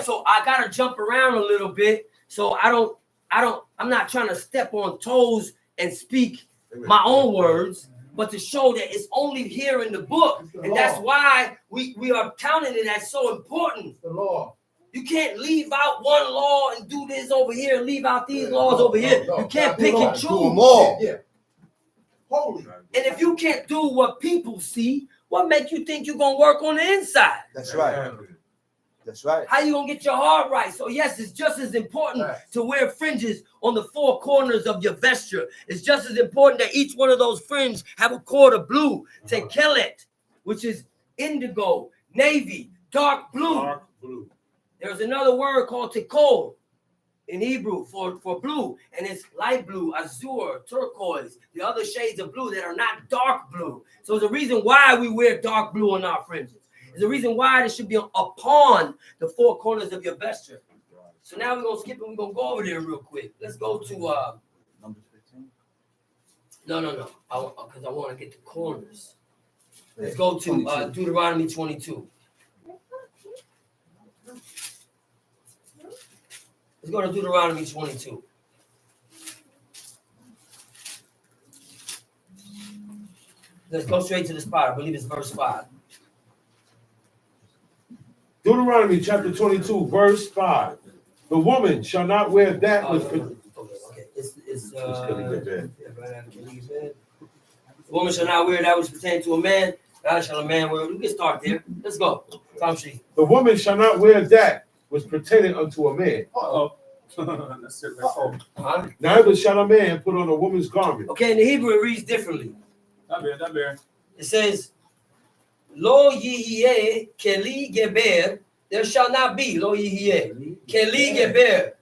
So I gotta jump around a little bit. So I'm not trying to step on toes and speak my own words, but to show that it's only here in the book. And that's why we are counting it as so important. The law. You can't leave out one law and do this over here and leave out these laws over here. You can't pick and choose. Do them all. Yeah. Holy. And if you can't do what people see, what makes you think you're going to work on the inside? That's right. That's right. How you going to get your heart right? So yes, it's just as important to wear fringes on the four corners of your vesture. It's just as important that each one of those fringes have a cord of blue. Tekelet, which is indigo, navy, dark blue. There's another word called tekol, in Hebrew for blue, and it's light blue, azure, turquoise, the other shades of blue that are not dark blue. So there's a reason why we wear dark blue on our fringes. There's a reason why this should be upon the four corners of your vesture. So now we're gonna skip and we're gonna go over there real quick. Let's go to Numbers 15. no, because I want to get the corners. Let's go to Deuteronomy 22. Let's go to Deuteronomy 22. Let's go straight to the spot. I believe it's verse 5. Deuteronomy chapter 22, verse 5. The woman shall not wear that which... Okay. It's gonna get bad. the woman shall not wear that which pertains to a man. Neither shall a man wear. We can start there. Let's go. Tom Sheet. The woman shall not wear that which pertaineth unto a man. That's it right there. Neither shall a man put on a woman's garment. Okay, in the Hebrew it reads differently. That bear. It says, Lo yihye keli geber. There shall not be lo yihye keli geber.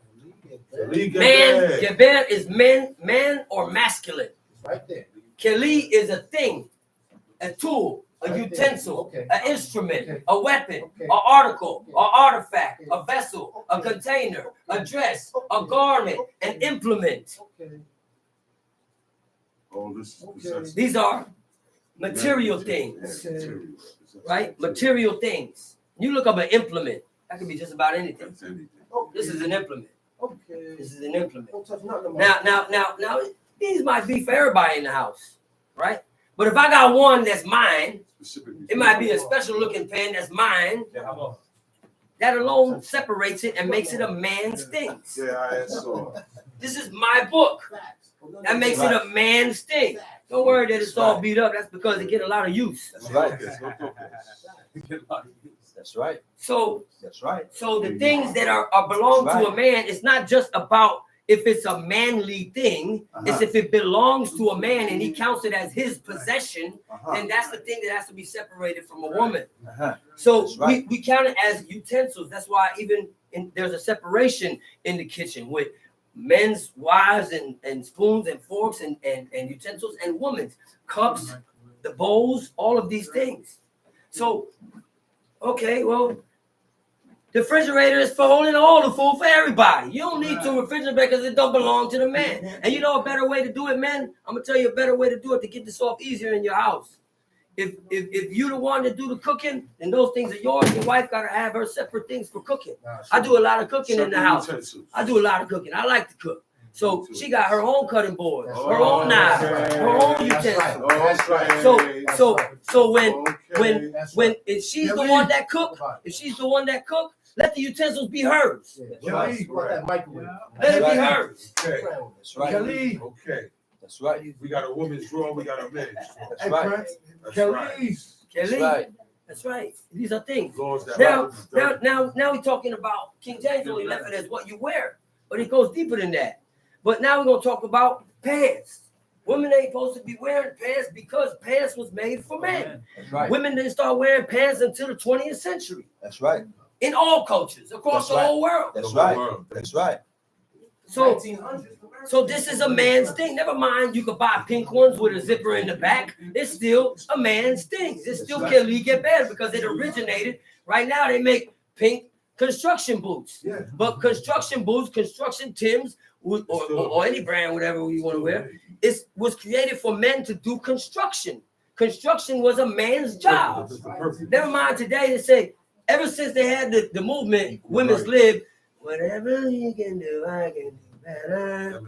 Man, geber is man or masculine. It's right there. Keli is a thing, a tool, a utensil, an instrument, a weapon, an article, an artifact, a vessel, a container, a dress, a garment, an implement. All this is These are material things, right? Material things. You look up an implement, that could be just about anything. This is an implement. This is an implement. Now, these might be for everybody in the house, right? But if I got one that's mine, it might be a special looking pen that's mine. That alone separates it and makes it a man's thing. Yeah, I saw. This is my book. That makes it a man's thing. Don't worry that it's all beat up. That's because it get a lot of use. That's right. That's right. So That's right. So the things that are belong to a man, it's not just about if it's a manly thing. It's if it belongs to a man and he counts it as his possession, then that's the thing that has to be separated from a woman. So we count it as utensils. That's why even there's a separation in the kitchen with men's wives and spoons and forks and utensils and women's cups, the bowls, all of these things. So, okay, well, the refrigerator is for holding all the food for everybody. You don't need to refrigerate because it don't belong to the man. And you know a better way to do it, man? I'm going to tell you a better way to do it to get this off easier in your house. If you the one to do the cooking, then those things are yours. Your wife got to have her separate things for cooking. I do a lot of cooking in the house. I do a lot of cooking. I like to cook. So she got her own cutting board, her own knife, her own utensil. So when if she's the one that cook, let the utensils be hers. Let it be hers. Okay. That's right. Okay. That's right. We got a woman's drawer. We got a men's drawer. That's right. That's right. That's right. That's right. These are things. Laws that Now we're talking about King James only left it as what you wear, but it goes deeper than that. But now we're gonna talk about pants. Women ain't supposed to be wearing pants because pants was made for men. That's right. Women didn't start wearing pants until the 20th century. That's right. In all cultures across the whole world. That's right. That's right. So this is a man's thing. Never mind, you could buy pink ones with a zipper in the back. It's still a man's thing. It still can't get better because it originated. Right now they make pink construction boots. Yeah. But construction boots, construction Timbs, or any brand, whatever you want to wear, it was created for men to do construction. Construction was a man's job. Never mind today they say, ever since they had the movement, women's lib, whatever you can do, I can do better.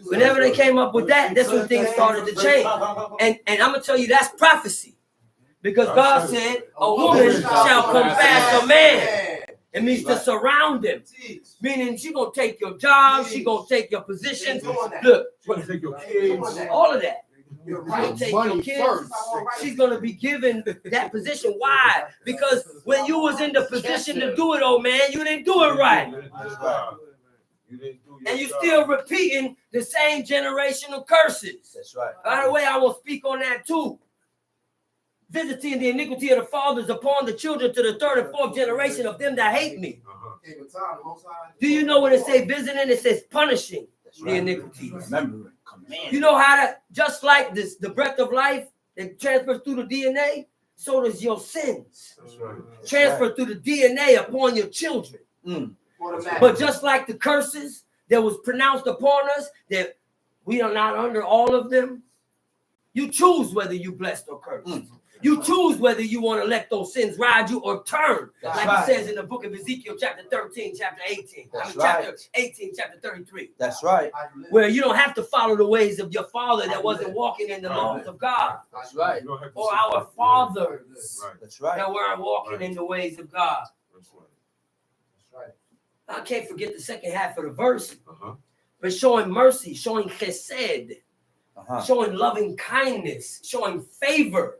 Whenever they came up with that, that's when things started to change. And I'm going to tell you, that's prophecy. Because God said, a woman shall compass a man. It means to surround him. Meaning she's going to take your job, she's going to take your position. Look, take your kids. all of that. She's going to take your kids. She's going to be given that position. Why? Because when you was in the position to do it, old man, you didn't do it right. And you still repeating the same generational curses. That's right. By the way, I will speak on that too. visiting the iniquity of the fathers upon the children to the third and fourth generation of them that hate me. Do you know when it says visiting? It says punishing the iniquities. Remember, command. You know how to, just like this, the breath of life that transfers through the DNA, so does your sins. That's right. Transfer through the DNA upon your children. But just like the curses that was pronounced upon us, that we are not under all of them, you choose whether you blessed or cursed. You choose whether you want to let those sins ride you or turn. That's like right. it says in the book of Ezekiel, chapter 13, chapter 18. That's chapter 18, chapter 33. That's right. Where you don't have to follow the ways of your father that wasn't walking in the laws of God. That's right. You don't have to Or sit our there. fathers Right. That's right. that weren't walking in the ways of God. That's right. I can't forget the second half of the verse. Uh-huh. But showing mercy, showing chesed, Uh-huh. showing loving kindness, showing favor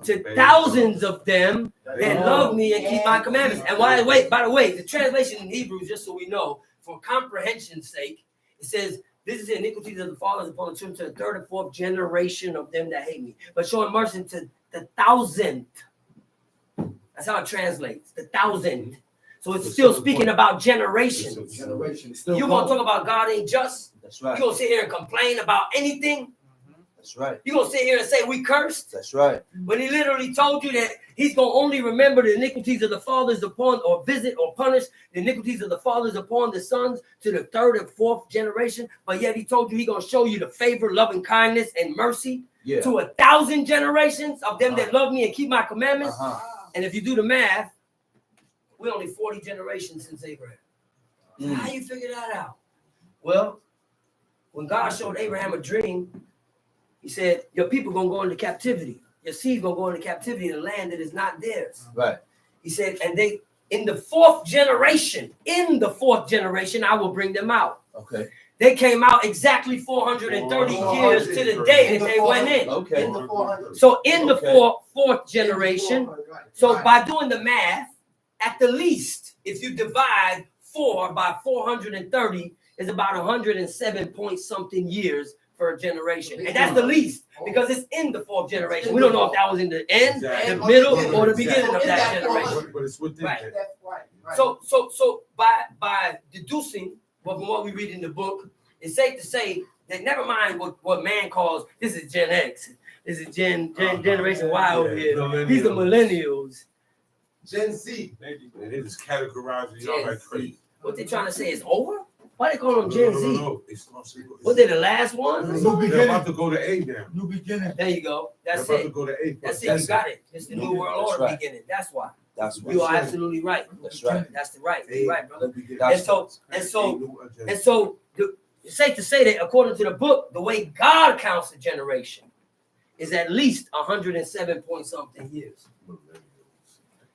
to Yeah. thousands of them that Yeah. love me and keep my commandments. And by the way, the translation in Hebrew, just so we know, for comprehension's sake, it says, this is the iniquities of the fathers upon the children to the third and fourth generation of them that hate me. But showing mercy to the thousandth. That's how it translates, the thousand. So it's still speaking about generations. You want to talk about God ain't just? That's You right. gonna sit here and complain about anything? That's right. You gonna sit here and say we cursed? That's right. When he literally told you that he's gonna only remember the iniquities of the fathers upon, or visit or punish the iniquities of the fathers upon the sons to the third and fourth generation, but yet he told you he's gonna show you the favor, loving kindness, and mercy Yeah. to 1,000 generations of them that love me and keep my commandments. Uh-huh. And if you do the math, we're only 40 generations since Abraham. So how you figure that out? Well, when God showed Abraham a dream, he said, your people gonna go into captivity. Your seed gonna go into captivity in a land that is not theirs. Right. He said, and they, in the fourth generation, I will bring them out. Okay. They came out exactly 430 years to the day that they went in. Okay. So in the Okay. fourth generation, so by doing the math, at the least, if you divide 4 by 430, is about 107 point something years for a generation. And that's the least, because it's in the fourth generation. We don't know if that was in the end, the middle, or the beginning of that generation. But it's within Right. that. So by deducing from what we read in the book, it's safe to say that never mind what man calls, this is Gen X, this is Generation Y over here. These are millennials. Gen Z. And they just categorizing y'all like crazy. What they trying to say is over? Why they call them Gen Z? No. What, they the last ones? They're about to go to A now. New beginning. There you go. That's They're about it. to go to A. That's it. You got it. It's the new world order right. beginning. That's why. That's You are right. absolutely right. That's right. That's the right. You're right, brother. That's And so it's safe to say that according to the book, the way God counts a generation is at least 107 point something years.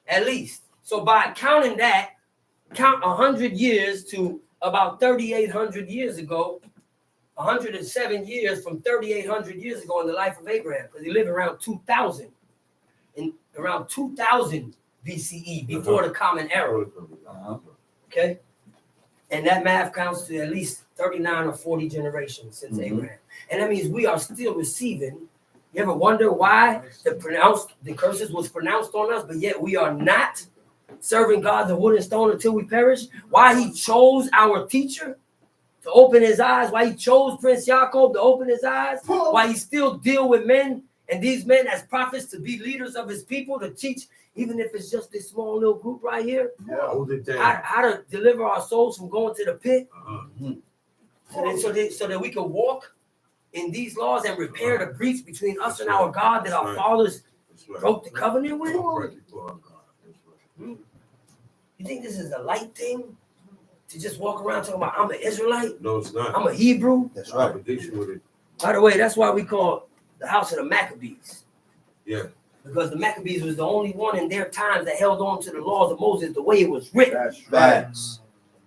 At least. So by counting that, count 100 years to about 3,800 years ago, 107 years from 3,800 years ago in the life of Abraham, because he lived around 2000, in around 2000 BCE, before the Common Era. Okay? And that math counts to at least 39 or 40 generations since Abraham. And that means we are still receiving. You ever wonder why the curses was pronounced on us, but yet we are not serving God the wood and stone until we perish? Why he chose our teacher to open his eyes? Why he chose Prince Jacob to open his eyes? Why he still deal with men and these men as prophets to be leaders of his people, to teach, even if it's just this small little group right here, Hold it down. how to deliver our souls from going to the pit, Uh-huh. so that we can walk in these laws and repair the breach between us and our God that our fathers That's right. broke the covenant with. Right before our God. That's right. You think this is a light thing to just walk around talking about I'm an Israelite, No, it's not. I'm a Hebrew? That's right. Obligation with it. By the way, that's why we call the house of the Maccabees. Yeah. Because the Maccabees was the only one in their times that held on to the laws of Moses the way it was written. That's Facts.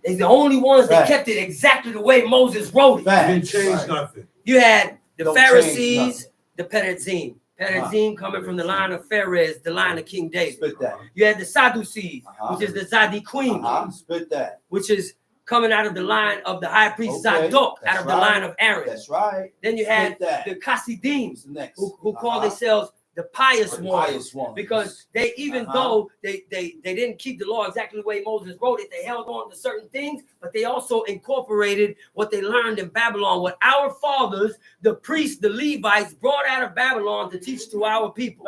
They're the only ones that Facts. kept it exactly the way Moses wrote it. Didn't Facts. change nothing. You had the Don't Pharisees, change the Peretzim. Peretzim coming from the line of Pharez, the line of King David. Spit that. You had the Sadducees, which is the Zaddiquim, Spit that. which is coming out of the line of the high priest Okay, Zadok, that's out of the right. line of Aaron. That's right. Then you had Spit that. the Chassidim, What's next? who call themselves the pious The ones. pious ones. Because they, even though they didn't keep the law exactly the way Moses wrote it, they held on to certain things, but they also incorporated what they learned in Babylon, what our fathers, the priests, the Levites, brought out of Babylon to teach to our people.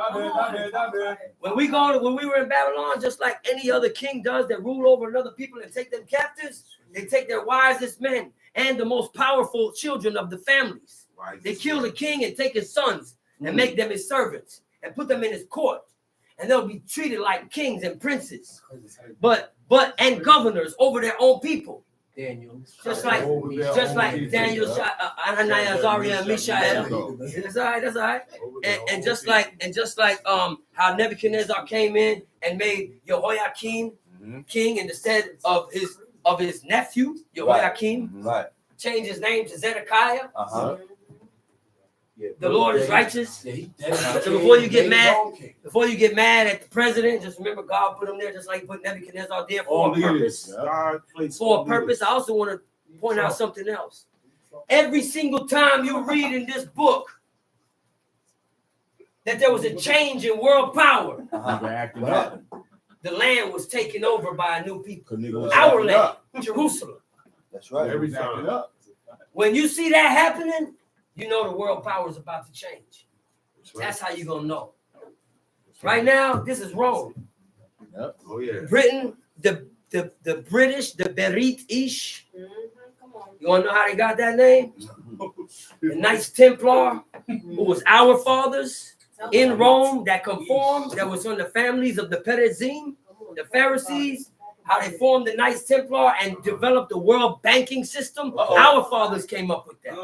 When we were in Babylon, just like any other king does that rule over another people and take them captives, they take their wisest men and the most powerful children of the families. They kill the king and take his sons and make them his servants and put them in his court. And they'll be treated like kings and princes, and governors over their own people. Daniel. Just like Daniel, Ananias, Azariah, and Mishael. That's all right. And just like how Nebuchadnezzar came in and made Jehoiakim king instead of his nephew Jehoiakim, changed his name to Zedekiah. The Lord is righteous. So before you get mad at the president, just remember God put him there just like he put Nebuchadnezzar there for a purpose. For a purpose. I also want to point out something else. Every single time you read in this book that there was a change in world power, the land was taken over by a new people. Our land, Jerusalem. That's right. Every time. When you see that happening, you know the world power is about to change. That's how you're going to know. Right now, this is Rome. Yep. Oh, yeah. Britain, the British, the Berit-ish. You want to know how they got that name? The Knights Templar, who was our fathers in Rome that conformed, that was from the families of the Perizim, the Pharisees, how they formed the Knights Templar and developed the world banking system. Our fathers came up with that.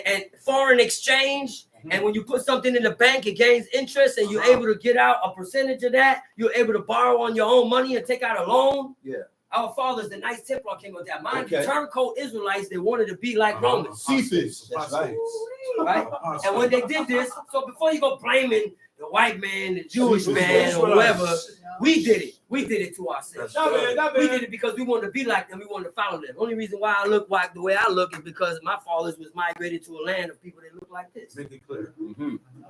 And foreign exchange. And when you put something in the bank, it gains interest and you're able to get out a percentage of that. You're able to borrow on your own money and take out a loan. Yeah. Our fathers, the Knights Templar, came up with that. Mind you, turncoat Israelites, they wanted to be like Romans. Cephas. That's right. Right? And when they did this, so before you go blaming the white man, the Jewish man, or whoever, we did it. We did it to ourselves. We did it because we wanted to be like them. We wanted to follow them. The only reason why I look the way I look is because my fathers was migrated to a land of people that look like this. Make it clear.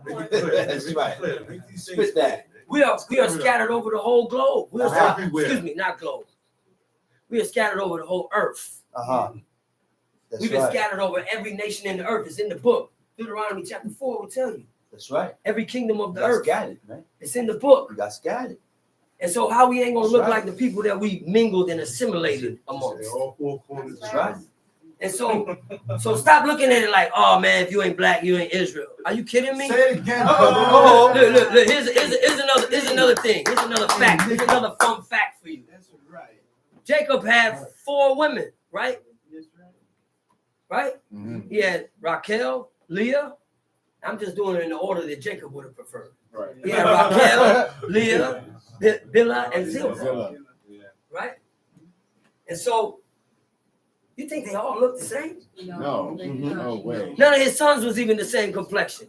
That's right. Spit that. We are scattered over the whole globe. Everywhere. Not globe. We are scattered over the whole earth. That's We've been right. scattered over every nation in the earth. It's in the book. Deuteronomy chapter 4 will tell you. That's right. Every kingdom of the You got earth. scattered, man. It's in the book. You got scattered. And so how we ain't gonna look right. like the people that we mingled and assimilated amongst. All four corners. That's right. And so stop looking at it like, oh man, if you ain't black, you ain't Israel. Are you kidding me? Say it again. Look. Here's another thing. Here's another fact. Here's another fun fact for you. That's right. Jacob had 4 women, right? Right? Mm-hmm. He had Raquel, Leah. I'm just doing it in the order that Jacob would have preferred. Right. He had Raquel, Leah, Bilhah, and Zilpah. Right? And so, you think they all look the same? No. No way. None of his sons was even the same complexion.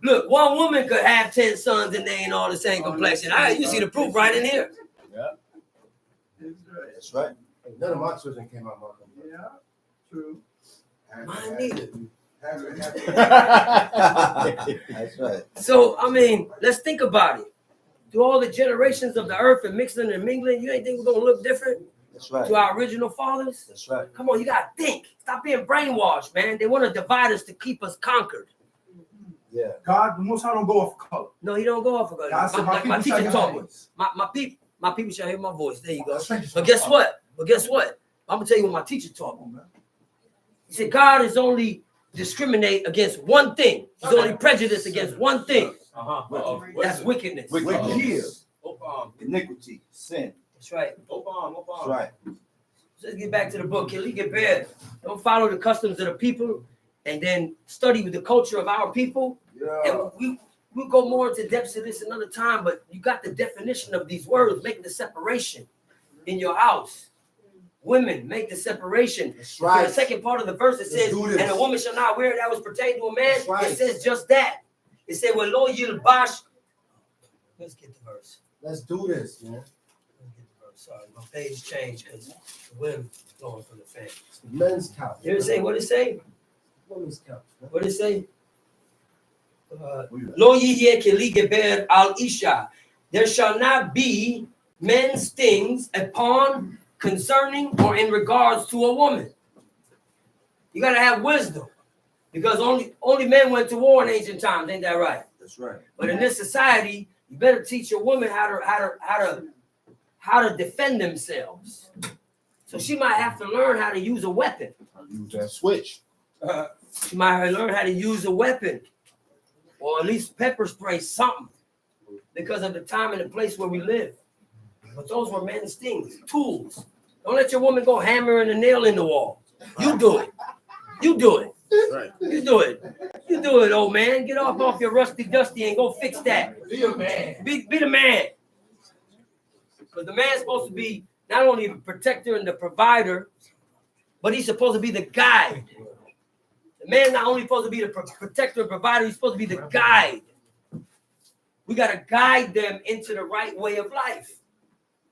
Look, one woman could have 10 sons and they ain't all the same complexion. You see the proof right in here. That's right. None of my children came out my company. Yeah, true. Mine neither. That's right. So, I mean, let's think about it. Through all the generations of the earth and mixing and mingling, you ain't think we're going to look different That's right. to our original fathers? That's right. Come on, you got to think. Stop being brainwashed, man. They want to divide us to keep us conquered. Yeah. God, the Most High don't go off color. No, he don't go off of God said, like my people teacher shall taught hear me. my voice. My people shall hear my voice. There you go. Strangers But shall guess follow. what? I'm going to tell you what my teacher taught me. He said, God is only discriminate against one thing. He's only prejudiced against one thing. That's wickedness. Wickedness. Iniquity. Sin. That's right. That's right. So let's get back to the book. Can we get better? Don't follow the customs of the people and then study with the culture of our people. Yeah. And we'll go more into depths of this another time, but you got the definition of these words. Make the separation in your house. Women, make the separation. That's For right. the second part of the verse, it says, do this. and a woman shall not wear that which pertains to a man. That's right. It says just that. It said, well, lo yilbash. Let's get the verse. Let's do this, man. Let's get the verse. Sorry, my page changed because the wind blowing from the fan. It's the men's couch. Hear it say, what it say? Women's couch. Man. What it say? Lo yihye keli geber al isha. There shall not be men's things upon, concerning, or in regards to a woman. You gotta have wisdom, because only men went to war in ancient times. Ain't that right? That's right. But in this society, you better teach your woman how to defend themselves. So she might have to learn how to use a weapon. Use that switch. She might learn how to use a weapon, or at least pepper spray, something, because of the time and the place where we live. But those were men's things, tools. Don't let your woman go hammering a nail in the wall. You do it. You do it. Right. You do it. You do it, old man. Get off your rusty dusty and go fix that. Be a man. Be the man. Because the man's supposed to be not only the protector and the provider, but he's supposed to be the guide. The man's not only supposed to be the protector and provider, he's supposed to be the guide. We got to guide them into the right way of life.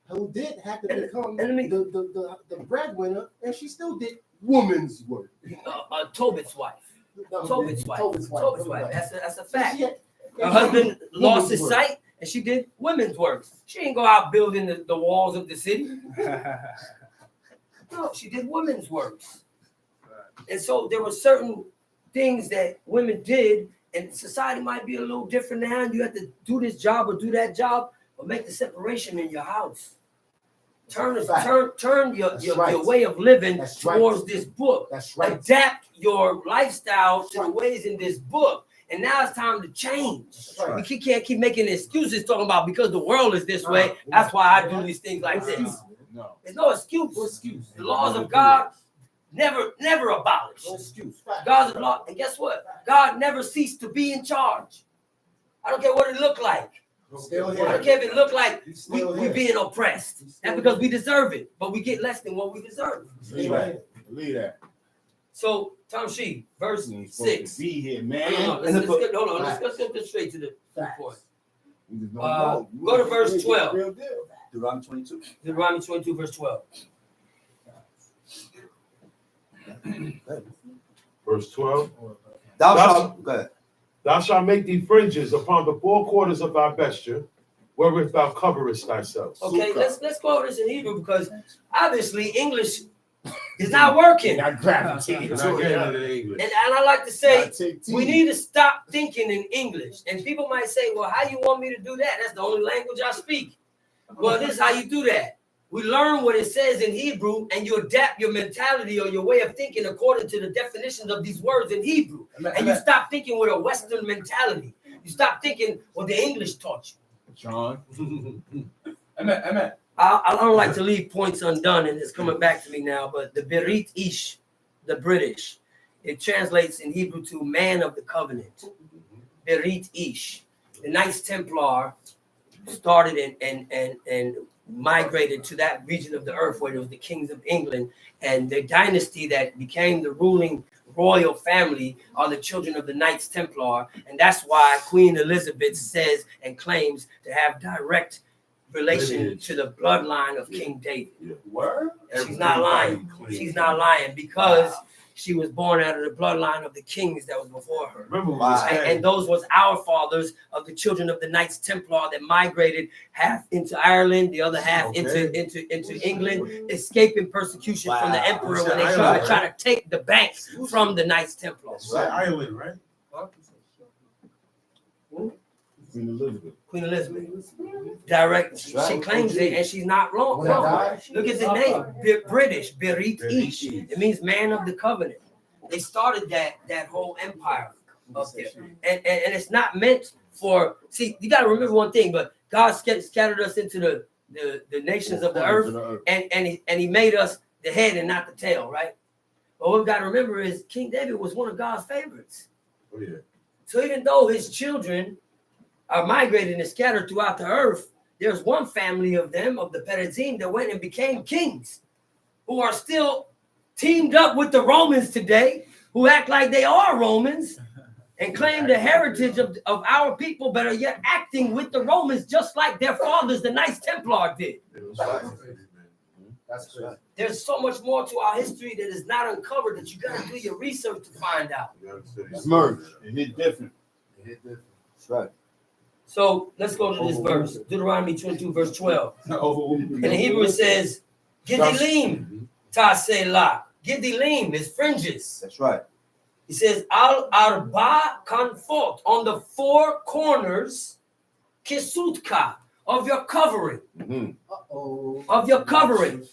Who did have to become and the breadwinner, and she still did woman's work. Tobit's wife. Tobit's wife. That's a fact. Her Her husband lost his sight, and she did women's work. She didn't go out building the walls of the city. No, she did women's work. And so there were certain things that women did, and society might be a little different now. And you have to do this job or do that job, but make the separation in your house. Turn your way of living towards this book. That's right. Adapt your lifestyle to the ways in this book. And now it's time to change. Right. We can't keep making excuses talking about because the world is this way. That's why I do these things like this. No. There's no excuse. No excuse. The laws of God never abolished. No excuse. God's law, and guess what? God never ceased to be in charge. I don't care what it looked like. Still I here. don't care if it looked like Still we here. being oppressed. That's because we deserve it, but we get less than what we deserve. Believe that. Believe that. So, Tom Shee, verse You ain't supposed 6. to be here, man. Let's get straight to the point. You just don't know. You Go to ain't verse the 12. real deal. Deuteronomy 22. Deuteronomy 22, verse 12. Verse 12. Thou shalt, go ahead. Thou shalt make thee fringes upon the four quarters of thy vesture, wherewith thou coverest thyself. Okay, let's go over this in Hebrew, because obviously English is not working. I gravitate And to I it. get it in English. And I like to say, I take we tea. need to stop thinking in English. And people might say, well, how you want me to do that? That's the only language I speak. Well, this is how you do that. We learn what it says in Hebrew, and you adapt your mentality or your way of thinking according to the definitions of these words in Hebrew. And you stop thinking with a Western mentality. You stop thinking what the English taught you. John. Amen. I don't like to leave points undone, and it's coming back to me now, but the Berit Ish, the British, it translates in Hebrew to man of the covenant. Berit Ish. The Knights Templar started and migrated to that region of the earth where there was the kings of England, and the dynasty that became the ruling royal family are the children of the Knights Templar, and that's why Queen Elizabeth says and claims to have direct relation to the bloodline of King David. Word? She's not lying. She's not lying, because she was born out of the bloodline of the kings that was before her. Remember, And those was our fathers of the children of the Knights Templar that migrated half into Ireland, the other half into England, escaping persecution from the emperor when they try to take the banks from the Knights Templar. Ireland, right? Queen Elizabeth. Queen Elizabeth. Direct. She claims it, and she's not wrong. When I die, Look at the name. British. Berit Ish. It means man of the covenant. They started that whole empire up there. And it's not meant for, see, you got to remember one thing, but God scattered us into the nations of the earth, and he made us the head and not the tail, right? But what we got to remember is King David was one of God's favorites. Oh, yeah. So even though his children are migrated and scattered throughout the earth, there's one family of them, of the Perizim, that went and became kings, who are still teamed up with the Romans today, who act like they are Romans and claim the heritage of our people, but are yet acting with the Romans just like their fathers, the Knights Templar, did. That's correct. There's so much more to our history that is not uncovered that you got to do your research to find out. It's merged. It hit different. That's right. So let's go to this verse. Deuteronomy 22, verse 12. In In the Hebrew it says, Gidilim Taselah. Gidilim is fringes. That's right. He says, Al Arba Kanfot, on the four corners, Kisutka, of your covering. Of your covering.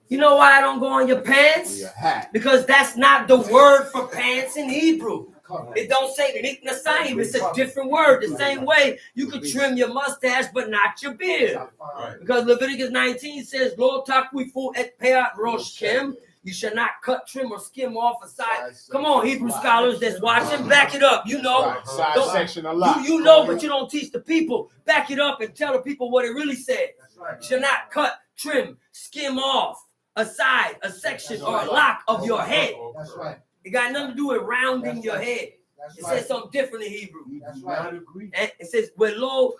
You know why I don't go on your pants? Because that's not the word for pants in Hebrew. It don't say niknasayim. It's a different word. The same way you could trim your mustache, but not your beard. Because Leviticus 19 says, Lo takwifu et peat roshkem. You shall not cut, trim, or skim off a side. Come on, Hebrew scholars that's watching, back it up. You know, you know, but you don't teach the people. Back it up and tell the people what it really says. You shall not cut, trim, skim off a side, a section, or a lock of your head. That's right. It got nothing to do with rounding your head. It says something different in Hebrew. That's right. And it says, Welo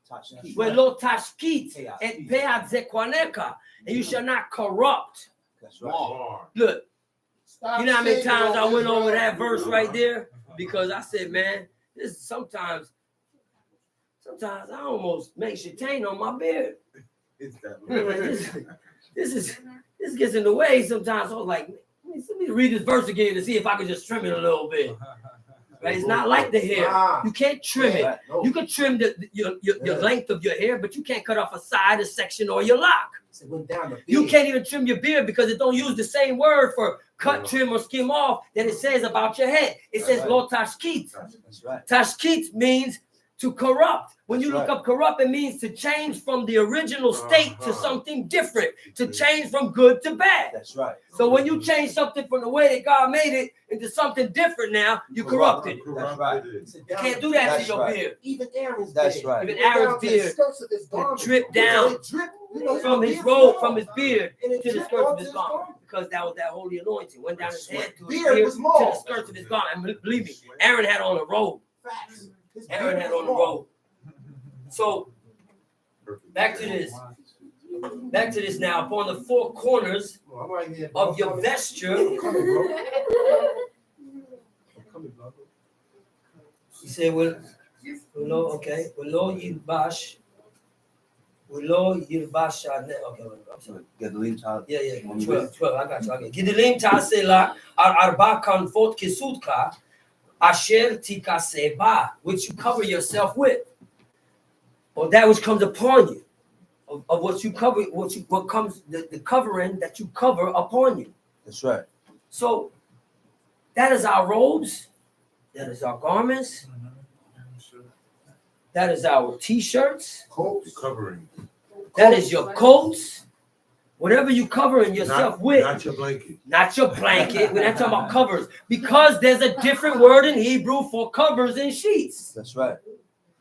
tashkit et peat zekwaneka, and you shall not corrupt. That's right. Look, you know how many times I went over that verse right there? Because I said, man, this sometimes I almost make Shatane on my beard. This gets in the way sometimes. So I was like, let me read this verse again to see if I can just trim it a little bit. Right? It's not like the hair. You can't trim it. You can trim your length of your hair, but you can't cut off a side, a section, or your lock. You can't even trim your beard because it don't use the same word for cut, trim, or skim off that it says about your head. It says lo tashkit. That's right. Tashkit means to corrupt. When you look up corrupt, it means to change from the original state to something different, to change from good to bad. That's right. So when you change something from the way that God made it into something different now, you corrupted it. That's right. You can't do that to your beard. Even Aaron's That's beard. right. Even Aaron's beard dripped down from his robe, from his beard to the skirts of his garment, because that was that holy anointing. Went down his head to his beard to the skirts of his garment. And believe me, Aaron had on a robe. Aaron had on a robe. So back to this. Back to this now. Upon the four corners of your vesture. He said, well, okay. Well, Yilbash. Well, Yilbash. Okay, I'm sorry. Gedalim Tal. Yeah. 12. I got you. Okay. Gedalim Tasela Arba Kanfot Kisutka Asher Tikaseba, which you cover yourself with. Or that which comes upon you. Of what you cover, what comes the covering that you cover upon you. That's right. So that is our robes, that is our garments, that is our t-shirts, Covering. that is your coats, whatever you covering yourself with. Not your blanket. Not your blanket. We're not talking about covers, because there's a different word in Hebrew for covers and sheets. That's right.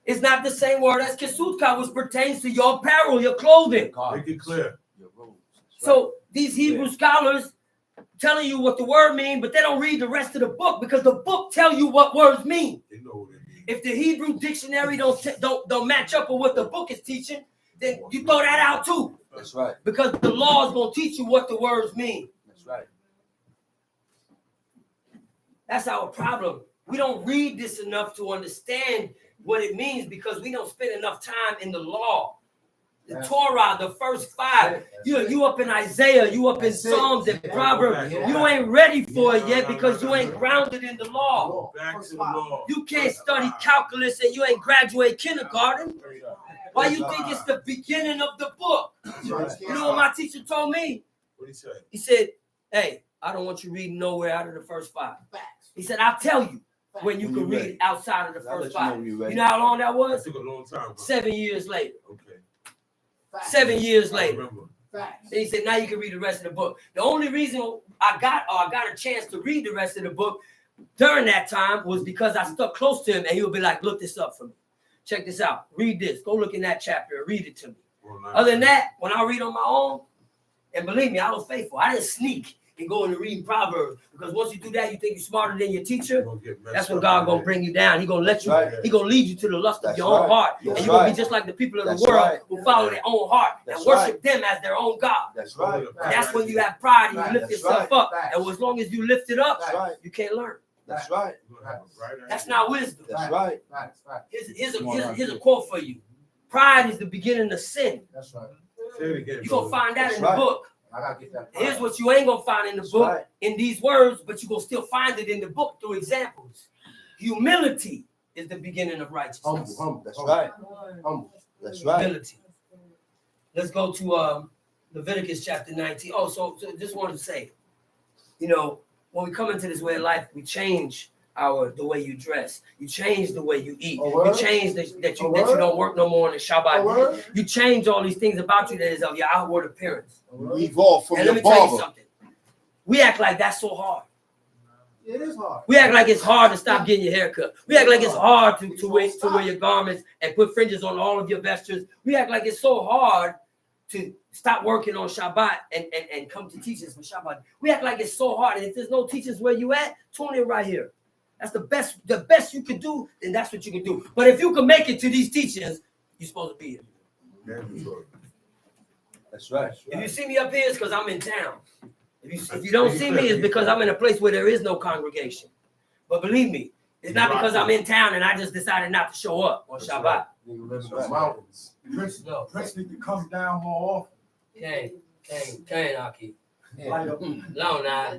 It's not the same word as kesutka, which pertains to your apparel, your clothing. Make it clear. Your robes. That's right. So these Hebrew scholars telling you what the word means, but they don't read the rest of the book, because the book tell you what words mean. They know what it means. If the Hebrew dictionary don't match up with what the book is teaching, then you throw that out too. That's right. Because the law is going to teach you what the words mean. That's right. That's our problem. We don't read this enough to understand what it means, because we don't spend enough time in the law. The Torah, the first 5. You up in Isaiah, you up in Psalms and Proverbs. You ain't ready for it yet because you ain't grounded in the law. Back to the law. You can't study calculus and you ain't graduate kindergarten. Why you think it's the beginning of the book? You know what my teacher told me? What did he say? He said, hey, I don't want you reading nowhere out of the first 5. He said, I'll tell you when you can read outside of the first 5. You know how long that That was? took a long time. Huh? 7 years later. Okay. 7 years I later. remember. And he said, now you can read the rest of the book. The only reason I got a chance to read the rest of the book during that time was because I stuck close to him, and he would be like, look this up for me. Check this out. Read this. Go look in that chapter and read it to me. Other than that, when I read on my own, and believe me, I was faithful. I didn't sneak and go into reading Proverbs, because once you do that, you think you're smarter than your teacher. That's when God gonna bring you down. He gonna let you. He gonna lead you to the lust of your own heart, and you're gonna be just like the people of the world who follow their own heart and worship them as their own God. That's right. That's when you have pride and you lift yourself up. And as long as you lift it up, you can't learn. That's right. That's not wisdom. That's right. Facts. Here's a quote for you. Pride is the beginning of sin. That's right. Say it again, You're going to find that That's in right. the book. I gotta get that. Here's what you ain't going to find in the That's book, right. in these words, but you're going to still find it in the book through examples. Humility is the beginning of righteousness. Humble. That's right. Humble. That's right. Humility. Let's go to Leviticus chapter 19. Oh, so just wanted to say, you know, when we come into this way of life, we change the way you dress. You change the way you eat. You change that you don't work no more on the Shabbat. You change all these things about you that is of your outward appearance. Leave off from And let your me tell you barber. something. We act like that's so hard. It is hard. We act like it's hard to stop getting your hair cut. We act like it's hard to wear your garments and put fringes on all of your vestures. We act like it's so hard to stop working on Shabbat and come to teachings for Shabbat. We act like it's so hard. And if there's no teachings where you at, tune in right here. That's the best you can do, then that's what you can do. But if you can make it to these teachings, you're supposed to be here. That's right. If you see me up here, it's because I'm in town. If you don't see me, it's because I'm in a place where there is no congregation. But believe me, it's not because I'm in town and I just decided not to show up on Shabbat. You live in the mountains. Prince need to come down more Can't, Aki. often. No, nah.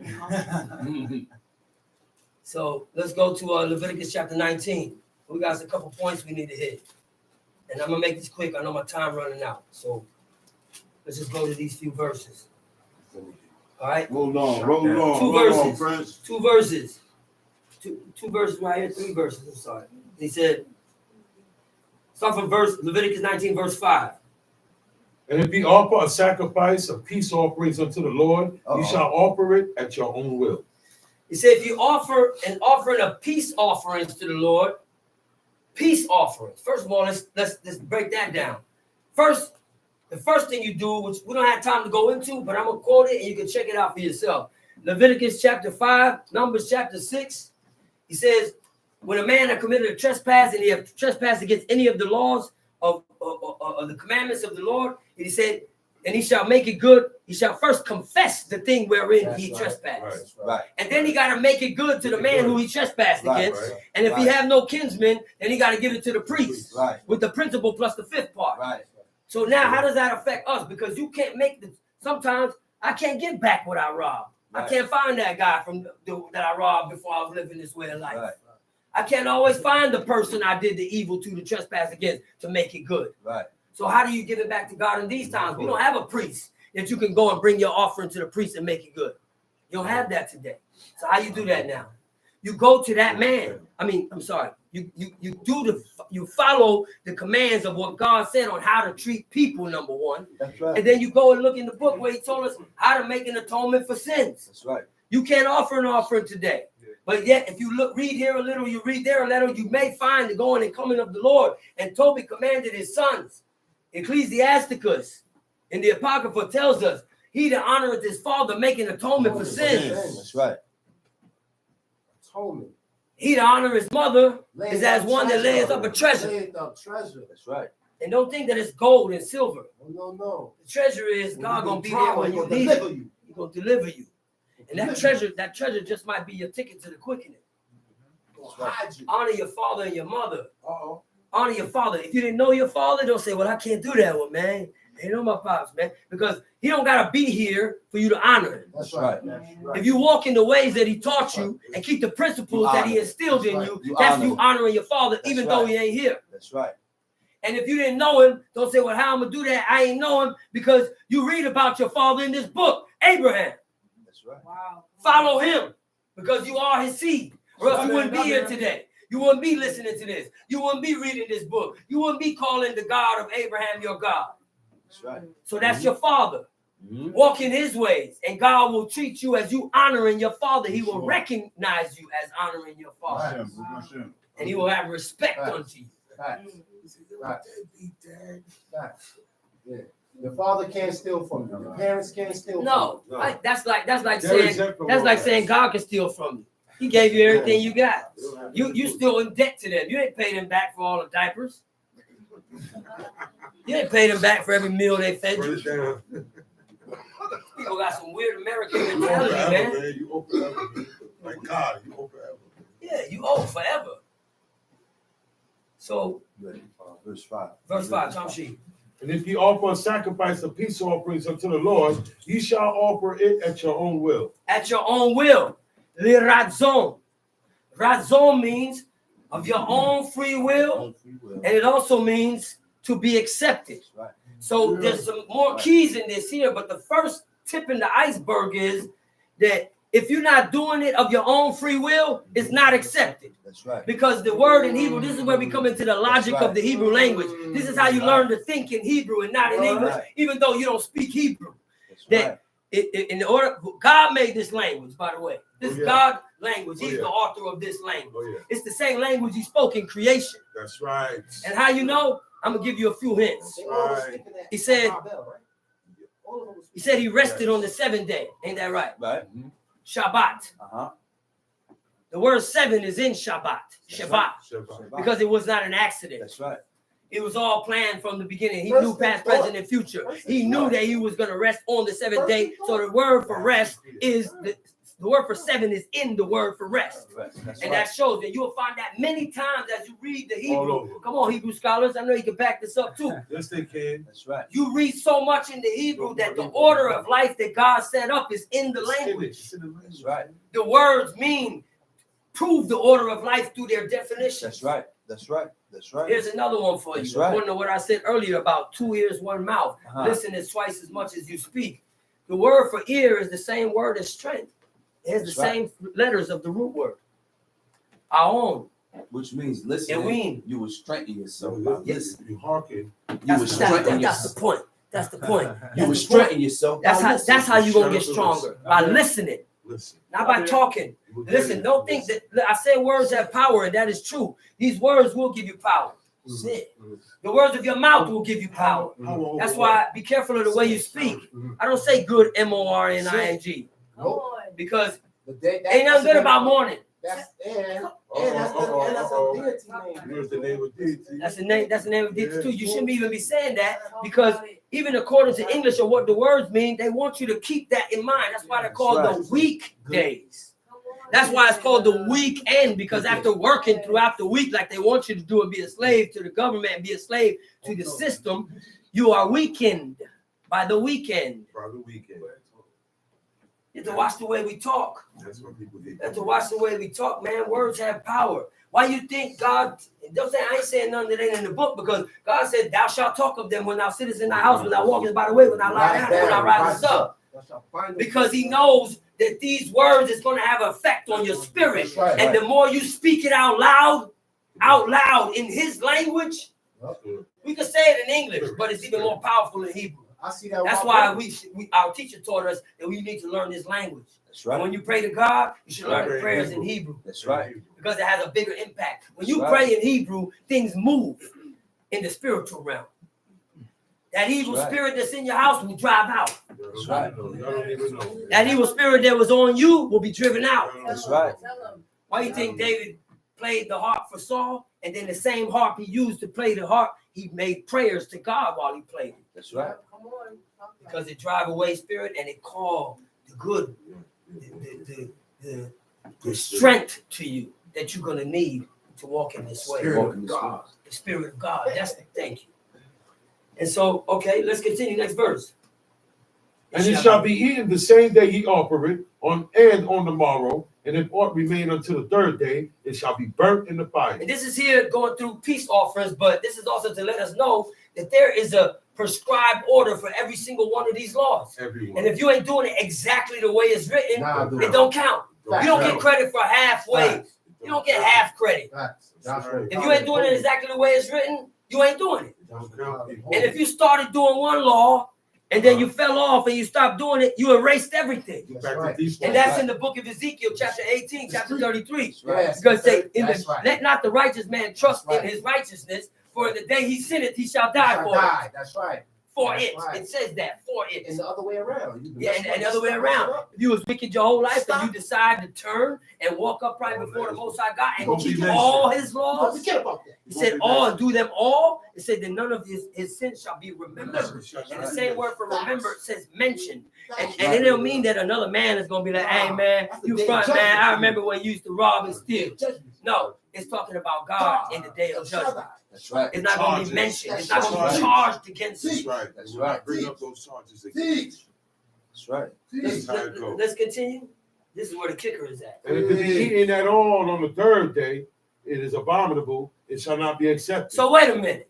So let's go to Leviticus chapter 19. We got a couple points we need to hit. And I'm going to make this quick. I know my time running out. So let's just go to these few verses. All right? Roll on, Two verses. Prince. Two verses. Two verses right here. Three verses. I'm sorry. He said, start from Leviticus 19, verse 5. And if you offer a sacrifice of peace offerings unto the Lord, you shall offer it at your own will. He said, if you offer an offering of peace offerings to the Lord, peace offerings. First of all, let's break that down. The first thing you do, which we don't have time to go into, but I'm gonna quote it and you can check it out for yourself. Leviticus chapter 5, Numbers chapter 6. He says, when a man has committed a trespass and he has trespassed against any of the laws of the commandments of the Lord, he said, and he shall make it good. He shall first confess the thing wherein he trespassed. Right. And then he got to make it good to the man who he trespassed against. Right. And if he have no kinsman, then he got to give it to the priest. Right. With the principal plus the fifth part. Right. So now how does that affect us? Because you can't sometimes I can't get back what I robbed. Right. I can't find that guy that I robbed before I was living this way of life. Right. I can't always find the person I did the evil to, the trespass against, to make it good. Right. So how do you give it back to God in these times? We don't have a priest that you can go and bring your offering to the priest and make it good. You don't have that today. So how you do that now? You go to that man. You follow the commands of what God said on how to treat people, number one. That's right. And then you go and look in the book where he told us how to make an atonement for sins. That's right. You can't offer an offering today. But yet, if you read here a little, you read there a little, you may find the going and coming of the Lord. And Tobit commanded his sons. Ecclesiasticus in the Apocrypha tells us, he that honoreth his father making atonement for sins. That's right. Atonement. He that honor his mother is as one that layeth up a treasure. Layeth up treasure. That's right. And don't think that it's gold and silver. No. The treasure is God gonna be there when you need it. He's gonna deliver you. And that treasure just might be your ticket to the quickening. Honor your father and your mother. Honor your father. If you didn't know your father, don't say, well, I can't do that one, man. Ain't know my pops, man. Because he don't gotta be here for you to honor him. That's right. If you walk in the ways that he taught you and keep the principles that he instilled in you, that's you honoring your father, even though he ain't here. That's right. And if you didn't know him, don't say, well, how I'm gonna do that? I ain't know him, because you read about your father in this book, Abraham. That's right. Wow. Follow him, because you are his seed. Or else you wouldn't be here today. You wouldn't be listening to this. You wouldn't be reading this book. You wouldn't be calling the God of Abraham your God. That's right. So that's your father. Walk in his ways, and God will treat you as you honoring your father. He will recognize you as honoring your father. And he will have respect unto you. Yeah. Your father can't steal from you. Your parents can't steal No, from you. that's like saying God can steal from you. He gave you everything you got. You still in debt to them. You ain't paid them back for all the diapers. You ain't paid them back for every meal they fed you. People got some weird American mentality, man. You open up, like God, you open up. Yeah, you owe forever. So, Verse 5. verse 5, Tom Sheep. And if ye offer a sacrifice of peace offerings unto the Lord, ye shall offer it at your own will. At your own will. Lirazon. Razon means of your own free will, and it also means to be accepted. Right. So there's some more keys in this here, but the first tip in the iceberg is that if you're not doing it of your own free will, it's not accepted. That's right. Because the word in Hebrew, this is where we come into the logic That's right. of the Hebrew language. This is how you learn to think in Hebrew and not in English, Right. even though you don't speak Hebrew. That's That right. in the order, God made this language, by the way. This Oh, yeah. God language. He's Oh, yeah. the author of this language. Oh, yeah. It's the same language he spoke in creation. That's right. And how you know? I'm gonna give you a few hints. They all was Right. thinking that He said- Babel, right? All of them was He said he rested on the seventh day. Ain't that right? Right. Shabbat. Uh-huh. The word seven is in Shabbat. Shabbat. Shabbat. Because it was not an accident. That's right. It was all planned from the beginning. He First knew and past, fourth. present, and future. First He and knew fourth. that he was going to rest on the seventh First day. and So fourth. the word for rest is the word for seven is in the word for rest. That's And right. that shows that you will find that many times as you read the All Hebrew. over. Come on, Hebrew scholars. I know you can back this up too. Yes, they can. That's right. You read so much in the Hebrew that the order of life that God set up is in the language. It's in the language. That's right. The words prove the order of life through their definitions. That's right. That's right. That's right. Here's another one for That's you. right. According to what I said earlier about 2 ears, 1 mouth. Uh-huh. Listen is twice as much as you speak. The word for ear is the same word as strength. It has That's the right. same letters of the root word. Our own. Which means listen. Eween. You will strengthen yourself. So Listen. you hearken. You will strengthen That's the yourself. point. That's the point. You will strengthen yourself. That's by how listening. that's how you're gonna get Shut up and stronger. listen. By listening, Listen. not by talking. You will get Listen, it. don't think that I say words have power, and that is true. These words will give you power. That's it. The words of your mouth will give you power. That's why be careful of the way you speak. I don't say good morning Come on. because But they- that- ain't nothing good about morning. That's and that's a deity name. Here's the name of deity. That's the name. That's the name of it too. You shouldn't even be saying that Talk because about it. even according to English or what the words mean, they want you to keep that in mind. That's why they're called That's the right. weekdays. Come on. That's why it's called the weekend, because after working throughout the week, like they want you to do and be a slave to the government and be a slave to the system, you are weakened by the weekend. For the weekend. You have to watch the way we talk. That's what people did. You have to watch the way we talk, man. Words have power. Why you think God, don't say I ain't saying nothing that ain't in the book, because God said, thou shalt talk of them when thou sittest in thy house, when thou walkest by the way, when thou lie down, and when thou risest up. Because he knows that these words is going to have effect on your spirit. That's right. And the more you speak it out loud in his language, we can say it in English, but it's even more powerful in Hebrew. I see that. That's why our teacher taught us that we need to learn this language. That's And right. when you pray to God, you should learn the prayers in Hebrew, That's right. because it has a bigger impact. When you That's pray right. in Hebrew, things move in the spiritual realm. That evil That's right. spirit that's in your house will drive out. That's right. Y'all don't even know. That evil spirit that was on you will be driven out. That's right. Tell them. Why do you think David played the harp for Saul, and then the same harp he used to play the harp, he made prayers to God while he played it? That's right. Come on. Talk about Because it drive away spirit and it called the good, the strength to you that you're gonna need to walk in this way. Walk in this way. The spirit of God. Thank you. And so, okay, let's continue. Next verse. And it shall be eaten the same day ye offer it, on the morrow, and if aught remain until the third day, it shall be burnt in the fire. And this is here going through peace offerings, but this is also to let us know that there is a prescribed order for every single one of these laws. Everyone. And if you ain't doing it exactly the way it's written, Nah, it don't count. You don't get credit for halfway. Facts. You don't get half credit. Facts. That's right. If you ain't doing it exactly the way it's written, you ain't doing it. Don't count people. And if you started doing one law and then you fell off and you stopped doing it, you erased everything. Get That's back to right. these And that's in the book of Ezekiel, chapter 18, chapter 33. Yes. Because say, That's right. let not the righteous man trust That's in right. his righteousness, for in the day he sinneth, he shall die for it. That's right. For That's it. right. It says that. For it. And the other way around. Yeah, and the other way around. If you was wicked your whole life and you decide to turn and walk upright before the Most High God and keep all His laws, Forget about that. He said all, do them all. It said that none of his sins shall be remembered. And the same word for remember says mention. And it don't mean that another man is going to be like, hey man, you front man, I remember when you used to rob and steal. No, it's talking about God in the day of judgment. That's right. It's not going to be mentioned. It's not going to be charged against you. That's right. That's right. Bring up those charges again. Teach. That's right. That's how it goes. Let's continue. This is where the kicker is at. And if it be eaten at all on the third day, it is abominable. It shall not be accepted. So wait a minute.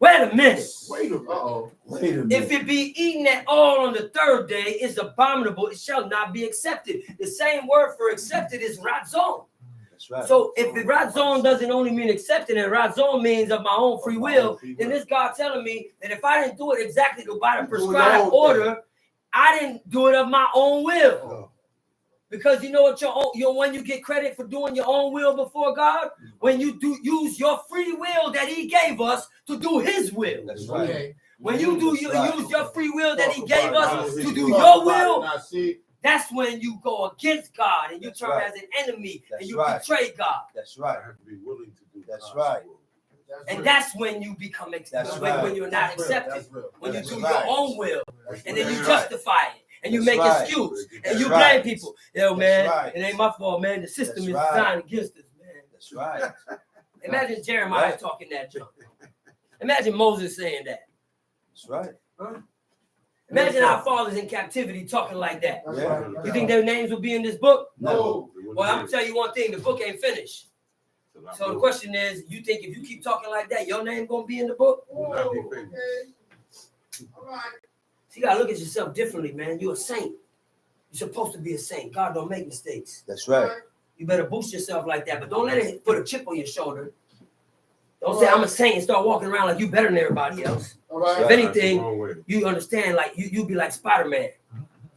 Wait a minute. Wait a minute. Uh-oh. Wait a minute. If it be eaten at all on the third day, is abominable. It shall not be accepted. The same word for accepted is razon. That's right. So if the razon doesn't only mean accepted and razon means of my own free will, then this God telling me that if I didn't do it exactly by the prescribed order, I didn't do it of my own will. Because you know what when you get credit for doing your own will before God, when you do use your free will that He gave us to do His will. That's right. Okay. When you use your free will that He gave us to do Talk your about it will, and I see. that's when you go against God and you That's turn right. as an enemy That's and you right. betray God. That's I right. have to be willing to do That's God's right. will. And that's when you become That's when right. you're not That's real. accepted. That's real. When you That's do right. your own will. And then you That's justify it. And you That's make right. excuse. And That's you blame right. people. Yo, That's man, right. it ain't my fault, man. The system That's is right. designed against us, man. That's right. Imagine Jeremiah Right. talking that junk. Imagine Moses saying that. That's right. Imagine our fathers in captivity talking like that. That's Yeah. right. You think their names will be in this book? No. Well, I'm gonna tell you one thing, the book ain't finished. So the question is, you think if you keep talking like that, your name gonna be in the book? Will not be famous. All right. So you gotta look at yourself differently, man. You're a saint. You're supposed to be a saint. God don't make mistakes. That's right. You better boost yourself like that, but don't let it put a chip on your shoulder. Don't say I'm a saint and start walking around like you better than everybody else. All right. If anything, That's the wrong way. you understand, like you be like Spider-Man.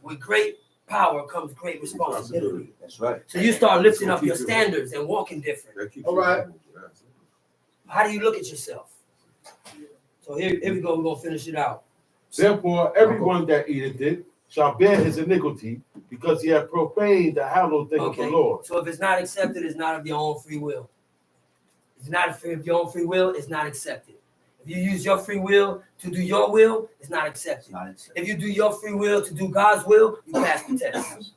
With great power comes great responsibility. That's right. So you start lifting up your standards and walking different. That keeps All you right. humble. That's it. How do you look at yourself? So here we go. We're gonna finish it out. Therefore, everyone that eateth it shall bear his iniquity, because he hath profaned the hallowed thing of the Lord. So if it's not accepted, it's not of your own free will. If it's not of your own free will, it's not accepted. If you use your free will to do your will, it's not accepted. If you do your free will to do God's will, you pass the test.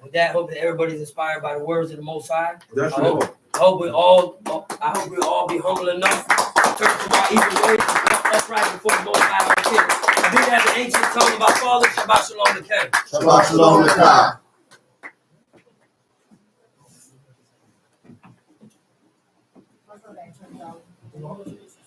With that, hope that everybody's inspired by the words of the Most High. That's I hope we all be humble enough to turn from our evil ways and walk upright before the Most High our King. I do have the ancient tongue of our fathers. Shabbat shalom to King. Shabbat shalom to God. What's on that?